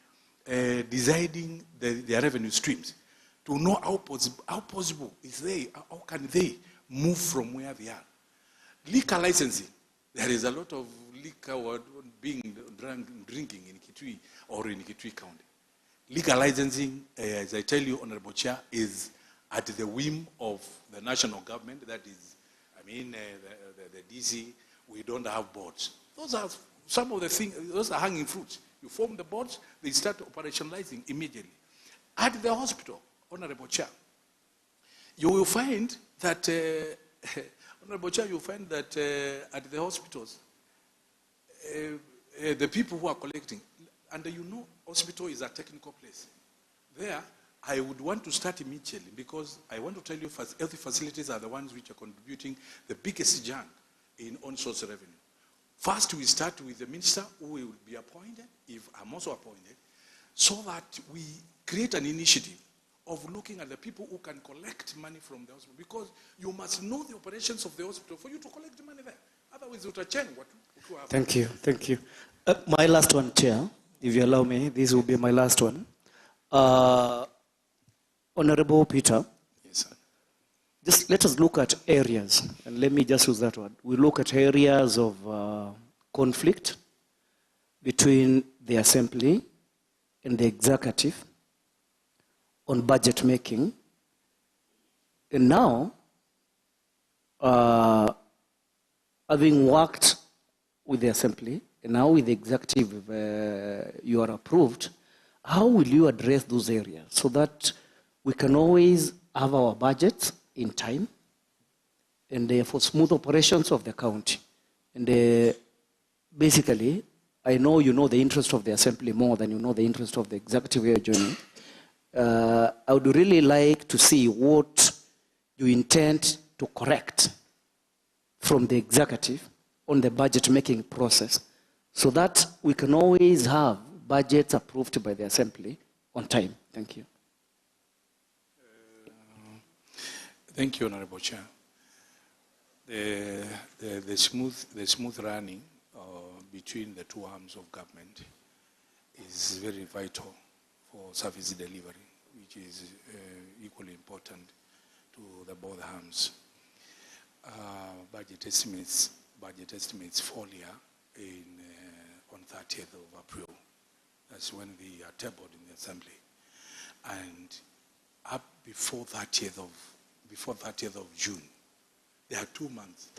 deciding their revenue streams, to know how possible is they, how can they move from where they are. Liquor licensing, there is a lot of liquor being drinking in Kitui or in Kitui County. Liquor licensing, as I tell you, Honorable Chair, is at the whim of the national government. That is, the DC. We don't have boards. Those are some of the things. Those are hanging fruits. You form the boards, they start operationalizing immediately. At the hospital, Honorable Chair, you will find that Honorable Chair, you find that at the hospitals, the people who are collecting, and hospital is a technical place. There, I would want to start immediately, because I want to tell you, health facilities are the ones which are contributing the biggest chunk in on-source revenue. First, we start with the minister who will be appointed, if I'm also appointed, so that we create an initiative of looking at the people who can collect money from the hospital, because you must know the operations of the hospital for you to collect the money there. Otherwise, it will change what you have. Thank you. Thank you. My last one, Chair, if you allow me, this will be my last one. Honorable Peter. Yes, sir. Just let us look at areas, and let me just use that word. We look at areas of conflict between the Assembly and the Executive on budget making. And now, having worked with the Assembly, and now with the Executive, you are approved, how will you address those areas so that we can always have our budgets in time and for smooth operations of the county? And basically, I know you know the interest of the Assembly more than you know the interest of the Executive here joining. I would really like to see what you intend to correct from the Executive on the budget making process, so that we can always have budgets approved by the Assembly on time. Thank you. Thank you, Honorable Chair. The smooth running between the two arms of government is very vital for service delivery, which is equally important to the both arms. Budget estimates fall here on 30th of April. That's when they are tabled in the Assembly, and up before 30th of June, there are 2 months.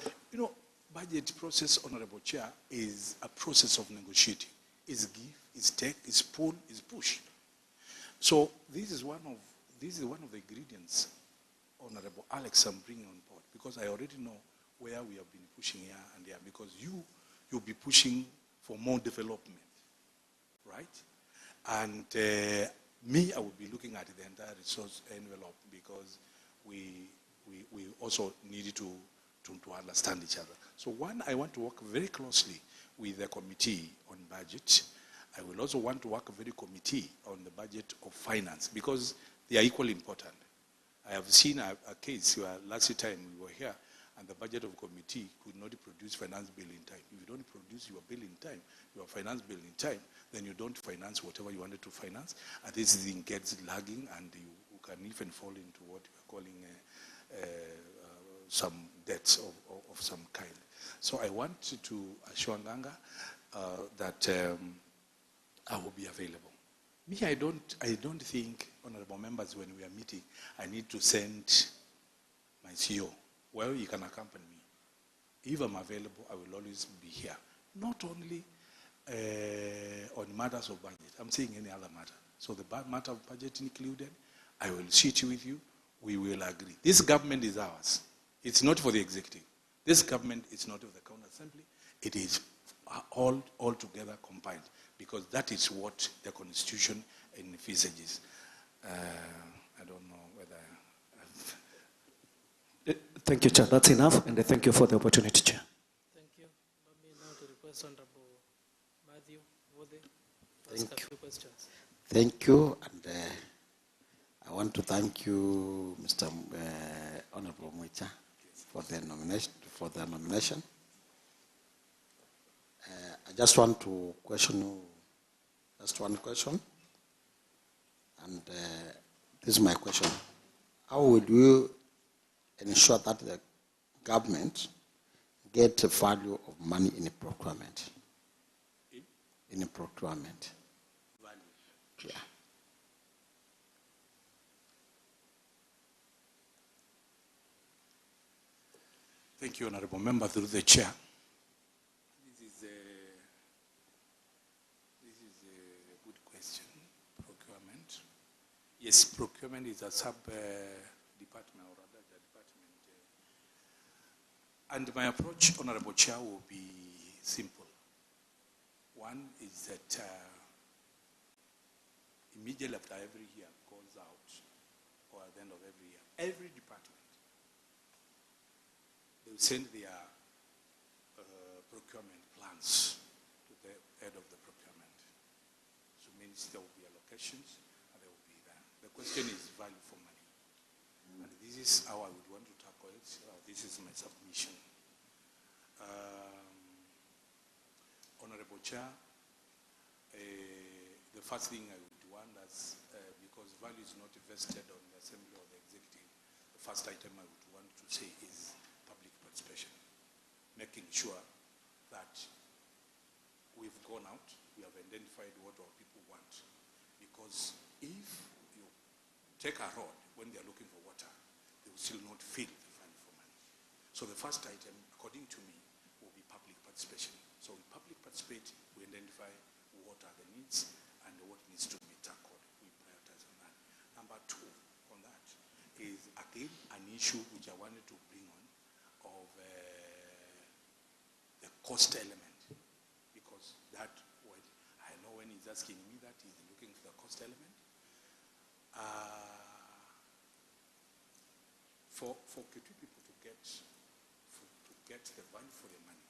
Budget process, Honorable Chair, is a process of negotiating. It's give, it's take, it's pull, it's push. So this is one of the ingredients, Honorable Alex, I'm bringing on board, because I already know where we have been pushing here and there, because you'll be pushing for more development, right? And me, I will be looking at the entire resource envelope, because we also need to understand each other. So one, I want to work very closely with the committee on budget. I will also want to work very committee on the budget of finance, because they are equally important. I have seen a case where last time we were here, and the budget of committee could not produce finance bill in time. If you don't produce your bill in time, your finance bill in time, then you don't finance whatever you wanted to finance, and this thing gets lagging, and you can even fall into what we are calling some debts of some kind. So I want to assure Nganga that I will be available. Me, I don't think, honorable members, when we are meeting, I need to send my CEO. Well, you can accompany me. If I'm available, I will always be here. Not only on matters of budget, I'm saying any other matter. So the matter of budget included, I will sit with you, we will agree. This government is ours. It's not for the executive. This government is not of the county assembly. It is all together combined, because that is what the constitution envisages. I don't know whether Thank you, Chair. That's enough, and thank you for the opportunity, Chair. Thank you. Let me now to request Honorable Matthew Wode to ask a few questions. Thank you, and I want to thank you, Mr. Honorable Mwicha, for the nomination. I just want to question you, just one question. And this is my question. How would you ensure that the government get the value of money in a procurement? In a procurement. Value. Yeah. Thank you, Honorable Member, through the chair. This is a good question. Procurement. Yes, procurement is a sub-department or rather the department. And my approach, Honorable Chair, will be simple. One is that immediately after every year goes out, or at the end of every year, every department, they will send their procurement plans to the head of the procurement. So it means there will be allocations and they will be there. The question is value for money. And this is how I would want to tackle it. This is my submission. Honorable Chair, the first thing I would want is, because value is not vested on the Assembly or the Executive, the first item I would want to say is public participation, making sure that we've gone out, we have identified what our people want. Because if you take a road when they're looking for water, they will still not feel the value for money. So the first item, according to me, will be public participation. So we public participate, we identify what are the needs and what needs to be tackled. We prioritize on that. Number two on that is, again, an issue which I wanted to bring on of the cost element. Because that, well, I know when he's asking me that, he's looking for the cost element. For Kitui people to get the value for their money,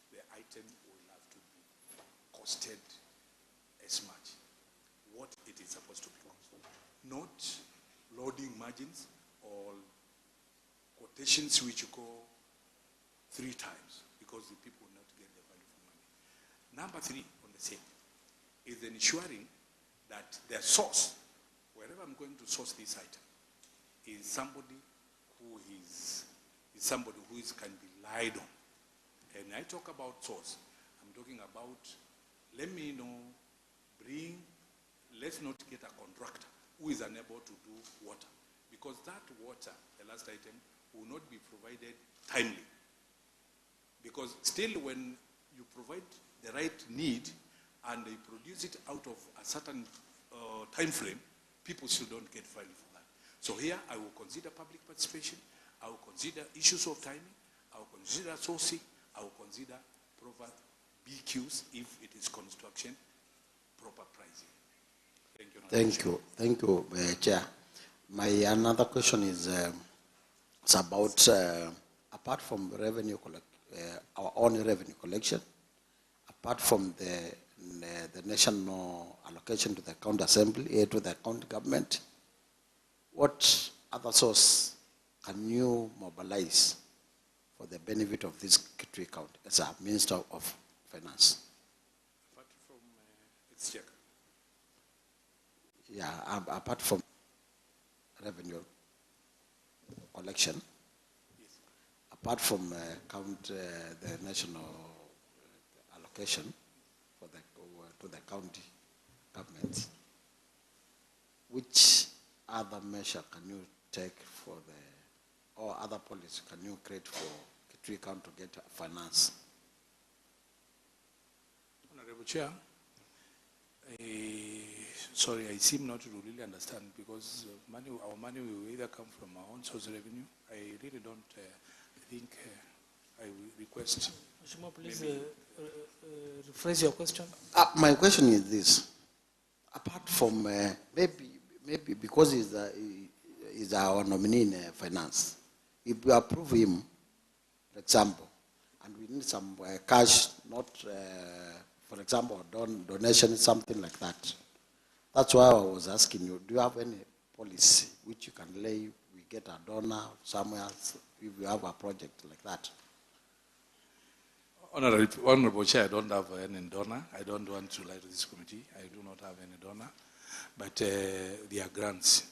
the item will have to be costed as much what it is supposed to be cost. Not loading margins or quotations which you go 3 times because the people will not get the value for money. Number 3 on the same is ensuring that their source, wherever I'm going to source this item, is somebody who can be relied on. And I talk about source. I'm talking about, let's not get a contractor who is unable to do water. Because that water, the last item, will not be provided timely. Because still when you provide the right need and they produce it out of a certain time frame, people still don't get value for that. So here I will consider public participation, I will consider issues of timing, I will consider sourcing, I will consider proper BQs if it is construction, proper pricing. Thank you. Thank you, Chair. My another question is it's about apart from revenue our own revenue collection, apart from the national allocation to the county assembly, to the county government, what other source can you mobilize for the benefit of this Kitui County as a Minister of Finance? Apart from exchequer. Yeah, apart from revenue collection, Yes. apart from the national allocation for to the county government, which other measure can you take for or other policy can you create for Kitui County to get finance? Honorable Chair, sorry, I seem not to really understand because our money will either come from our own source revenue. I really don't think I will request. Mheshimiwa, please rephrase your question. My question is this. Apart from maybe because he's our nominee in finance, if we approve him, for example, and we need some cash, not, for example, donation, something like that. That's why I was asking you, do you have any policy which you can lay, we get a donor somewhere else, if you have a project like that? Honorable Chair, I don't have any donor. I don't want to lie to this committee. I do not have any donor. But there are grants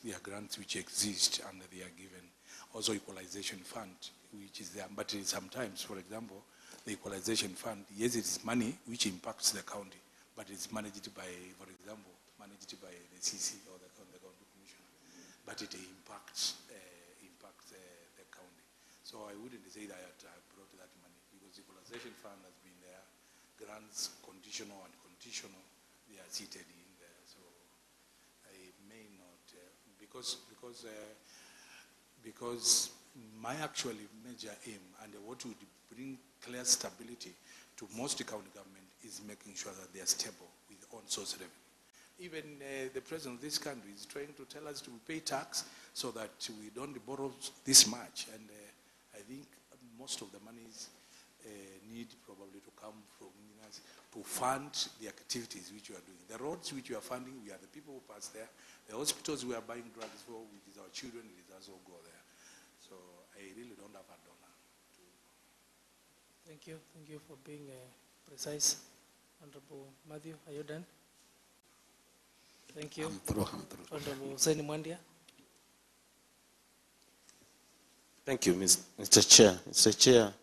which exist and they are given. Also equalization fund, which is there. But sometimes, for example, the equalization fund, yes, it is money which impacts the county, but it's managed by, for example, managed by the CC or the county commissioner. But it impacts the county. So I wouldn't say that I brought that money because the equalization fund has been there. Grants, conditional and conditional, they are seated in there. So I may not, because my actually major aim and what would bring clear stability to most county government is making sure that they are stable with own source revenue. Even the president of this country is trying to tell us to pay tax so that we don't borrow this much. And I think most of the monies need probably to come from us to fund the activities which we are doing. The roads which we are funding, we are the people who pass there. The hospitals we are buying drugs for, which is our children, it is us who go there. So I really don't have a donor. Thank you. Thank you for being precise. Honorable Matthew, are you done? Thank you. I'm through. Honorable Hussein Mwandia. Thank you, Mr. Chair. Mr. Chair,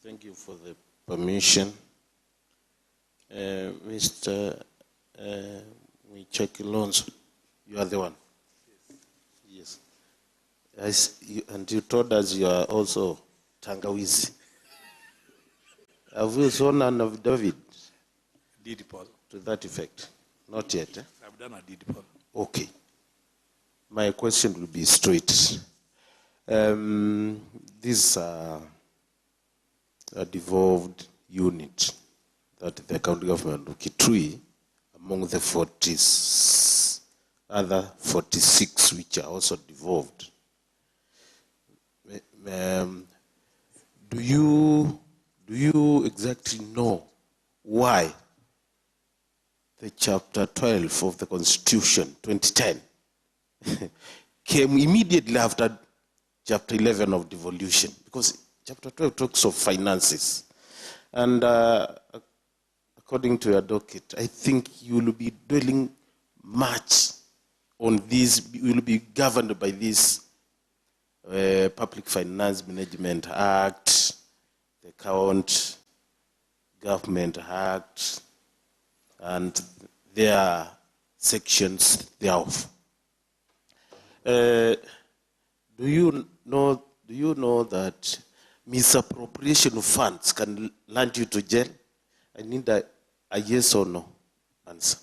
thank you for the permission. Mr. Alonso, you are the one. Yes. And you told us you are also Tangawizi. Have you sworn an affidavit? Did Paul? To that effect? Not yet. Eh? I've done a deed, Paul. Okay. My question will be straight. This a devolved unit that the county government of Kitui, among the other 46 which are also devolved. Do you exactly know why the chapter 12 of the Constitution 2010 came immediately after chapter 11 of devolution? Because chapter 12 talks of finances. And according to your docket, I think you will be dwelling much on this, you will be governed by this Public Finance Management Act, the County Government Act, and their sections thereof. Do you know that misappropriation of funds can land you to jail? I need a yes or no answer.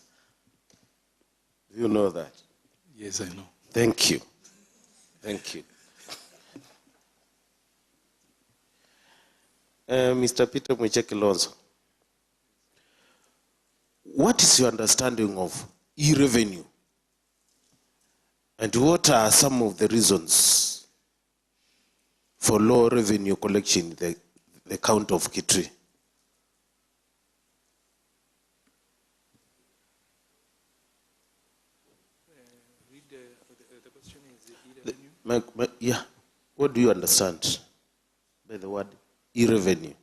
Do you know that? Yes, I know. Thank you. Thank you. Mr. Peter Alonso, what is your understanding of e-revenue? And what are some of the reasons for low revenue collection in the county of Kitui? The question is e-revenue? Yeah. What do you understand by the word e-revenue?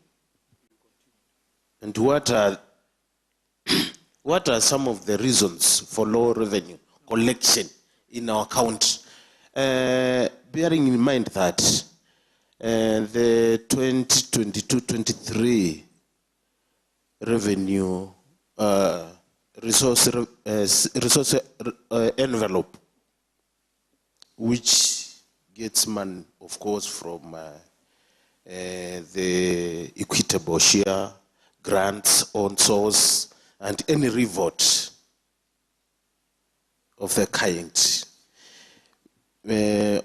And what are some of the reasons for low revenue collection in our county? Bearing in mind that the 2022-23 revenue resource envelope, which gets money, of course, from the equitable share, grants, on source, and any revert of the kind.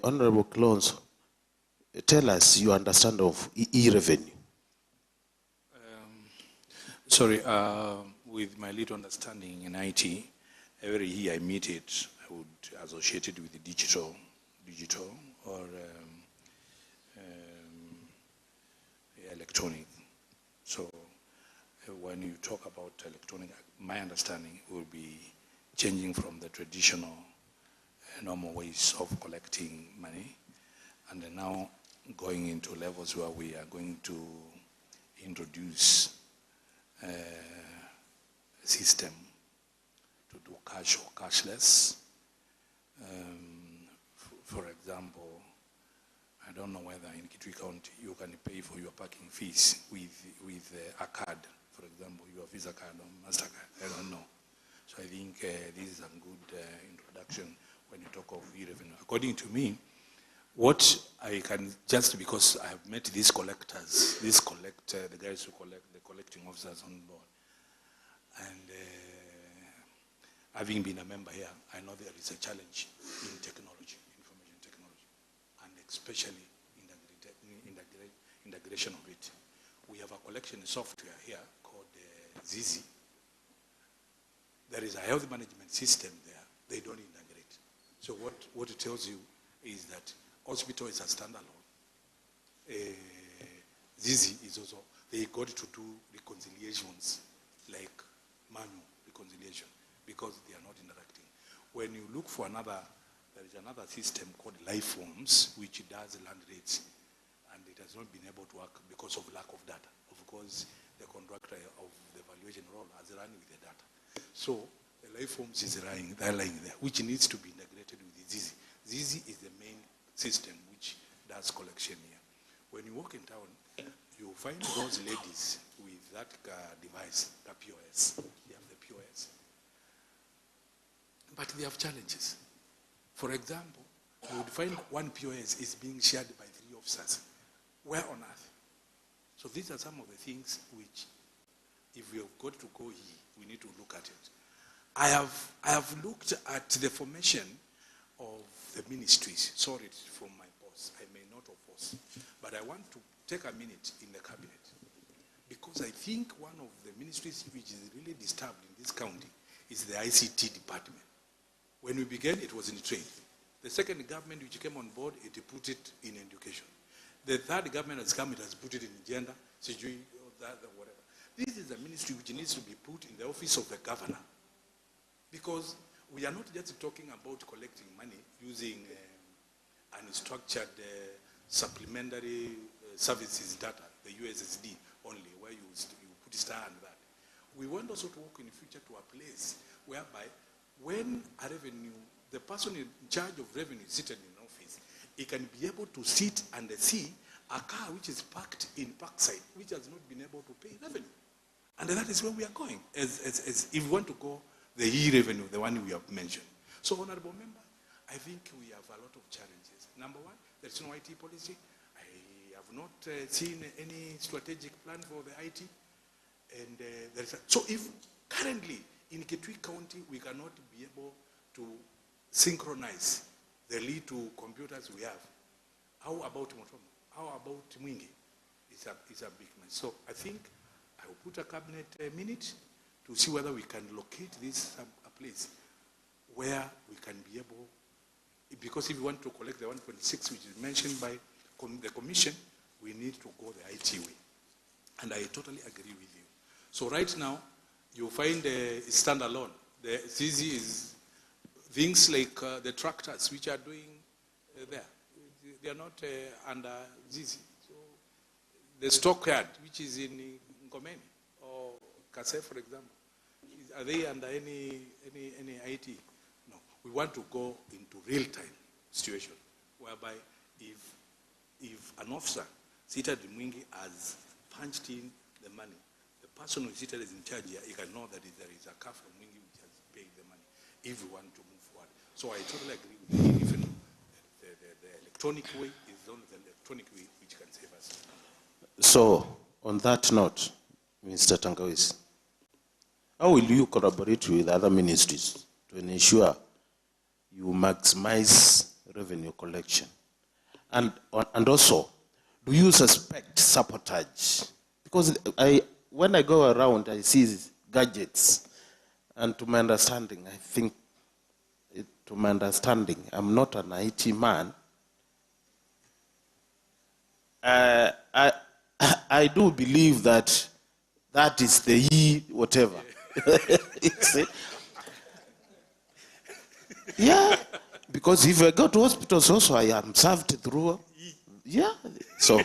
Honorable Alonso, tell us your understanding of e-revenue. Sorry, with my little understanding in IT, every year I meet it, I would associate it with the digital or electronic. So when you talk about electronic, my understanding will be changing from the traditional normal ways of collecting money and then now going into levels where we are going to introduce a system to do cash or cashless. For example, I don't know whether in Kitui County you can pay for your parking fees with a card, for example, your Visa card or MasterCard, I don't know. So I think this is a good introduction when you talk of e-revenue. According to me, what I can, just because I have met these collectors, the guys who collect, the collecting officers on board, and having been a member here, I know there is a challenge in technology, information technology, and especially in the integration of it. We have a collection software here called Zizi. There is a health management system there. They don't integrate. So what it tells you is that hospital is a standalone. Zizi is also, they got to do reconciliations like manual reconciliation because they are not interacting. When you look for another, there is another system called Life Forms which does land rates, and it has not been able to work because of lack of data. Of course, the contractor of the valuation role has run with the data. So the Life Forms is lying there, which needs to be integrated with the Zizi. Zizi is the main system which does collection here. When you walk in town, you find those ladies with that device, the POS. They have the POS. But they have challenges. For example, you would find one POS is being shared by 3 officers. Where on earth? So these are some of the things which, if we have got to go here, we need to look at it. I have looked at the formation of the ministries. Sorry from my boss, I may not oppose, but I want to take a minute in the cabinet because I think one of the ministries which is really disturbed in this county is the ICT department. When we began, it was in trade. The second government which came on board, it put it in education. The third government has come, it has put it in gender, whatever. This is a ministry which needs to be put in the office of the governor. Because we are not just talking about collecting money using unstructured supplementary services data, the USSD only, where you put star and that. We want also to work in the future to a place whereby when a revenue, the person in charge of revenue is seated in office, he can be able to sit and see a car which is parked in Parkside, which has not been able to pay revenue. And that is where we are going, as if we want to go the e-revenue, the one we have mentioned. So, Honorable Member, I think we have a lot of challenges. Number one, there is no IT policy. I have not seen any strategic plan for the IT. And so if currently in Kitui County we cannot be able to synchronize the lead to computers we have, how about Motomo? How about Mwingi? It's a big mess. So I think I will put a cabinet minute to see whether we can locate this a place where we can be able, because if we want to collect the 1.6 which is mentioned by the commission, we need to go the IT way. And I totally agree with you. So right now, you find a standalone. The CZ is things like the tractors which are doing there. They are not under ZZ. So the stockyard, which is in Ngomeni or Kase, for example, are they under any IT? No. We want to go into real-time situation, whereby if an officer seated in Mwingi has punched in the money, the person who is seated is in charge here, he can know that there is a car from Mwingi which has paid the money, if we want to move forward. So I totally agree with you. Even the electronic way is only the electronic way which can save us. So, on that note, Mr. Tangawis, how will you collaborate with other ministries to ensure you maximize revenue collection? And also, do you suspect sabotage? Because when I go around, I see gadgets. And to my understanding, I'm not an IT man. I do believe that is the whatever. Yeah, because if I go to hospitals also, I am served through Yeah. So,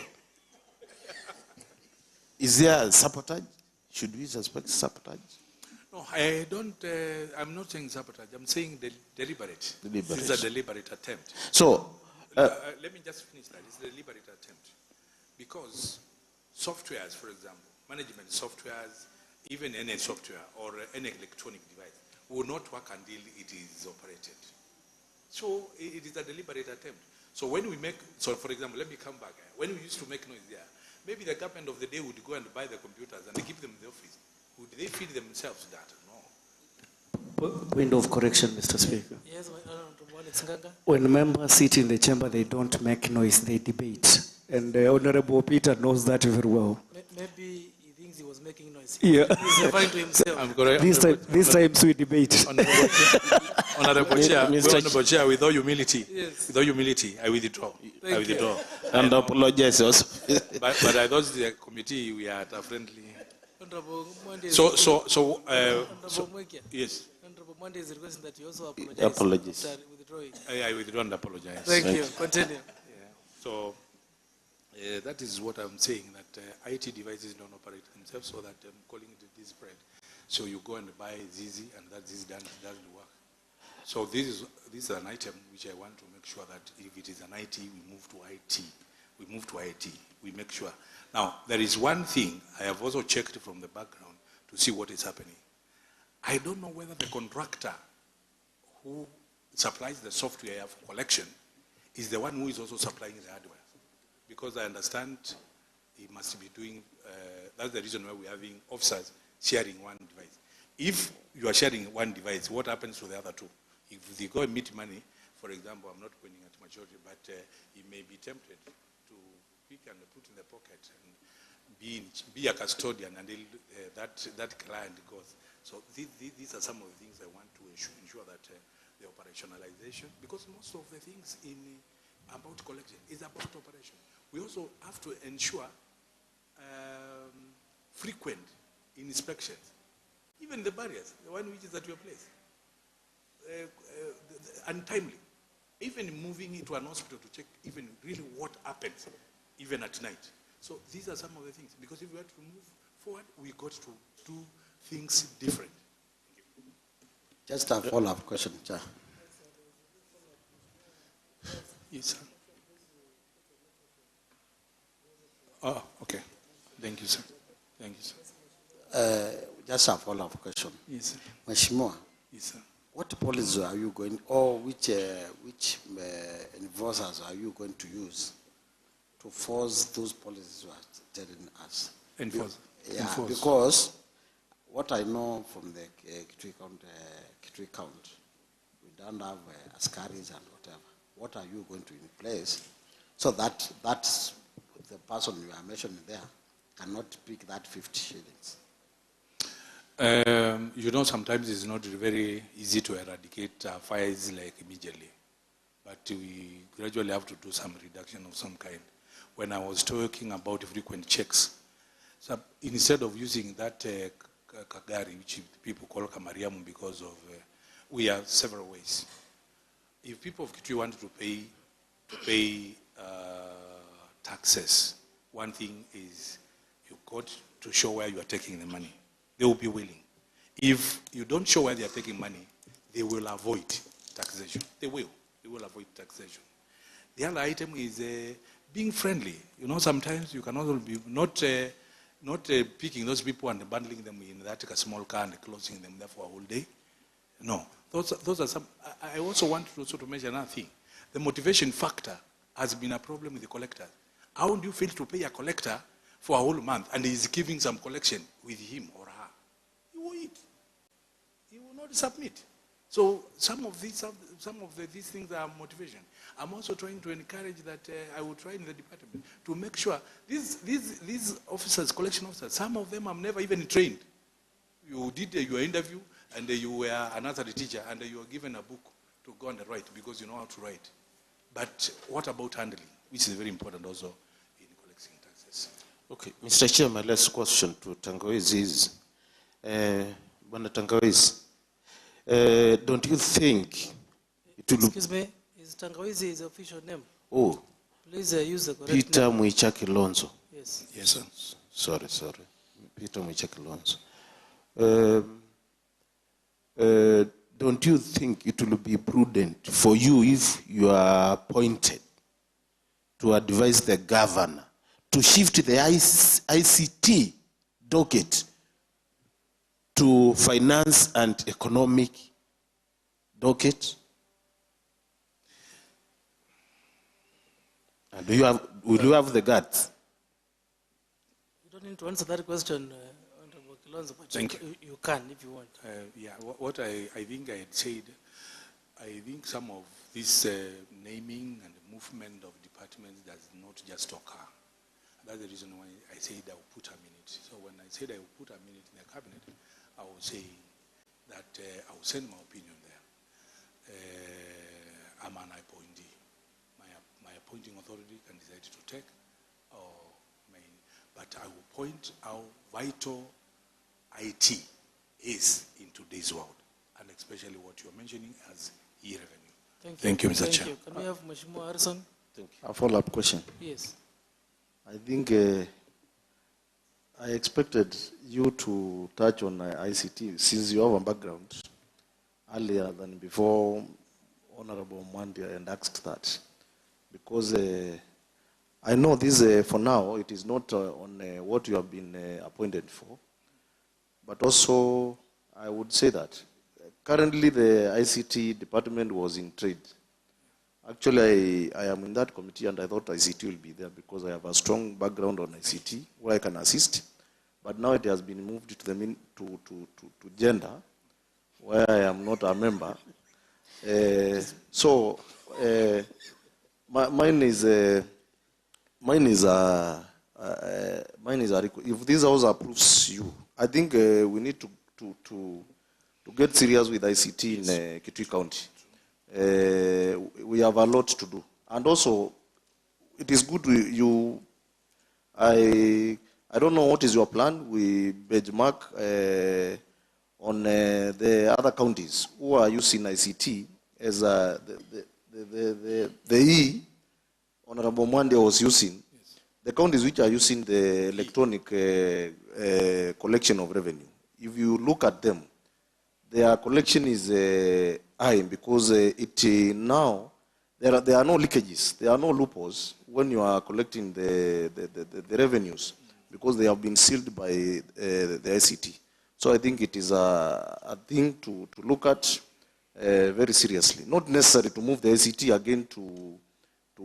is there sabotage? Should we suspect sabotage? No, I don't, I'm not saying sabotage. I'm saying deliberate. Deliberate. It's a deliberate attempt. So, Let me just finish that. It's a deliberate attempt. Because softwares, for example, management softwares, even any software or any electronic device, will not work until it is operated. So it is a deliberate attempt. So when we make, so for example, let me come back. When we used to make noise there, maybe the government of the day would go and buy the computers and they keep them in the office. Would they feed themselves that? No. Window of correction, Mr. Speaker. Yes, Honorable Alex Ngaga. When members sit in the chamber, they don't make noise, they debate. And Honorable Peter knows that very well. Maybe he thinks he was making noise. Yeah. He's referring to himself. This time we debate. Honorable Chair, Honorable Chair, with all humility, Yes. with all humility, I withdraw. I withdraw. and apologize also. But I thought the committee, we are at a friendly. Honorable Mwande is So, Mweke. yes, Honorable Mwande is requesting that you also Apologies. after withdrawing. I withdraw and apologize. Thank you. Continue. So that is what I'm saying, that IT devices don't operate themselves, so that I'm calling it this spread. So you go and buy Zizi, and that Zizi doesn't work. So this is an item which I want to make sure that if it is an IT, we move to IT. We move to IT. We make sure. Now, there is one thing I have also checked from the background to see what is happening. I don't know whether the contractor who supplies the software for collection is the one who is also supplying the hardware. Because I understand he must be doing, that's the reason why we're having officers sharing one device. If you are sharing one device, what happens to the other two? If they go and meet money, for example, I'm not pointing at majority, but he may be tempted to pick and put in the pocket and be a custodian until that client goes. So these are some of the things I want to ensure that the operationalization, because most of the things about collection is about operation. We also have to ensure frequent inspections, even the barriers, the one which is at your place, untimely, even moving into an hospital to check even really what happens, even at night. So these are some of the things, because if we had to move forward, we got to do things different. Just a follow-up question, Chair. Yes, sir. Oh, okay. Thank you, sir. Thank you, sir. Just a follow-up question. Yes, sir. Mheshimiwa, Yes, sir. what policies are you going, or which enforcers are you going to use to force those policies you are telling us? Enforce. Yeah, Enforce. because what I know from the Kitui count, we don't have askaris and whatever. What are you going to in place so that the person you are mentioning there cannot pick that 50 shillings? You know, sometimes it's not very easy to eradicate fires like immediately, but we gradually have to do some reduction of some kind. When I was talking about frequent checks, so instead of using that kagari, which people call kamariamu, because of we have several ways. If people of Kitui want to pay taxes, one thing is you got to show where you are taking the money. They will be willing. If you don't show where they are taking money, they will avoid taxation. They will avoid taxation. The other item is being friendly. You know, sometimes you can also be not picking those people and bundling them in that small car and closing them there for a whole day. No, those are some. I also want to mention another thing. The motivation factor has been a problem with the collectors. How do you feel to pay a collector for a whole month and he's giving some collection with him or her? He will eat. He will not submit. So some of these things are motivation. I'm also trying to encourage that I will try in the department to make sure these officers, collection officers, some of them have never even trained. You did your interview and you were another teacher and you were given a book to go and write because you know how to write. But what about handling, which is very important also in collecting taxes? Okay, Mr. Chair, my last question to Tangawizi is, Bwana Tangawizi, don't you think it will... Excuse me, is Tangawizi his official name? Oh, Please use the correct Peter name. Mwichaki Lonzo. Yes. Yes, sir. Sorry. Peter Mwichaki Lonzo. Don't you think it will be prudent for you, if you are appointed, to advise the governor to shift the ICT docket to finance and economic docket? And will you have the guts? You don't need to answer that question, Honorable Kilonzo, but Thank you can if you want. What I think I had said, I think some of this naming and movement of departments does not just occur. That's the reason why I said I will put a minute. So when I said I will put a minute in the cabinet, I will say that I will send my opinion there. I'm an appointee. My appointing authority can decide to take but I will point how vital IT is in today's world, and especially what you're mentioning as e-revenue. Thank you, Mr. Chair. Can we have Mheshimiwa Harrison? Thank you. A follow-up question. Yes. I think I expected you to touch on ICT since you have a background earlier than before Honorable Mwandia and asked that. Because I know this, for now, it is not on what you have been appointed for. But also, I would say that currently the ICT department was in trade. Actually, I am in that committee and I thought ICT will be there because I have a strong background on ICT where I can assist. But now it has been moved to the to gender, where I am not a member. Mine is if this house approves you, I think we need to get serious with ICT in Kitui County. We have a lot to do, and also it is good I don't know what is your plan. We benchmark on the other counties who are using ICT as the Honorable Mwande was using. Yes. The counties which are using the electronic collection of revenue. If you look at them, their collection is high because now there are no leakages, there are no loopholes when you are collecting the revenues because they have been sealed by the ICT. So I think it is a thing to look at very seriously. Not necessary to move the ICT again to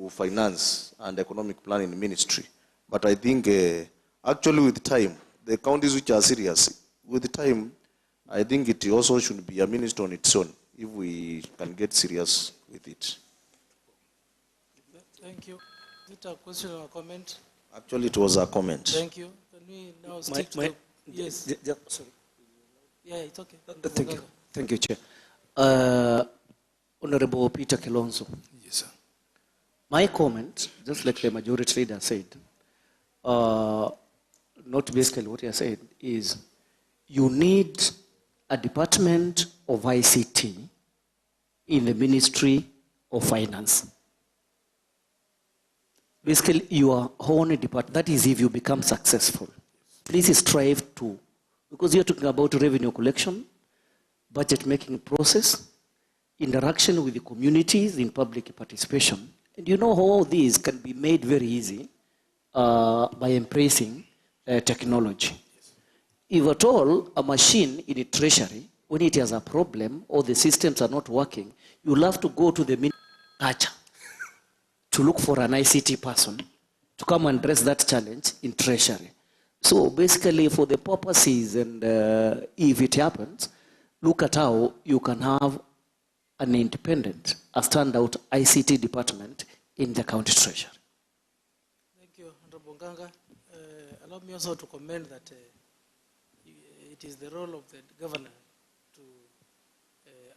finance and economic planning ministry. But I think actually with time, the counties which are serious, with time, I think it also should be a ministry on its own if we can get serious with it. Thank you. Is it a question or a comment? Actually, it was a comment. Thank you. Can we now stick to the... Yes. Sorry. Yeah, it's okay. Thank you. Thank you, Chair. Honorable Peter Kilonzo. Yes, sir. My comment, just like the majority leader said, not basically what he said, is you need a department of ICT in the Ministry of Finance. Basically, your own department, that is if you become successful. Please strive to, because you're talking about revenue collection, budget making process, interaction with the communities in public participation. And you know how all these can be made very easy by embracing technology. If at all a machine in a treasury, when it has a problem or the systems are not working, you'll have to go to the minister to look for an ICT person to come and address that challenge in treasury. So basically for the purposes and if it happens, look at how you can have an independent, a standout ICT department in the county treasury. Thank you, Honorable Nganga. Allow me also to comment that it is the role of the governor to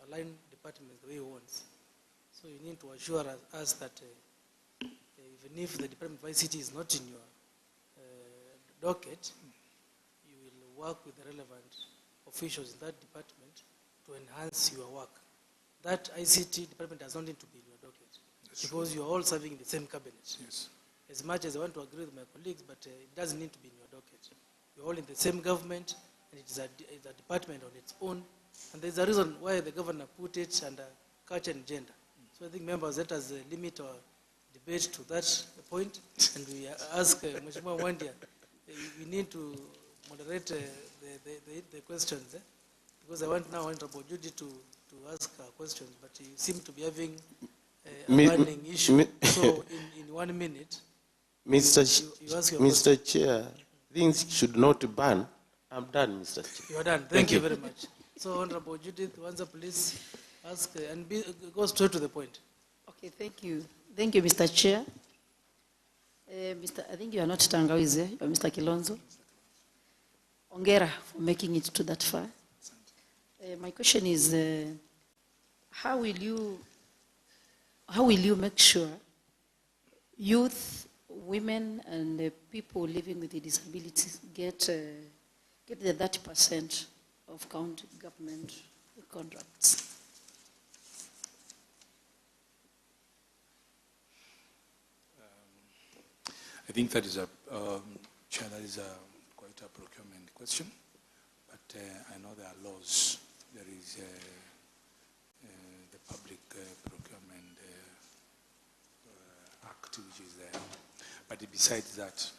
align departments the way he wants. So you need to assure us that even if the Department of ICT is not in your docket, you will work with the relevant officials in that department to enhance your work. That ICT department does not need to be in your docket. because you're all serving in the same cabinet. Yes. As much as I want to agree with my colleagues, but it doesn't need to be in your docket. You're all in the same government, and it's a department on its own. And there's a reason why the governor put it under culture and gender. So I think members, let us limit our debate to that point, and we ask Mheshimiwa Wandia, we need to moderate the questions, because I want now Honorable Judy to ask questions, but you seem to be having a burning issue. So in 1 minute, you ask your question. Mr. Chair, things should not ban. I'm done, Mr. Chair. You are done. Thank you very much. So Honorable Judith Wanza, please ask and go straight to the point. Okay, thank you. Thank you, Mr. Chair. I think you are not Tangawizi, you are Mr. Kilonzo. Ongera for making it to that far. My question is, how will you make sure youth, women, and people living with disabilities get the 30% of county government contracts? I think that is Chair, that is quite a procurement question, but I know there are laws. There is the Public Procurement Act, which is there. But besides that,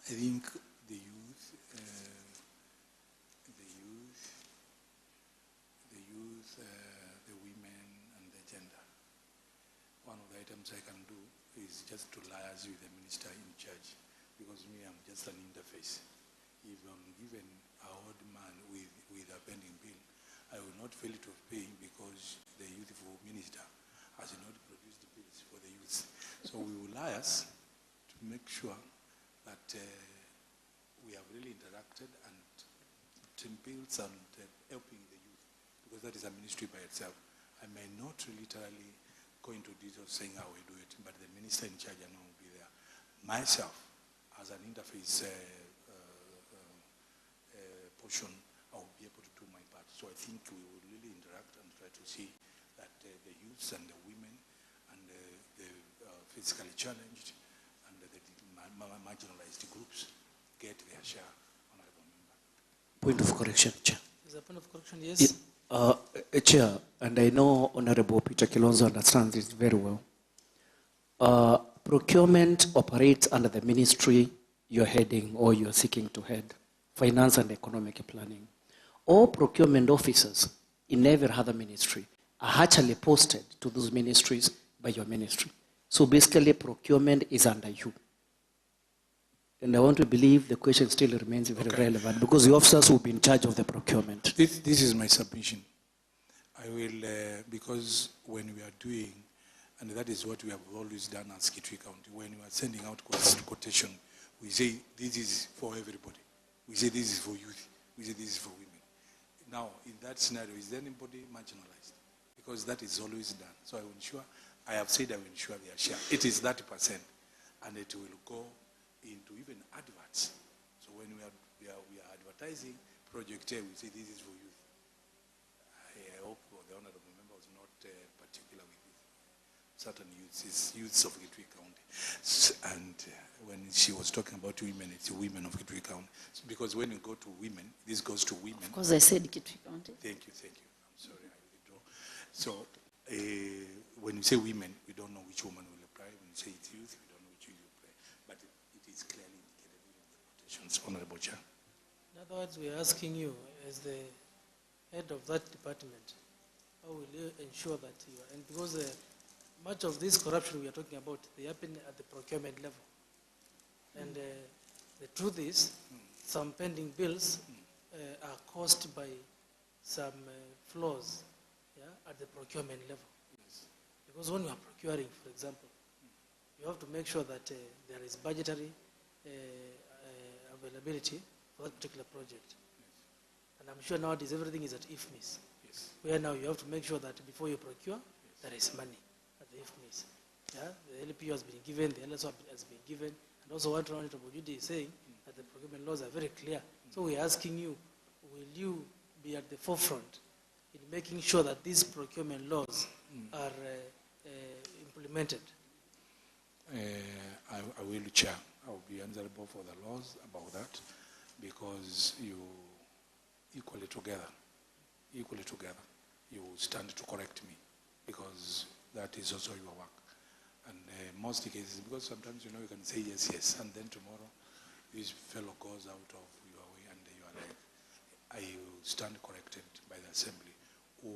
I think the youth, the women, and the gender. One of the items I can do is just to liaise with the minister in charge, because me, I'm just an interface. If I'm given a odd man with a pending bill, I will not fail to pay because the youthful minister has not produced the bills for the youth. So we will liaise to make sure that we have really interacted and team builds and helping the youth, because that is a ministry by itself. I may not literally go into details saying how we do it, but the minister in charge and I will be there. Myself, as an interface portion, I will be able to do my part. So I think we will really interact and try to see that the youths and the women and the physically challenged and the marginalized groups get their share, Honorable Member. Point of correction, Chair. Is there a point of correction? Yes. Chair, and I know Honorable Peter Kilonzo understands this very well. Procurement operates under the ministry you're heading or you're seeking to head, finance and economic planning. All procurement officers in every other ministry are actually posted to those ministries by your ministry. So basically, procurement is under you. And I want to believe the question still remains very relevant, because the officers will be in charge of the procurement. This is my submission. I will, because when we are doing, and that is what we have always done as Kitui County, when we are sending out quotation, we say this is for everybody. We say this is for youth. We say this is for women. Now, in that scenario, is there anybody marginalized? Because that is always done. So I will ensure, I have said I will ensure their share. It is 30%, and it will go into even adverts. So when we are advertising Project A, we say this is for youth. I hope the Honorable Member was not particular with this. Certain youths of Kitui County. And when she was talking about women, it's the women of Kitui County. Because when you go to women, this goes to women. Of course, I said Kitui County. Thank you. I'm sorry, I withdraw. So when you say women, we don't know which woman will apply. When you say it's youth, we don't know which youth will apply. But it is clearly indicated in the quotations, Honorable Chair. In other words, we are asking you, as the head of that department, how will you ensure that you are, and because much of this corruption we are talking about, they happen at the procurement level. And the truth is, some pending bills are caused by some flaws at the procurement level. Yes. Because when you are procuring, for example, you have to make sure that there is budgetary availability for that particular project. Yes. And I'm sure nowadays everything is at IFMIS. Yes. Where now you have to make sure that before you procure, there is money at the IFMIS. Yeah? The LPU has been given, the LSO has been given, and also what Honorable Judy is saying, that the procurement laws are very clear. So we're asking you, will you be at the forefront in making sure that these procurement laws are implemented? I will, Chair. I will be answerable for the laws about that because you equally together, you stand to correct me because that is also your work. And most cases, because sometimes, you can say yes, yes, and then tomorrow this fellow goes out of your way and you are like, I stand corrected by the Assembly who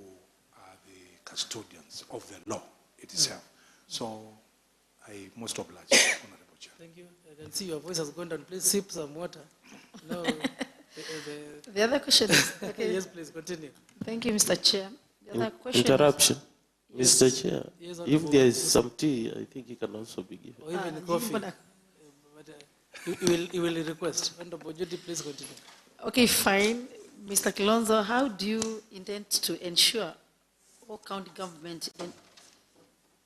are the custodians of the law itself. So I most obliged, Honorable Chair. Thank you. I can see your voice has gone down. Please sip some water. No, The other question is, okay. Yes, please continue. Thank you, Mr. Chair. The other question Interruption. Yes. Mr. Chair, Yes, if there is some tea, I think it can also be given. Or even Ah, coffee. But, But you will request. Honorable Judy, please continue. okay, fine. Mr. Kilonzo, how do you intend to ensure all county government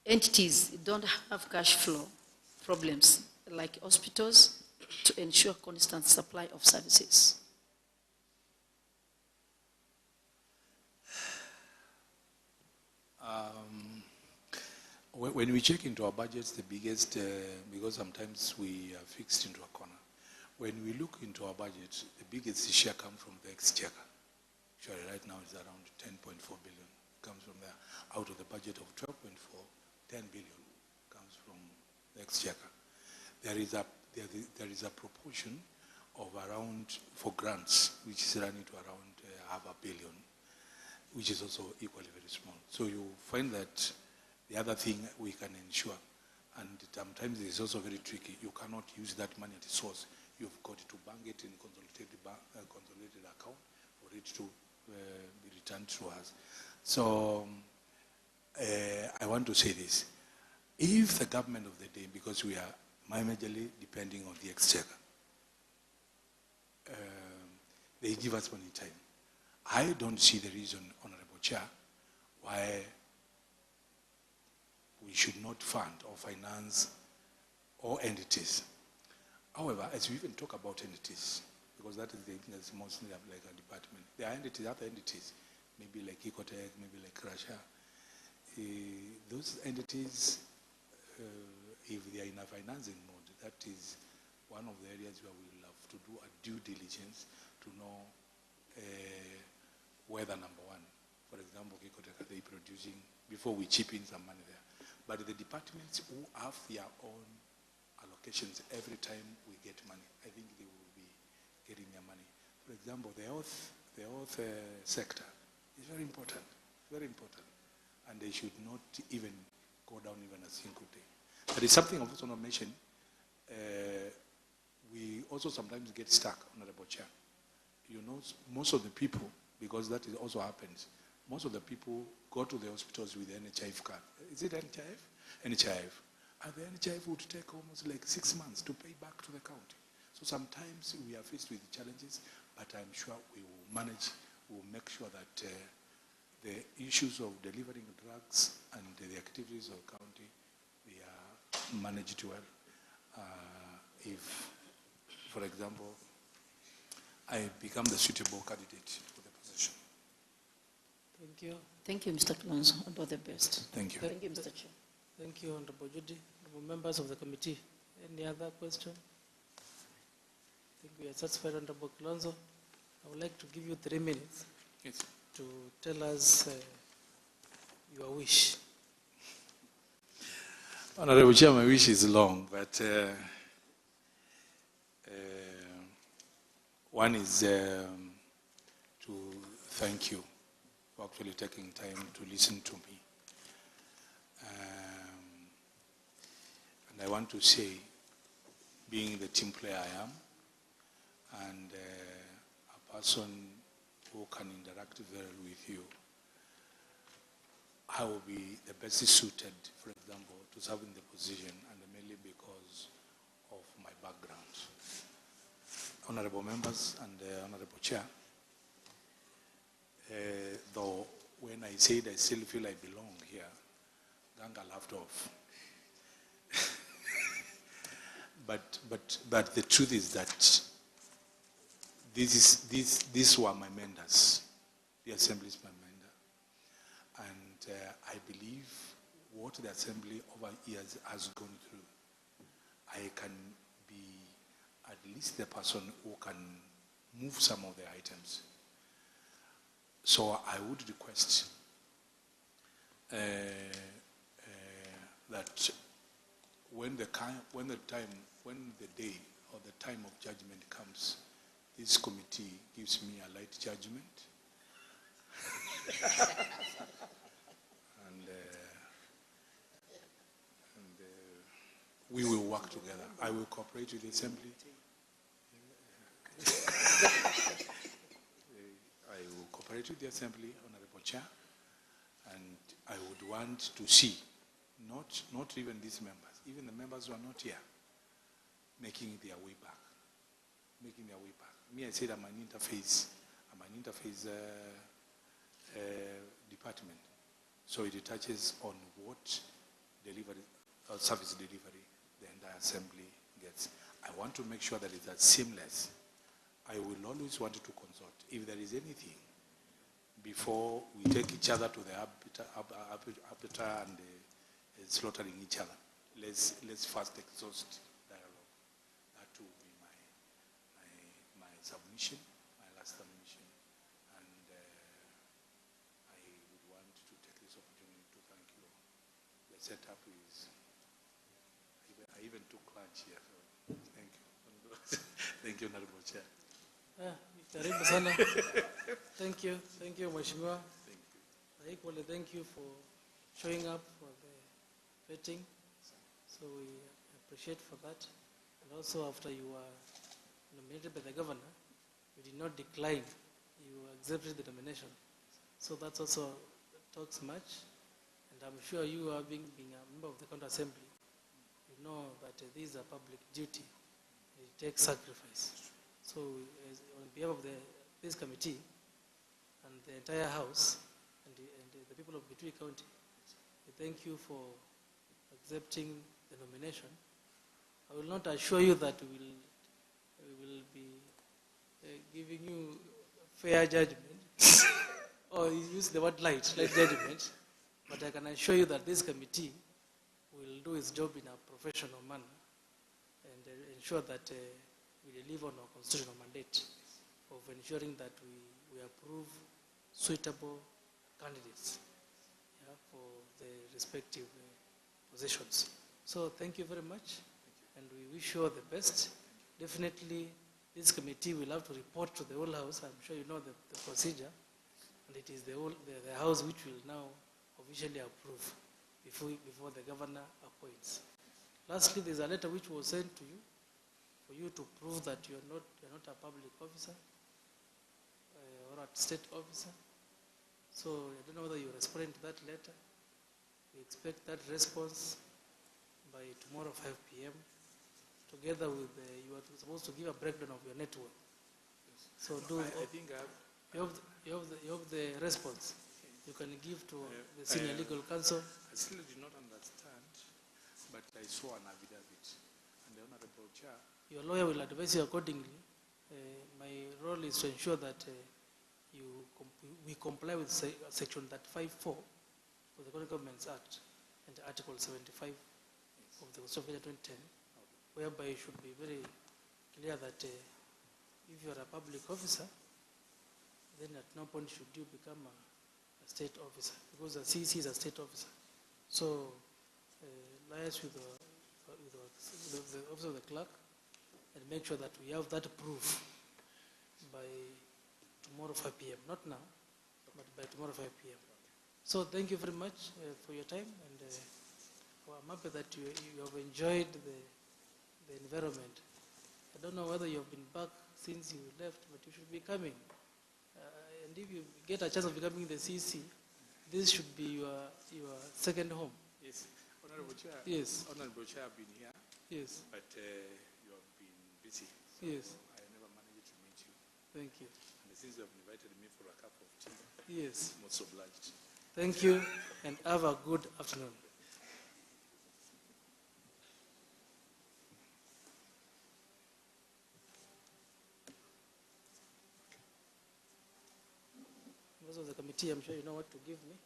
entities don't have cash flow problems like hospitals to ensure constant supply of services? When we check into our budgets, the biggest, because sometimes we are fixed into a corner. When we look into our budget, the biggest share comes from the exchequer. Actually, right now it's around 10.4 billion comes from there. Out of the budget of 12.4, 10 billion comes from the exchequer. There is a proportion of around, for grants, which is running to around $500 million, which is also equally very small. So you find that the other thing we can ensure, and sometimes it's also very tricky, you cannot use that money at the source. You've got to bank it in consolidated account for it to be returned to us. So I want to say this. If the government of the day, because we are majorly depending on the exchequer, they give us money time. I don't see the reason, Honorable Chair, why we should not fund or finance all entities. However, as we even talk about entities, because that is the thing that's mostly like a department, there are entities, other entities, maybe like Ecotech, maybe like Russia. Those entities, if they are in a financing mode, that is one of the areas where we will have to do a due diligence to know whether, number one, for example, Ecotech, are they producing, before we chip in some money there. But the departments who have their own allocations every time we get money, I think they will be getting their money. For example, the health sector is very important, and they should not even go down even a single day. There is something I've also not mentioned. We also sometimes get stuck, Honorable Chair. You know, most of the people, because that also happens, most of the people go to the hospitals with the NHIF card. Is it NHIF? NHIF. And the NHIF would take almost like 6 months to pay back to the county. So sometimes we are faced with challenges, but I'm sure we will manage, we will make sure that the issues of delivering drugs and the activities of county, we are managed well. If, for example, I become the suitable candidate for the position. Thank you. Thank you, Mr. Kilonzo. All the best. Thank you. Thank you, Mr. Chair. Thank you, Honorable Judy. Honorable members of the committee. Any other question? I think we are satisfied, Honorable Kilonzo. I would like to give you 3 minutes to tell us your wish. Honorable Chair, my wish is long, but one is to thank you for actually taking time to listen to me. And I want to say, being the team player I am, and a person who can interact very well with you, I will be the best suited, for example, to serve in the position, and mainly because of my background. Honorable members and Honorable Chair, though when I said I still feel I belong here, Ganga laughed off. But the truth is that these were my mentors. The Assembly is my mentor. And I believe what the assembly over years has gone through, I can be at least the person who can move some of the items. So I would request that when the day or the time of judgment comes, this committee gives me a light judgment. and we will work together. I will cooperate with the assembly. I will cooperate with the assembly, Honorable Chair, and I would want to see, not even these members, even the members who are not here, making their way back. Me, I said I'm an interface department. So it touches on what delivery, service delivery the entire assembly gets. I want to make sure that it's as seamless. I will always want to consult. If there is anything, before we take each other to the arbiter and slaughtering each other, let's first exhaust dialogue. That will be my submission, my last submission. And I would want to take this opportunity to thank you. The setup is, I even took lunch here. So thank you. Thank you, Honorable Chair. Karibu sana. Thank you, Mheshimiwa. Thank you. I equally thank you for showing up for the vetting. So we appreciate for that. And also after you were nominated by the governor, you did not decline. You accepted the nomination. So that also talks much. And I'm sure you are being a member of the county assembly, you know that this is a public duty. It takes sacrifice. So on behalf of this committee and the entire House and the people of Kitui County, we thank you for accepting the nomination. I will not assure you that we will be giving you fair judgment or use the word light judgment, but I can assure you that this committee will do its job in a professional manner and ensure that we deliver on our constitutional mandate of ensuring that we approve suitable candidates for the respective positions. So thank you very much, and we wish you all the best. Definitely, this committee will have to report to the whole House. I'm sure you know the procedure, and it is the House which will now officially approve before the governor appoints. Lastly, there's a letter which was sent to you for you to prove that you're not a public officer or a state officer. So I don't know whether you respond to that letter. We expect that response by tomorrow 5 p.m. Together with you are supposed to give a breakdown of your network. So I think you have the response. You can give to the senior legal counsel. I still do not understand, but I saw an affidavit, and the Honorable Chair. Your lawyer will advise you accordingly. My role is to ensure that we comply with Section 35(4) of the County Governments Act and Article 75 of the Constitution of 2010, whereby it should be very clear that if you are a public officer, then at no point should you become a state officer, because the CC is a state officer. So liaise with the office of the clerk and make sure that we have that proof by tomorrow 5 p.m. Not now, but by tomorrow 5 p.m. So thank you very much for your time, and I'm happy that you have enjoyed the environment. I don't know whether you have been back since you left, but you should be coming. And if you get a chance of becoming the CC, this should be your second home. Yes, Honorable Chair. Yes. Honorable Chair, I've been here. Yes. But you have been busy. So yes. I never managed to meet you. Thank you. And since you have invited me for a cup of tea, yes, most obliged. Thank you, and have a good afternoon. Members of the committee, I'm sure you know what to give me.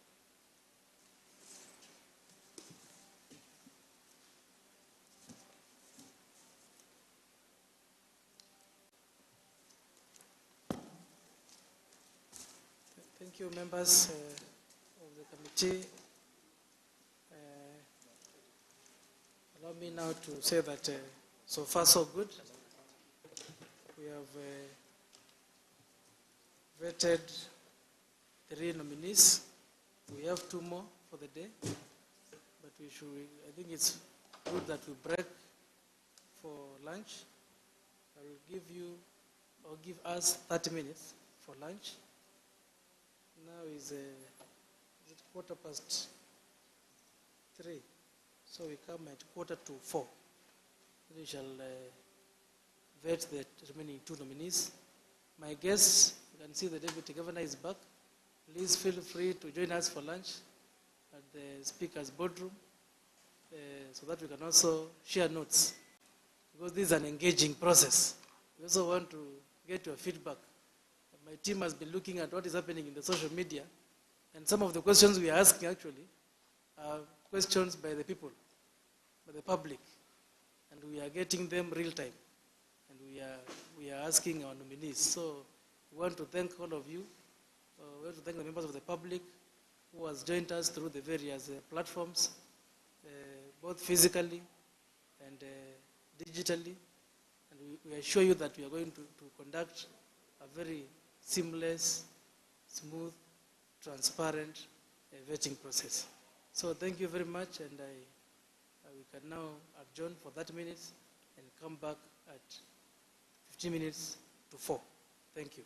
Thank you, members of the committee. Allow me now to say that so far so good. We have vetted 3 nominees. We have 2 more for the day, but I think it's good that we break for lunch. I will give you, or give us 30 minutes for lunch. Now is it 3:15. So we come at 3:45. We shall vet the remaining 2 nominees. My guests, you can see the Deputy Governor is back. Please feel free to join us for lunch at the Speaker's boardroom so that we can also share notes. Because this is an engaging process. We also want to get your feedback. My team has been looking at what is happening in the social media, and some of the questions we are asking actually are questions by the people, by the public, and we are getting them real time, and we are asking our nominees. So we want to thank all of you. We want to thank the members of the public who has joined us through the various platforms, both physically and digitally, and we assure you that we are going to conduct a very seamless, smooth, transparent vetting process. So thank you very much, and we can now adjourn for 30 minutes and come back at 15 minutes to 4. Thank you.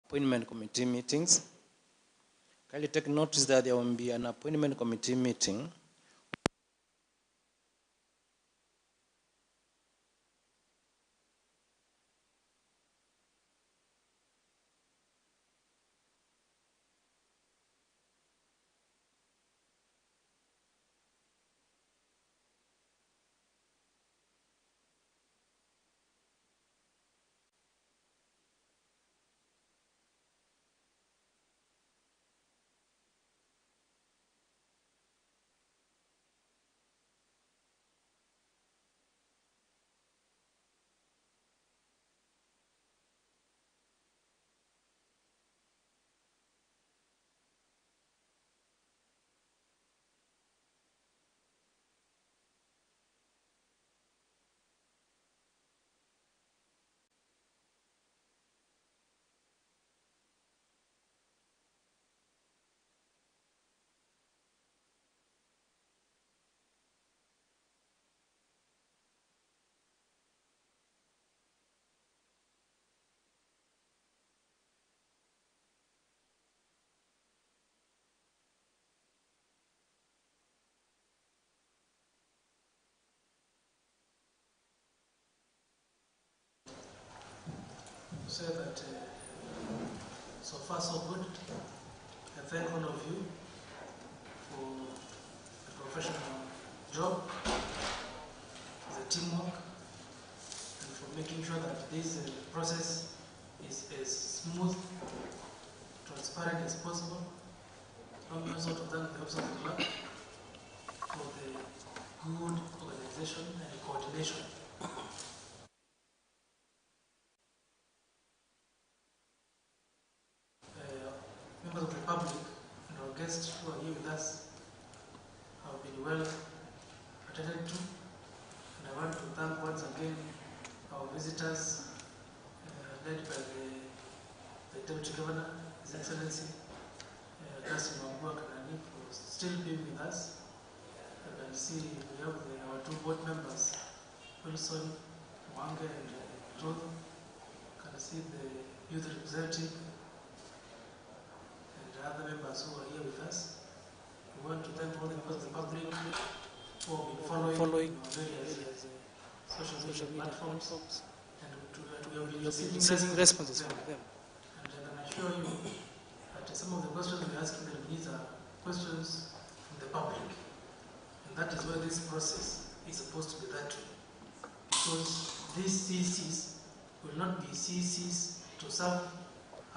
appointment committee meetings. Kindly take notice that there will be an appointment committee meeting to say that so far so good. I thank all of you for the professional job, the teamwork, and for making sure that this process is as smooth, transparent as possible. I'm also to thank the office of the clerk for the good organization and coordination. Members of the public and our guests who are here with us have been well attended to, and I want to thank once again our visitors, led by the Deputy Governor, His Excellency, Justin Mambua Kanani, for still being with us. You can see we have our two board members, Wilson, Wange, and Ruth. You can see the youth representative and the other members who are here with us. We want to thank all the members of the public who have been following our various social media platforms, and we have been receiving responses from them. And I can assure you that some of the questions we're asking them, these are questions from the public. And that is where this process is supposed to be that way. Because these CCs will not be CCs to serve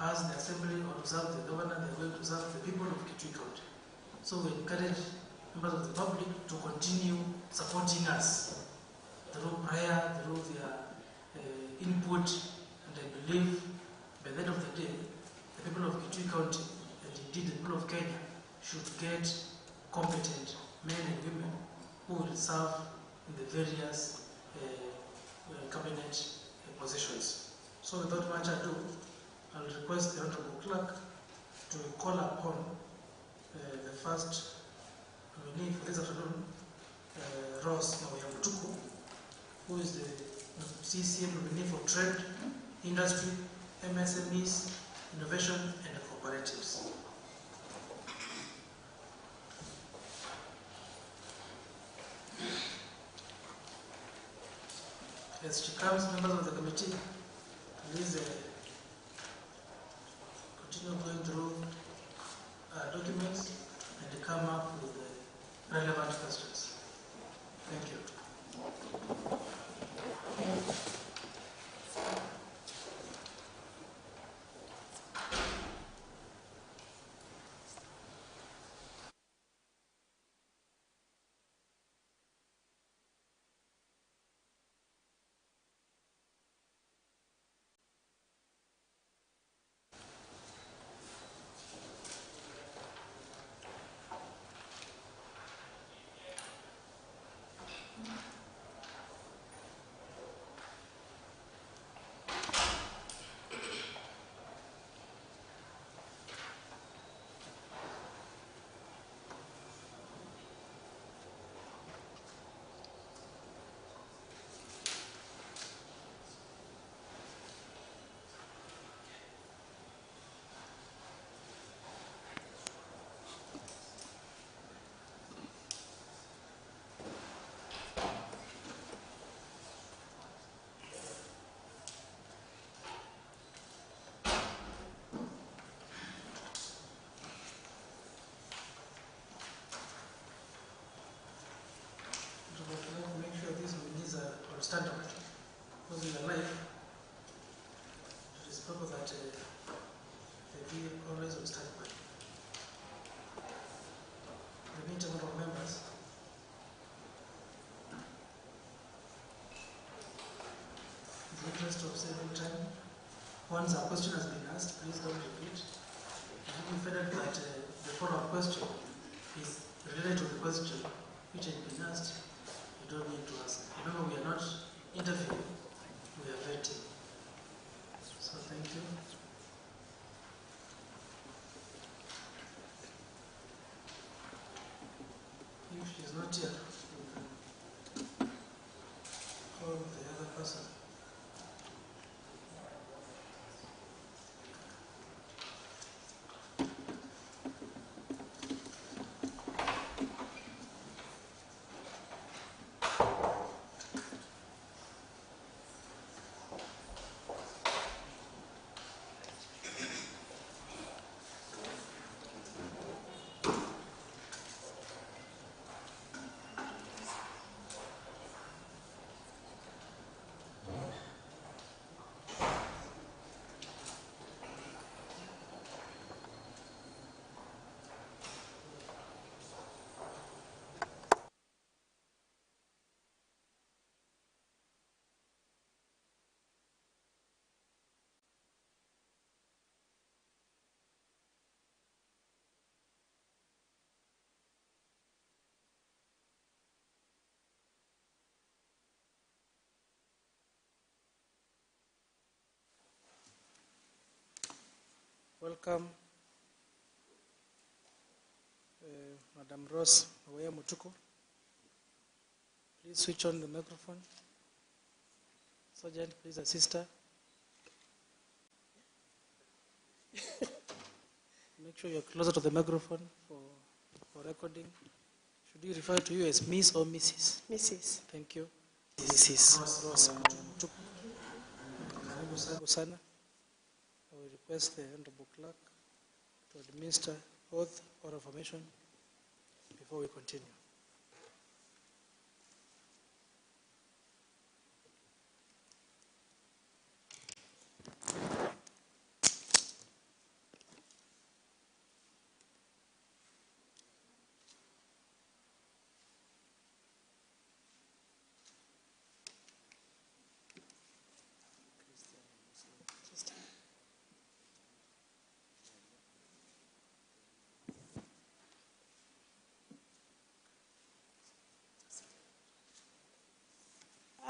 as the assembly or to serve the governor, they're going to serve the people of Kitui County. So we encourage members of the public to continue supporting us through prayer, through their input, and I believe by the end of the day, the people of Kitui County, and indeed the people of Kenya, should get competent men and women who will serve in the various cabinet positions. So without much ado, I'll request the Honorable Clerk to call upon the first nominee for this afternoon, Rose Mawiyamutuku, who is the CCM nominee for Trade, Industry, MSMEs, Innovation and Cooperatives. As she comes, members of the committee, please continue going through documents and come up with relevant questions. Thank you. stand up. Because we are live, it is proper that they be always on standby. The meeting of members. In the interest of saving time, once a question has been asked, please don't repeat. If you feel that the follow-up question is related to the question which has been asked, you don't need to ask. Remember, we are not interviewing, we are vetting. So thank you. If she is not here, we can call the other person. Welcome, Madam Rose Mutuku. Please switch on the microphone. Sergeant, please assist her. Make sure you're closer to the microphone for recording. Should we refer to you as Miss or Mrs.? Mrs. Thank you. Mrs. Rose Mutuku. Karibu sana. I will request the Honorable Clerk to administer oath or affirmation before we continue.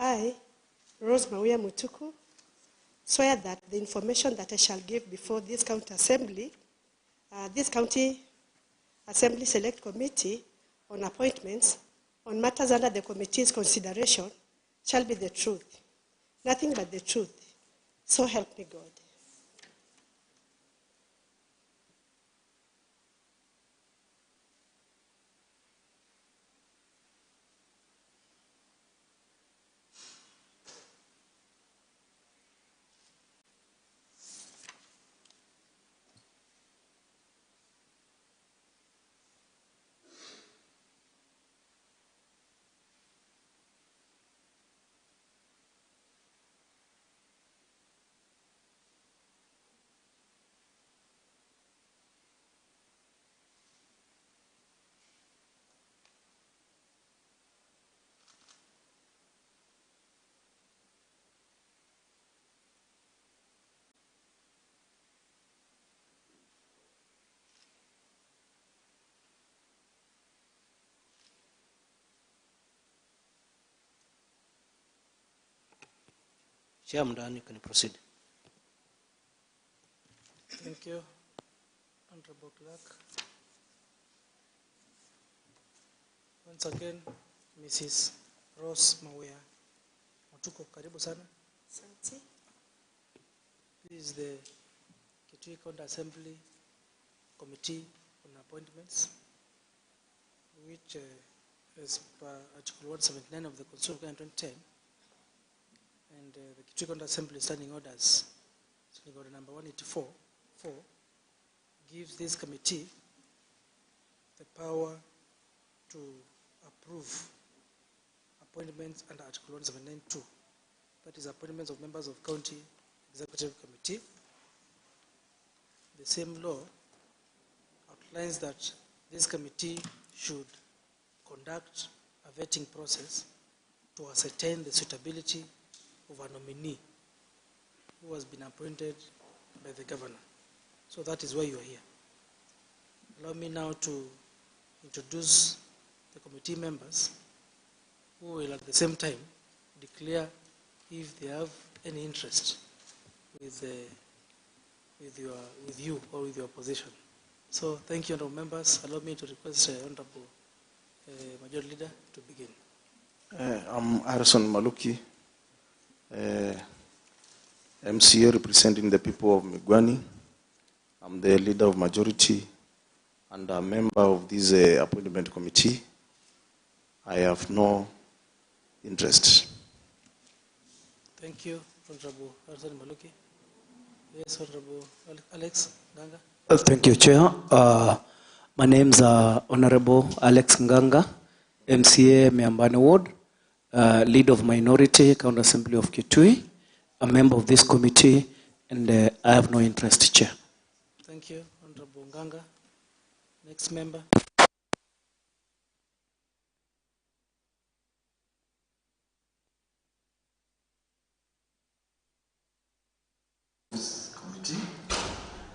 I, Rose Mawia Mutuku, swear that the information that I shall give before this county assembly select committee on appointments on matters under the committee's consideration shall be the truth, nothing but the truth. So help me God. Chairman, you can proceed. Thank you, Honorable Clerk. Once again, Mrs. Rose Mawia Mutuku, karibu sana. Asante. This is the Kitui County Assembly Committee on Appointments, which as per Article 179 of the Constitution of 2010, and the Kitui County Assembly Standing Orders, Standing Order number 184, gives this committee the power to approve appointments under Article 1792. That is appointments of members of County Executive Committee. The same law outlines that this committee should conduct a vetting process to ascertain the suitability of a nominee who has been appointed by the governor. So that is why you are here. Allow me now to introduce the committee members who will at the same time declare if they have any interest with you or with your position. So thank you, honorable members. Allow me to request Honorable Majority Leader to begin. I'm Harrison Maluki, MCA representing the people of Migwani. I'm the leader of majority and a member of this appointment committee. I have no interest. Thank you, Honorable Harrison Maluki. Yes, Honorable Alex Nganga. Thank you, Chair. My name is Honorable Alex Nganga, MCA Miambani Ward, leader of minority, County Assembly of Kitui, a member of this committee, and I have no interest, Chair. Thank you, Honorable Nganga. Next member. Committee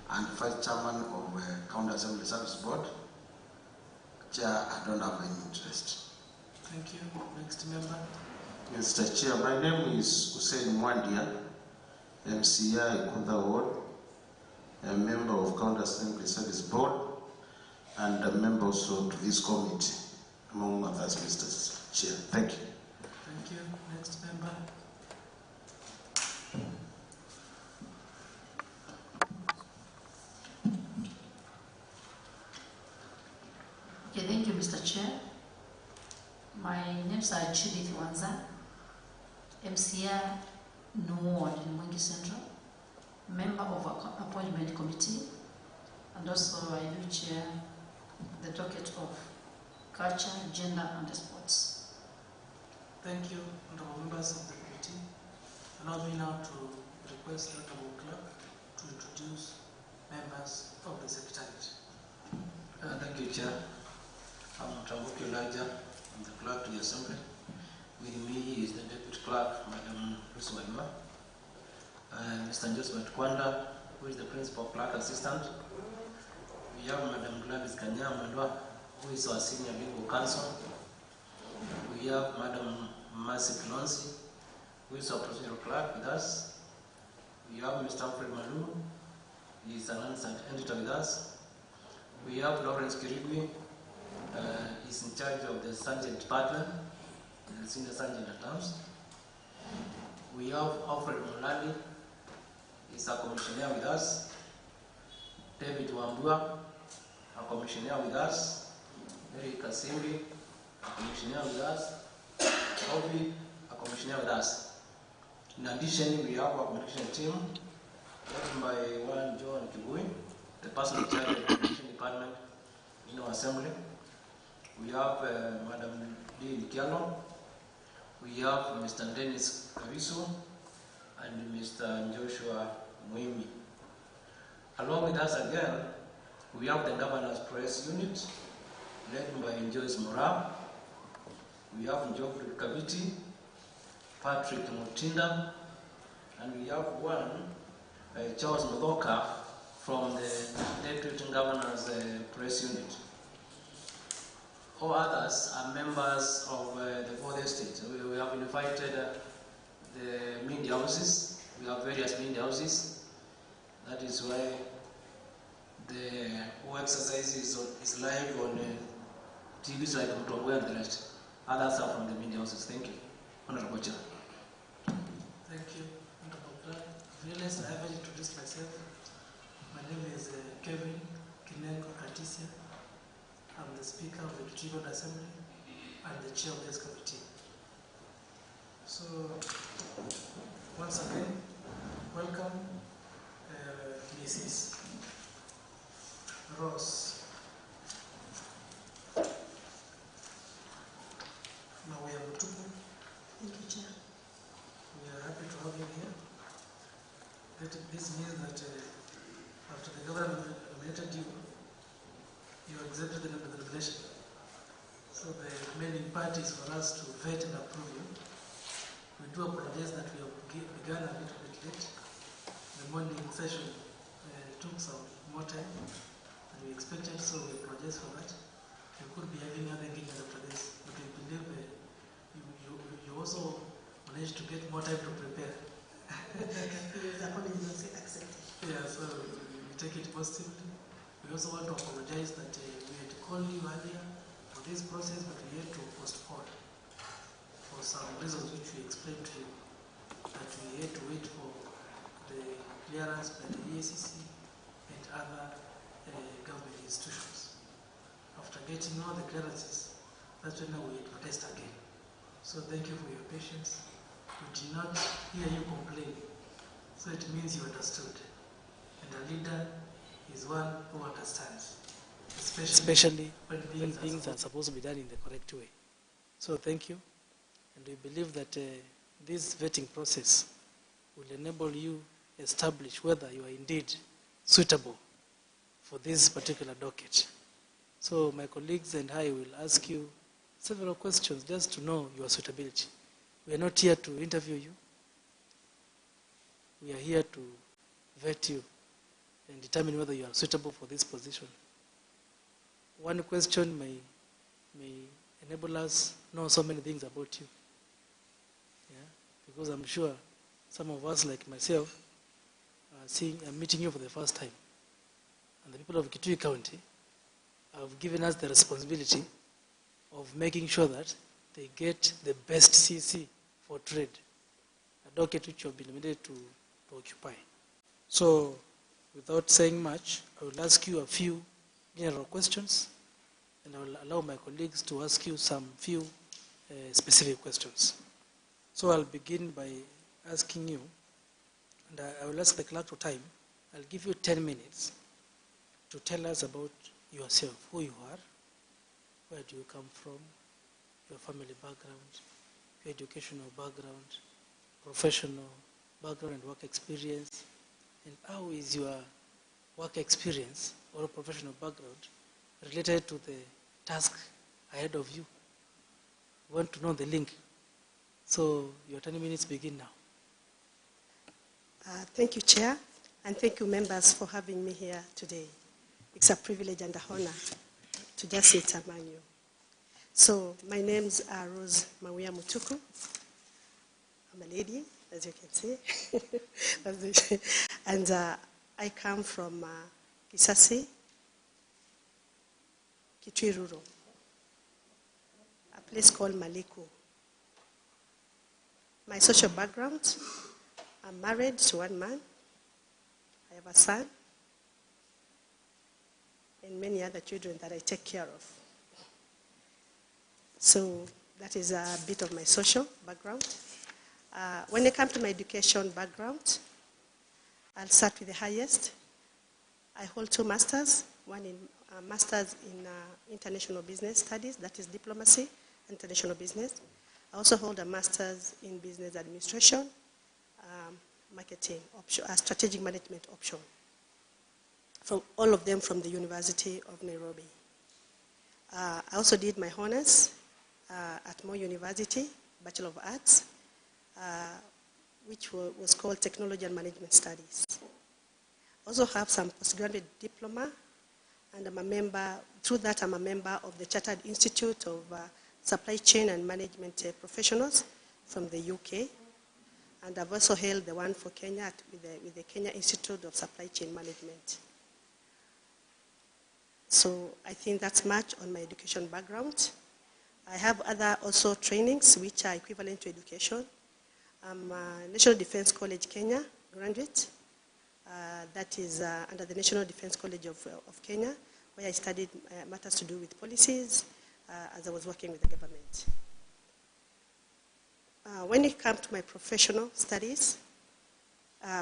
and Vice Chairman of County Assembly Service Board. Chair, I don't have any interest. Thank you. Next member. Mr. Chair, my name is Hussein Mwandia, MCA Ikunda Ward, a member of County Assembly Service Board, and a member also to this committee, among others, Mr. Chair. Thank you. Thank you. Next member. Okay, thank you, Mr. Chair. My names are Judith Wanza, MCA Ward in Mwingi Central, member of a appointment committee, and also I do chair the docket of culture, gender, and sports. Thank you, honorable members of the committee. Allow me now to request the honorable clerk to introduce members of the secretariat. Thank you, Chair. I'm Tambuki Elijah. I'm the clerk to the Assembly. With me is the Deputy Clerk, Madam Lucy Waima, and Mr. Joseph Kwanda, who is the Principal Clerk Assistant. We have Madam Gladys Kanyamandwa, who is our Senior Legal Counsel. We have Madam Mercy Kilonsi, who is our Procedural Clerk with us. We have Mr. Alfred Malu, he is an assistant editor with us. We have Lawrence Kirigui, he's in charge of the Sergeant Department, the Senior Sergeant at Arms. We have Alfred Mulali, he's a commissioner with us. David Wambua, a commissioner with us. Eric Kasimbi, a commissioner with us. Obi, a commissioner with us. In addition, we have our communication team, led by one John Kitui, the person in charge of the communication department in our assembly. We have Madam D. Nikialo. We have Mr. Dennis Kaviso and Mr. Joshua Muimi. Along with us again, we have the Governor's Press Unit, led by Joyce Mora. We have Geoffrey Kaviti, Patrick Mutinda, and we have one, Charles Mudoka, from the Deputy Governor's Press Unit. All others are members of the board estate. We have invited the media houses. We have various media houses. That is why the whole exercise is live on TVs like Mutongwe and the rest. Others are from the media houses. Thank you. Honorable Chair. Thank you, Honorable Clerk. I realized I haven't introduced myself. My name is Kevin Kinenko Katisia. I'm the Speaker of the Kitui Assembly and the Chair of this committee. So, once again, welcome Mrs. Ross. Now we have Mutuku. do apologize that we have begun a little bit late. The morning session took some more time than we expected, so we apologize for that. We could be having other engagements after this, but we believe you also managed to get more time to prepare. The apology was accepted. Yeah, so we take it positively. We also want to apologize that we had called you earlier for this process, but we had to postpone for some reasons which we explained to you. That we had to wait for the clearance by the EACC and other government institutions. After getting all the clearances, that's when we advertised again. So thank you for your patience. We did not hear you complain, so it means you understood. And a leader is one who understands, especially when things are supposed to be done in the correct way. So thank you, and we believe that this vetting process will enable you establish whether you are indeed suitable for this particular docket. So my colleagues and I will ask you several questions just to know your suitability. We are not here to interview you. We are here to vet you and determine whether you are suitable for this position. One question may enable us know so many things about you. Yeah? Because I'm sure some of us, like myself, are meeting you for the first time. And the people of Kitui County have given us the responsibility of making sure that they get the best CC for trade, a docket which you have been limited to occupy. So, without saying much, I will ask you a few general questions, and I will allow my colleagues to ask you some few specific questions. So I'll begin by asking you, and I will ask the clerk to time. I'll give you 10 minutes to tell us about yourself, who you are, where do you come from, your family background, your educational background, professional background and work experience, and how is your work experience or professional background related to the task ahead of you. We want to know the link. So your 10 minutes begin now. Thank you, Chair, and thank you, members, for having me here today. It's a privilege and an honor to just sit among you. So my name's Rose Mawia Mutuku. I'm a lady, as you can see. And I come from Kisasi, Kitui Rural, a place called Maliku. My social background, I'm married to one man. I have a son and many other children that I take care of. So that is a bit of my social background. When it comes to my education background, I'll start with the highest. I hold 2 masters, one in master's in international business studies, that is diplomacy, international business. I also hold a master's in business administration, marketing, strategic management option. From all of them from the University of Nairobi. I also did my honors at Moi University, Bachelor of Arts, which was called Technology and Management Studies. I also have some postgraduate diploma, and I'm a member, through that I'm a member of the Chartered Institute of Supply Chain and Management Professionals from the UK. And I've also held the one for Kenya with the Kenya Institute of Supply Chain Management. So I think that's much on my education background. I have other also trainings which are equivalent to education. I'm a National Defense College Kenya graduate. That is under the National Defense College of Kenya, where I studied matters to do with policies as I was working with the government. When it comes to my professional studies,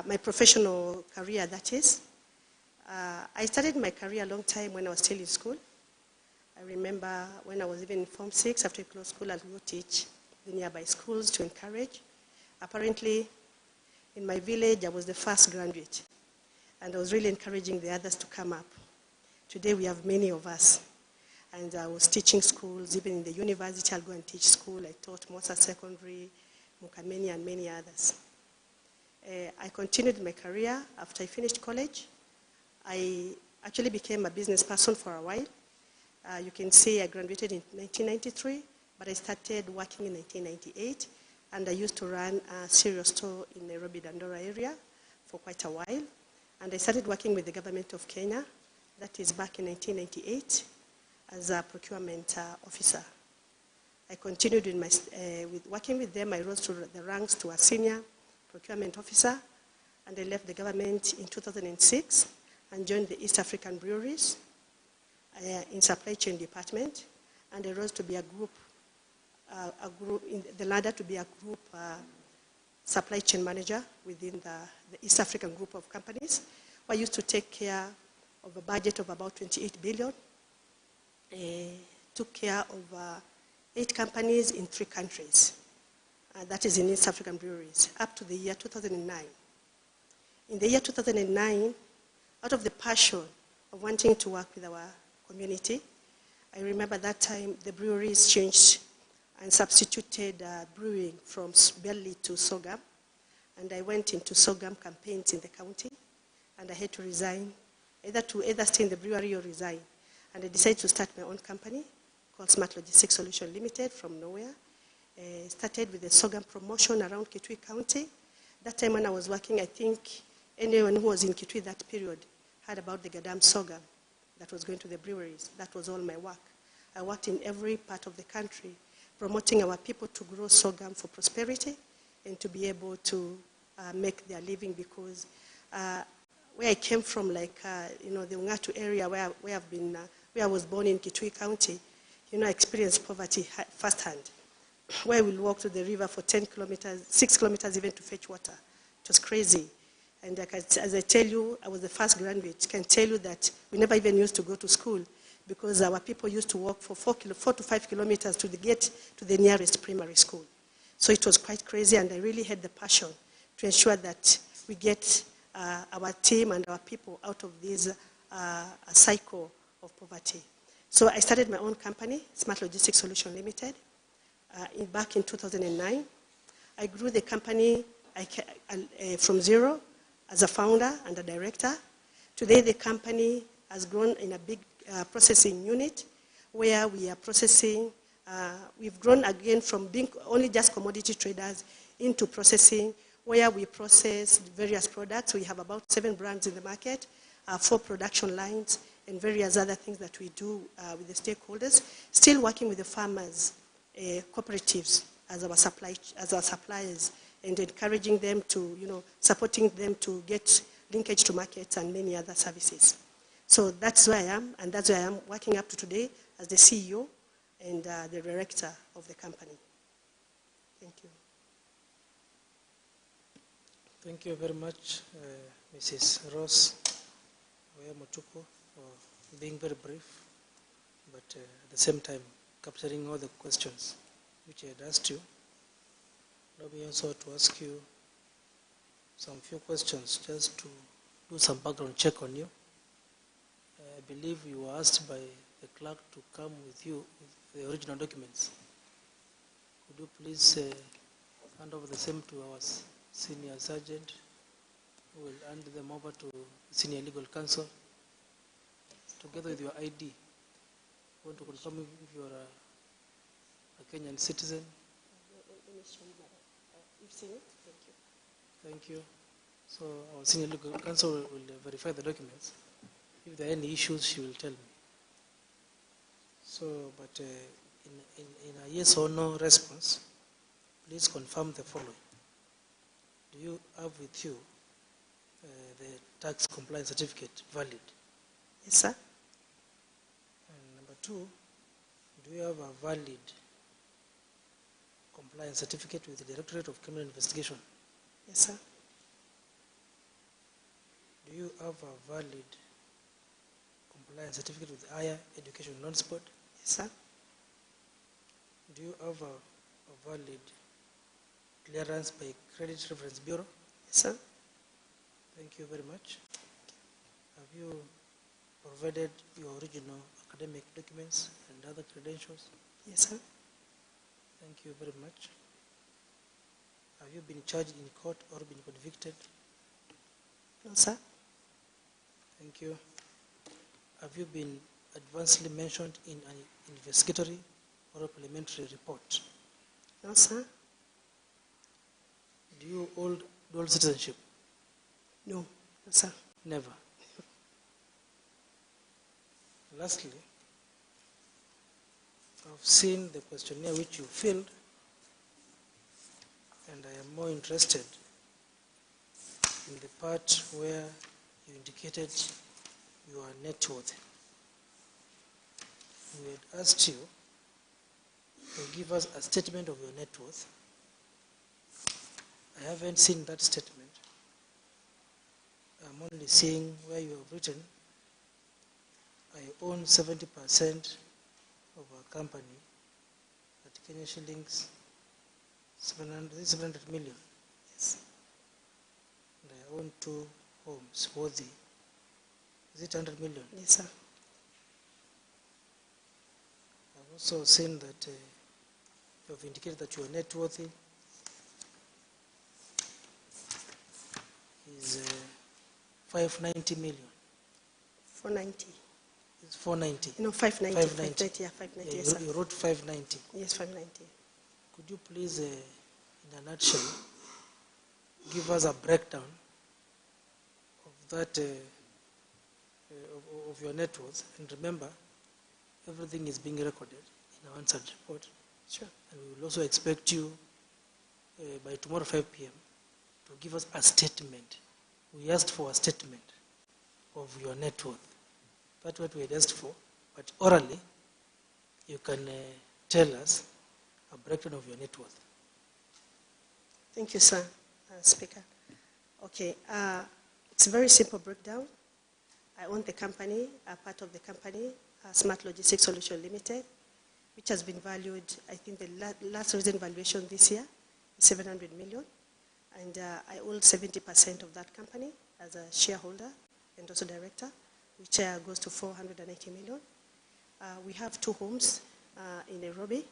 my professional career, that is, I started my career a long time when I was still in school. I remember when I was even in Form 6, after I closed school, I'd go teach the nearby schools to encourage. Apparently, in my village, I was the first graduate, and I was really encouraging the others to come up. Today, we have many of us, and I was teaching schools. Even in the university, I'll go and teach school. I taught Mosa Secondary, Mukameni, and many others. I continued my career after I finished college. I actually became a business person for a while. You can see I graduated in 1993, but I started working in 1998, and I used to run a cereal store in Nairobi, Dandora area for quite a while. And I started working with the government of Kenya, that is back in 1998, as a procurement officer. I continued in with working with them. I rose to the ranks to a senior procurement officer, and I left the government in 2006 and joined the East African breweries in supply chain department, and I rose to be a group in the ladder to be a group supply chain manager within the East African group of companies. I used to take care of a budget of about 28 billion, took care of 8 companies in 3 countries. That is in East African breweries, up to the year 2009. In the year 2009, out of the passion of wanting to work with our community, I remember that time the breweries changed and substituted brewing from barley to sorghum. And I went into sorghum campaigns in the county, and I had to resign, either stay in the brewery or resign. And I decided to start my own company called Smart Logistics Solution Limited from nowhere. Started with the sorghum promotion around Kitui County. That time when I was working, I think anyone who was in Kitui that period heard about the Gadam sorghum that was going to the breweries. That was all my work. I worked in every part of the country, promoting our people to grow sorghum for prosperity and to be able to make their living, because where I came from, like, the Ungatu area where I was born in Kitui County, I experienced poverty firsthand, where we'll walk to the river for 10 kilometers, 6 kilometers even to fetch water. It was crazy. And as I tell you, I was the first graduate. I can tell you that we never even used to go to school because our people used to walk for 4 to 5 kilometers to get to the nearest primary school. So it was quite crazy, and I really had the passion to ensure that we get our team and our people out of this cycle of poverty. So I started my own company, Smart Logistics Solution Limited, back in 2009. I grew the company from zero as a founder and a director. Today the company has grown in a big processing unit where we are processing, we've grown again from being only just commodity traders into processing, where we process various products. We have about 7 brands in the market, 4 production lines, and various other things that we do with the stakeholders. Still working with the farmers, cooperatives as our suppliers, and encouraging them to, supporting them to get linkage to markets and many other services. So that's where I am, and that's where I am working up to today as the CEO and the director of the company. Thank you. Thank you very much, Mrs. Rose Motuko, for being very brief, but at the same time capturing all the questions which I had asked you. Let me also to ask you some few questions just to do some background check on you. I believe you were asked by the clerk to come with you with the original documents. Could you please hand over the same to our senior sergeant, who will hand them over to senior legal counsel, together with your ID. I want to confirm if you are a Kenyan citizen. Let me show you. You've seen it? Thank you. Thank you. So our senior legal counsel will verify the documents. If there are any issues, she will tell me. So, but in a yes or no response, please confirm the following. Do you have with you the tax compliance certificate valid? Yes, sir. And number 2, do you have a valid compliance certificate with the Directorate of Criminal Investigation? Yes, sir. Do you have a valid compliance certificate with the Higher Education Loans Board? Yes, sir. Do you have a valid clearance by Credit Reference Bureau? Yes, sir. Thank you very much. Have you provided your original academic documents and other credentials? Yes, sir. Thank you very much. Have you been charged in court or been convicted? No, sir. Thank you. Have you been advancedly mentioned in an investigatory or a parliamentary report? No, sir. Do you hold dual citizenship? No, no, sir. Never. Lastly, I've seen the questionnaire which you filled, and I am more interested in the part where you indicated your net worth. We had asked you to give us a statement of your net worth. I haven't seen that statement. I'm only seeing where you have written, I own 70% of our company at Kenya shillings 700 million. Yes. And I own 2 homes worthy. Is it 100 million? Yes, sir. I've also seen that you have indicated that your net worth is 590 million. 490. It's 490. No, 590. 590. 590, yeah, 590, Yeah, yes, sir. you wrote 590. Yes, 590. Could you please, in a nutshell, give us a breakdown of that, of your net worth? And remember, everything is being recorded in our answered report. Sure. And we will also expect you by tomorrow 5 p.m. to give us a statement. We asked for a statement of your net worth. That's what we had asked for. But orally, you can tell us a breakdown of your net worth. Thank you, sir, Speaker. Okay, it's a very simple breakdown. I own the company, a part of the company, Smart Logistics Solution Limited, which has been valued, I think the last recent valuation this year is 700 million. And I own 70% of that company as a shareholder and also director, which goes to 480 million. We have 2 homes in Nairobi.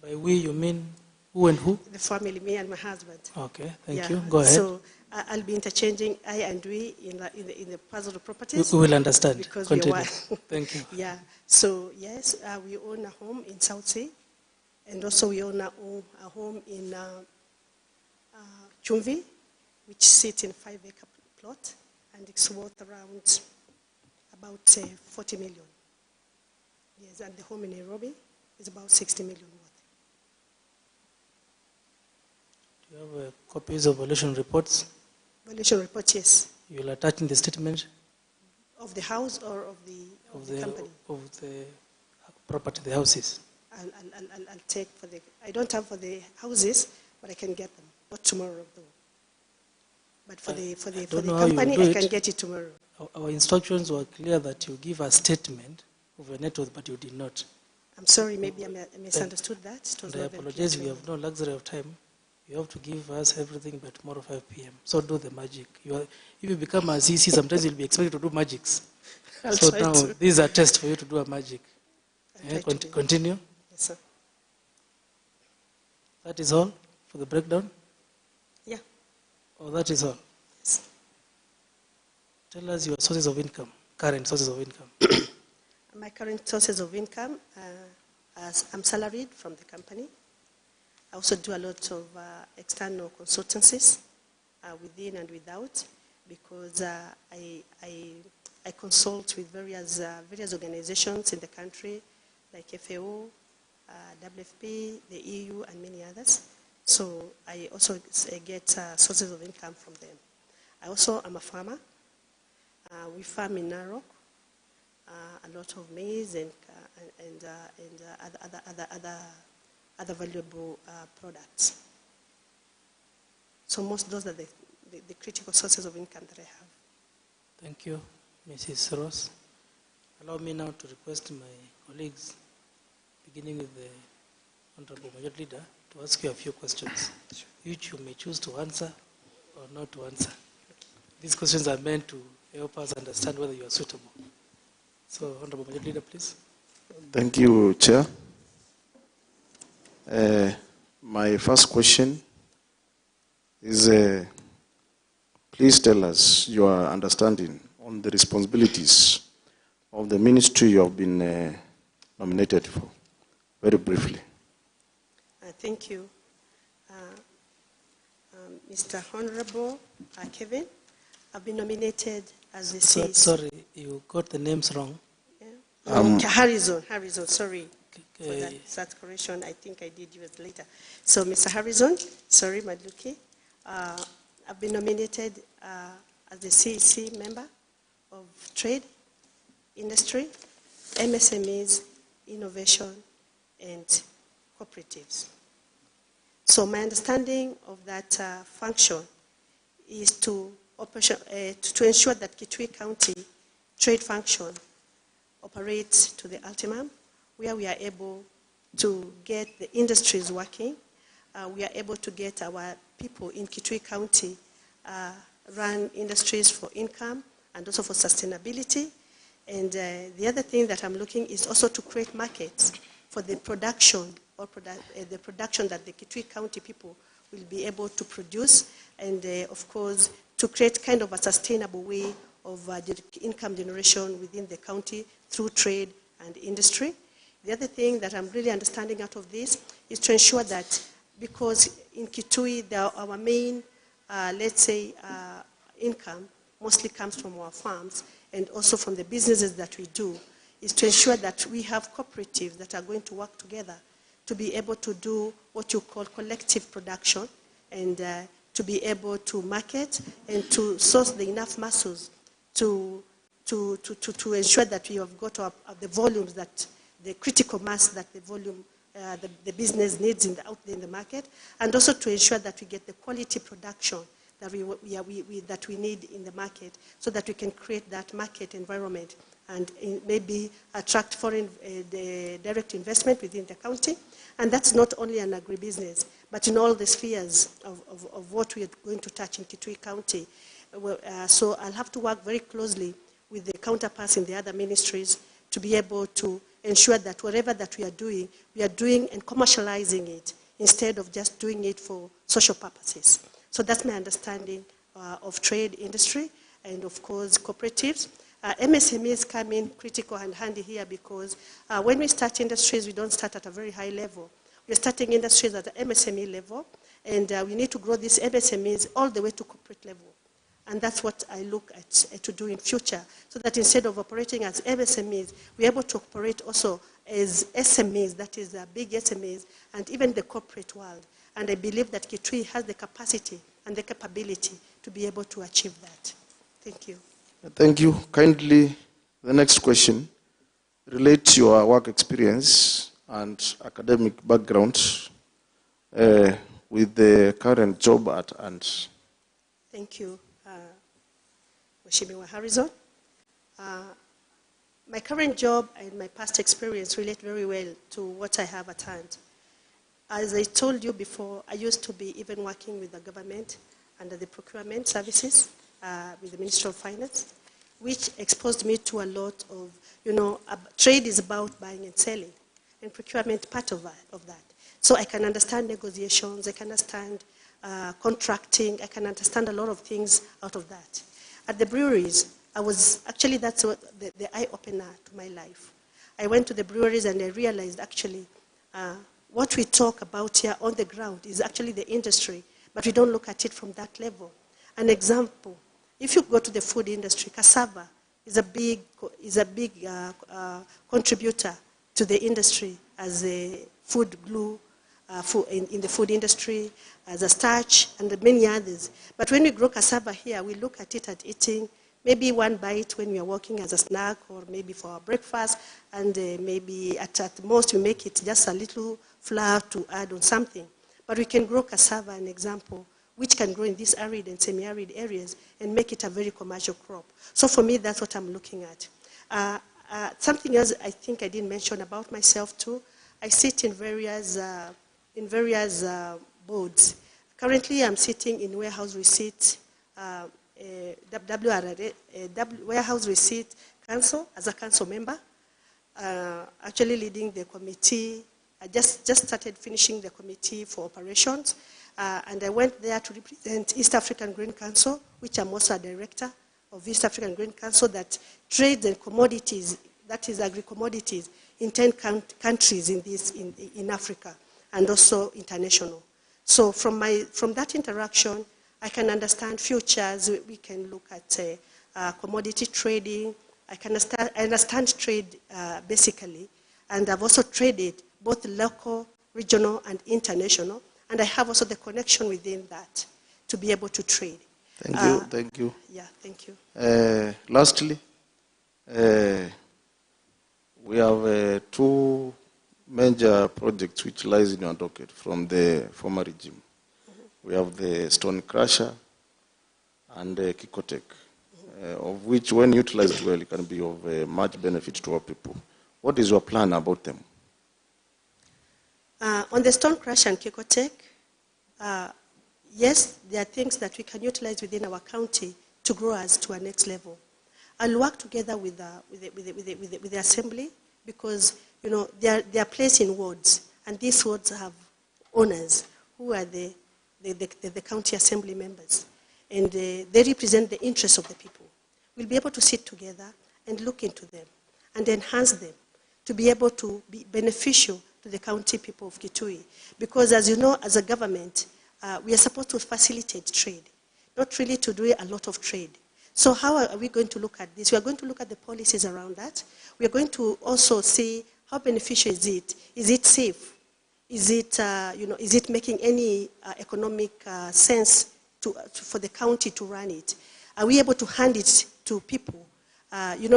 By we, you mean who and who? The family, me and my husband. Okay, thank you. Go ahead. So I'll be interchanging I and we in the personal properties. We will understand. Because Continue. we are Thank you. Yeah. So yes, we own a home in South Sea, and also we own a home in Chumvi, which sits in a 5-acre plot, and it's worth around about 40 million. Yes, and the home in Nairobi is about 60 million worth. Do you have copies of valuation reports? Valuation report, yes. You will attach in the statement? Of the house or of the company? Of the property, the houses. I'll take for the, I don't have for the houses, but I can get them. Not tomorrow though. But for the company, I can get it tomorrow. Our instructions were clear that you give a statement of your net worth, but you did not. I'm sorry, maybe I misunderstood that. It was and I not very apologize, clear we to have no luxury of time. You have to give us everything by tomorrow 5 p.m. So do the magic. If you become a CC, sometimes you'll be expected to do magics. I'll So try now, to. this is a test for you to do a magic. I'll try to do. Continue. Yes, sir. That is all for the breakdown? Yeah. Oh, that is all? Yes. Tell us your sources of income, current sources of income. My current sources of income, as I'm salaried from the company. I also do a lot of external consultancies within and without, because I consult with various organizations in the country, like FAO, WFP, the EU, and many others. So I also get sources of income from them. I also am a farmer. We farm in Narok, a lot of maize and other valuable products. So those are the critical sources of income that I have. Thank you, Mrs. Ross. Allow me now to request my colleagues, beginning with the Honorable Majority Leader, to ask you a few questions, which you may choose to answer or not to answer. These questions are meant to help us understand whether you are suitable. So, Honorable Majority Leader, please. Thank you, Chair. My first question is please tell us your understanding on the responsibilities of the ministry you have been nominated for, very briefly. Thank you. Mr. Honorable Kevin, I've been nominated as the CEC. Sorry, you got the names wrong. Okay, Harrison, sorry for that correction. I think I did use later. So, Mr. Harrison, sorry, Madluki, I've been nominated as the CEC member of Trade, Industry, MSMEs, Innovation, and Cooperatives. So my understanding of that function is to ensure that Kitui County trade function operates to the ultimum, where we are able to get the industries working. We are able to get our people in Kitui County run industries for income and also for sustainability. And the other thing that I'm looking is also to create markets for the production the production that the Kitui County people will be able to produce, and of course to create kind of a sustainable way of income generation within the county through trade and industry. The other thing that I'm really understanding out of this is to ensure that, because in Kitui our main, let's say, income mostly comes from our farms and also from the businesses that we do, is to ensure that we have cooperatives that are going to work together to be able to do what you call collective production, and to be able to market and to source the enough muscles to ensure that we have got the volumes, that the critical mass that the volume the business needs out there in the market, and also to ensure that we get the quality production that we need in the market, so that we can create that market environment and maybe attract foreign direct investment within the county. And that's not only an agribusiness, but in all the spheres of what we are going to touch in Kitui County. So I'll have to work very closely with the counterparts in the other ministries to be able to ensure that whatever that we are doing and commercializing it instead of just doing it for social purposes. So that's my understanding of trade, industry, and of course cooperatives. MSMEs come in critical and handy here, because when we start industries, we don't start at a very high level. We're starting industries at the MSME level, and we need to grow these MSMEs all the way to corporate level. And that's what I look at to do in future, so that instead of operating as MSMEs, we're able to operate also as SMEs, that is big SMEs, and even the corporate world. And I believe that Kitui has the capacity and the capability to be able to achieve that. Thank you. Thank you. Kindly, the next question relates to your work experience and academic background with the current job at hand. Thank you, Mheshimiwa Harrison. My current job and my past experience relate very well to what I have at hand. As I told you before, I used to be even working with the government under the procurement services with the Ministry of Finance, which exposed me to a lot of, trade is about buying and selling, and procurement part of that. So I can understand negotiations, I can understand contracting, I can understand a lot of things out of that. At the breweries, that's what the eye-opener to my life. I went to the breweries and I realized actually what we talk about here on the ground is actually the industry, but we don't look at it from that level. An example, if you go to the food industry, cassava is a big contributor to the industry as a food glue in the food industry, as a starch, and many others. But when we grow cassava here, we look at it at eating maybe one bite when we are working as a snack, or maybe for our breakfast, and maybe at most we make it just a little flour to add on something. But we can grow cassava, an example, which can grow in these arid and semi-arid areas and make it a very commercial crop. So for me, that's what I'm looking at. Something else I think I didn't mention about myself too, I sit in various boards. Currently, I'm sitting in Warehouse Receipt, Warehouse Receipt Council as a council member, actually leading the committee. I just started finishing the committee for operations. And I went there to represent East African Grain Council, which I'm also a director of East African Grain Council, that trades and commodities, that is agri-commodities, in 10 countries in Africa, and also international. So from that interaction, I can understand futures. We can look at commodity trading. I understand trade basically, and I've also traded both local, regional, and international, and I have also the connection within that to be able to trade. Thank you. Yeah, thank you. Lastly, we have 2 major projects which lies in your docket from the former regime. We have the stone crusher and the Kikotech, of which, when utilized well, it can be of much benefit to our people. What is your plan about them? On the stone crusher and Kikotech, yes, there are things that we can utilize within our county to grow us to a next level. I'll work together with the assembly, because they are placed in wards, and these wards have owners who are the county assembly members, and they represent the interests of the people. We'll be able to sit together and look into them and enhance them to be able to be beneficial to the county people of Kitui. Because as you know, as a government, we are supposed to facilitate trade, not really to do a lot of trade. So how are we going to look at this? We are going to look at the policies around that. We are going to also see how beneficial is it? Is it safe? Is it, is it making any economic sense for the county to run it? Are we able to hand it to people?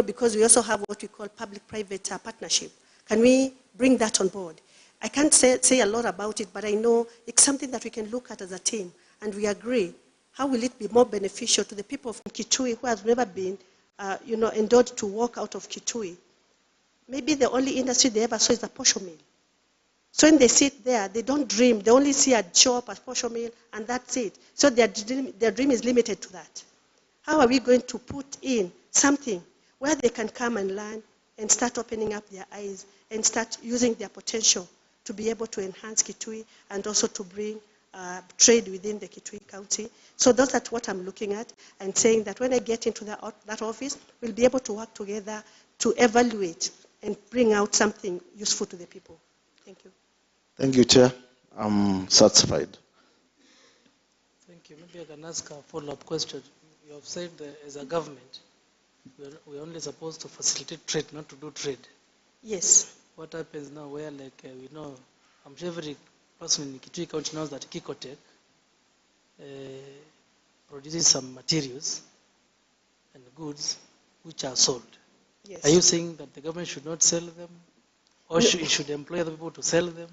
Because we also have what we call public-private partnership. Can we bring that on board? I can't say a lot about it, but I know it's something that we can look at as a team, and we agree. How will it be more beneficial to the people of Kitui who have never been, endured to walk out of Kitui? Maybe the only industry they ever saw is a posho mill. So when they sit there, they don't dream. They only see a shop, a posho mill, and that's it. So their dream is limited to that. How are we going to put in something where they can come and learn and start opening up their eyes and start using their potential to be able to enhance Kitui and also to bring trade within the Kitui County? So that's what I'm looking at, and saying that when I get into that office, we'll be able to work together to evaluate and bring out something useful to the people. Thank you. Thank you, Chair. I'm satisfied. Thank you. Maybe I can ask a follow-up question. You have said that as a government, we're only supposed to facilitate trade, not to do trade. Yes. What happens now where, we know, I'm sure every person in Kitui County knows that Kikotech produces some materials and goods which are sold. Yes. Are you saying that the government should not sell them? Or it should employ other people to sell them?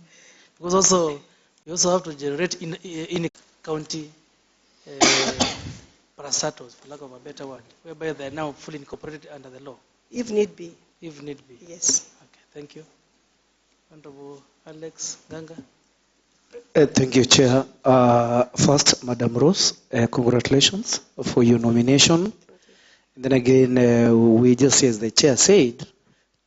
Because also, you also have to generate in county parastatals, for lack of a better word, whereby they are now fully incorporated under the law. If need be. If need be. Yes. Okay, thank you. Honorable Alex Ganga. Thank you, Chair. First, Madam Rose, congratulations for your nomination. And then again, we just, as the Chair said,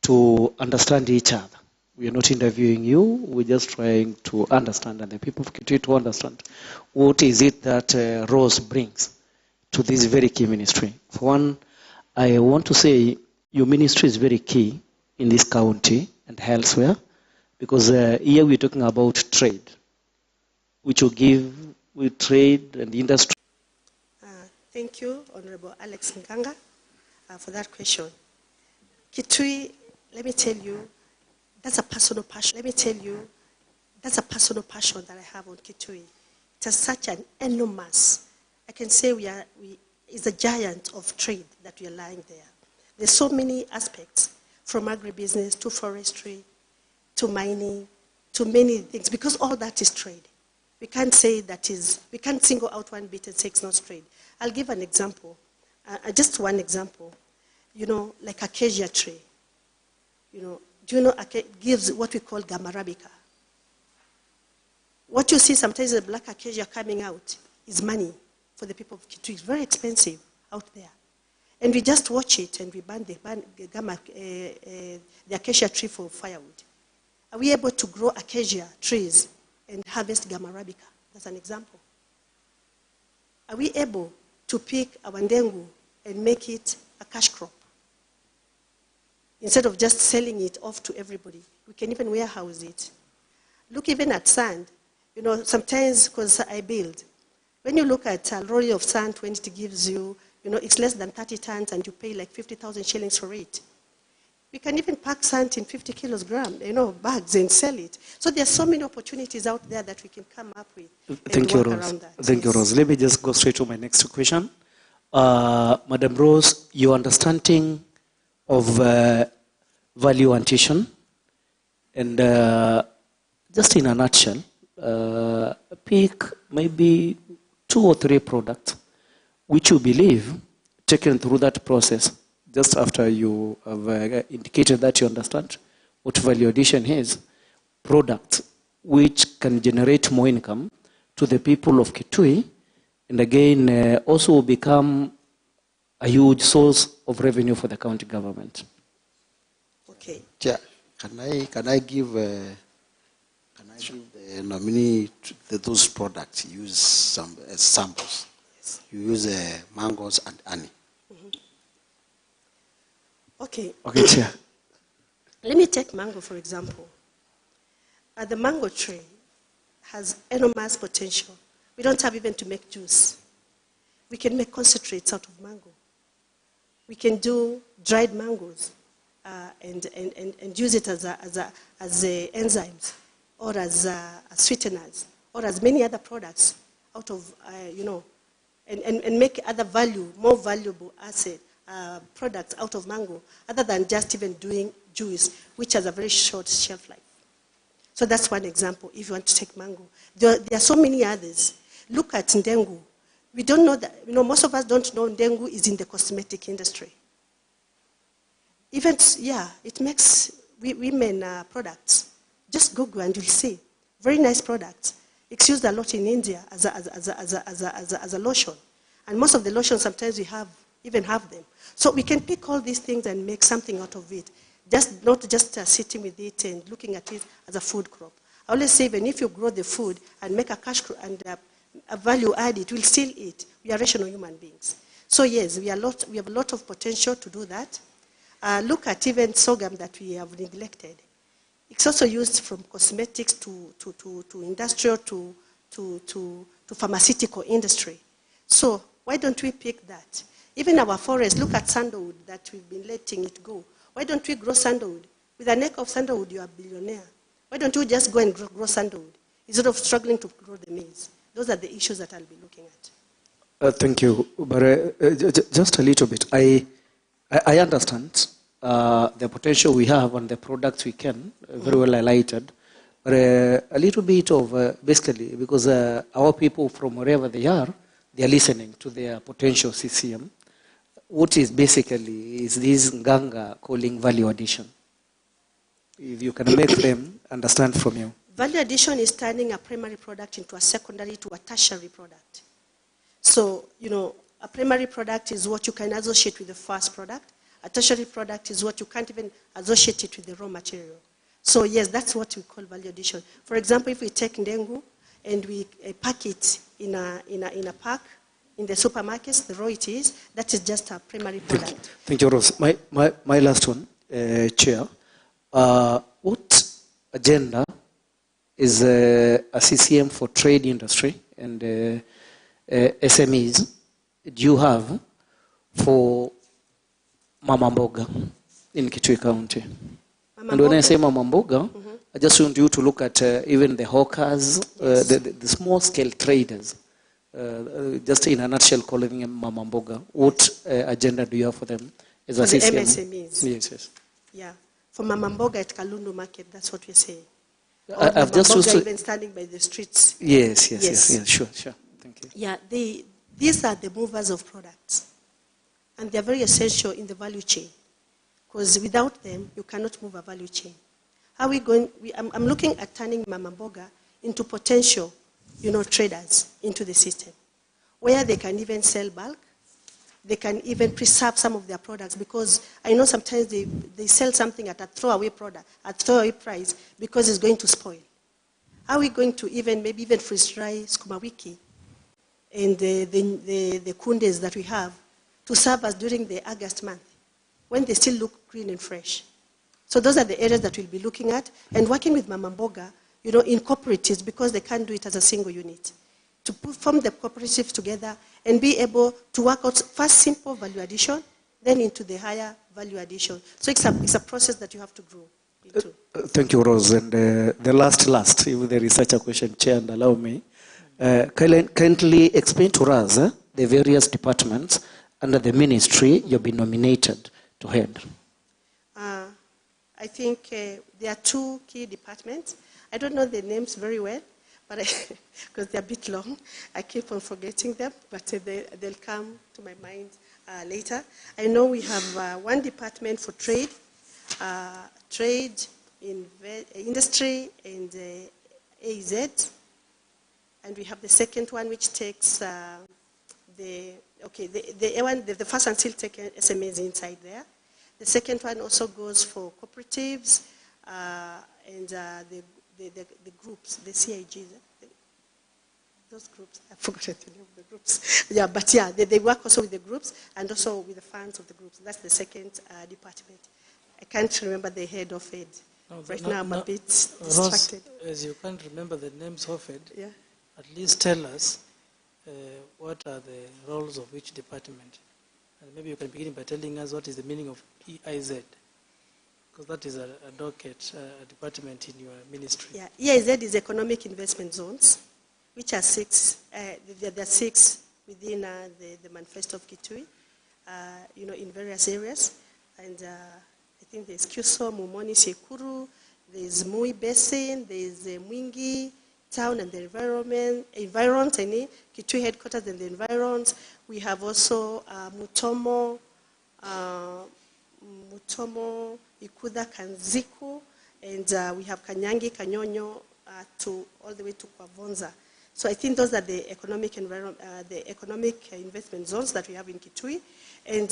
to understand each other. We are not interviewing you, we're just trying to understand, and the people of Kitui to understand what is it that Rose brings to this very key ministry. For one, I want to say your ministry is very key in this county and elsewhere, because here we're talking about trade, which will give with trade and industry. Thank you, Honorable Alex Nganga, for that question. Kitui, let me tell you, that's a personal passion. Let me tell you, that's a personal passion that I have on Kitui. It has such an enormous, I can say it's a giant of trade that we are lying there. There's so many aspects, from agribusiness to forestry, to mining, to many things, because all that is trade. We can't say we can't single out one bit and say it's not trade. I'll give an example, just one example. Like acacia tree. Do you know gives what we call gamma arabica? What you see sometimes the black acacia coming out is money for the people of Kitui. It's very expensive out there. And we just watch it and we burn the acacia tree for firewood. Are we able to grow acacia trees and harvest gamma arabica? That's an example. Are we able to pick our ndengu and make it a cash crop? Instead of just selling it off to everybody, we can even warehouse it. Look even at sand. You know, sometimes, because I build, when you look at a lorry of sand, when it gives you, you know, it's less than 30 tons and you pay like 50,000 shillings for it. We can even pack sand in 50 kilogram, you know, bags and sell it. So there are so many opportunities out there that we can come up with. Thank you, Rose. Thank you, Rose. Let me just go straight to my next question. Madam Rose, your understanding of value addition, and just in a nutshell, pick maybe 2 or 3 products which you believe, taken through that process, just after you have indicated that you understand what value addition is, products which can generate more income to the people of Kitui, and again also become a huge source of revenue for the county government. Okay. Chair, can I give the nominee those products? Use some as samples. Yes. You use mangoes and honey. Okay. Okay, Chair. Let me take mango, for example. The mango tree has enormous potential. We don't have even to make juice. We can make concentrates out of mango. We can do dried mangoes and use it as enzymes or as sweeteners or as many other products out of, and make other more valuable products out of mango, other than just even doing juice, which has a very short shelf life. So that's one example, if you want to take mango. There are so many others. Look at ndengu. We don't know that, most of us don't know ndengu is in the cosmetic industry. Even, it makes women products. Just Google and you'll see. Very nice products. It's used a lot in India as a lotion. And most of the lotions, sometimes we even have them. So we can pick all these things and make something out of it. Not just sitting with it and looking at it as a food crop. I always say, even if you grow the food and make a cash crop and a value added, we'll still eat. We are rational human beings. So yes, we have a lot of potential to do that. Look at even sorghum that we have neglected. It's also used from cosmetics to industrial to pharmaceutical industry. So why don't we pick that? Even our forest, look at sandalwood that we've been letting it go. Why don't we grow sandalwood? With an acre of sandalwood, you are a billionaire. Why don't you just go and grow sandalwood instead of struggling to grow the maize? Those are the issues that I'll be looking at. Thank you. But just a little bit. I understand the potential we have and the products we can, very well highlighted. But a little bit of, basically, because our people from wherever they are listening to their potential CCM. What is basically is this Nganga calling value addition? If you can make them understand from you. Value addition is turning a primary product into a secondary to a tertiary product. So, a primary product is what you can associate with the first product. A tertiary product is what you can't even associate it with the raw material. So yes, that's what we call value addition. For example, if we take ndengu and we pack it in a pack in the supermarkets, the raw it is, that is just a primary product. Thank you, Rose. My last one, Chair. What agenda is a CCM for trade industry and SMEs do you have for Mama Mboga in Kitui County? And when I say Mama Mboga, I just want you to look at even the hawkers, the small-scale traders. Just in a nutshell, calling them Mama Mboga. What agenda do you have for them as a CCM? The MSMEs? Yes. Yeah. For Mama Mboga at Kalundu Market, that's what we're saying. I've just used to... even standing by the streets. Yes, sure. Thank you. Yeah, these are the movers of products. And they're very essential in the value chain. Because without them, you cannot move a value chain. How are we going? I'm looking at turning Mama Mboga into potential, traders into the system, where they can even sell bulk. They can even preserve some of their products, because I know sometimes they sell something at a throwaway product, at throwaway price, because it's going to spoil. Are we going to maybe even freeze dry sukuma wiki and the kundes that we have to serve us during the August month when they still look green and fresh? So those are the areas that we'll be looking at and working with Mama Mboga, in cooperatives because they can't do it as a single unit. To form the cooperatives together and be able to work out first simple value addition, then into the higher value addition. So it's a process that you have to grow into. Thank you, Rose. And the last, if there is such a question, Chair, and allow me, kindly explain to us the various departments under the ministry you've been nominated to head. I think there are two key departments. I don't know the names very well, but because they're a bit long, I keep on forgetting them, but they'll come to my mind later. I know we have one department for trade, industry, and AZ. And we have the second one, which takes the first one still take SMEs inside there. The second one also goes for cooperatives and the groups, the CIGs. Those groups, I forgot the name of the groups. Yeah, but yeah, they work also with the groups and also with the funds of the groups. That's the second department. I can't remember the head of it. Now I'm a bit distracted. Ross, as you can't remember the names of it, yeah, at least tell us what are the roles of each department. And maybe you can begin by telling us what is the meaning of EIZ, because that is a docket, a department in your ministry. Yeah, EIZ is Economic Investment Zones, which are six. There are six within the manifesto of Kitui, in various areas. And I think there's Kyuso, Mumoni, Sekuru, there's Mui Basin, there's Mwingi Town and the environs, Kitui headquarters and the environs. We have also Mutomo, Ikuda, Kanziku, and we have Kanyangi, Kanyonyo, all the way to Kwavonza. So I think those are the economic investment zones that we have in Kitui. And,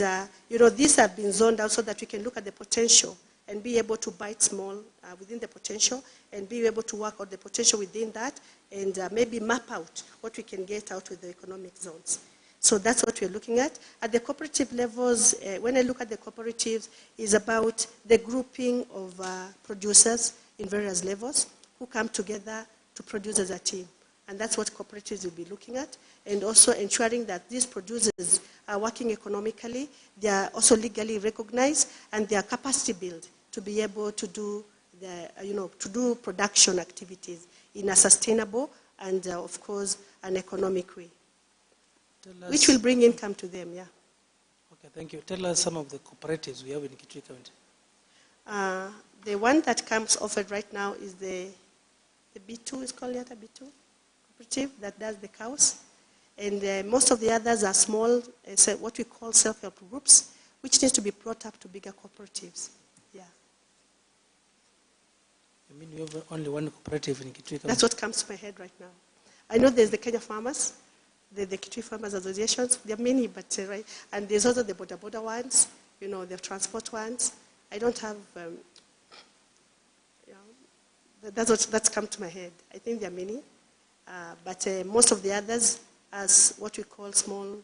these have been zoned out so that we can look at the potential and be able to bite small within the potential and be able to work out the potential within that and maybe map out what we can get out with the economic zones. So that's what we're looking at. At the cooperative levels, when I look at the cooperatives, it's about the grouping of producers in various levels who come together to produce as a team. And that's what cooperatives will be looking at. And also ensuring that these producers are working economically, they are also legally recognized, and they are capacity built to be able to do production activities in a sustainable and, of course, an economic way, which will bring income to them, yeah. Okay, thank you. Tell us some of the cooperatives we have in Kitui County. The one that comes offered right now is the B2, is called Yata B2 cooperative that does the cows. And most of the others are small, what we call self-help groups, which needs to be brought up to bigger cooperatives. Yeah. You mean you have only one cooperative in Kitui County? That's what comes to my head right now. I know there's the Kenya Farmers, the Kitui Farmers Associations. There are many, but right. And there's also the border ones, the transport ones. I don't have, that's come to my head. I think there are many, but most of the others as what we call small,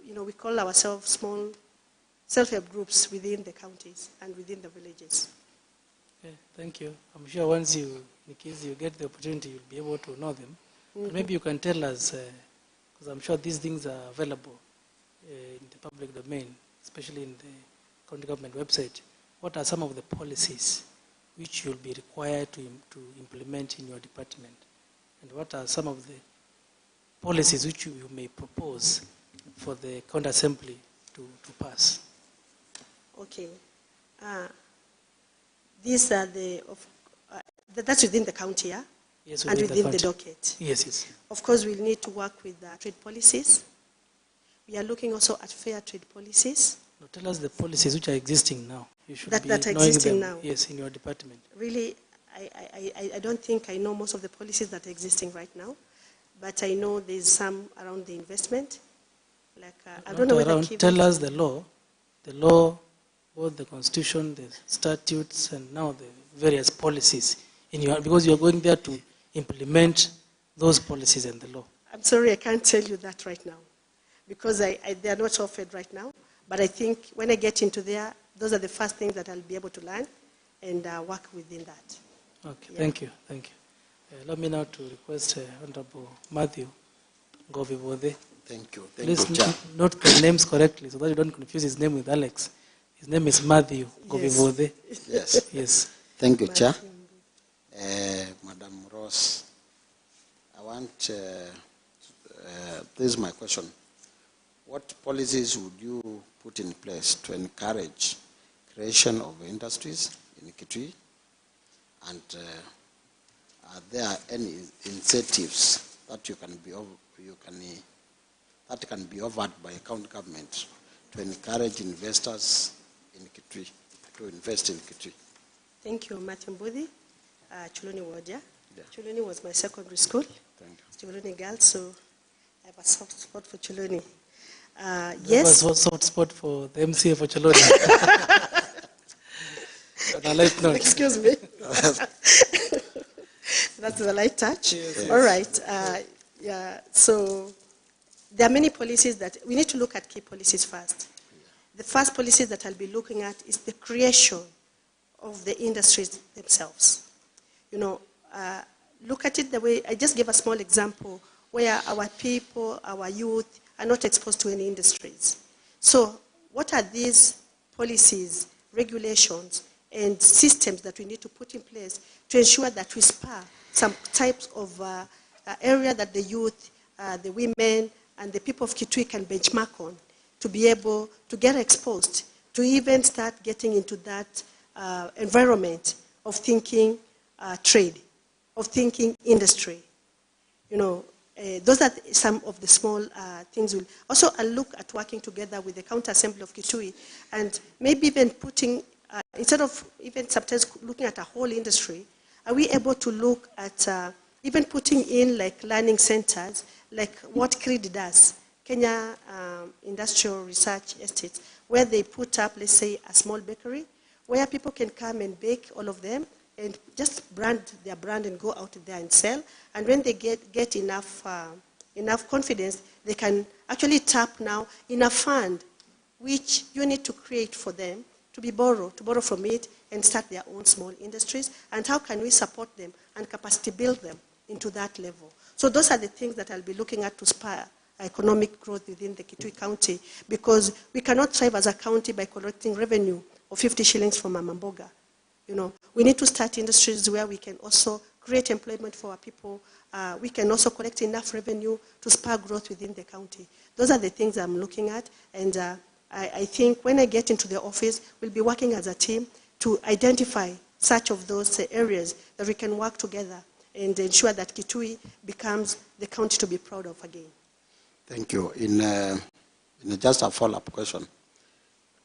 we call ourselves small self-help groups within the counties and within the villages. Okay, thank you. I'm sure once in case you get the opportunity, you'll be able to know them. Mm-hmm. Maybe you can tell us, because I'm sure these things are available in the public domain, especially in the county government website. What are some of the policies which you'll be required to implement in your department? And what are some of the policies which you may propose for the county assembly to pass? Okay. These are that's within the county, yeah? Yes, and within the docket. Yes, yes. Of course, we'll need to work with trade policies. We are looking also at fair trade policies. Now tell us the policies which are existing now. You should be that are knowing existing them, now. Yes, in your department. Really, I don't think I know most of the policies that are existing right now, but I know there's some around the investment. Like I don't know whether tell us the law, both the constitution, the statutes, and now the various policies in your, because you are going there to implement those policies and the law? I'm sorry, I can't tell you that right now because they are not offered right now. But I think when I get into there, those are the first things that I'll be able to learn and work within that. Okay, Yeah. thank you, thank you. Allow me now to request Honorable Matthew Govivode. Thank you. Please Chair. note the names correctly so that you don't confuse his name with Alex. His name is Matthew Govivode. Yes. Yes. Thank you, Chair. Madam Ross, I want, this is my question. What policies would you put in place to encourage creation of industries in Kitui? And are there any incentives that that can be offered by county government to encourage investors in Kitui to invest in Kitui? Thank you, Martin Budi. Chuluni Wodja. Yeah. Chuluni was my secondary school. Thank you. Chuluni girls, so I have a soft spot for Chuluni. Yes. There was a soft spot for the MCA for Chuluni. On a light note. Excuse me. That's a light touch. Yes. All right. Yeah. So there are many policies that we need to look at. Key policies first. The first policy that I'll be looking at is the creation of the industries themselves. You know, look at it the way, I just gave a small example where our people, our youth are not exposed to any industries. So what are these policies, regulations, and systems that we need to put in place to ensure that we spur some types of area that the youth, the women, and the people of Kitui can benchmark on to be able to get exposed, to even start getting into that environment of thinking trade, of thinking industry. You know, those are some of the small things. We'll also, I'll look at working together with the County Assembly of Kitui and maybe even putting, instead of even sometimes looking at a whole industry, are we able to look at even putting in like learning centers, like what CREED does, Kenya Industrial Research Estate, where they put up, let's say, a small bakery, where people can come and bake, all of them, and just brand their brand and go out there and sell. And when they get enough confidence, they can actually tap now in a fund which you need to create for them to borrow from it and start their own small industries. And how can we support them and capacity build them into that level? So those are the things that I'll be looking at to spur economic growth within the Kitui County, because we cannot thrive as a county by collecting revenue of 50 shillings from a mamboga. You know, we need to start industries where we can also create employment for our people. We can also collect enough revenue to spur growth within the county. Those are the things I'm looking at, and I think when I get into the office, we'll be working as a team to identify such of those areas that we can work together and ensure that Kitui becomes the county to be proud of again. Thank you. In just a follow-up question,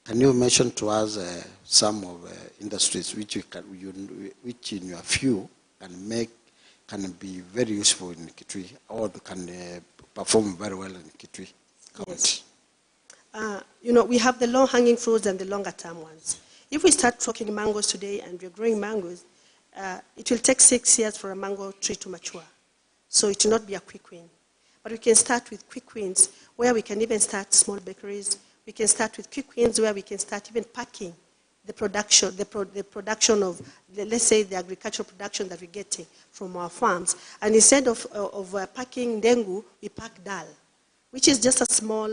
can you mention to us some of industries which which in your view can be very useful in Kitui or can perform very well in Kitui County? Yes. You know, we have the low-hanging fruits and the longer-term ones. If we start talking mangoes today and we're growing mangoes, it will take 6 years for a mango tree to mature. So it will not be a quick win. But we can start with quick wins where we can even start small bakeries. We can start with quick wins where we can start even packing the production, the production of, let's say, the agricultural production that we're getting from our farms. And instead of packing dengu, we pack dal, which is just a small,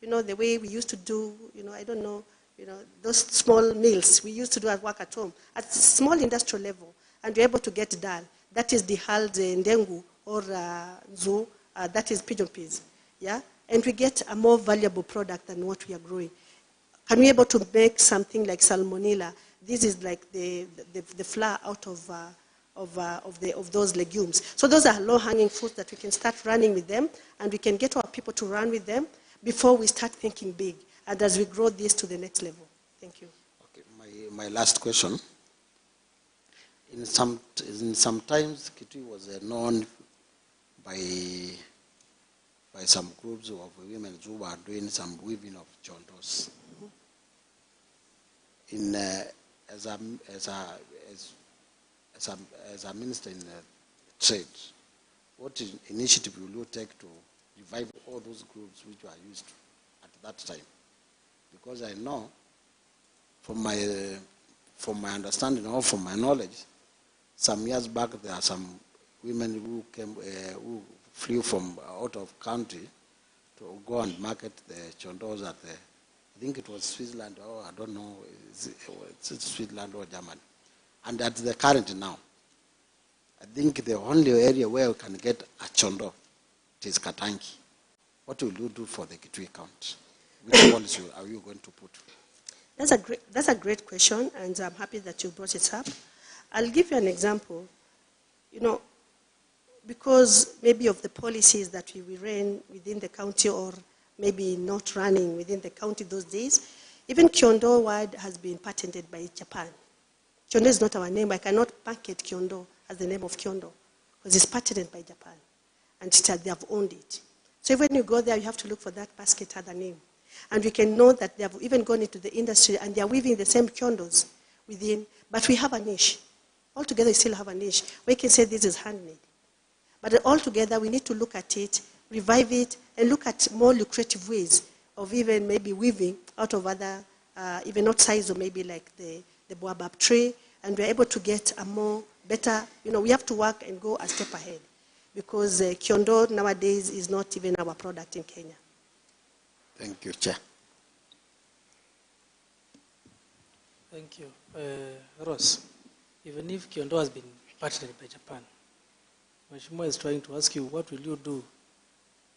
you know, the way we used to do, you know, I don't know, you know, those small meals we used to do at work at home, at small industrial level, and we're able to get dal. That is the hald dengu or nzu, that is pigeon peas, yeah? And we get a more valuable product than what we are growing. Can we be able to make something like salmonella? This is like the flour out of those legumes. So those are low-hanging fruits that we can start running with them, and we can get our people to run with them before we start thinking big, and as we grow this to the next level. Thank you. Okay, my last question. In sometimes Kitui was known by some groups of women who were doing some weaving of chondos. As a minister in trade, what initiative will you take to revive all those groups which were used at that time? Because I know, from my understanding or from my knowledge, some years back there are some women who came, who flew from out of country to go and market the chondos at the, I think it was Switzerland, or I don't know, it's Switzerland or Germany. And at the current now, I think the only area where we can get a chondo is Katangi. What will you do for the Kitui count? Which policy are you going to put? That's a great question, and I'm happy that you brought it up. I'll give you an example. You know, because maybe of the policies that we ran within the county, or maybe not running within the county those days, even Kyondo word has been patented by Japan. Kyondo is not our name. I cannot market Kyondo as the name of Kyondo because it's patented by Japan, and they have owned it. So when you go there, you have to look for that basket other name. And we can know that they have even gone into the industry and they are weaving the same Kyondos within, but we have a niche. Altogether, we still have a niche. We can say this is handmade. But altogether, we need to look at it, revive it, and look at more lucrative ways of even maybe weaving out of other, even outside, or maybe like the baobab tree, and we're able to get a more better, we have to work and go a step ahead, because Kyondo nowadays is not even our product in Kenya. Thank you, Chair. Thank you. Ross, even if Kyondo has been patented by Japan, Mheshimiwa is trying to ask you, what will you do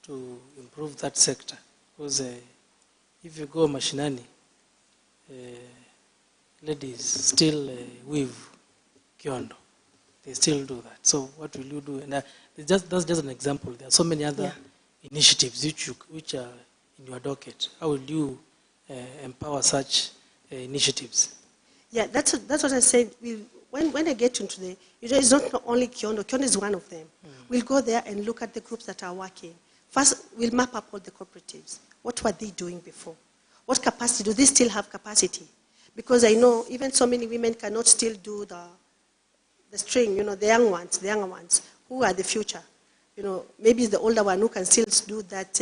to improve that sector? Because if you go mashinani, ladies still weave Kyondo. They still do that. So what will you do? And that's just an example. There are so many other initiatives which are in your docket. How will you empower such initiatives? Yeah, that's what I said. When I get into the, it's not only Kyondo. Kyondo is one of them. We'll go there and look at the groups that are working. First, we'll map up all the cooperatives. What were they doing before? What capacity? Do they still have capacity? Because I know even so many women cannot still do the string, the younger ones, who are the future. Maybe it's the older one who can still do that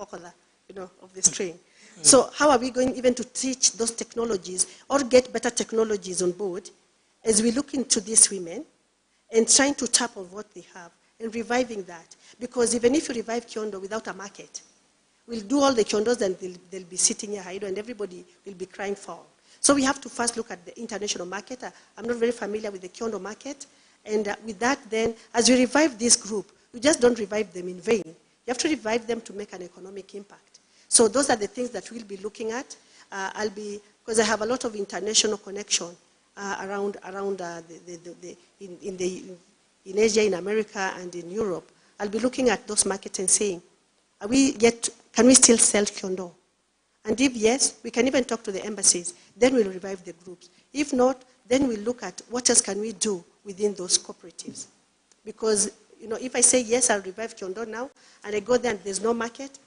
of the string. So how are we going even to teach those technologies or get better technologies on board as we look into these women and trying to tap on what they have and reviving that? Because even if you revive Kyondo without a market, we'll do all the Kyondos and they'll be sitting here and everybody will be crying foul. So we have to first look at the international market. I'm not very familiar with the Kyondo market. And with that then, as you revive this group, you just don't revive them in vain. You have to revive them to make an economic impact. So those are the things that we'll be looking at. Because I have a lot of international connection in Asia, in America, and in Europe. I'll be looking at those markets and saying, can we still sell Kyondo? And if yes, we can even talk to the embassies. Then we'll revive the groups. If not, then we'll look at what else can we do within those cooperatives. Because, if I say, yes, I'll revive Kyondo now, and I go there and there's no market,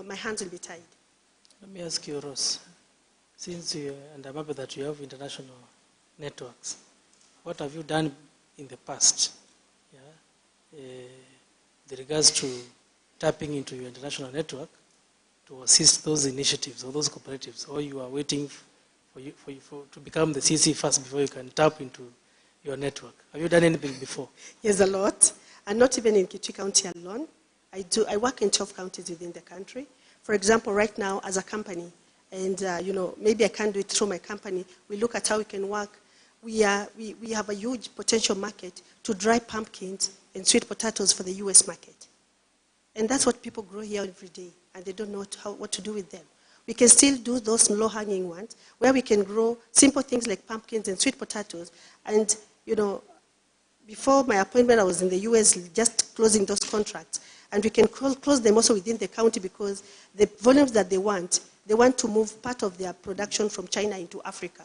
my hands will be tied. Let me ask you, Ross, since I'm happy that you have international networks, what have you done in the past with regards to tapping into your international network to assist those initiatives or those cooperatives, or you are waiting to become the CC first before you can tap into your network? Have you done anything before? Yes, a lot, and not even in Kitui County alone. I work in 12 counties within the country. For example, right now as a company, and maybe I can't do it through my company, we look at how we can work. We have a huge potential market to dry pumpkins and sweet potatoes for the US market. And that's what people grow here every day, and they don't know what to do with them. We can still do those low-hanging ones, where we can grow simple things like pumpkins and sweet potatoes. And, before my appointment, I was in the US just closing those contracts. And we can close them also within the county, because the volumes that they want to move part of their production from China into Africa.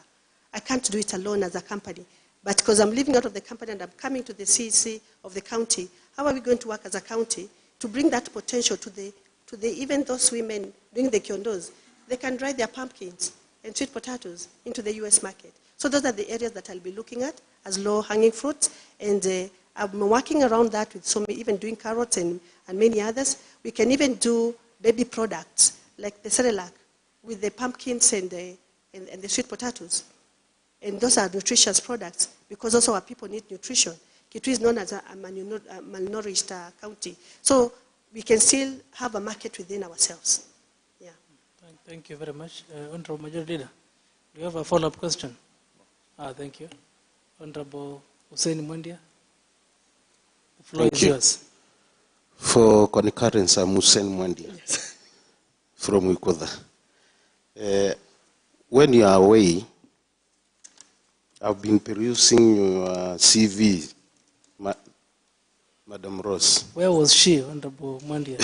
I can't do it alone as a company. But because I'm living out of the company and I'm coming to the CEC of the county, how are we going to work as a county to bring that potential to even those women doing the Kyondos? They can dry their pumpkins and sweet potatoes into the US market. So those are the areas that I'll be looking at as low-hanging fruits. And I've been working around that with even doing carrots and many others. We can even do baby products like the Cerelac with the pumpkins and the sweet potatoes. And those are nutritious products because also our people need nutrition. Kitui is known as a malnourished county. So we can still have a market within ourselves. Yeah. Thank you very much. Honorable Majority Leader, do you have a follow-up question? Thank you. Honorable Hussein Mwendia, the floor is yours. For concurrence, I'm Hussein Mwendia from Wikoda. When you are away, I've been perusing your CV, Madam Rose. Where was she, Honorable Mwendia?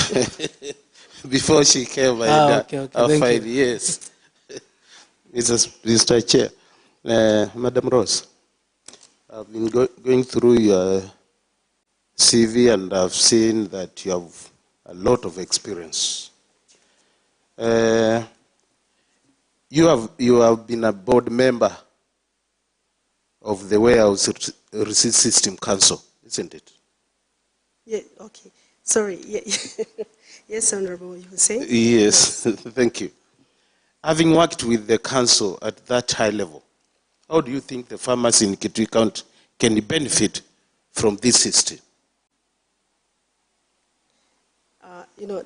Before she came, okay. Thank 5 you. years. Mr. Chair, Madam Rose, I've been going through your CV and I've seen that you have a lot of experience. You have been a board member of the Warehouse Receipt System Council, isn't it? Yeah, okay. Sorry. Yeah. Yes, Honorable Hussein. Yes, thank you. Having worked with the council at that high level, how do you think the farmers in Kitui County can benefit from this system?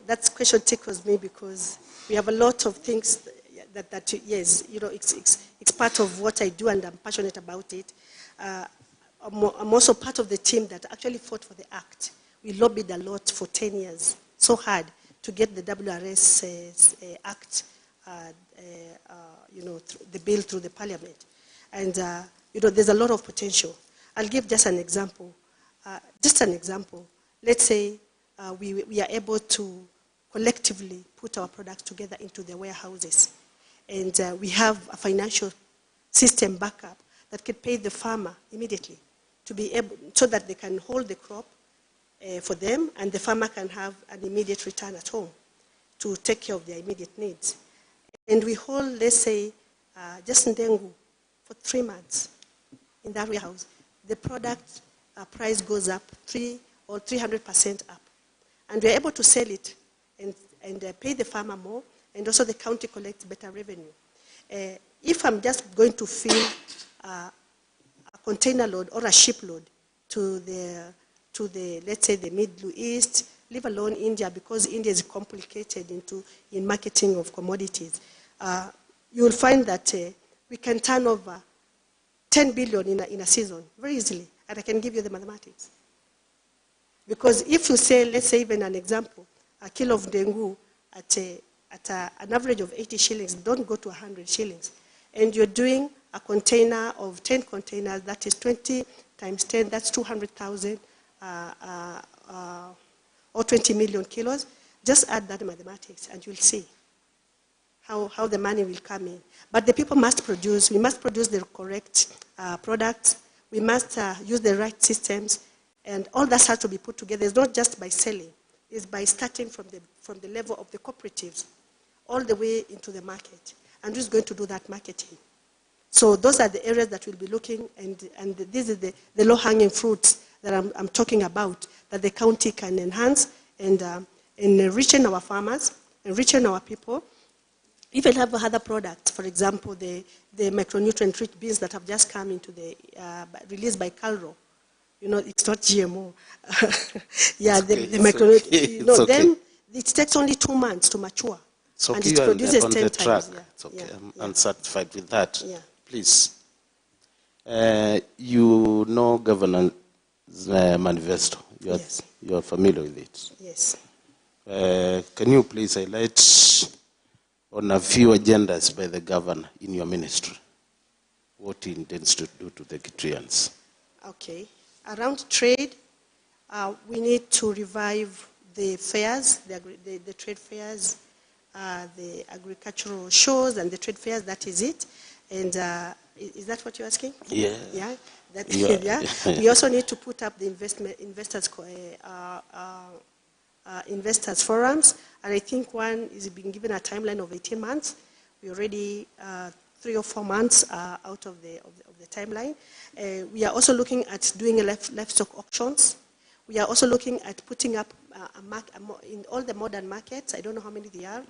That question tickles me because we have a lot of things that yes, it's part of what I do and I'm passionate about it. I'm also part of the team that actually fought for the act. We lobbied a lot for 10 years, so hard to get the WRS act, the bill through the parliament. And, there's a lot of potential. I'll give just an example. Let's say we are able to collectively put our products together into the warehouses. And we have a financial system backup that can pay the farmer immediately to be able, so that they can hold the crop for them and the farmer can have an immediate return at home to take care of their immediate needs. And we hold, let's say, just ndengu for 3 months in that warehouse. The product price goes up 300% or 300% up. And we're able to sell it and pay the farmer more, and also the county collects better revenue. If I'm just going to fill a container load or a ship load to the let's say the Middle East, leave alone India, because India is complicated in marketing of commodities, you will find that we can turn over 10 billion in a season very easily, and I can give you the mathematics. Because if you say, let's say even an example, a kilo of dengu at an average of 80 shillings, don't go to 100 shillings. And you're doing a container of 10 containers, that is 20 times 10, that's 200,000 or 20 million kilos. Just add that mathematics and you'll see how the money will come in. But the people must produce, we must produce the correct products, we must use the right systems, and all that has to be put together. It's not just by selling, it's by starting from the level of the cooperatives all the way into the market. And who's going to do that marketing? So those are the areas that we'll be looking, and this is the low-hanging fruits that I'm talking about, that the county can enhance and enriching our farmers, enriching our people. Even have other products, for example, the micronutrient-rich beans that have just come into released by Calro. It's not GMO. Yeah, okay. the micronutrient. Okay. Then it takes only 2 months to mature. It's okay, and it produces 10 times. Track. Yeah. It's okay. Yeah. I'm satisfied with that. Yeah. Please. You know Governance Manifesto. Yes. You are familiar with it. Yes. Can you please highlight on a few agendas by the governor in your ministry what he intends to do to the Kituians? Okay. Around trade, we need to revive the fairs, the trade fairs, the agricultural shows and the trade fairs, that is it. And is that what you're asking? Yeah. Yeah? Yeah. Yeah. We also need to put up the investors forums, and I think one is being given a timeline of 18 months. We're already 3 or 4 months out of the the timeline. We are also looking at doing livestock auctions. We are also looking at putting up in all the modern markets. I don't know how many they are.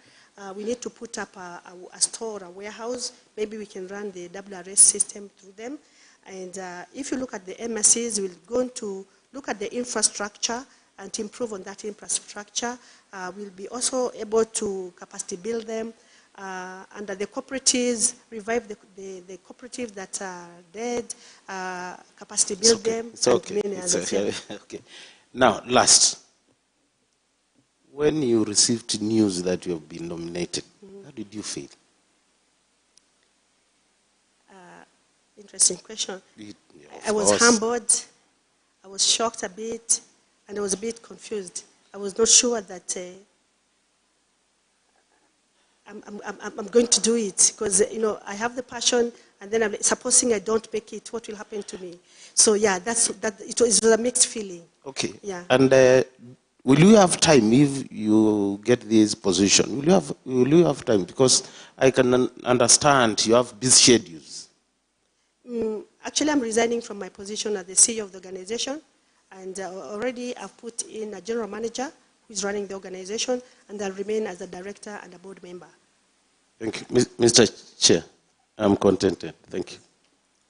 We need to put up a store, a warehouse. Maybe we can run the WRS system through them. And if you look at the MSCs, we're going to look at the infrastructure and to improve on that infrastructure. We'll be also able to capacity build them. Under the cooperatives, revive the cooperatives that are dead, capacity build them. It's okay. Okay. Now, last. When you received news that you have been nominated, how did you feel? Interesting question. Yeah, I was humbled, I was shocked a bit, and I was a bit confused. I was not sure that I'm going to do it because, I have the passion, and then supposing I don't make it, what will happen to me? So yeah, it was a mixed feeling. Okay. Yeah. And will you have time if you get this position? Will you have time? Because I can understand you have busy schedules. Actually, I'm resigning from my position as the CEO of the organization, and already I've put in a general manager who is running the organization, and I'll remain as a director and a board member. Thank you. Mr. Chair, I'm contented. Thank you.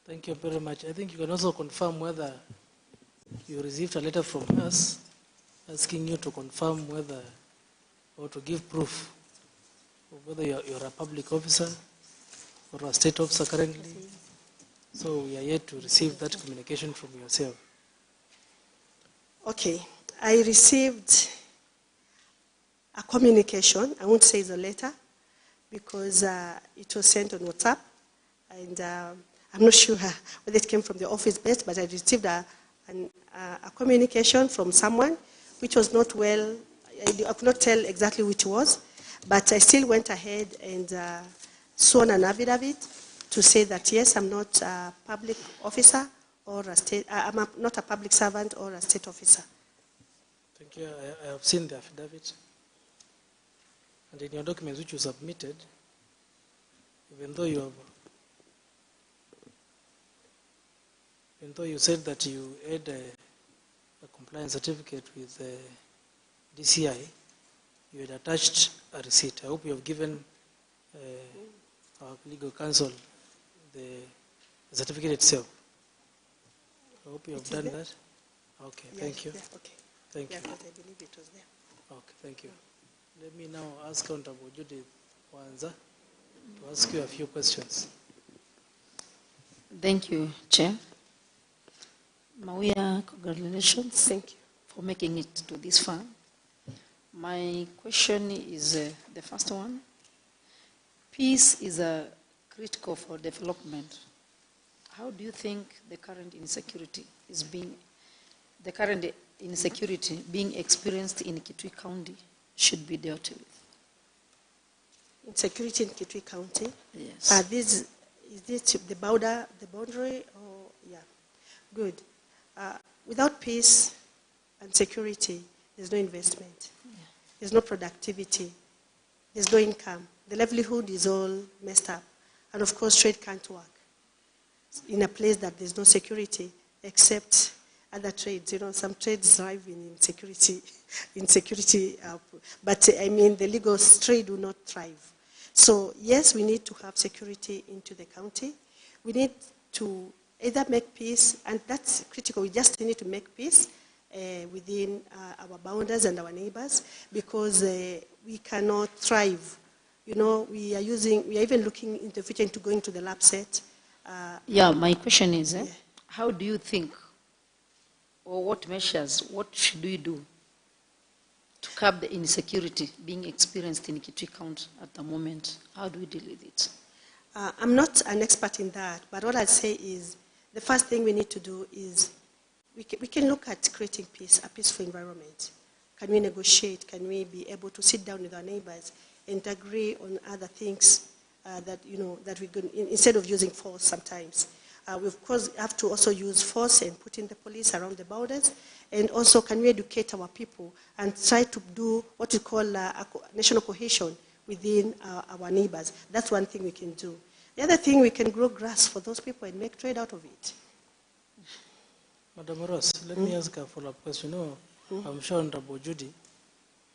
Thank you very much. I think you can also confirm whether you received a letter from us asking you to confirm whether, or to give proof of whether you're a public officer or a state officer currently. So we are yet to receive that communication from yourself. Okay. I received a communication. I won't say it's a letter because it was sent on WhatsApp. And I'm not sure whether it came from the office best, but I received a communication from someone which was not well. I could not tell exactly which was, but I still went ahead and sworn an affidavit to say that, yes, I'm not a public officer or a state, I'm not a public servant or a state officer. Thank you. I have seen the affidavit. And in your documents which you submitted, even though you said that you had a compliance certificate with the DCI, you had attached a receipt. I hope you have given our legal counsel the certificate itself. I hope you have done that. Okay, thank you. Yeah, okay. Thank you. I believe it was there. Okay, thank you. Let me now ask Honorable Judith Wanza to ask you a few questions. Thank you, Chair. Mawia, congratulations. Thank you for making it to this far. My question is the first one. Peace is critical for development. How do you think the current insecurity being experienced in Kitui County should be dealt with? Insecurity in Kitui County? Yes. Is this the boundary, or, yeah, good. Without peace and security, there's no investment. Yeah. There's no productivity. There's no income. The livelihood is all messed up. And of course, trade can't work in a place that there's no security, except other trades. Some trades thrive in insecurity. But I mean, the legal trade do not thrive. So yes, we need to have security into the county. We need to either make peace, and that's critical. We just need to make peace within our boundaries and our neighbors, because we cannot thrive. We are even looking in the future into going to the lab set. Yeah, my question is, how do you think, or what measures, what should we do to curb the insecurity being experienced in Kitui County at the moment? How do we deal with it? I'm not an expert in that, but what I'd say is the first thing we need to do is we can look at creating peace, a peaceful environment. Can we negotiate? Can we be able to sit down with our neighbors and agree on other things that we can, instead of using force sometimes? We of course have to also use force and put in the police around the borders. And also, can we educate our people and try to do what we call national cohesion within our neighbors? That's one thing we can do. The other thing, we can grow grass for those people and make trade out of it. Madam Ross, let me ask a follow-up question. No, I'm sure Honorable Judy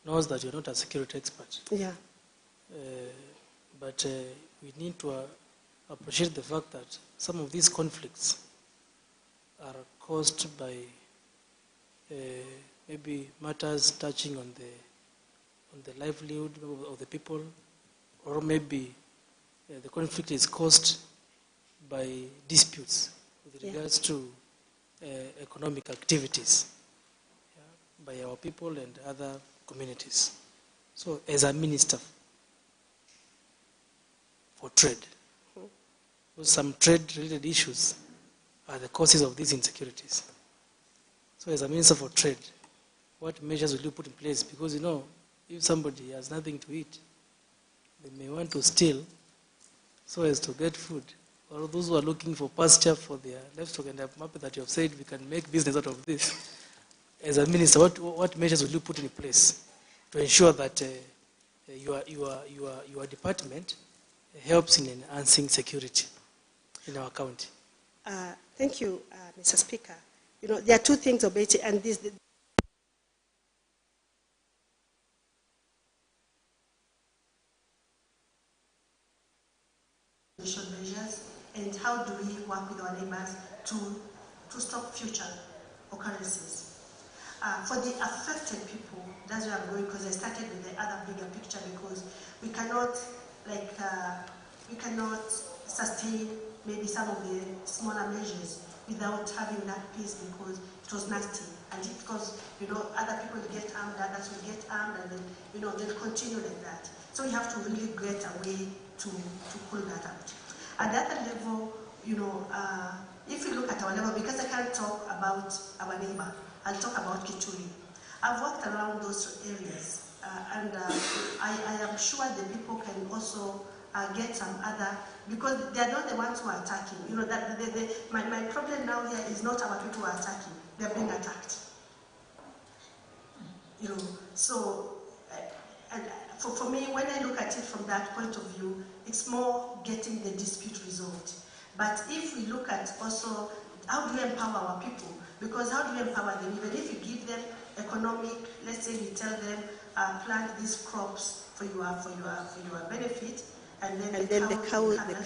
knows that you're not a security expert. Yeah. But we need to appreciate the fact that some of these conflicts are caused by maybe matters touching on the livelihood of the people, or maybe the conflict is caused by disputes with regards to economic activities by our people and other communities. So as a minister for trade, some trade-related issues are the causes of these insecurities. So as a minister for trade, what measures will you put in place? Because if somebody has nothing to eat, they may want to steal so as to get food. Or those who are looking for pasture for their livestock, and I'm happy that you have said we can make business out of this. As a minister, what measures will you put in place to ensure that your department helps in enhancing security in our county? Thank you, Mr. Speaker. There are two things about it, and this. Measures, and how do we work with our neighbors to stop future occurrences? For the affected people, that's where I'm going, because I started with the other bigger picture, because we cannot sustain maybe some of the smaller measures without having that peace, because it was nasty, and because other people get armed, others will get armed, and then they'll continue like that. So we have to really get a way to pull that out. At that level, if you look at our level, because I can't talk about our neighbor, I'll talk about Kitui. I've walked around those areas, and I am sure the people can also get some other, because they are not the ones who are attacking. My problem now here is not our people who are attacking; they're being attacked. So. For me, when I look at it from that point of view, it's more getting the dispute resolved. But if we look at also how do we empower our people? Because how do we empower them? Even if you give them economic, let's say we tell them plant these crops for your benefit, and then the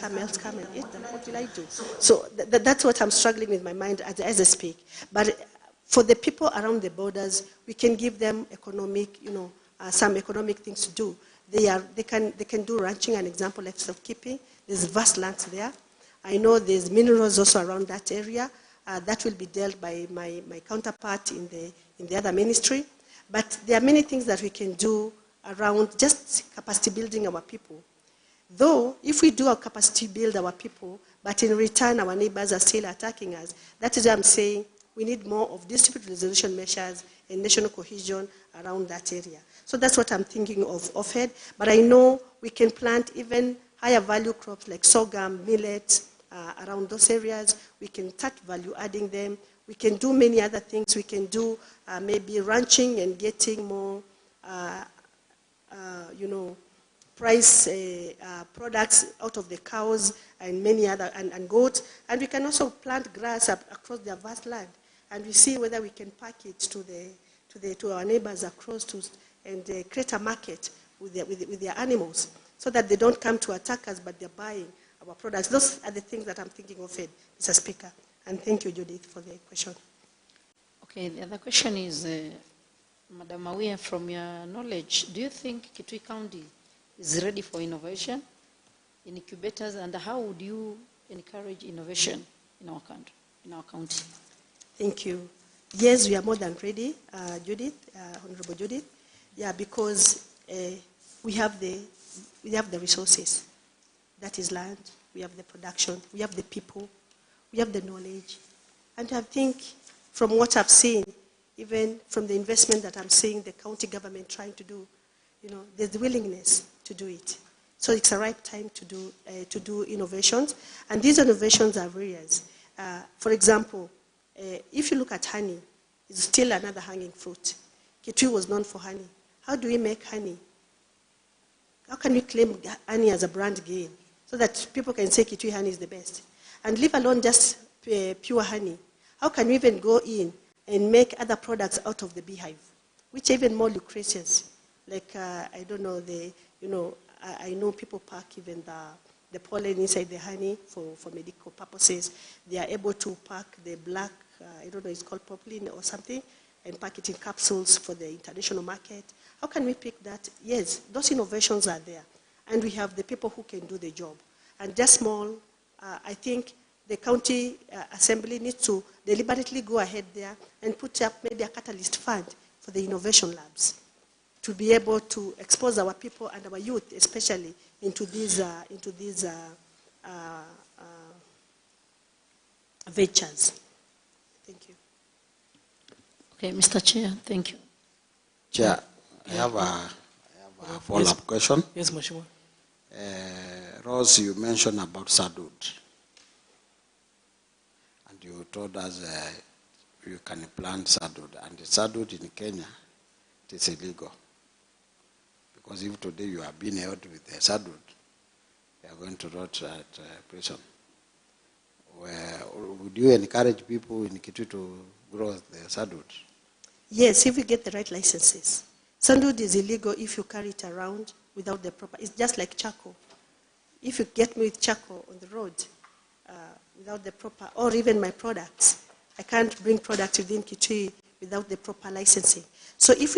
camels come and eat them. What will I do? So that's what I'm struggling with my mind as I speak. But for the people around the borders, we can give them economic, some economic things to do. They can do ranching, an example, livestock keeping. There's vast lands there. I know there's minerals also around that area. That will be dealt by my counterpart in the other ministry. But there are many things that we can do around just capacity building our people. Though, if we do our capacity build our people, but in return our neighbors are still attacking us, that is why I'm saying we need more of dispute resolution measures and national cohesion around that area. So that's what I'm thinking of offhead. But I know we can plant even higher value crops like sorghum, millet, around those areas. We can start value adding them. We can do many other things. We can do maybe ranching and getting more, price products out of the cows and many other, and goats. And we can also plant grass across their vast land. And we see whether we can pack it to our neighbors across and create a market with their animals, so that they don't come to attack us, but they're buying our products. Those are the things that I'm thinking of, Mr. Speaker. And thank you, Judith, for the question. Okay, the other question is, Madam Mawia, from your knowledge, do you think Kitui County is ready for innovation in incubators, and how would you encourage innovation in our country, in our county? Thank you. Yes, we are more than ready, Judith, Honorable Judith. Yeah, because we have the resources. That is land. We have the production. We have the people. We have the knowledge. And I think from what I've seen, even from the investment that I'm seeing the county government trying to do, there's the willingness to do it. So it's the right time to do innovations. And these innovations are various. For example, if you look at honey, it's still another hanging fruit. Kitui was known for honey. How do we make honey? How can we claim honey as a brand gain? so that people can say Kitui honey is the best. And leave alone just pure honey. How can we even go in and make other products out of the beehive, which are even more lucrative? Like, I don't know, I know people pack even the pollen inside the honey for medical purposes. They are able to pack the black, I don't know, it's called poplin or something, and pack it in capsules for the international market. How can we pick that? Yes, those innovations are there. And we have the people who can do the job. And just small, I think the county assembly needs to deliberately go ahead there and put up maybe a catalyst fund for the innovation labs to be able to expose our people and our youth especially into these ventures. Thank you. Okay, Mr. Chair, thank you. Chair, I have a follow-up question. Yes, Mheshimiwa. Rose, you mentioned about Sadud. And you told us you can plant Sadud. And the Sadud in Kenya, it is illegal. Because if today you are being held with the Sadud, you are going to rot at prison. Would you encourage people in Kitui to grow the Sadud? Yes, if we get the right licenses. Sandwood is illegal if you carry it around without the proper, it's just like charcoal. If you get me with charcoal on the road without the proper, or even my products, I can't bring products within Kitui without the proper licensing. So if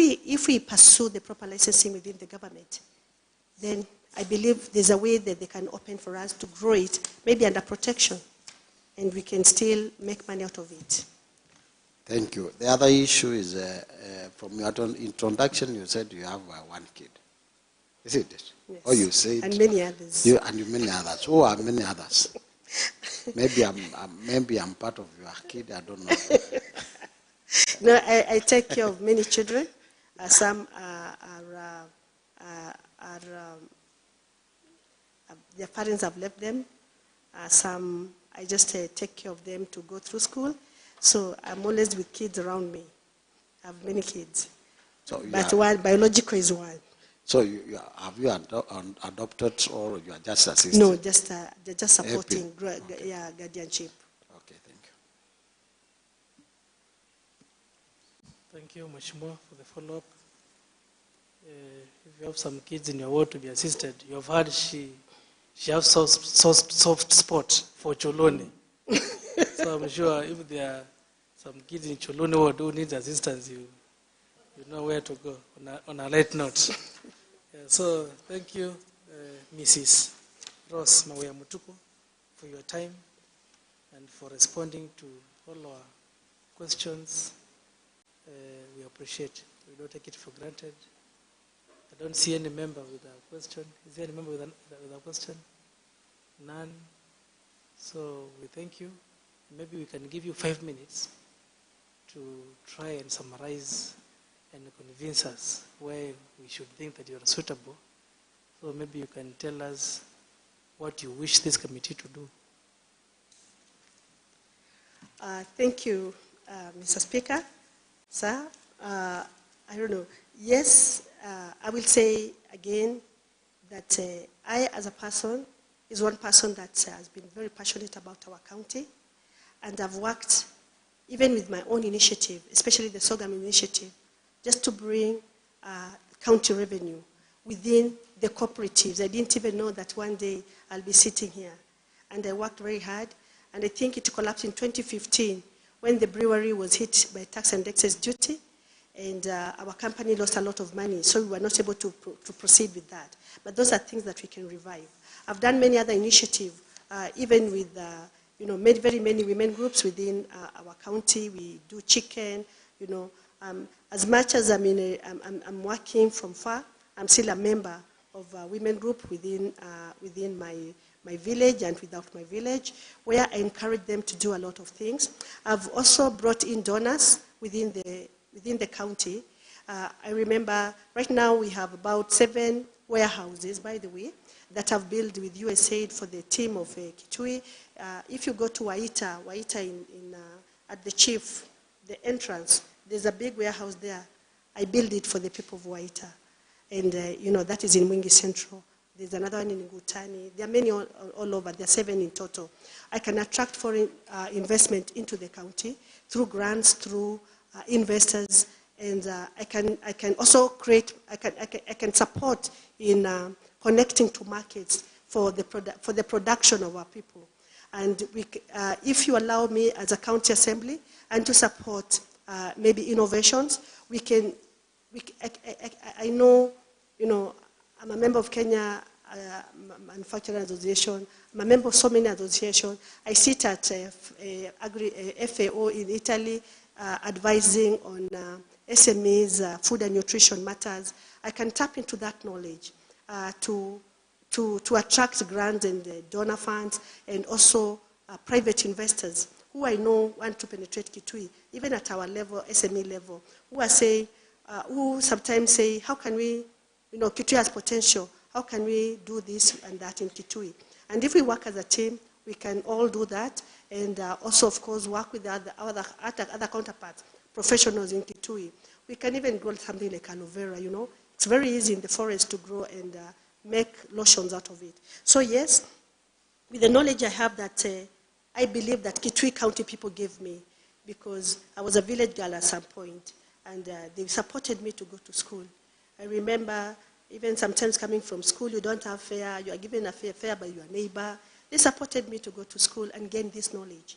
we pursue the proper licensing within the government, then I believe there's a way that they can open for us to grow it, maybe under protection, and we can still make money out of it. Thank you. The other issue is, from your introduction, you said you have one kid. Is it? Yes. Or you said... And many others. Many others. Who are many others? Maybe I'm part of your kid, I don't know. No, I take care of many children. Some their parents have left them. Some, I just take care of them to go through school. So I'm always with kids around me. I have many kids. So one, biological is one. So have you adopted or you are just assisting? No, just supporting guardianship. Okay, thank you. Thank you, Mheshimiwa, for the follow-up. If you have some kids in your ward to be assisted, you have heard she has soft spot for Cholone. So I'm sure if there are some kids in Cholone who need assistance, you know where to go on a light note. So thank you, Mrs. Rose Mawea Mutuku, for your time and for responding to all our questions. We appreciate. We don't take it for granted. I don't see any member with a question. Is there any member with a question? None. So we thank you. Maybe we can give you 5 minutes to try and summarize and convince us why we should think that you are suitable. So maybe you can tell us what you wish this committee to do. Thank you, Mr. Speaker. Sir, I don't know. Yes, I will say again that I, as a person, is one person that has been very passionate about our county, and I've worked even with my own initiative, especially the Sogam initiative, just to bring county revenue within the cooperatives. I didn't even know that one day I'll be sitting here. And I worked very hard, and I think it collapsed in 2015 when the brewery was hit by tax and excess duty, and our company lost a lot of money, so we were not able to proceed with that. But those are things that we can revive. I've done many other initiatives, even with very many women groups within our county. We do chicken, as much as I'm working from far, I'm still a member of a women group within my village and without my village, where I encourage them to do a lot of things. I've also brought in donors within the county. I remember right now we have about 7 warehouses, by the way, that have built with USAID for the team of Kitui. If you go to Waita at the chief, the entrance, there's a big warehouse there. I built it for the people of Waita. And, that is in Mwingi Central. there's another one in Ngutani. There are many all over. There are 7 in total. I can attract foreign investment into the county through grants, through investors, and I can also create. I can support in connecting to markets for the production of our people. And if you allow me as a county assembly and to support maybe innovations, I know, I'm a member of Kenya Manufacturing Association. I'm a member of so many associations. I sit at FAO in Italy, advising on SMEs, food and nutrition matters. I can tap into that knowledge to attract grants and donor funds, and also private investors who I know want to penetrate Kitui, even at our level, SME level, who sometimes say, how can we, Kitui has potential, how can we do this and that in Kitui? And if we work as a team, we can all do that, and also, of course, work with other counterparts, professionals in Kitui. We can even grow something like aloe vera, It's very easy in the forest to grow and make lotions out of it. So yes, with the knowledge I have that I believe that Kitui County people gave me, because I was a village girl at some point, and they supported me to go to school. I remember even sometimes coming from school, you don't have fare, you are given a fare by your neighbor. They supported me to go to school and gain this knowledge.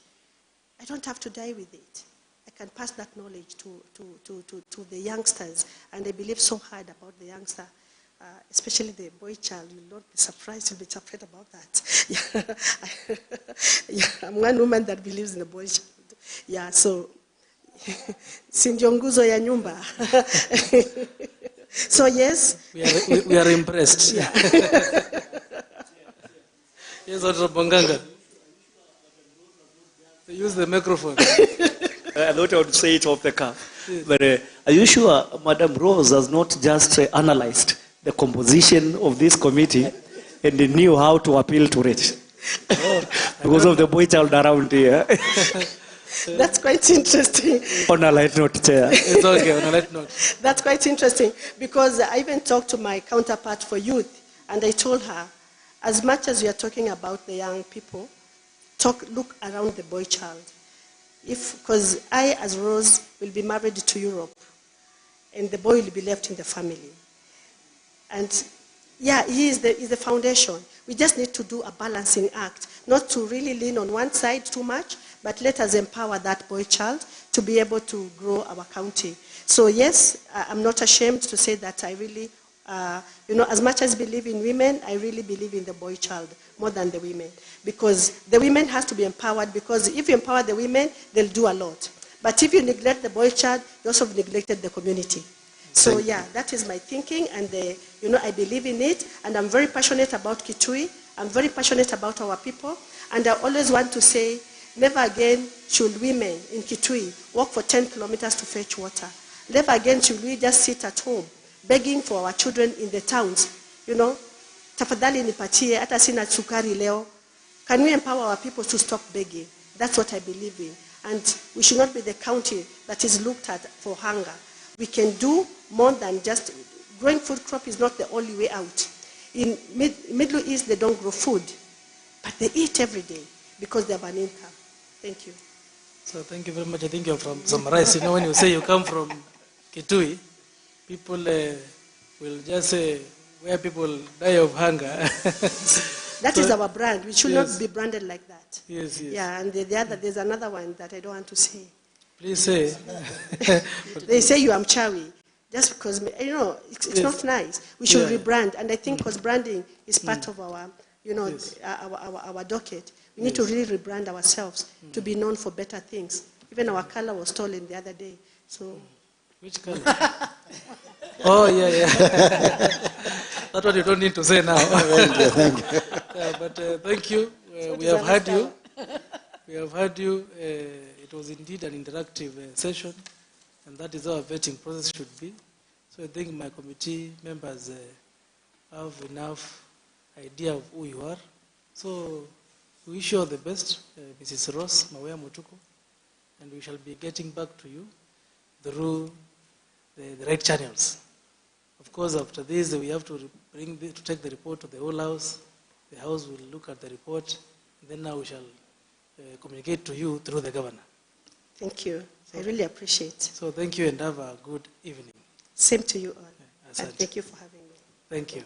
I don't have to die with it. I can pass that knowledge to the youngsters, and I believe so hard about the youngster. Especially the boy child, you'll not be surprised, you'll be surprised about that. I'm one woman that believes in the boy child. Yeah, so, sinjonguzo ya nyumba. So yes. We are impressed. Yeah. Yes, Dr. Bonganga. Use the microphone. I thought I would say it off the cuff. Yes. But are you sure Madam Rose has not just analyzed the composition of this committee and knew how to appeal to it? Because of the boy child around here. That's quite interesting. On a light note, Chair. It's okay, on a light note. That's quite interesting, because I even talked to my counterpart for youth, and I told her, as much as we are talking about the young people, look around the boy child. Because I, as Rose, will be married to Europe, and the boy will be left in the family. And yeah, he is the foundation. We just need to do a balancing act, not to really lean on one side too much, but let us empower that boy child to be able to grow our county. So yes, I'm not ashamed to say that I really, as much as I believe in women, I really believe in the boy child more than the women. Because the women has to be empowered, because if you empower the women, they'll do a lot. But if you neglect the boy child, you also have neglected the community. So yeah, that is my thinking, and I believe in it, and I'm very passionate about Kitui. I'm very passionate about our people, and I always want to say, never again should women in Kitui walk for 10 kilometers to fetch water. Never again should we just sit at home begging for our children in the towns. Tafadhali nipatie, hata sina sukari leo. Can we empower our people to stop begging? That's what I believe in. And we should not be the county that is looked at for hunger. We can do more than just growing food crop is not the only way out. In Middle East, they don't grow food, but they eat every day because they have an income. Thank you. So thank you very much. I think you're from Samarais. When you say you come from Kitui, people will just say, where people die of hunger. That is our brand. We should not be branded like that. Yes, yes. Yeah, and there's another one that I don't want to say. Please say. They say you are Mchawi. Just because, it's not nice. We should rebrand. And I think because branding is part of our, our docket. We need to really rebrand ourselves to be known for better things. Even our color was stolen the other day. So. Which color? Oh, yeah. That's what you don't need to say now. Thank you. But thank you. We have heard you. We have heard you. It was indeed an interactive session, and that is how a vetting process should be. So I think my committee members have enough idea of who you are. So we wish you all the best, Mrs. Ross Mawea Mutuku, and we shall be getting back to you through the right channels. Of course, after this, we have to to take the report to the whole house. The house will look at the report. Then now we shall communicate to you through the governor. Thank you. I really appreciate. So thank you and have a good evening. Same to you all. Asante. And thank you for having me. Thank you.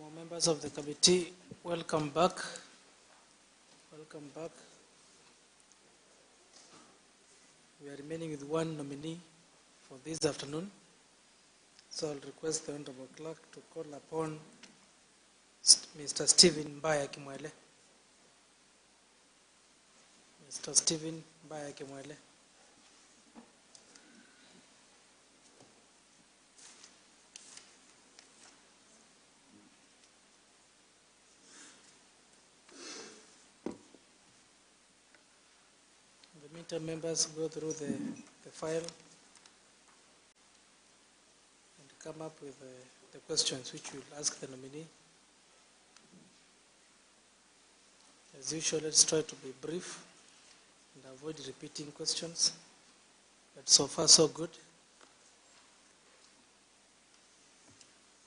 More members of the committee, welcome back. Welcome back. We are remaining with one nominee for this afternoon. So I'll request the Honorable Clerk to call upon Mr. Stephen Mbaya Kimwele. Mr. Stephen Mbaya Kimwele. In the meantime, members go through the file and come up with the questions which we'll ask the nominee. As usual, let's try to be brief and avoid repeating questions. But so far, so good.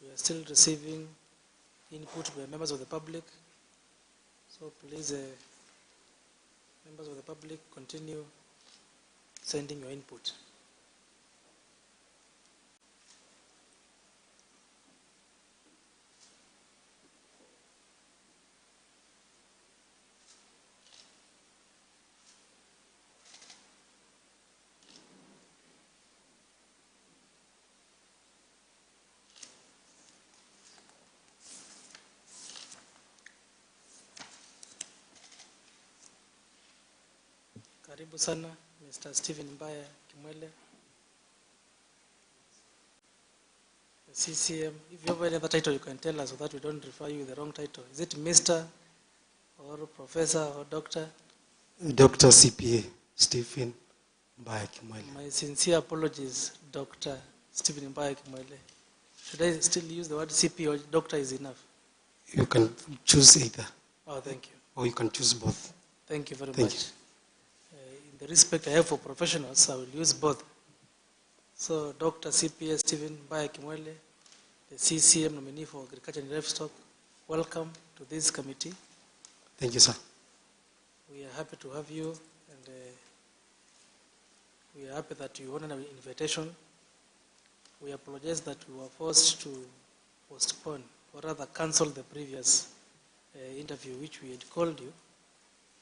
We are still receiving input by members of the public. So please, members of the public, continue sending your input. Karibu sana, Mr. Stephen Mbaya Kimwele, the CCM. If you have any other title, you can tell us so that we don't refer you with the wrong title. Is it Mr. or Professor or Doctor? Dr. CPA Stephen Mbaya Kimwele. My sincere apologies, Dr. Stephen Mbaya Kimwele. Should I still use the word CP or Doctor is enough? You can choose either. Oh, thank you. Or you can choose both. Thank you very Thank much. In the respect I have for professionals, I will use both. So, Dr. CPA Stephen Mbaya Kimwele, the CCM nominee for Agriculture and Livestock, welcome to this committee. Thank you, sir. We are happy to have you, and we are happy that you honored our invitation. We apologize that we were forced to postpone, or rather cancel the previous interview which we had called you,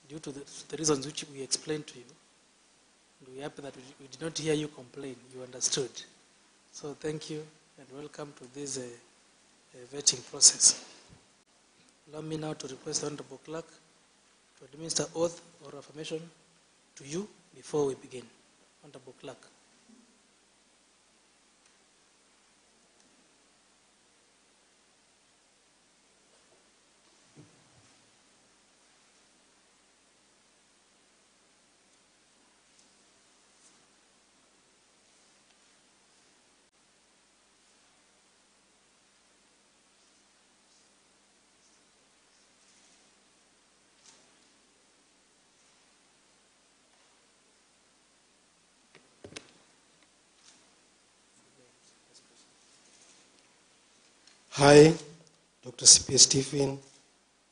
due to the reasons which we explained to you. And we are happy that we did not hear you complain, you understood. So thank you and welcome to this vetting process. Allow me now to request the Honorable Clerk to administer oath or affirmation to you before we begin. Honorable Clerk. Hi, Dr. CPA Stephen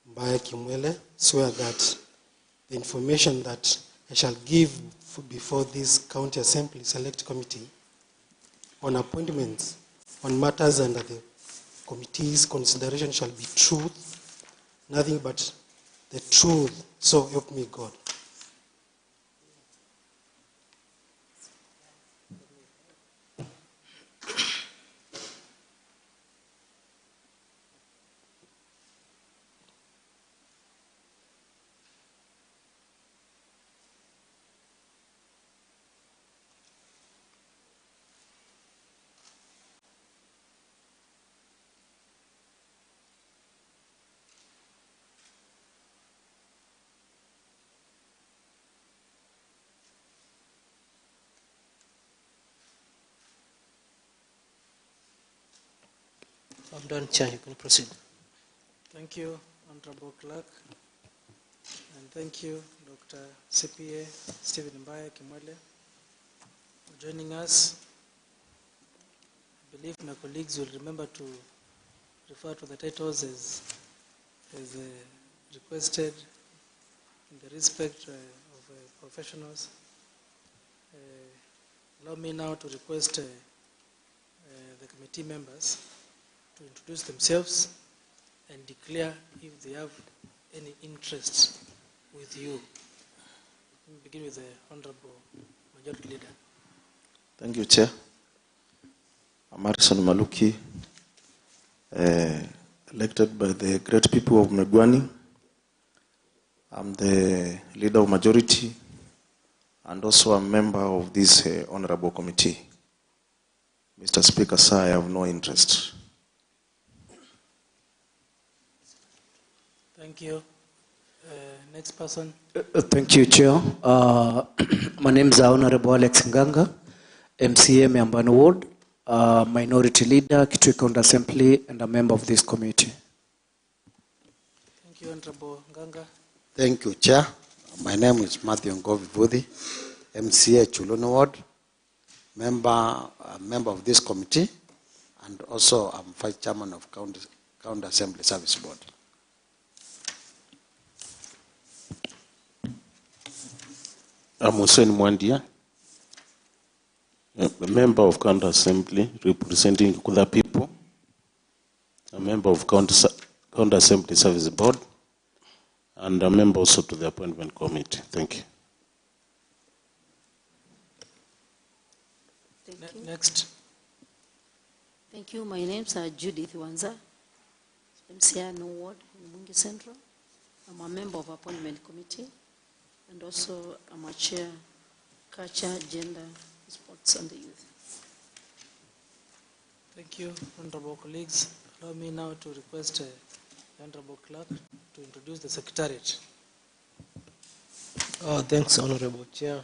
Mbaya Kimwele, swear that the information that I shall give before this County Assembly Select Committee on appointments on matters under the committee's consideration shall be truth, nothing but the truth, so help me God. I'm done, Chair. You can proceed. Thank you, Honorable Clerk. And thank you, Dr. CPA Stephen Mbaya Kimwele, for joining us. I believe my colleagues will remember to refer to the titles as requested in the respect of professionals. Allow me now to request the committee members to introduce themselves and declare if they have any interest with you. We begin with the Honorable Majority Leader. Thank you, Chair. I'm Harrison Maluki, elected by the great people of Megwani. I'm the leader of majority and also a member of this honorable committee. Mr. Speaker, sir, I have no interest. Thank you. Next person. Thank you, Chair. My name is Honorable Alex Nganga, MCA Miambano Ward, Minority Leader, Kitui County Assembly, and a member of this committee. Thank you, Honorable Nganga. Thank you, Chair. My name is Matthew Ngovi, MCA Chuluni Ward, member of this committee, and also I'm Vice Chairman of County Assembly Service Board. I'm Hussein Mwandia, a member of County Assembly representing Kuda people, a member of County Assembly Service Board, and a member also to the Appointment Committee. Thank you. Thank you. Next. Thank you. My name is Judith Wanza, MCA No Ward in Mungi Central. I'm a member of Appointment Committee, and also I'm a chair, Culture, Gender, Sports and the Youth. Thank you, honorable colleagues. Allow me now to request the honorable clerk to introduce the secretariat. Thanks, Honorable Chair.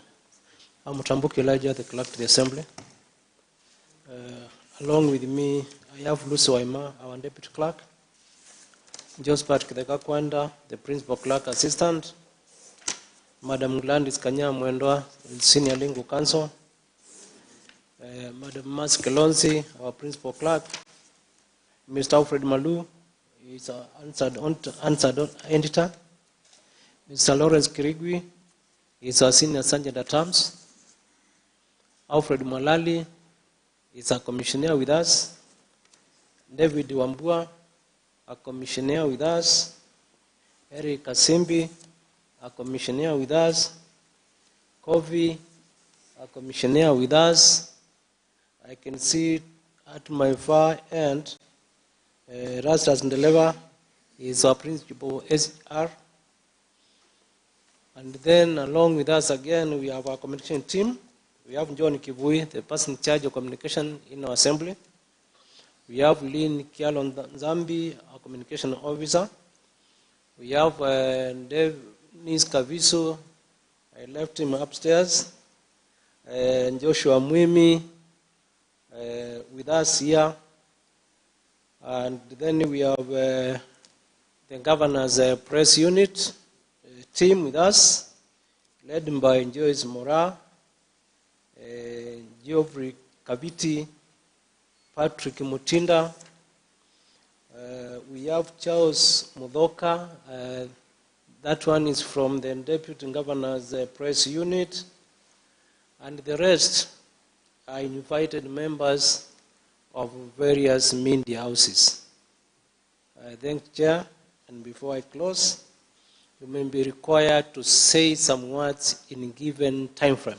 I'm Tambuki Elijah, the clerk to the Assembly. Along with me, I have Lucy Waima, our deputy clerk, Josephat Kidekakwanda, the principal clerk assistant, Madam Gladys Kanya Mwendwa, senior legal counsel, Madam Mas Kelonzi, our principal clerk, Mr. Alfred Malu, is our answered editor, Mr. Lawrence Kirigwi is our senior sergeant at arms, Alfred Malali is a commissioner with us, David Wambua, a commissioner with us, Eric Kasimbi, a commissioner with us, Kovi, a commissioner with us. I can see at my far end, Rastas Ndeleva is our principal SR. And then along with us again, we have our communication team. We have John Kibui, the person in charge of communication in our assembly. We have Lynn Kialon Zambi, our communication officer. We have Dennis Kaviso, I left him upstairs. And Joshua Mwimi with us here. And then we have the governor's press unit team with us, led by Joyce Mora, Geoffrey Kabiti, Patrick Mutinda. We have Charles Mudoka. That one is from the Deputy Governor's press unit. And the rest are invited members of various media houses. I thank Chair, and before I close, you may be required to say some words in a given time frame.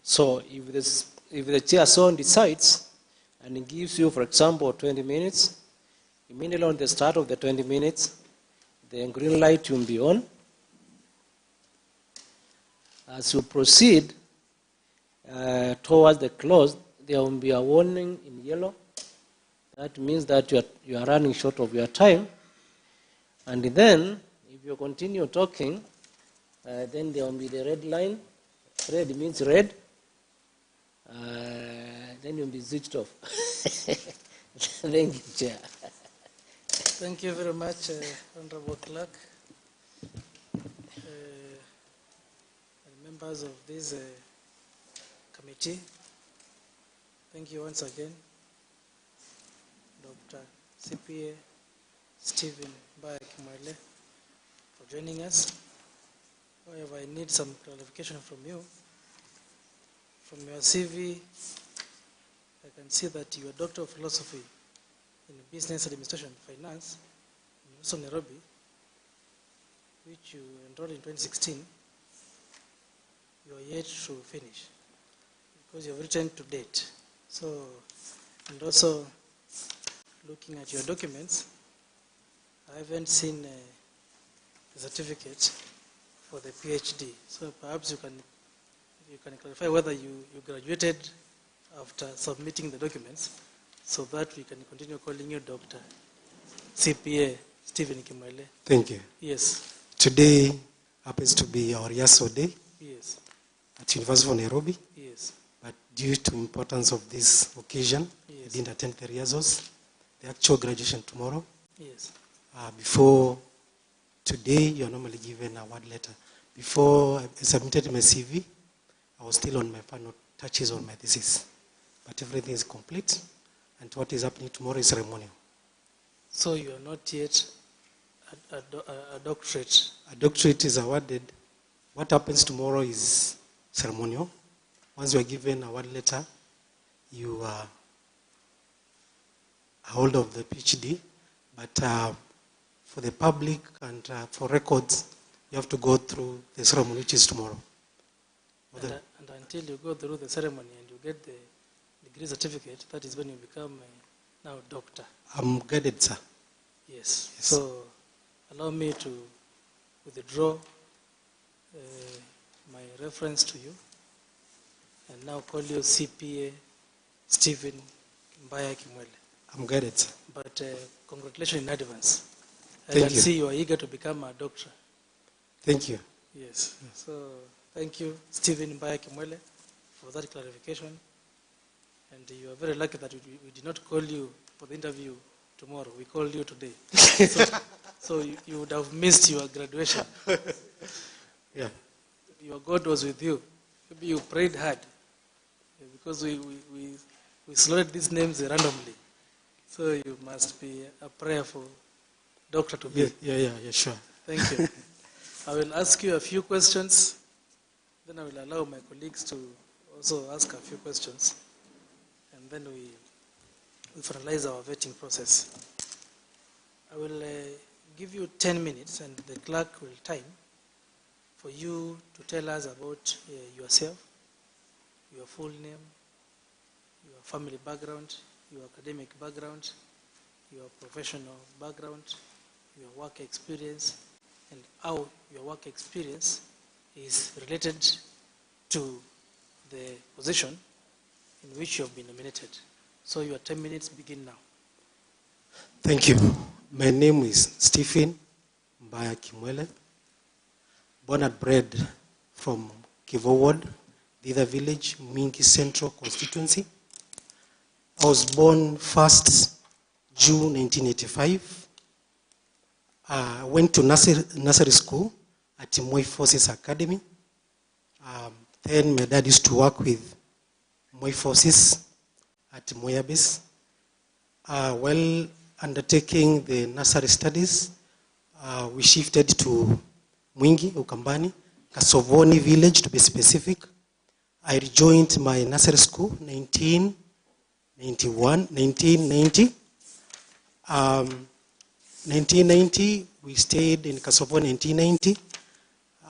So if the Chair so decides, and it gives you, for example, 20 minutes, immediately on the start of the 20 minutes, the green light will be on. As you proceed towards the close, there will be a warning in yellow. That means that you are running short of your time. And then, if you continue talking, then there will be the red line. Red means red. Then you'll be switched off. Thank you, Chair. Thank you very much, Honorable Clerk. Members of this committee, thank you once again. Dr. CPA Stephen Kimwele for joining us. However, I need some clarification from you. From your CV, I can see that you are a Doctor of Philosophy in Business Administration and Finance also Nairobi, which you enrolled in 2016, you are yet to finish because you have written to date. So, and also looking at your documents, I haven't seen the certificate for the PhD. So perhaps you can clarify whether you graduated after submitting the documents, so that we can continue calling you Dr. CPA Stephen Kimwele. Thank you. Yes. Today happens to be our Yaso Day Yes. at University of Nairobi. Yes. But due to importance of this occasion, Yes. I didn't attend the rehearsals. The actual graduation tomorrow. Yes. Before today, you are normally given a award letter. Before I submitted my CV, I was still on my final touches on my thesis. But everything is complete, and what is happening tomorrow is ceremonial. So you are not yet a doctorate? A doctorate is awarded. What happens tomorrow is ceremonial. Once you are given a award letter, you are a holder of the PhD. But for the public and for records, you have to go through the ceremony, which is tomorrow. And until you go through the ceremony and you get the degree certificate, that is when you become now doctor. I'm guided, sir. Yes. So allow me to withdraw my reference to you and now call you CPA Stephen Mbaya Kimwele. I'm guided, sir. But congratulations in advance. I Thank can you. see you are eager to become a doctor. Thank you. Yes. So thank you, Stephen Mbaya Kimwele, for that clarification. And you are very lucky that we did not call you for the interview tomorrow. We called you today. So you would have missed your graduation. Yeah. Your God was with you. Maybe you prayed hard because we slotted these names randomly. So you must be a prayerful doctor to be. Yeah, sure. Thank you. I will ask you a few questions. Then I will allow my colleagues to also ask a few questions. And then we finalize our vetting process. I will give you 10 minutes and the clerk will time for you to tell us about yourself, your full name, your family background, your academic background, your professional background, your work experience, and how your work experience is related to the position in which you have been nominated. So your 10 minutes begin now. Thank you. My name is Stephen Mbaya Kimwele, born and bred from Kivu Ward, Dida Village, Mingi Central Constituency. I was born 1st June 1985. I went to nursery school at Moi Forces Academy. Then my dad used to work with Moi Forces at Moyabis. While undertaking the nursery studies, we shifted to Mwingi, Ukambani, Kasovoni village to be specific. I rejoined my nursery school 1990. 1990, we stayed in Kasovoni 1990.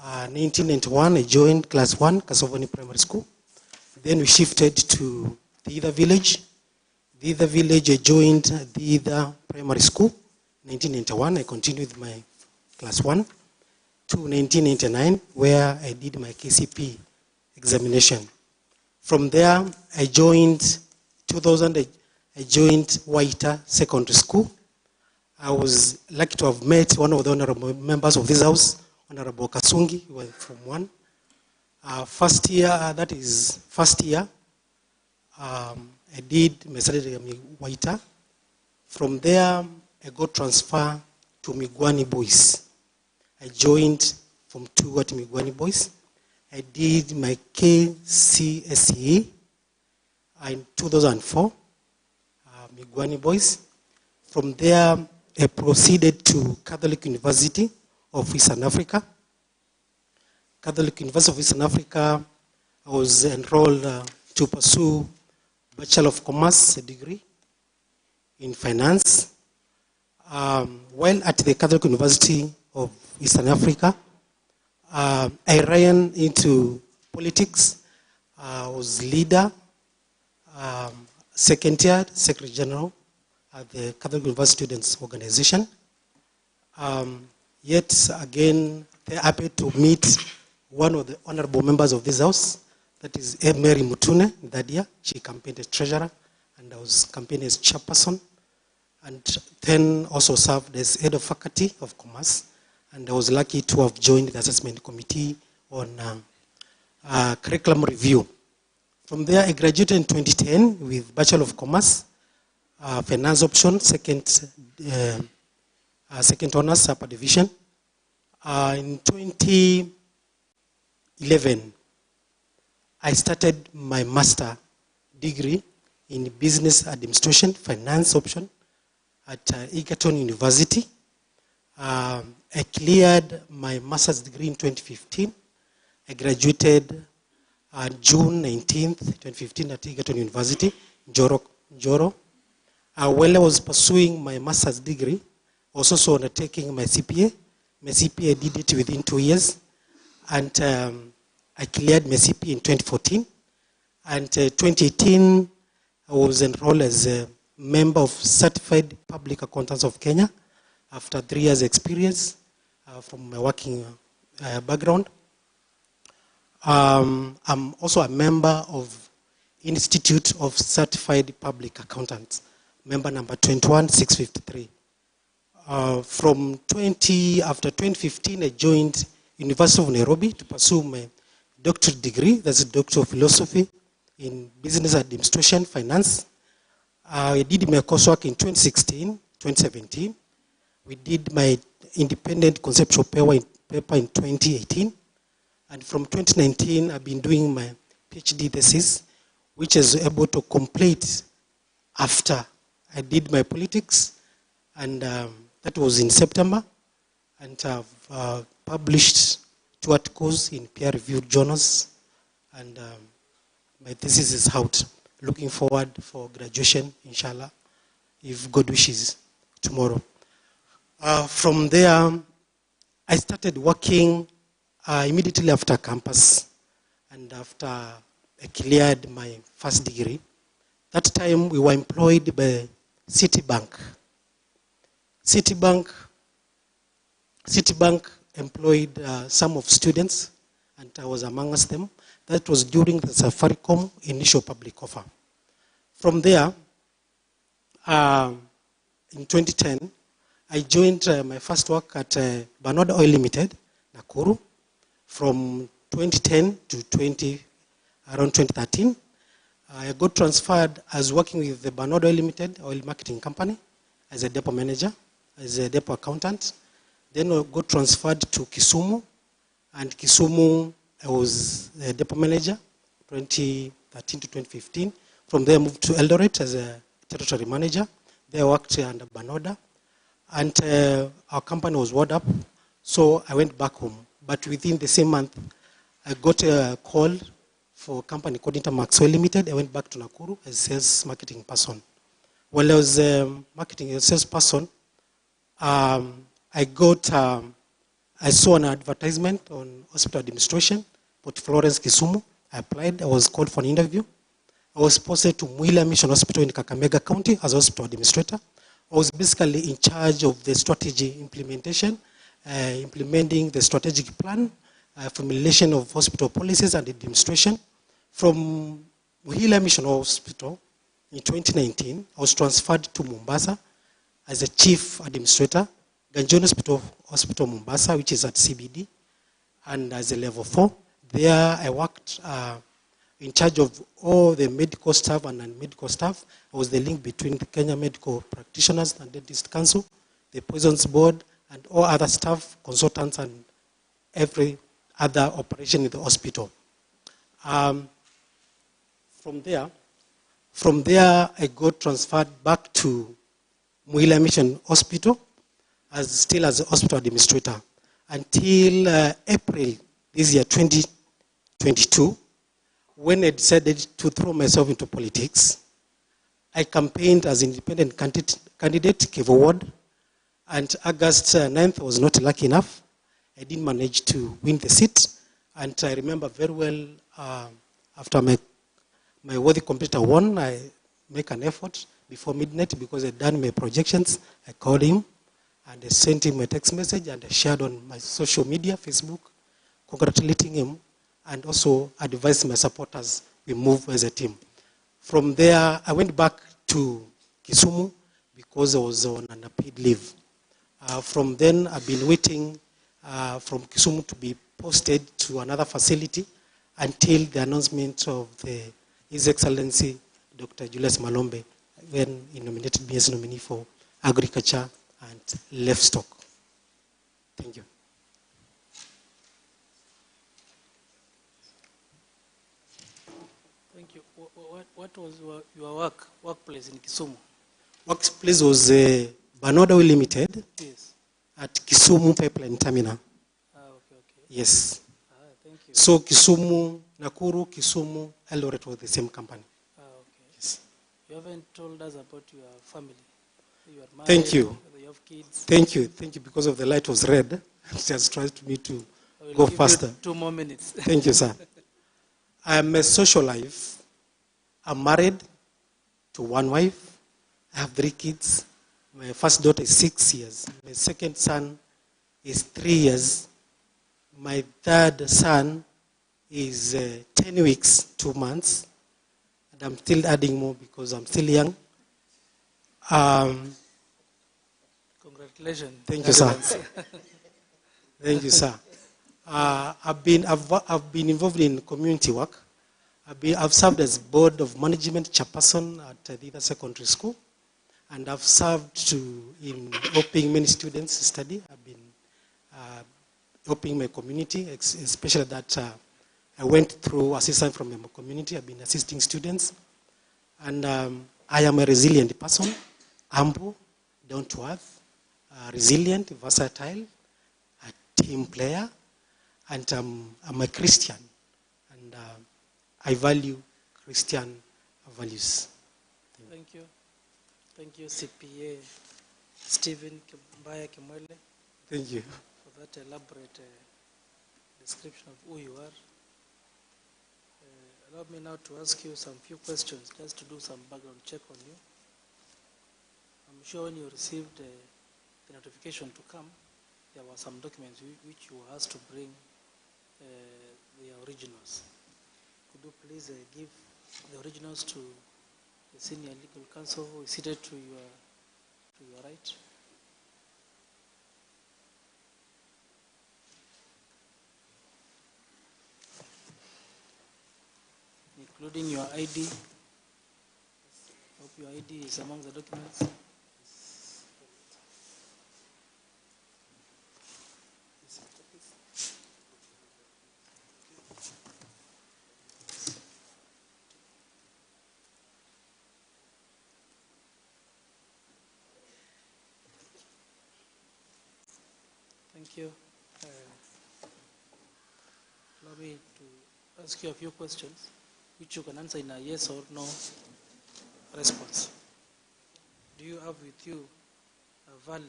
1991, I joined class 1, Kasovoni Primary School. Then we shifted to the Ida village. The Ida village, I joined the Ida Primary School. 1991, I continued with my class 1 to 1999, where I did my KCP examination. From there, I joined 2000. I joined Waita Secondary School. I was lucky to have met one of the honorable members of this house, Honorable Kasungi, who was from 1. First year, I did my study at Waita. From there, I got transferred to Migwani Boys. I joined from 2 at Migwani Boys. I did my KCSE in 2004, Migwani Boys. From there, I proceeded to Catholic University of Eastern Africa. Catholic University of Eastern Africa, I was enrolled to pursue Bachelor of Commerce degree in finance. While at the Catholic University of Eastern Africa, I ran into politics. I was leader, second year, Secretary General at the Catholic University Students Organization. Yet again, they're happy to meet one of the honorable members of this house, that is Mary Mutune that year. She campaigned as treasurer, and I was campaigning as chairperson, and then also served as head of faculty of commerce. And I was lucky to have joined the assessment committee on curriculum review. From there, I graduated in 2010 with Bachelor of Commerce, finance option, second honors, upper division. In 2011, I started my master degree in business administration, finance option at Egerton University. I cleared my master's degree in 2015. I graduated on June 19th, 2015 at Egerton University, Njoro. While I was pursuing my master's degree, I was also undertaking my CPA. My CPA did it within 2 years. And I cleared my CPA in 2014. And 2018, I was enrolled as a member of Certified Public Accountants of Kenya after 3 years experience from my working background. I'm also a member of Institute of Certified Public Accountants, member number 21653. After 2015, I joined University of Nairobi to pursue my doctorate degree. That's a Doctor of Philosophy in Business Administration, Finance. I did my coursework in 2016, 2017. We did my independent conceptual paper in 2018. And from 2019, I've been doing my PhD thesis, which I was able to complete after I did my politics. And that was in September. And I've published 2 articles in peer-reviewed journals. And my thesis is out. Looking forward for graduation, inshallah, if God wishes, tomorrow. From there, I started working immediately after campus and after I cleared my first degree. That time we were employed by Citibank. Citibank employed some of students, and I was amongst them. That was during the Safaricom initial public offer. From there, in 2010, I joined my first work at Banoda Oil Limited, Nakuru. From 2010 to around 2013, I got transferred. I was working with the Banoda Oil Limited, oil marketing company, as a depot manager, as a depot accountant. Then I got transferred to Kisumu, and Kisumu, I was a depot manager, 2013 to 2015. From there, I moved to Eldoret as a territory manager. There I worked under Banoda, and our company was wound up, so I went back home. But within the same month, I got a call for a company called Intermax Oil Limited. I went back to Nakuru as a sales marketing person. While I was marketing as a salesperson, I saw an advertisement on hospital administration, Port Florence, Kisumu. I applied. I was called for an interview. I was posted to Mwila Mission Hospital in Kakamega County as hospital administrator. I was basically in charge of the strategy implementation, implementing the strategic plan, formulation of hospital policies and administration. From Mwila Mission Hospital in 2019, I was transferred to Mombasa as a chief administrator, Ganjoni Hospital Mombasa, which is at CBD, and as a level 4. There I worked in charge of all the medical staff and non-medical staff. I was the link between the Kenya Medical Practitioners and Dentist Council, the Poisons Board, and all other staff, consultants, and every other operation in the hospital. From there, I got transferred back to Mwila Mission Hospital, still as a hospital administrator, until April this year, 2022, when I decided to throw myself into politics. I campaigned as independent candidate, Kivu Ward, And August 9th was not lucky enough. I didn't manage to win the seat. And I remember very well, after my worthy competitor won, I make an effort before midnight because I'd done my projections. I called him and I sent him a text message and I shared on my social media, Facebook, congratulating him and also advised my supporters we move as a team. From there, I went back to Kisumu because I was on an unpaid leave. From then, I've been waiting from Kisumu to be posted to another facility until the announcement of His Excellency Dr. Julius Malombe when he nominated me as nominee for agriculture and livestock. Thank you. Thank you. What was your workplace in Kisumu? Workplace was Banoda Oil Limited Yes. at Kisumu Pipeline Terminal. Okay. Yes. Thank you. So Kisumu, Nakuru, Kisumu, Eldoret was the same company. Okay. Yes. You haven't told us about your family. You are married. Thank you. You have kids. Thank you. Because of the light was red. It has tried me to go give faster. You 2 more minutes. Thank you, sir. I'm a social life. I'm married to one wife. I have 3 kids. My first daughter is 6 years. My second son is 3 years. My third son is 10 weeks, 2 months. And I'm still adding more because I'm still young. Congratulations. Thank you, sir. Thank you, sir. I've been involved in community work. I've served as board of management chairperson at the other secondary school, and I've served in helping many students study. I've been helping my community, especially that I went through assistance from my community. I've been assisting students, and I am a resilient person, humble, down to earth, resilient, versatile, a team player, and I'm a Christian, and I value Christian values. Thank you. Thank you, CPA Stephen Mbaya Kimwele. Thank you. For that elaborate description of who you are. Allow me now to ask you some few questions, just to do some background check on you. I'm sure when you received the notification to come, there were some documents which you were asked to bring the originals. Could you please give the originals to the senior legal counsel who is seated to your right? Including your ID. Hope your ID is among the documents. Thank you. Allow me to ask you a few questions, which you can answer in a yes or no response. Do you have with you a valid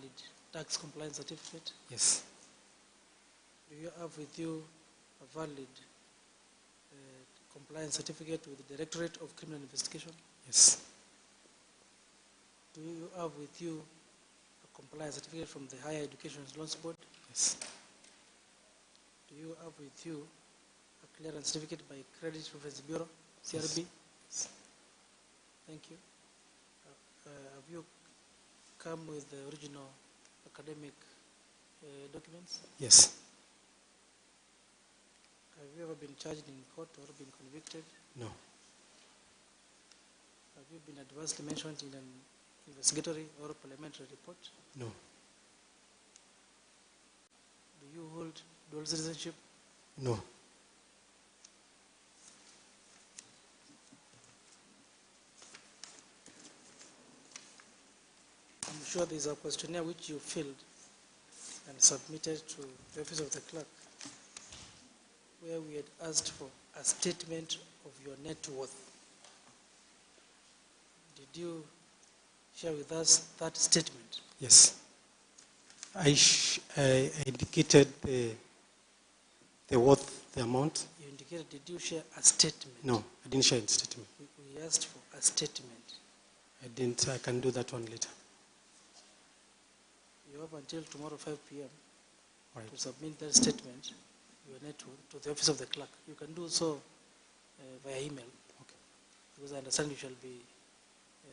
tax compliance certificate? Yes. Do you have with you a valid compliance certificate with the Directorate of Criminal Investigation? Yes. Do you have with you a compliance certificate from the Higher Education Loans Board? Yes. Do you have with you a clearance certificate by Credit Reference Bureau, CRB? Yes. Thank you. Have you come with the original academic documents? Yes. Have you ever been charged in court or been convicted? No. Have you been adversely mentioned in an investigatory or parliamentary report? No. Do you hold dual citizenship? No. I'm sure there is a questionnaire which you filled and submitted to the office of the clerk, where we had asked for a statement of your net worth. Did you share with us that statement? Yes. I indicated the worth, the amount. You indicated, did you share a statement? No, I didn't share a statement. We asked for a statement. I didn't. I can do that one later. You have until tomorrow 5 p.m. Right. to submit that statement, your network, to the office of the clerk. You can do so via email. Okay. Because I understand you shall be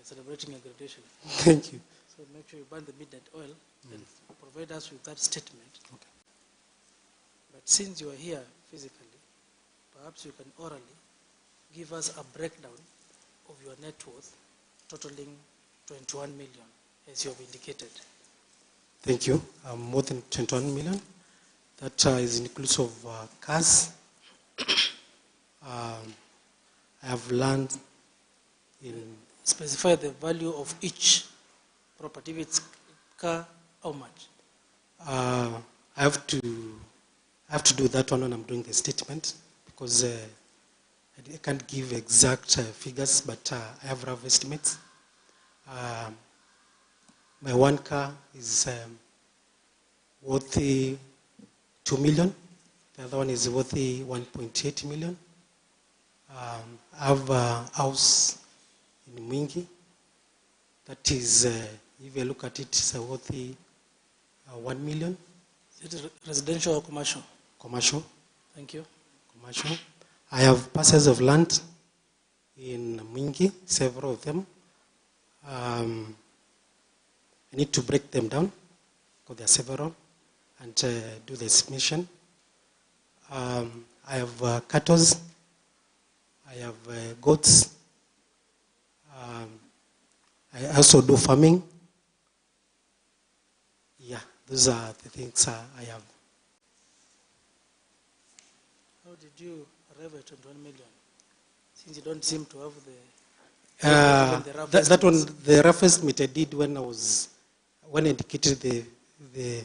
celebrating your graduation. Thank you. So make sure you burn the midnight oil and provide us with that statement. Okay. But since you are here physically, perhaps you can orally give us a breakdown of your net worth totaling 21 million, as you have indicated. Thank you. More than 21 million. That is inclusive of cars. I have land in... Specify the value of each property. If it's car, how much? I have to do that one when I'm doing the statement, because I can't give exact figures, but I have rough estimates. My one car is worth 2 million. The other one is worth 1.8 million. I have a house in Mwingi. That is, if you look at it, it's worth 1 million. Is it residential or commercial? Commercial. Thank you. Commercial. I have parcels of land in Mwingi, several of them. I need to break them down, because there are several, and do the estimation. I have cattle. I have goats. I also do farming. Yeah, those are the things I have. How did you arrive at 21 million? Since you don't seem to have the that one, the rough estimate I did when I indicated the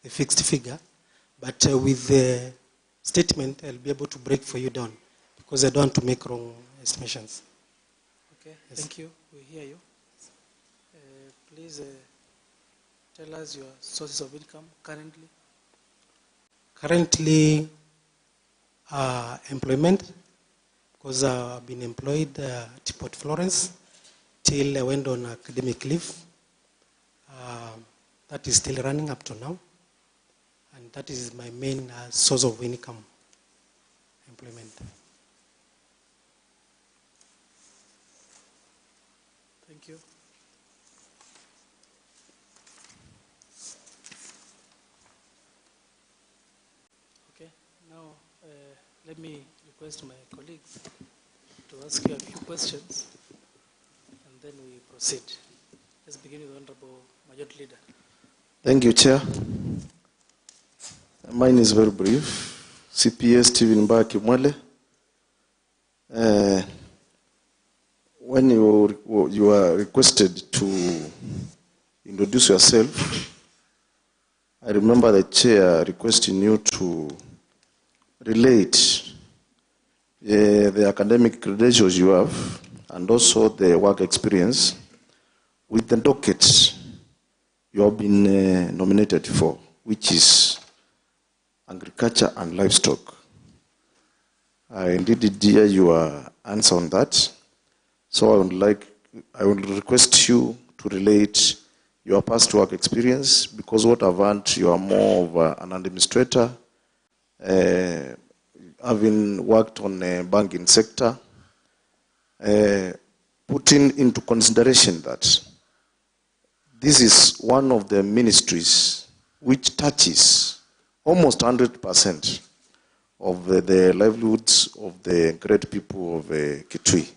fixed figure, but with the statement I'll be able to break for you down, because I don't want to make wrong estimations. Okay, yes. Thank you. We hear you. Please tell us your sources of income currently. Currently, employment, because I've been employed at Port Florence till I went on academic leave. That is still running up to now, and that is my main source of income, employment. Thank you. Okay, now let me request my colleagues to ask you a few questions, and then we proceed. Let's begin with the Honorable Majority Leader. Thank you, Chair. Mine is very brief. CPS Stephen Kimwele. When you are requested to introduce yourself, I remember the chair requesting you to relate the academic credentials you have and also the work experience with the docket you have been nominated for, which is agriculture and livestock. I indeed did hear your answer on that. So I would request you to relate your past work experience, because what I've learned, you are more of an administrator, having worked on the banking sector, putting into consideration that this is one of the ministries which touches almost 100% of the livelihoods of the great people of Kitui.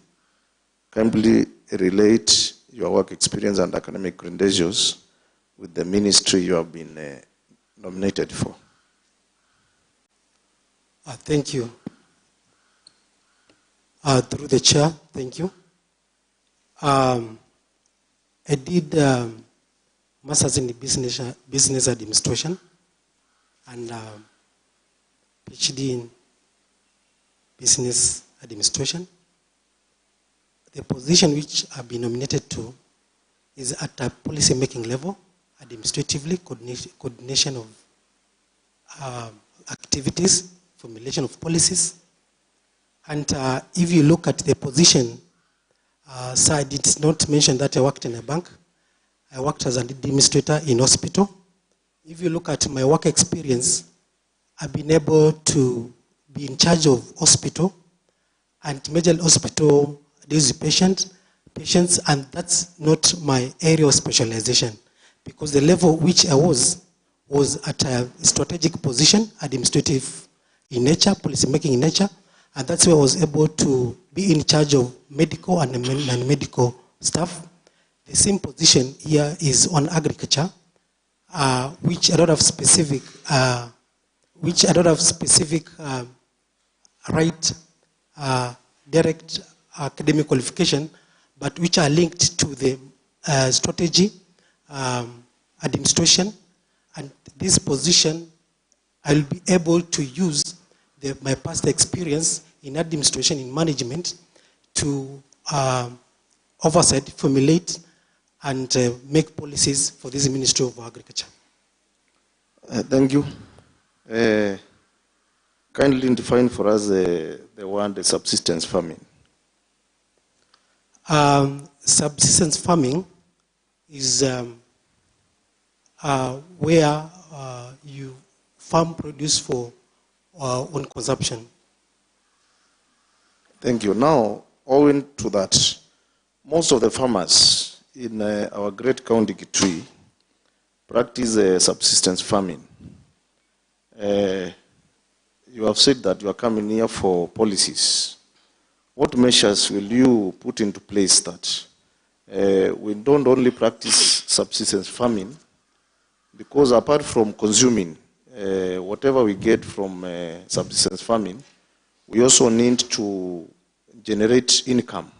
Kindly relate your work experience and academic credentials with the ministry you have been nominated for. Thank you. Through the chair, thank you. I did master's in business administration and PhD in business administration. The position which I've been nominated to is at a policy making level administratively, coordination of activities, formulation of policies. And if you look at the position, sir, I did not mention that I worked in a bank. I worked as an administrator in hospital. If you look at my work experience, I've been able to be in charge of hospital, and major hospital deals with patients, and that's not my area of specialization, because the level which I was at a strategic position, administrative in nature, policy making in nature, and that's where I was able to be in charge of medical and non-medical staff. The same position here is on agriculture, which I don't have specific, right, direct academic qualification, but which are linked to the strategy, administration, and this position I'll be able to use my past experience in administration, in management, to oversight, formulate, and make policies for this Ministry of Agriculture. Thank you. Kindly define for us the subsistence farming. Subsistence farming is where you farm produce for own consumption. Thank you. Now, owing to that, most of the farmers in our great county Kitui practice subsistence farming. You have said that you are coming here for policies. What measures will you put into place that we don't only practice subsistence farming, because apart from consuming whatever we get from subsistence farming, we also need to generate income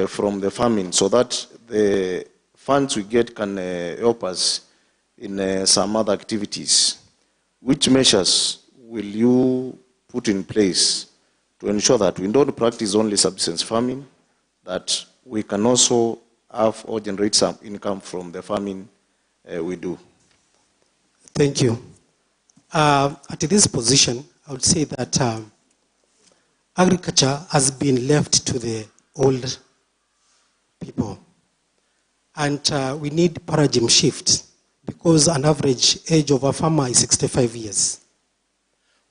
from the farming, so that the funds we get can help us in some other activities. Which measures will you put in place to ensure that we don't practice only subsistence farming, that we can also have or generate some income from the farming we do? Thank you. At this position, I would say that agriculture has been left to the old people. And we need paradigm shift, because an average age of a farmer is 65 years.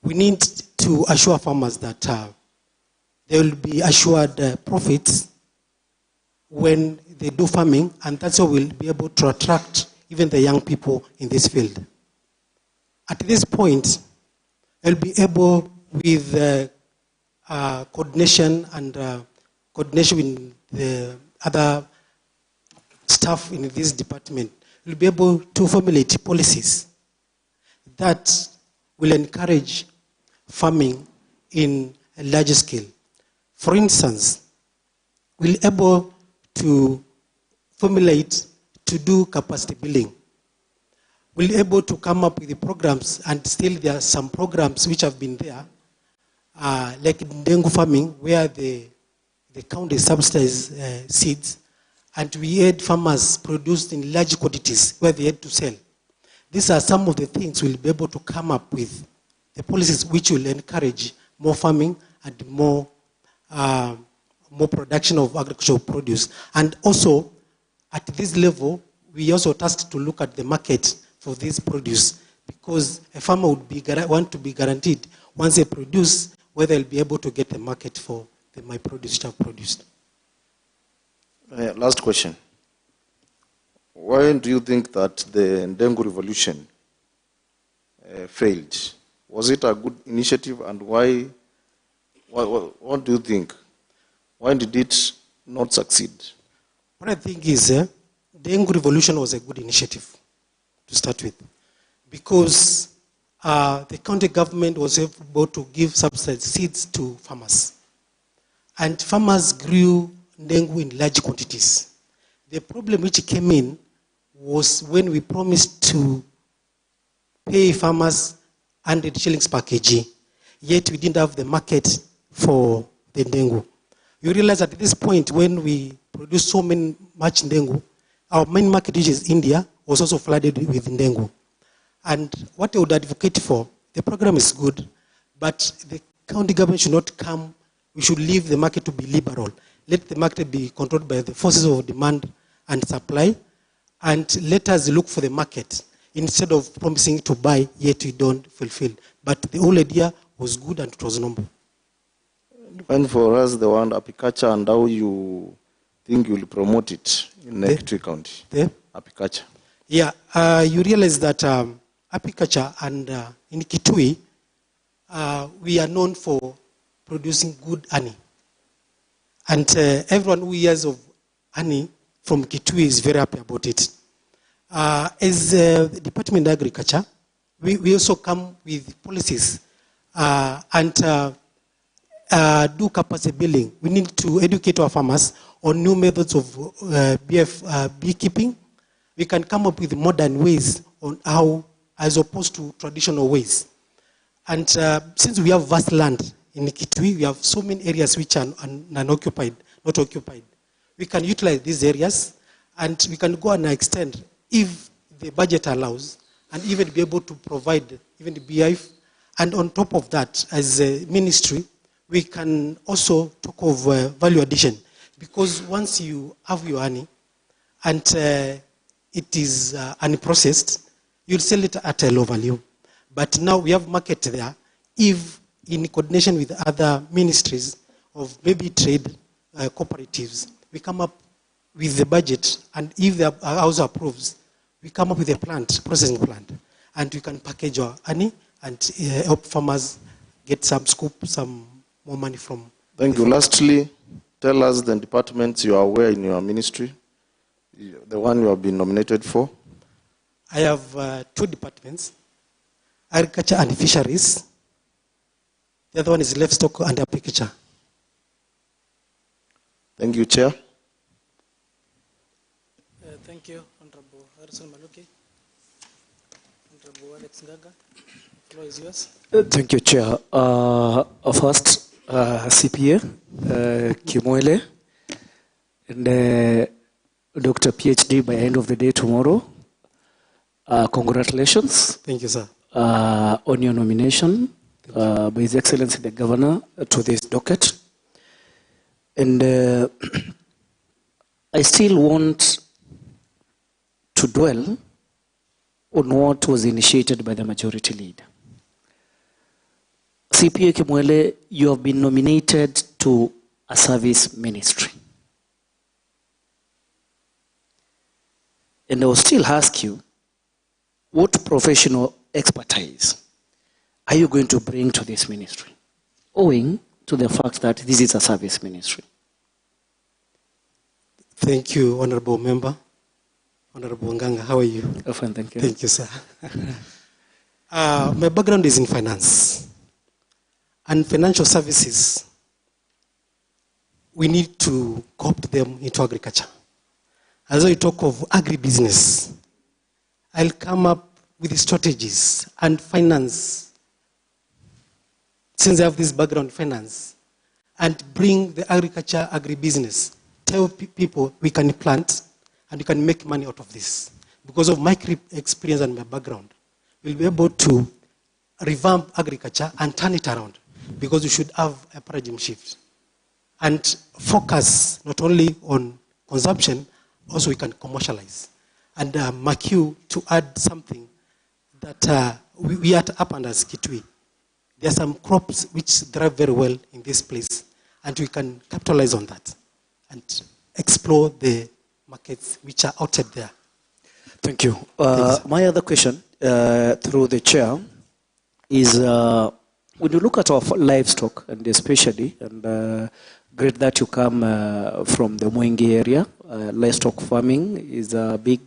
We need to assure farmers that they will be assured profits when they do farming, and that's how we'll be able to attract even the young people in this field. At this point, they'll be able, with coordination and coordination with the other staff in this department, will be able to formulate policies that will encourage farming in a larger scale. For instance, we'll be able to formulate to do capacity building. We'll be able to come up with the programs, and still there are some programs which have been there, like dengue farming, where the county subsidized seeds, and we had farmers produced in large quantities where they had to sell. These are some of the things we'll be able to come up with, the policies which will encourage more farming and more production of agricultural produce. And also, at this level, we also tasked to look at the market for this produce, because a farmer would want to be guaranteed, once they produce, whether they'll be able to get the market for my produce which I've produced. Last question. Why do you think that the Ndengu revolution failed? Was it a good initiative, and why? What do you think? Why did it not succeed? What I think is the Ndengu revolution was a good initiative to start with, because the county government was able to give subsidized seeds to farmers, and farmers grew Ndengu in large quantities. The problem which came in was when we promised to pay farmers 100 shillings per kg, yet we didn't have the market for the Ndengu. You realize that at this point, when we produce so much Ndengu, our main market, which is India, was also flooded with dengue. And what I would advocate for, the program is good, but the county government should not come, we should leave the market to be liberal. Let the market be controlled by the forces of demand and supply, and let us look for the market instead of promising to buy, yet we don't fulfill. But the whole idea was good and it was noble. And for us, the one apiculture and how you think you will promote it in Kitui County? The apiculture. Yeah, you realize that apiculture and in Kitui, we are known for producing good honey. And everyone who hears of honey from Kitui is very happy about it. As the Department of Agriculture, we also come with policies and do capacity building. We need to educate our farmers on new methods of beekeeping. We can come up with modern ways on how, as opposed to traditional ways. And since we have vast land in Kitui, we have so many areas which are unoccupied, not occupied. We can utilize these areas, and we can go and extend, if the budget allows, and even be able to provide even the beehive. And on top of that, as a ministry, we can also talk of value addition. Because once you have your honey, and it is unprocessed, you'll sell it at a low value. But now we have market there. If in coordination with other ministries of maybe trade cooperatives, we come up with the budget, and if the house approves, we come up with a plant, processing plant, and we can package our honey and help farmers get some scoop, some more money from. Thank you. Lastly, tell us the departments you are aware in your ministry, the one you have been nominated for. I have 2 departments, agriculture and fisheries. The other one is livestock and apiculture. Thank you, Chair. Thank you, Honorable Harrison Maluki. Honorable Alex Ngaga, the floor is yours. Thank you, Chair. First, CPA, Kimwele, and Dr. PhD by end of the day tomorrow. Congratulations. Thank you, sir. On your nomination by His Excellency the Governor to this docket. And I still want to dwell on what was initiated by the majority leader. CPA Kimwele, you have been nominated to a service ministry. And I will still ask you, what professional expertise are you going to bring to this ministry, owing to the fact that this is a service ministry? Thank you, Honorable Member. Honorable Nganga, how are you? Fine, thank you. Thank you, sir. My background is in finance. And financial services, we need to co-opt them into agriculture. As I talk of agribusiness, I'll come up with strategies and finance, since I have this background in finance, and bring the agriculture, agribusiness. Tell people we can plant and we can make money out of this. Because of my experience and my background, we'll be able to revamp agriculture and turn it around, because we should have a paradigm shift and focus not only on consumption, also we can commercialize. And mark you to add something that we are up under Kitui. There are some crops which thrive very well in this place, and we can capitalize on that and explore the markets which are outside there. Thank you. My other question, through the chair, is when you look at our livestock, and especially, and great that you come from the Mwengi area, livestock farming is a big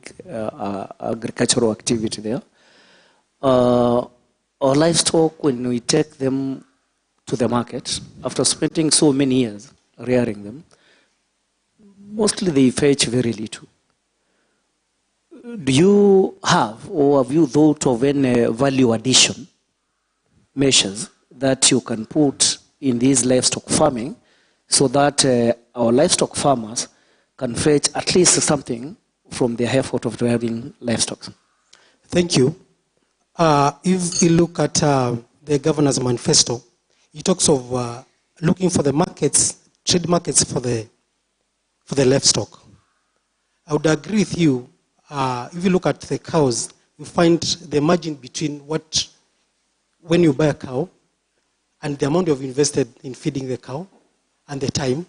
agricultural activity there. Our livestock, when we take them to the market, after spending so many years rearing them, mostly they fetch very little. Do you have, or have you thought of any value addition measures that you can put in this livestock farming so that our livestock farmers can fetch at least something from their effort of driving livestock? Thank you. If you look at the governor's manifesto, he talks of looking for the markets, trade markets for the livestock. I would agree with you. If you look at the cows, you find the margin between when you buy a cow and the amount you've invested in feeding the cow and the time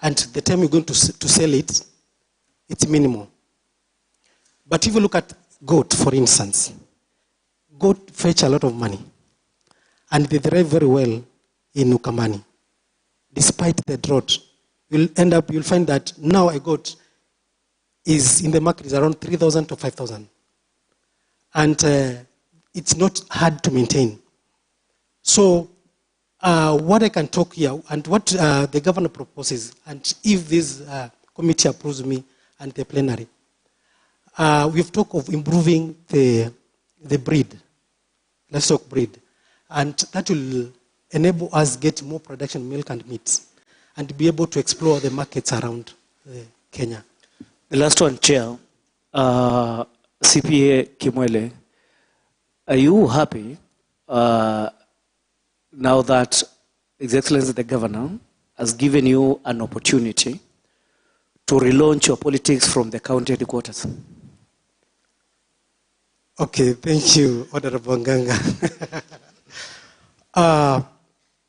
you're going to sell it, it's minimal. But if you look at goat, for instance, goat fetch a lot of money and they thrive very well in Ukambani. Despite the drought, you'll find that now a goat is in the market is around 3,000 to 5,000. And it's not hard to maintain. So what I can talk here and what the governor proposes, and if this committee approves me and the plenary, we've talked of improving the breed, livestock breed. And that will enable us get more production, milk and meat, and be able to explore the markets around Kenya. The last one, Chair. CPA Kimwele, are you happy now that His Excellency the Governor has given you an opportunity to relaunch your politics from the county headquarters? Okay, thank you, Honorable Nganga.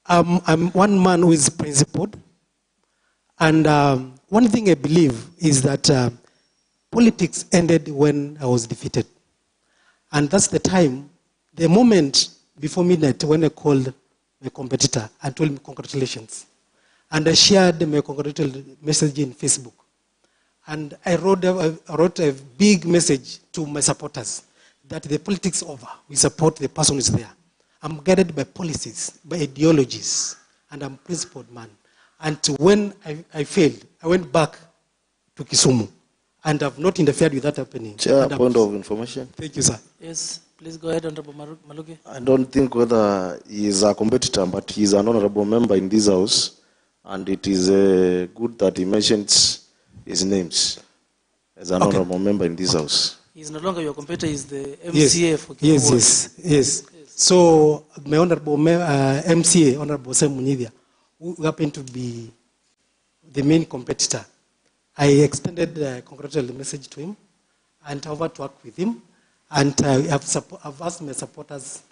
I'm one man who is principled, and one thing I believe is that politics ended when I was defeated. And that's the time, the moment before midnight when I called my competitor and told him congratulations. And I shared my congratulatory message in Facebook. And I wrote a big message to my supporters that the politics over. We support the person who is there. I'm guided by policies, by ideologies, and I'm a principled man. And when I failed, I went back to Kisumu, and I've not interfered with that happening. Chair, point of information. Thank you, sir. Yes, please go ahead, Honorable Maluki. I don't think whether he is a competitor, but he is an honorable member in this house, and it is good that he mentions his names as an honorable member in this house. He's no longer your competitor, he's the MCA for Kitui. Yes. So, my honorable MCA, Honorable Sam Munidhia, who happened to be the main competitor, I extended a congratulatory message to him and over to work with him. And I've asked my supporters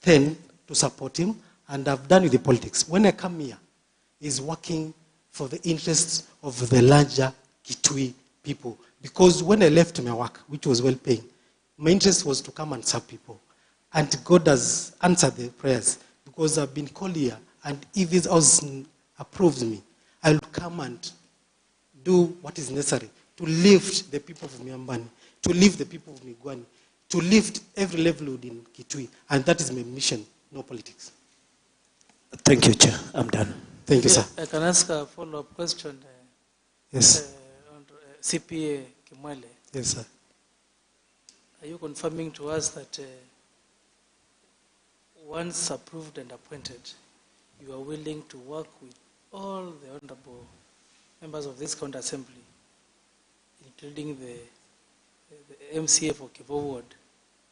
then to support him, and I've done with the politics. When I come here, he's working for the interests of the larger Kitui people. Because when I left my work, which was well paying, my interest was to come and serve people. And God has answered the prayers, because I've been called here, and if His house approves me, I'll come and do what is necessary to lift the people of Miambani, to lift the people of Migwani, to lift every livelihood in Kitui. And that is my mission, no politics. Thank you, Chair. I'm done. Thank you, sir. I can ask a follow-up question. Yes. On CPA Kimwele. Yes, sir. Are you confirming to us that once approved and appointed, you are willing to work with all the honorable members of this county assembly, including the MCA for Kivu Ward,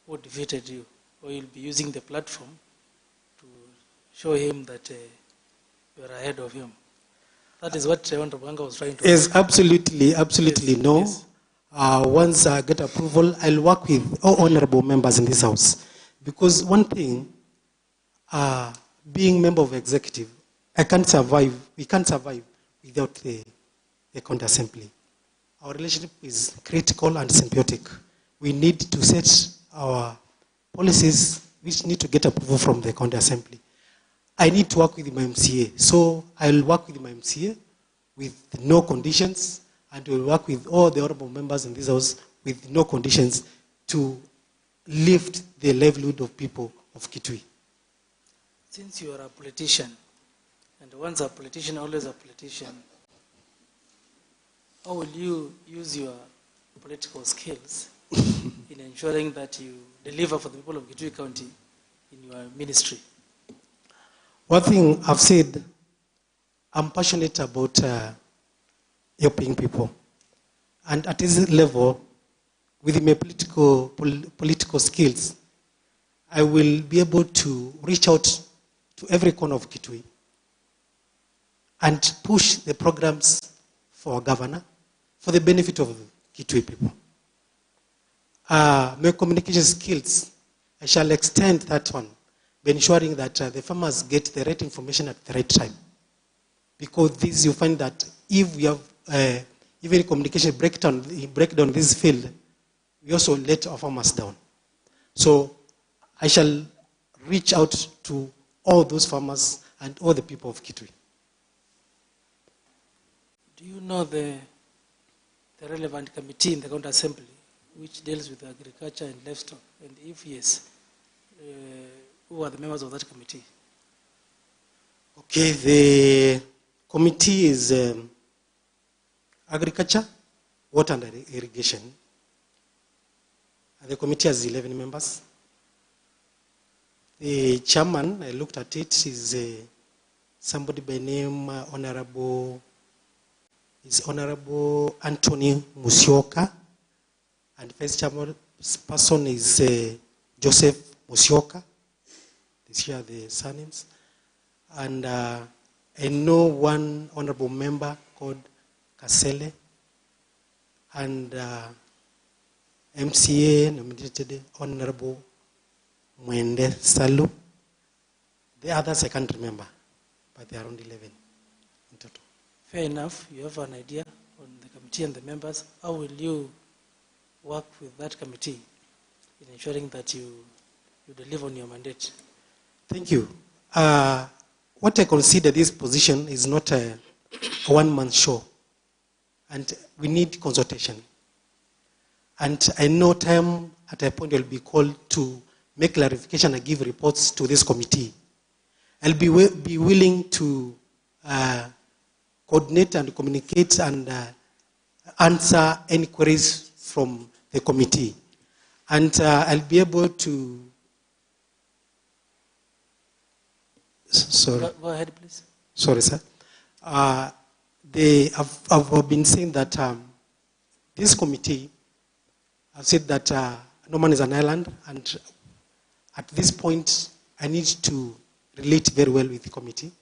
who defeated you, or you'll be using the platform to show him that you are ahead of him? That is what Honorable Nganga was trying to Yes, absolutely no. Yes. Once I get approval, I'll work with all honorable members in this house. Because one thing, being member of executive, we can't survive without the county assembly. Our relationship is critical and symbiotic. We need to set our policies which need to get approval from the county assembly. I need to work with my MCA. So I'll work with my MCA with no conditions, and we'll work with all the honorable members in this house with no conditions to lift the livelihood of people of Kitui. Since you are a politician, and once a politician, always a politician, how will you use your political skills in ensuring that you deliver for the people of Kitui County in your ministry? One thing I've said, I'm passionate about helping people. And at this level, with my political skills, I will be able to reach out to every corner of Kitui and push the programs for our governor for the benefit of Kitui people. My communication skills, I shall extend that one by ensuring that the farmers get the right information at the right time. Because this, you find that if we have even communication breakdown this field, we also let our farmers down. So I shall reach out to all those farmers and all the people of Kitui. Do you know the relevant committee in the county assembly which deals with agriculture and livestock? And if yes, who are the members of that committee? Okay, the committee is agriculture, water and irrigation. The committee has 11 members. The chairman, I looked at it, is somebody by name Honorable Anthony Musioka, and vice chairman person is Joseph Musioka. These are the surnames. And I know one honorable member called Kasele, and MCA nominated Honorable Mwende Salu. The others I can't remember, but they are around 11 in total. Fair enough. You have an idea on the committee and the members. How will you work with that committee in ensuring that you deliver on your mandate? Thank you. What I consider this position is not a one-man show, and we need consultation. And I know time at a point will be called to make clarification and give reports to this committee. I'll be willing to coordinate and communicate and answer any queries from the committee. And I'll be able to... Sorry. Go ahead, please. Sorry, sir. I've been saying that this committee, I've said that no man is an island, and at this point, I need to relate very well with the committee.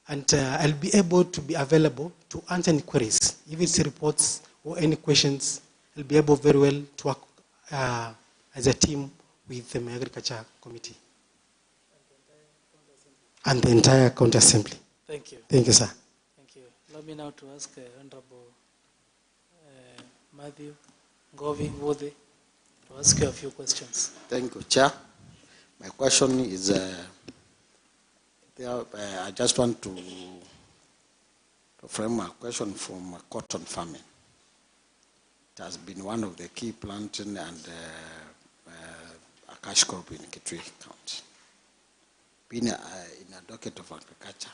And I'll be able to be available to answer any queries. If it's reports or any questions, I'll be able very well to work as a team with the Agriculture Committee and the entire county assembly. Thank you. Thank you, sir. Thank you. Allow me now to ask Honorable Matthew Ngovi Wode to ask you a few questions. Thank you, Chair. My question is, I just want to frame a question from cotton farming. It has been one of the key planting and a cash crop in Kitui County. Being in a docket of agriculture,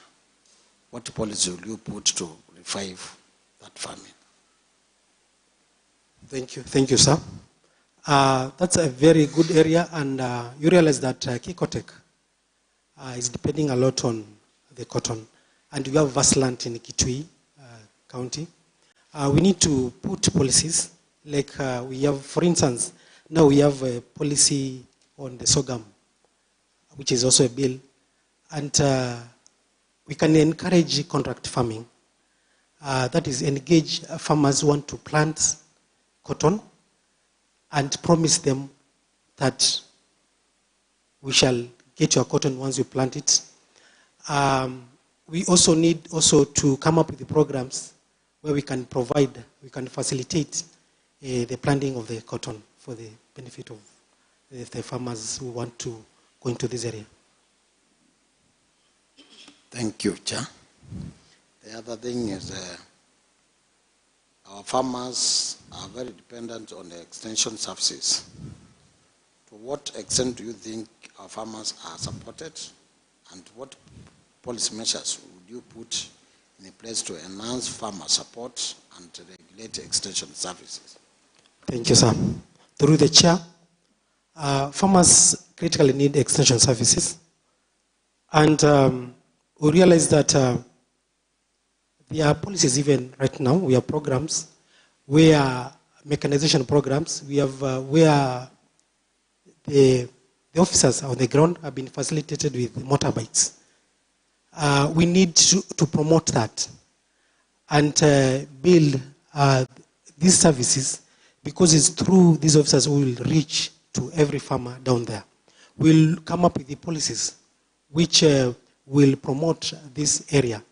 what policy will you put to revive that farming? Thank you, sir. That's a very good area, and you realize that Kikotech is depending a lot on the cotton, and we have vast land in Kitui County. We need to put policies, like we have, for instance, now we have a policy on the sorghum, which is also a bill, and we can encourage contract farming. That is, engage farmers who want to plant cotton and promise them that we shall get your cotton once you plant it. We also need to come up with the programs where we can facilitate the planting of the cotton for the benefit of the farmers who want to go into this area. Thank you, Chair. The other thing is our farmers are very dependent on the extension services. To what extent do you think our farmers are supported, and what policy measures would you put in place to enhance farmer support and to regulate extension services? Thank you, sir. Through the chair, farmers critically need extension services, and we realize that there are policies even right now, we have programs where mechanization programs, we have where the officers on the ground have been facilitated with motorbikes. We need to promote that and build these services, because it's through these officers we will reach to every farmer down there. We'll come up with the policies which will promote this area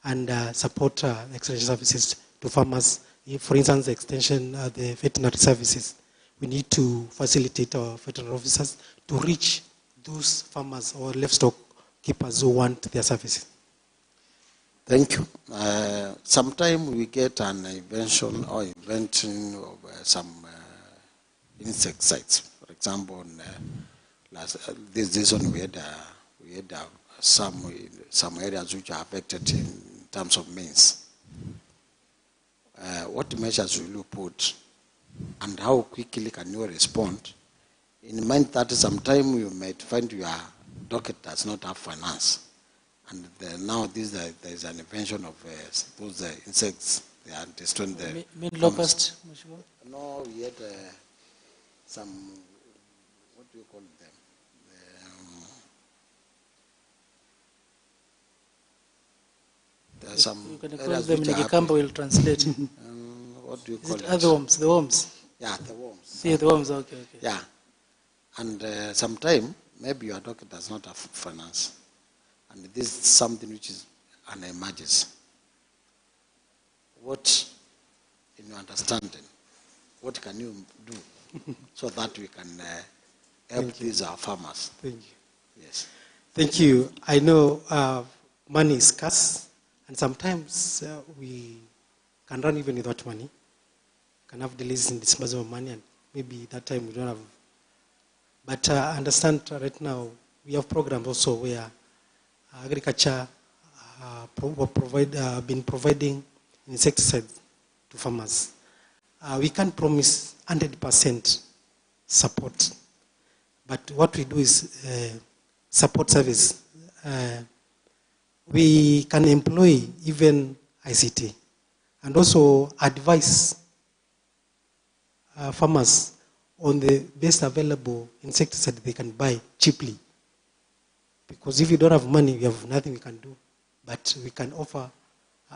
and support extension services to farmers. For instance, the extension, the veterinary services. We need to facilitate our veterinary officers to reach those farmers or livestock keepers who want their services. Thank you. Sometimes we get an invention of some insecticides. For example, this season we had some areas which are affected in terms of maize. What measures will you put, and how quickly can you respond? In mind that sometimes you might find your docket does not have finance. And now there is an invention of those insects. They are destroying the. Locust? No, we had some. What do you call them? There are some. You can call them Nigikamba will translate. What do you call it? The worms. The worms. Yeah, the worms. Yeah, the worms. Okay. Yeah, and sometimes maybe your docket does not have finance. And this is something which is an emergency. What, in your understanding, what can you do so that we can help these our farmers? Thank you. Yes. Thank you. I know money is scarce, and sometimes we can run even without money. Can have delays in disbursement of money, and maybe that time we don't have. But understand right now we have programs also where agriculture been providing insecticides to farmers. We can't promise 100% support, but what we do is support service. We can employ even ICT and also advise farmers on the best available insecticide they can buy cheaply. Because if you don't have money, you have nothing we can do. But we can offer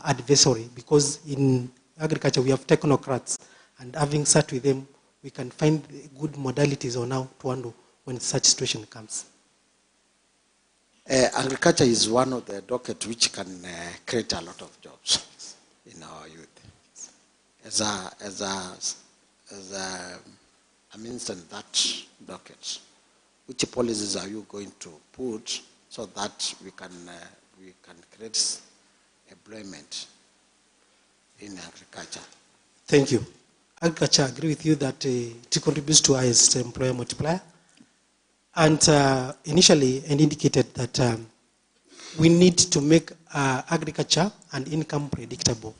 advisory, because in agriculture we have technocrats, and having sat with them, we can find good modalities on how to handle when such situation comes. Agriculture is one of the docket which can create a lot of jobs in our youth. I'm instant that docket. Which policies are you going to put so that we can create employment in agriculture? Thank you. Agriculture, I agree with you that it contributes to highest employer multiplier. And initially, it indicated that we need to make agriculture and income predictable.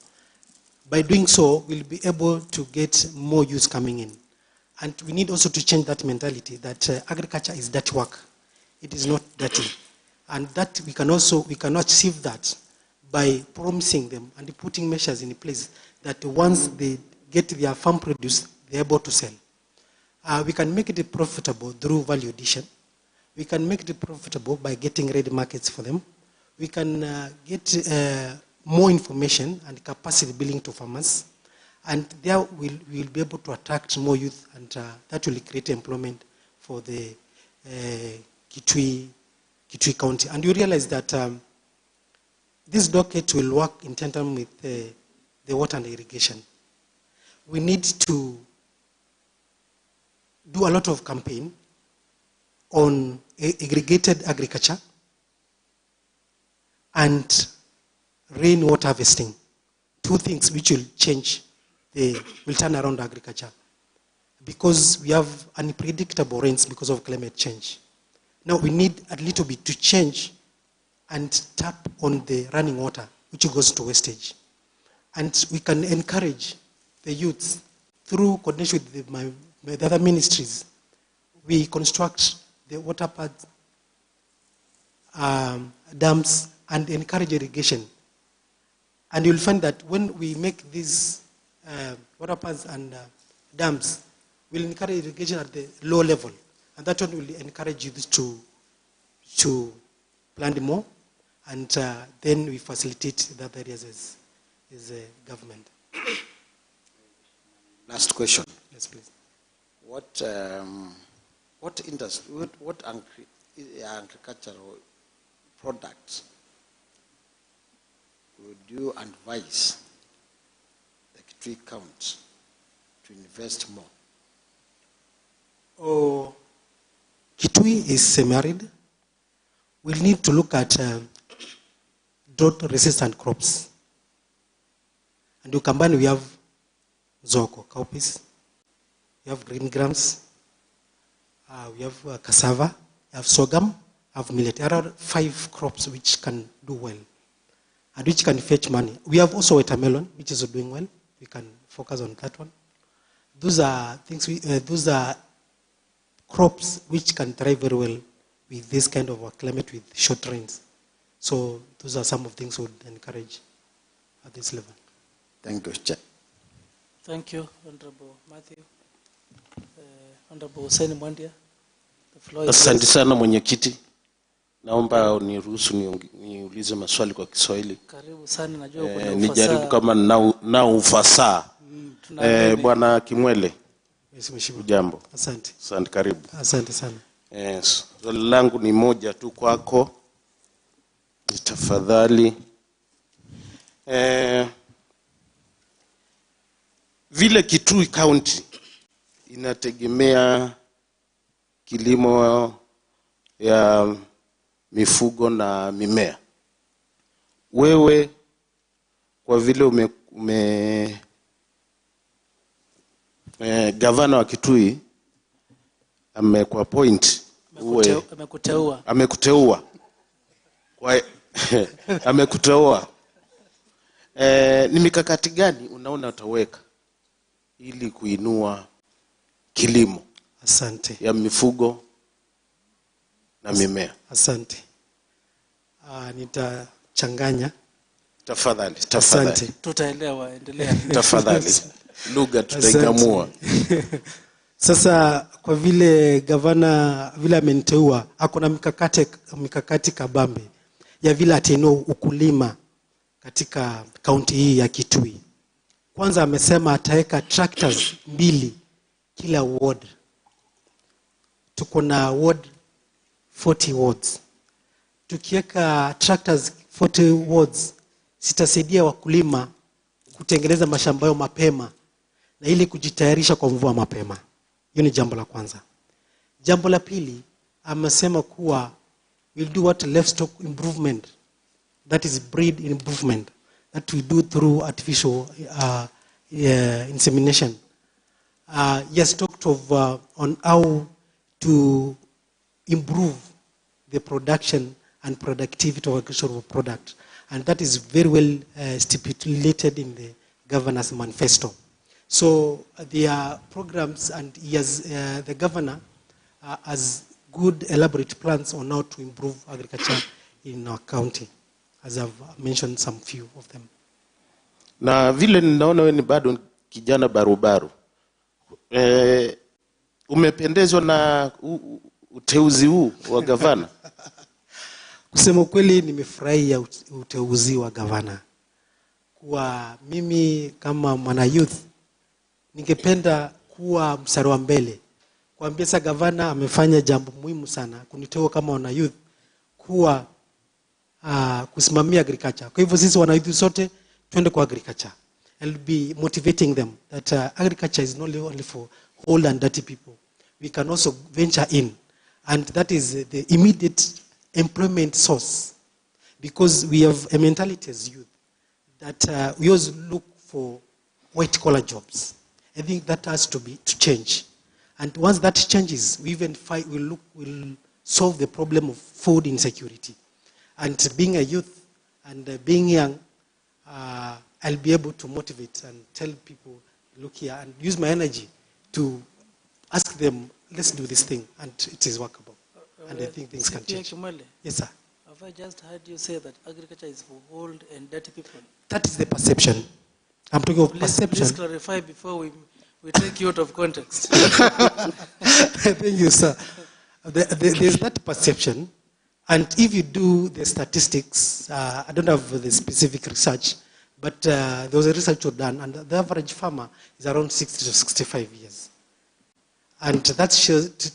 By doing so, we'll be able to get more youth coming in. And we need also to change that mentality that agriculture is dirty work. It is not dirty. And that we can achieve that by promising them and putting measures in place that once they get their farm produce, they're able to sell. We can make it profitable through value addition. We can make it profitable by getting ready markets for them. We can get more information and capacity building to farmers. And there we'll be able to attract more youth, and that will create employment for the Kitui County. And you realize that this docket will work in tandem with the water and irrigation. We need to do a lot of campaign on irrigated agriculture and rainwater harvesting. Two things which will change, will turn around agriculture. Because we have unpredictable rains because of climate change. Now we need a little bit to change and tap on the running water, which goes to wastage. And we can encourage the youth through coordination with the other ministries. We construct the water pads, dams, and encourage irrigation. And you'll find that when we make these water pans and dams will encourage irrigation at the low level. And that one will encourage you to plant more. And then we facilitate that areas as a government. Last question. Yes, please. What industry, what agricultural products would you advise the Kitui County to invest more? Oh, Kitui is semi-arid. We need to look at drought-resistant crops. And you combine, we have zoko, cowpeas, we have green grams, we have cassava, we have sorghum, we have millet. There are 5 crops which can do well and which can fetch money. We have also watermelon, which is doing well. We can focus on that one. Those are things. Those are crops which can thrive very well with this kind of a climate with short rains. So those are some of the things we would encourage at this level. Thank you, Chair. Thank you, Honorable Matthew. Honorable Hussein Mwandia. The floor is Asante yours. sana mwenyekiti. Naomba uniruhusu niulize maswali kwa Kiswahili. Karibu sana, najua uko na Nijaribu ufasaha. kama na ufasaha. Bwana Kimwele. Yes, mheshimiwa. Jambo. Asante. Asante, karibu. Asante sana. Yes. Swali langu ni moja tu kwako. Tafadhali. Vile Kitui County inategemea kilimo ya mifugo na mimea. Wewe kwa vile gavana wa Kitui amekuwa point amekuteua kwa amekuteua, ni mikakati gani unaona utaweka ili kuinua kilimo ya mifugo na mimea? Asante. Nitachanganya. Tafadhali. Asante. Tutaelewa, endelea. Tafadhali. Lugha tutaikamua. Sasa kwa vile gavana vile ameniteua, ako na mikakati kabambe ya vile atainua ukulima katika kaunti hii ya Kitui. Kwanza amesema ataweka tractors 2 kila ward. Tuko na ward 40 wards. Tukiweka tractors 40 wards, sitasaidia wakulima kutengeneza mashamba yao mapema na ili kujitayarisha kwa mvua mapema. Hiyo ni jambo la kwanza. Jambo la pili, amesema kuwa we'll do what livestock improvement, that is breed improvement, that we do through artificial insemination. He has talked of on how to improve the production and productivity of agricultural product, and that is very well stipulated in the governor's manifesto. So there are programs, and he has, the governor has good elaborate plans on how to improve agriculture in our county, as I've mentioned some few of them. Na vile ninaona wewe ni bado kijana barubaru. Umependezwa na uteuzi huu wa gavana? Kusema kweli nimefurahia uteuzi wa gavana. Kwa mimi kama mwana youth ningependa kuwa mstari wa mbele. Kuambia sasa gavana amefanya jambo muhimu sana kuniteua kama wana youth kuwa kusimamia agriculture. Kwa hivyo sisi wana youth sote twende kwa agriculture. I'll be motivating them that agriculture is not only for old and dirty people. We can also venture in, and that is the immediate employment source, because we have a mentality as youth that we always look for white collar jobs. I think that has to change, and once that changes, we even we'll solve the problem of food insecurity. And being a youth and being young, I'll be able to motivate and tell people, look here, and use my energy to ask them, let's do this thing, and it is workable. And I think things can change. Yes, sir. Have I just heard you say that agriculture is for old and dirty people? That is the perception. I'm talking of Please perception. clarify before we take you out of context. Thank you, sir. There's that perception, and if you do the statistics, I don't have the specific research, but there was a research done, and the average farmer is around 60 to 65 years. And that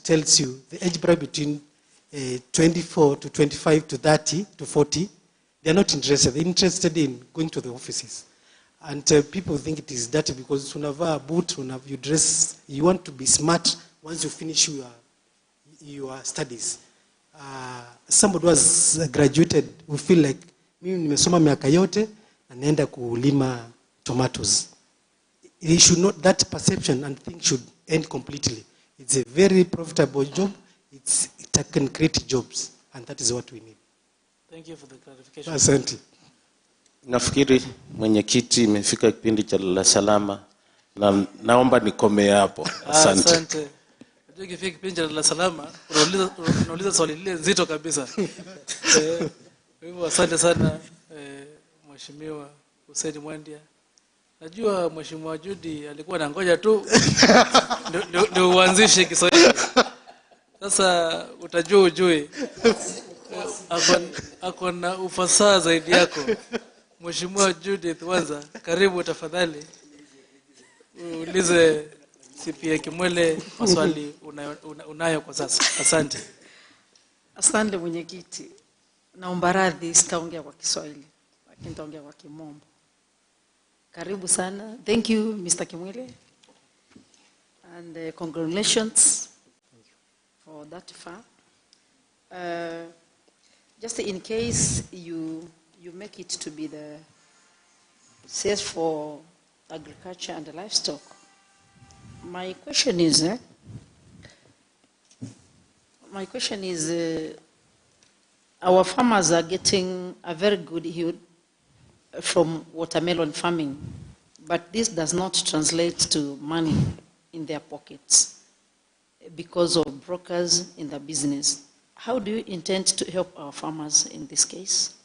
tells you the age bracket between 24 to 25 to 30 to 40, they're not interested. They're interested in going to the offices. And people think it is dirty because unavaa boot, you dress, you want to be smart once you finish your studies. Somebody who has graduated will feel like, mimi nimesoma miaka yote na naenda kulima tomatoes. It should not, that perception and thing should end completely. It's a very profitable job. It can create jobs, and that is what we need. Thank you for the clarification. Asante. Nafikiri mwenyekiti, imefika kipindi cha lala salama na naomba nikome hapo. Asante. Asante. Unajua ikifika kipindi cha lala salama unauliza swali lile nzito kabisa. Kwa hivyo asante sana Mheshimiwa Hussein Mwandia. Najua Mheshimiwa Judy alikuwa anangoja tu ndio uanzishe Kiswahili. Sasa utajua ujue. Ako na ufasaha zaidi yako. Mheshimiwa Judith Wanza, karibu tafadhali. Uulize CPA Kimwele maswali unayo kwa sasa. Asante. Asante mwenyekiti. Naomba radhi sitaongea kwa Kiswahili, lakini nitaongea kwa Kimombo. Karibu sana. Thank you Mr. Kimwele. And congratulations for that far. Just in case you make it to be the CS for agriculture and livestock, my question is, our farmers are getting a very good yield from watermelon farming, but this does not translate to money in their pockets because of brokers in the business. How do you intend to help our farmers in this case?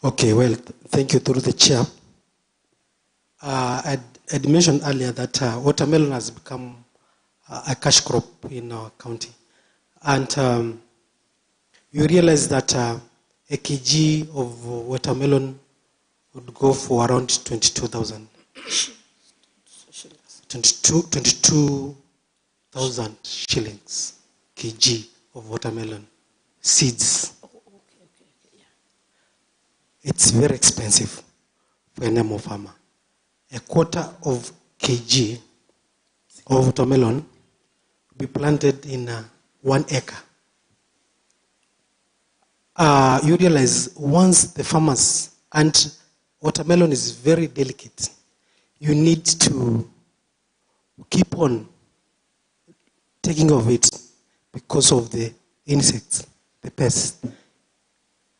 Okay, well, thank you through the chair. I mentioned earlier that watermelon has become a cash crop in our county. And you realize that a kg of watermelon would go for around 22,000. 22,000 shillings kg of watermelon seeds. It's very expensive for a normal farmer. A quarter of kg of watermelon will be planted in 1 acre. You realize once the farmers, and watermelon is very delicate, you need to keep on taking of it because of the insects, the pests.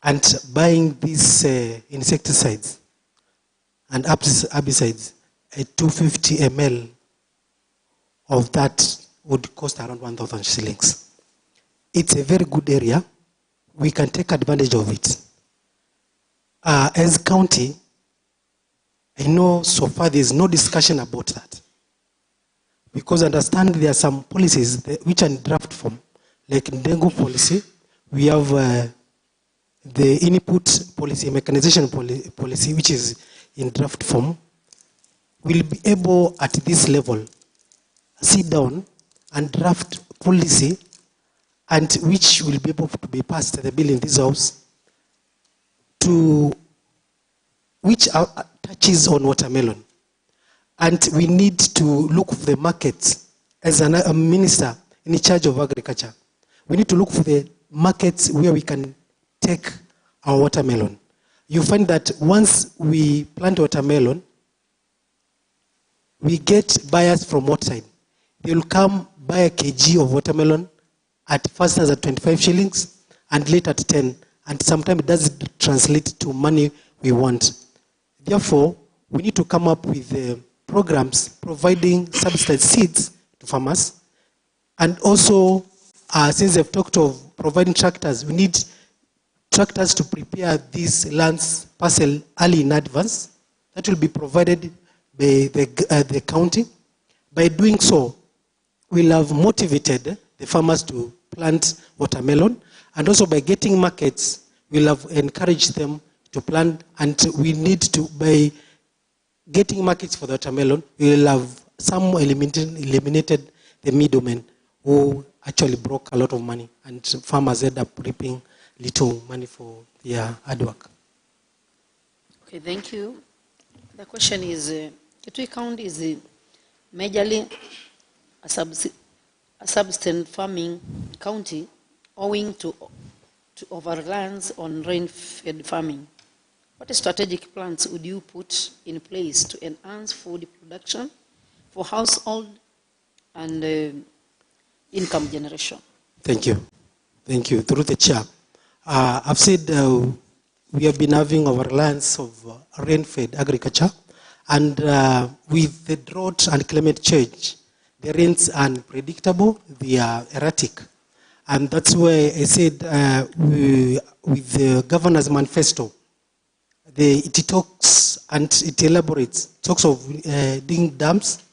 And buying these insecticides and herbicides, a 250 ml of that would cost around 1,000 shillings. It's a very good area. We can take advantage of it. As county, I know so far there is no discussion about that. Because I understand there are some policies which are in draft form, like dengue policy. We have the input policy, mechanization policy, which is in draft form. We'll be able at this level sit down and draft policy, and which will be able to be passed the bill in this house, to which touches on watermelon. And we need to look for the markets. As a minister in charge of agriculture, we need to look for the markets where we can take our watermelon. You find that once we plant watermelon, we get buyers from outside. They will come buy a kg of watermelon at first as at 25 shillings and later at 10. And sometimes it doesn't translate to money we want. Therefore, we need to come up with programs providing subsidized seeds to farmers. And also, since they've talked of providing tractors, we need tractors to prepare these lands parcel early in advance. that will be provided by the county. By doing so, we'll have motivated the farmers to plant watermelon, and also by getting markets, we'll have encouraged them to plant, and we need to, by getting markets for the watermelon, we'll have some eliminated the middlemen who actually broke a lot of money, and farmers end up reaping little money for their hard work. Okay, thank you. The question is, Kitui County is majorly a subsistence farming county owing to overruns on rain-fed farming. What strategic plans would you put in place to enhance food production for household and income generation? Thank you. Thank you. Through the chair. I've said we have been having our lands of rain-fed agriculture, and with the drought and climate change, the rains are unpredictable, they are erratic. And that's why I said with the governor's manifesto, it talks and it elaborates, talks of digging dams,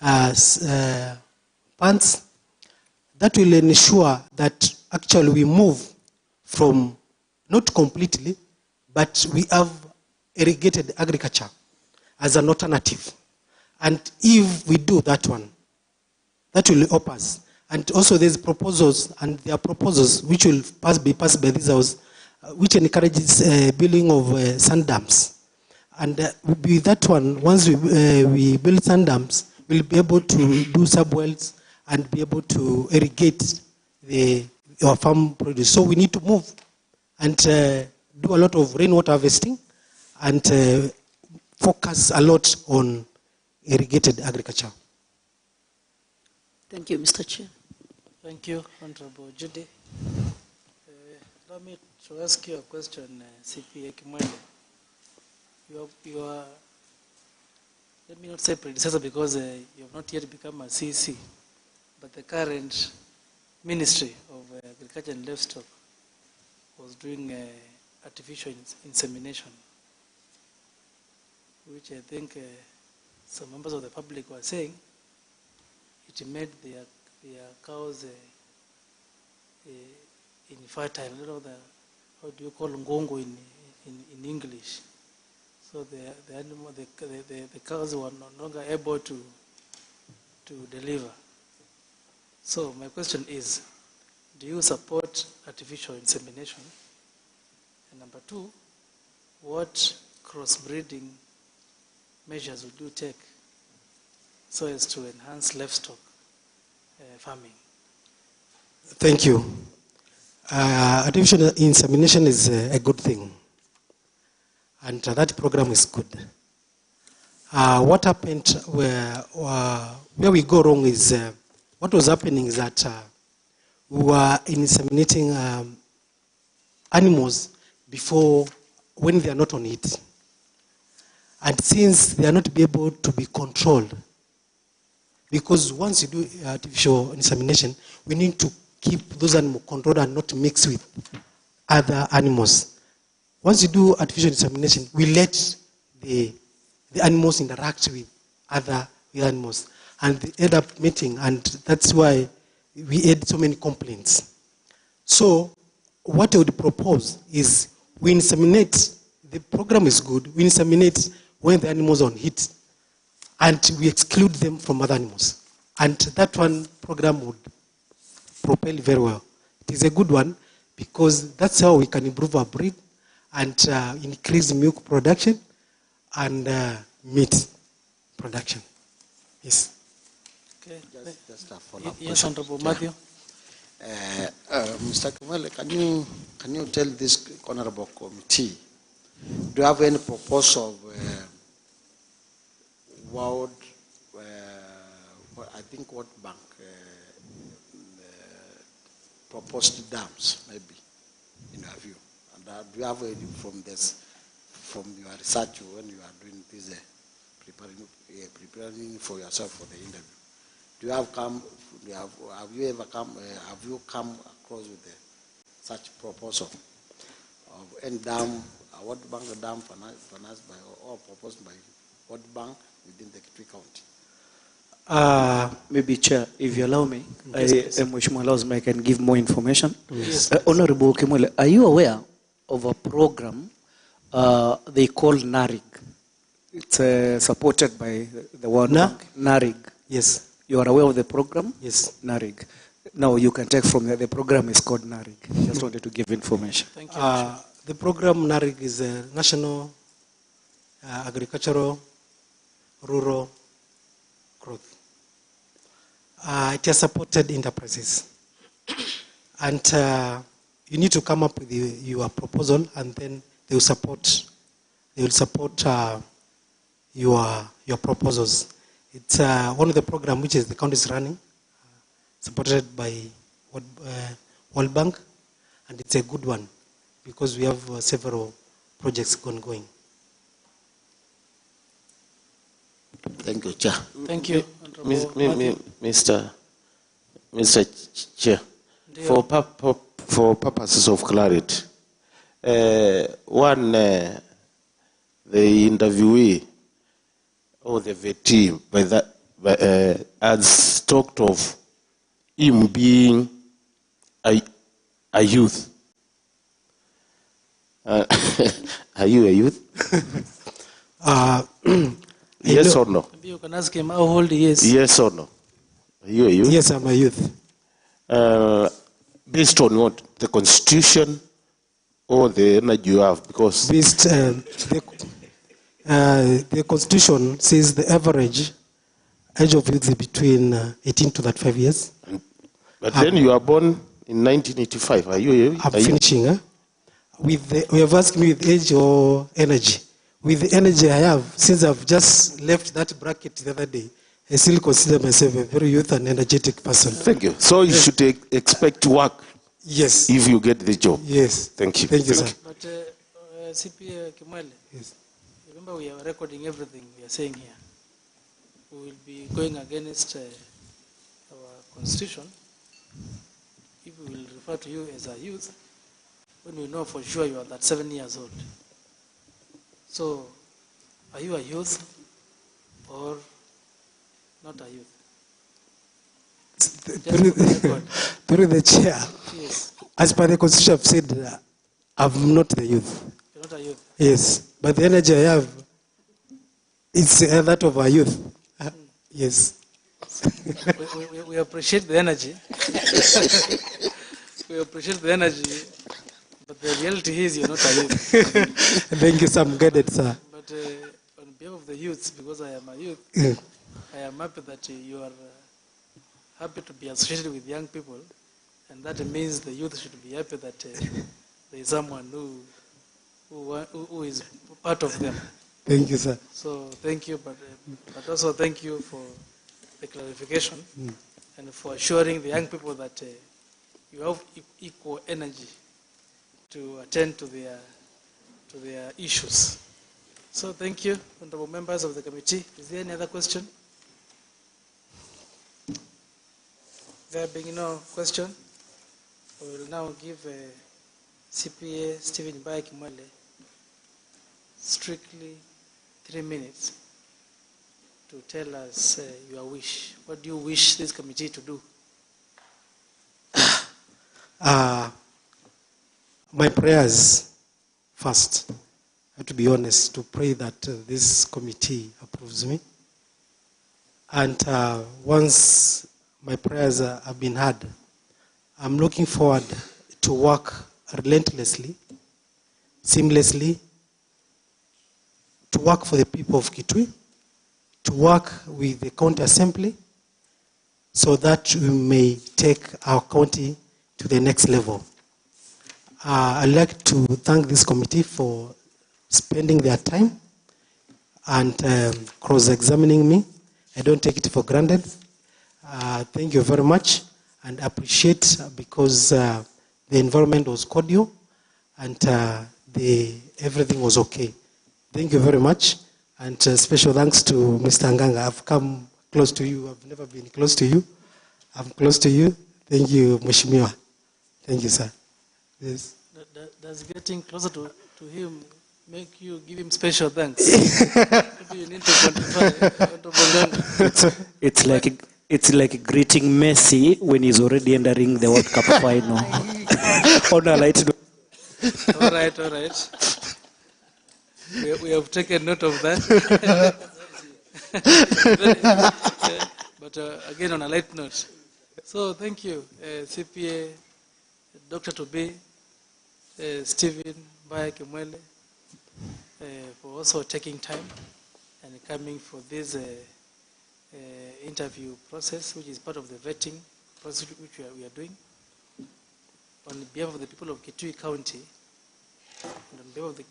ponds, that will ensure that actually we move from, not completely, but we have irrigated agriculture as an alternative. And if we do that one, that will help us. And also there's proposals, and there are proposals which will be passed by this house, which encourages building of sand dams. And with that one, once we build sand dams, we'll be able to do subwells and be able to irrigate our farm produce. So we need to move and do a lot of rainwater harvesting and focus a lot on irrigated agriculture. Thank you, Mr. Chair. Thank you, Honorable Judy. Allow me to ask you a question, CPA Kimwende. You are, let me not say predecessor because you have not yet become a CC, but the current Ministry of Agriculture and Livestock was doing artificial insemination, which I think some members of the public were saying it made their cows infertile. You know, how do you call ngongo in English? So the animal, the cows were no longer able to deliver. So my question is, do you support artificial insemination? And number two, what crossbreeding measures would you take so as to enhance livestock farming? Thank you. Artificial insemination is a good thing, and that program is good. What happened where we go wrong is, what was happening is that we were inseminating animals before, when they are not on it. And since they are not able to be controlled, because once you do artificial insemination, we need to keep those animals controlled and not mix with other animals. Once you do artificial insemination, we let the animals interact with other animals, and they end up mating, and that's why we had so many complaints. So what I would propose is we inseminate, the program is good, we inseminate when the animals are on heat, and we exclude them from other animals. And that one program would propel very well. It is a good one because that's how we can improve our breed and increase milk production and meat production. Yes. Okay. Just a follow-up Yes, question. Honorable Matthew. Mr. Kumale, can you tell this honorable committee, do you have any proposal of World, I think World Bank proposed dams, maybe, in your view? And do you have any from your research when you are doing this, preparing for yourself for the interview? Do you have have you come across with such proposal? of any dam, a World Bank dam financed by or proposed by World Bank within the Kitui County. Maybe, Chair, if you allow me, Yes, Mheshimiwa allows me, I can give more information. Yes, Honorable Kimwele, are you aware of a program they call NARIG? It's supported by the World Bank. NARIG. Yes. You are aware of the program? Yes. NARIG. Now you can take from there. The program is called NARIG. Just wanted to give information. Thank you. The program NARIG is a National Agricultural Rural Growth. It has supported enterprises. And you need to come up with your proposal, and then they will support your proposals. It's one of the programs which is the county is running, supported by World Bank, and it's a good one because we have several projects ongoing. Thank you, Chair. Thank you. Mr. Chair, for purposes of clarity, the interviewee or the team has talked of him being a youth. Are you a youth? Yes or no? Maybe you can ask him how old he is. Yes or no? Are you a youth? Yes, I'm a youth. Based on what? The Constitution or the energy you have? Because the Constitution says the average age of youth is between 18 to 35 years. But then you are born in 1985. Are you? I'm finishing. We have asked me with age or energy. With the energy I have, since I've just left that bracket the other day, I still consider myself a very youth and energetic person. Thank you. So you should expect to work. Yes. If you get the job. Yes. Thank you. Thank you, sir. But CPA Kimwele, yes. Remember we are recording everything we are saying here. We will be going against our constitution if we will refer to you as a youth when we know for sure you are that 7 years old. So, are you a youth or not a youth? Through the chair, yes. As per the Constitution, I've said I'm not the youth. You're not a youth? Yes, but the energy I have, it's that of a youth. Yes. We appreciate the energy. We appreciate the energy, but the reality is you're not a youth. Thank you, sir. I'm guided, sir. But on behalf of the youths, because I am a youth, I am happy that you are happy to be associated with young people, and that means the youth should be happy that there is someone who is part of them. Thank you, sir. So thank you, but also thank you for the clarification and for assuring the young people that you have equal energy to attend to their issues. So thank you, honorable members of the committee. Is there any other question? There being no question, we will now give CPA Stephen Kimwele strictly 3 minutes to tell us your wish. What do you wish this committee to do? My prayers first, I have to be honest, to pray that this committee approves me. And once my prayers have been heard, I'm looking forward to work relentlessly, seamlessly, to work for the people of Kitui, to work with the county assembly, so that we may take our county to the next level. I'd like to thank this committee for spending their time and cross-examining me. I don't take it for granted. Thank you very much, and appreciate because the environment was cordial and everything was okay. Thank you very much, and special thanks to Mr. Nganga. I've come close to you. I've never been close to you. I'm close to you. Thank you, Mheshimiwa. Thank you, sir. Yes. Does getting closer to him make you give him special thanks? Maybe you need to quantify. It's like greeting Messi when he's already entering the World Cup final. On a light note. All right, all right. We have taken note of that. But again, on a light note. So thank you, CPA, Dr. Tobe, Stephen Baya Kimwele, for also taking time and coming for this interview process, which is part of the vetting process which we are doing. On behalf of the people of Kitui County, and on behalf of the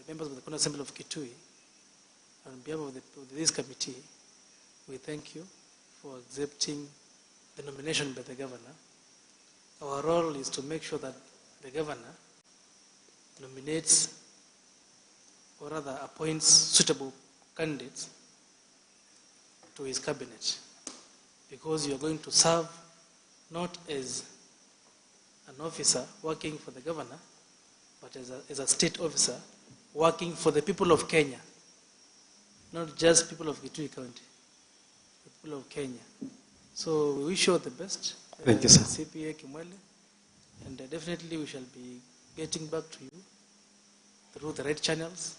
members of the County Assembly of Kitui, and on behalf of this committee, we thank you for accepting the nomination by the governor. Our role is to make sure that the governor nominates or rather appoints suitable candidates to his cabinet, because you are going to serve not as an officer working for the governor, but as a state officer working for the people of Kenya, not just people of Kitui County, the people of Kenya. So we wish you all the best. Thank you, sir. CPA Kimwele, and definitely we shall be getting back to you through the right channels,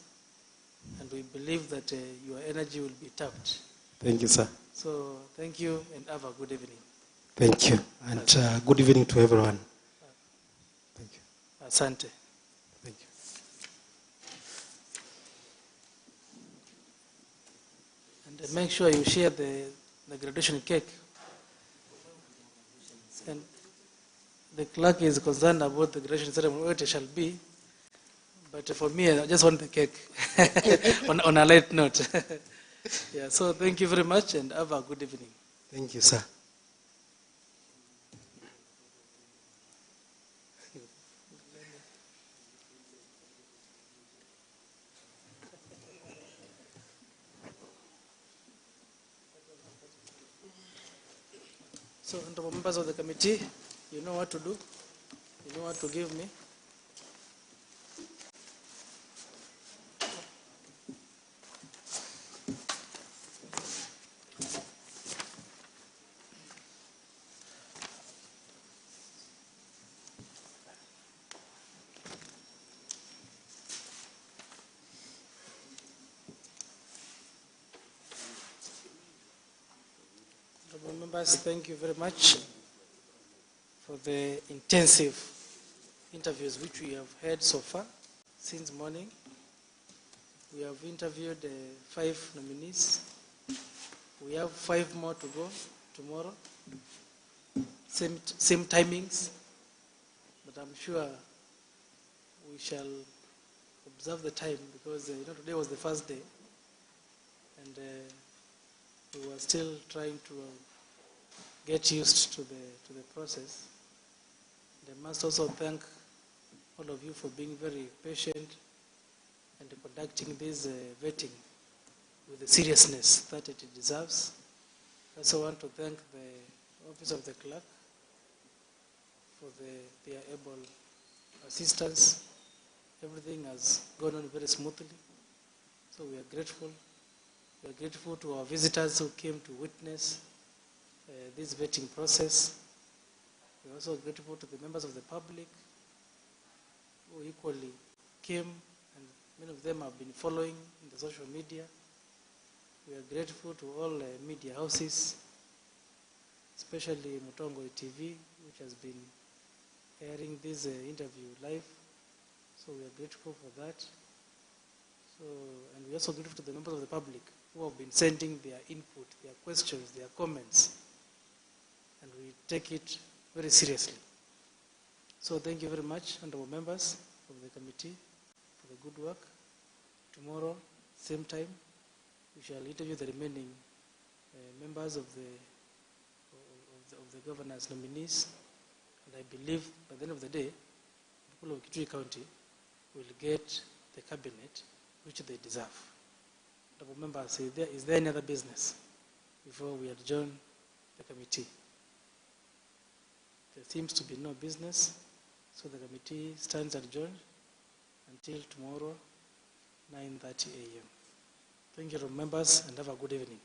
and we believe that your energy will be tapped. Thank you, sir. So thank you and have a good evening. Thank you. And good evening to everyone. Thank you. Asante. Thank you. And make sure you share the graduation cake. And the clerk is concerned about the graduation ceremony, what it shall be. But for me, I just want the cake on a light note. Yeah, so thank you very much and have a good evening. Thank you, sir. So, honorable members of the committee, you know what to do. You know what to give me. Honorable members, thank you very much for the intensive interviews which we have had so far since morning. We have interviewed 5 nominees. We have 5 more to go tomorrow. Same timings, but I'm sure we shall observe the time because today was the first day, and we were still trying to get used to the process. And I must also thank all of you for being very patient and conducting this vetting with the seriousness that it deserves. I also want to thank the Office of the Clerk for their able assistance. Everything has gone on very smoothly, so we are grateful. We are grateful to our visitors who came to witness this vetting process. We are also grateful to the members of the public who equally came, and many of them have been following in the social media. We are grateful to all media houses, especially Mutongo TV, which has been airing this interview live. So we are grateful for that. So, and we are also grateful to the members of the public who have been sending their input, their questions, their comments, and we take it very seriously. So thank you very much, honorable members of the committee, for the good work. Tomorrow, same time, we shall interview the remaining members of the governor's nominees, and I believe by the end of the day, the people of Kitui County will get the cabinet which they deserve. Honorable members, is there any other business before we adjourn the committee? There seems to be no business. So the committee stands adjourned until tomorrow, 9:30 a.m. Thank you, members, and have a good evening.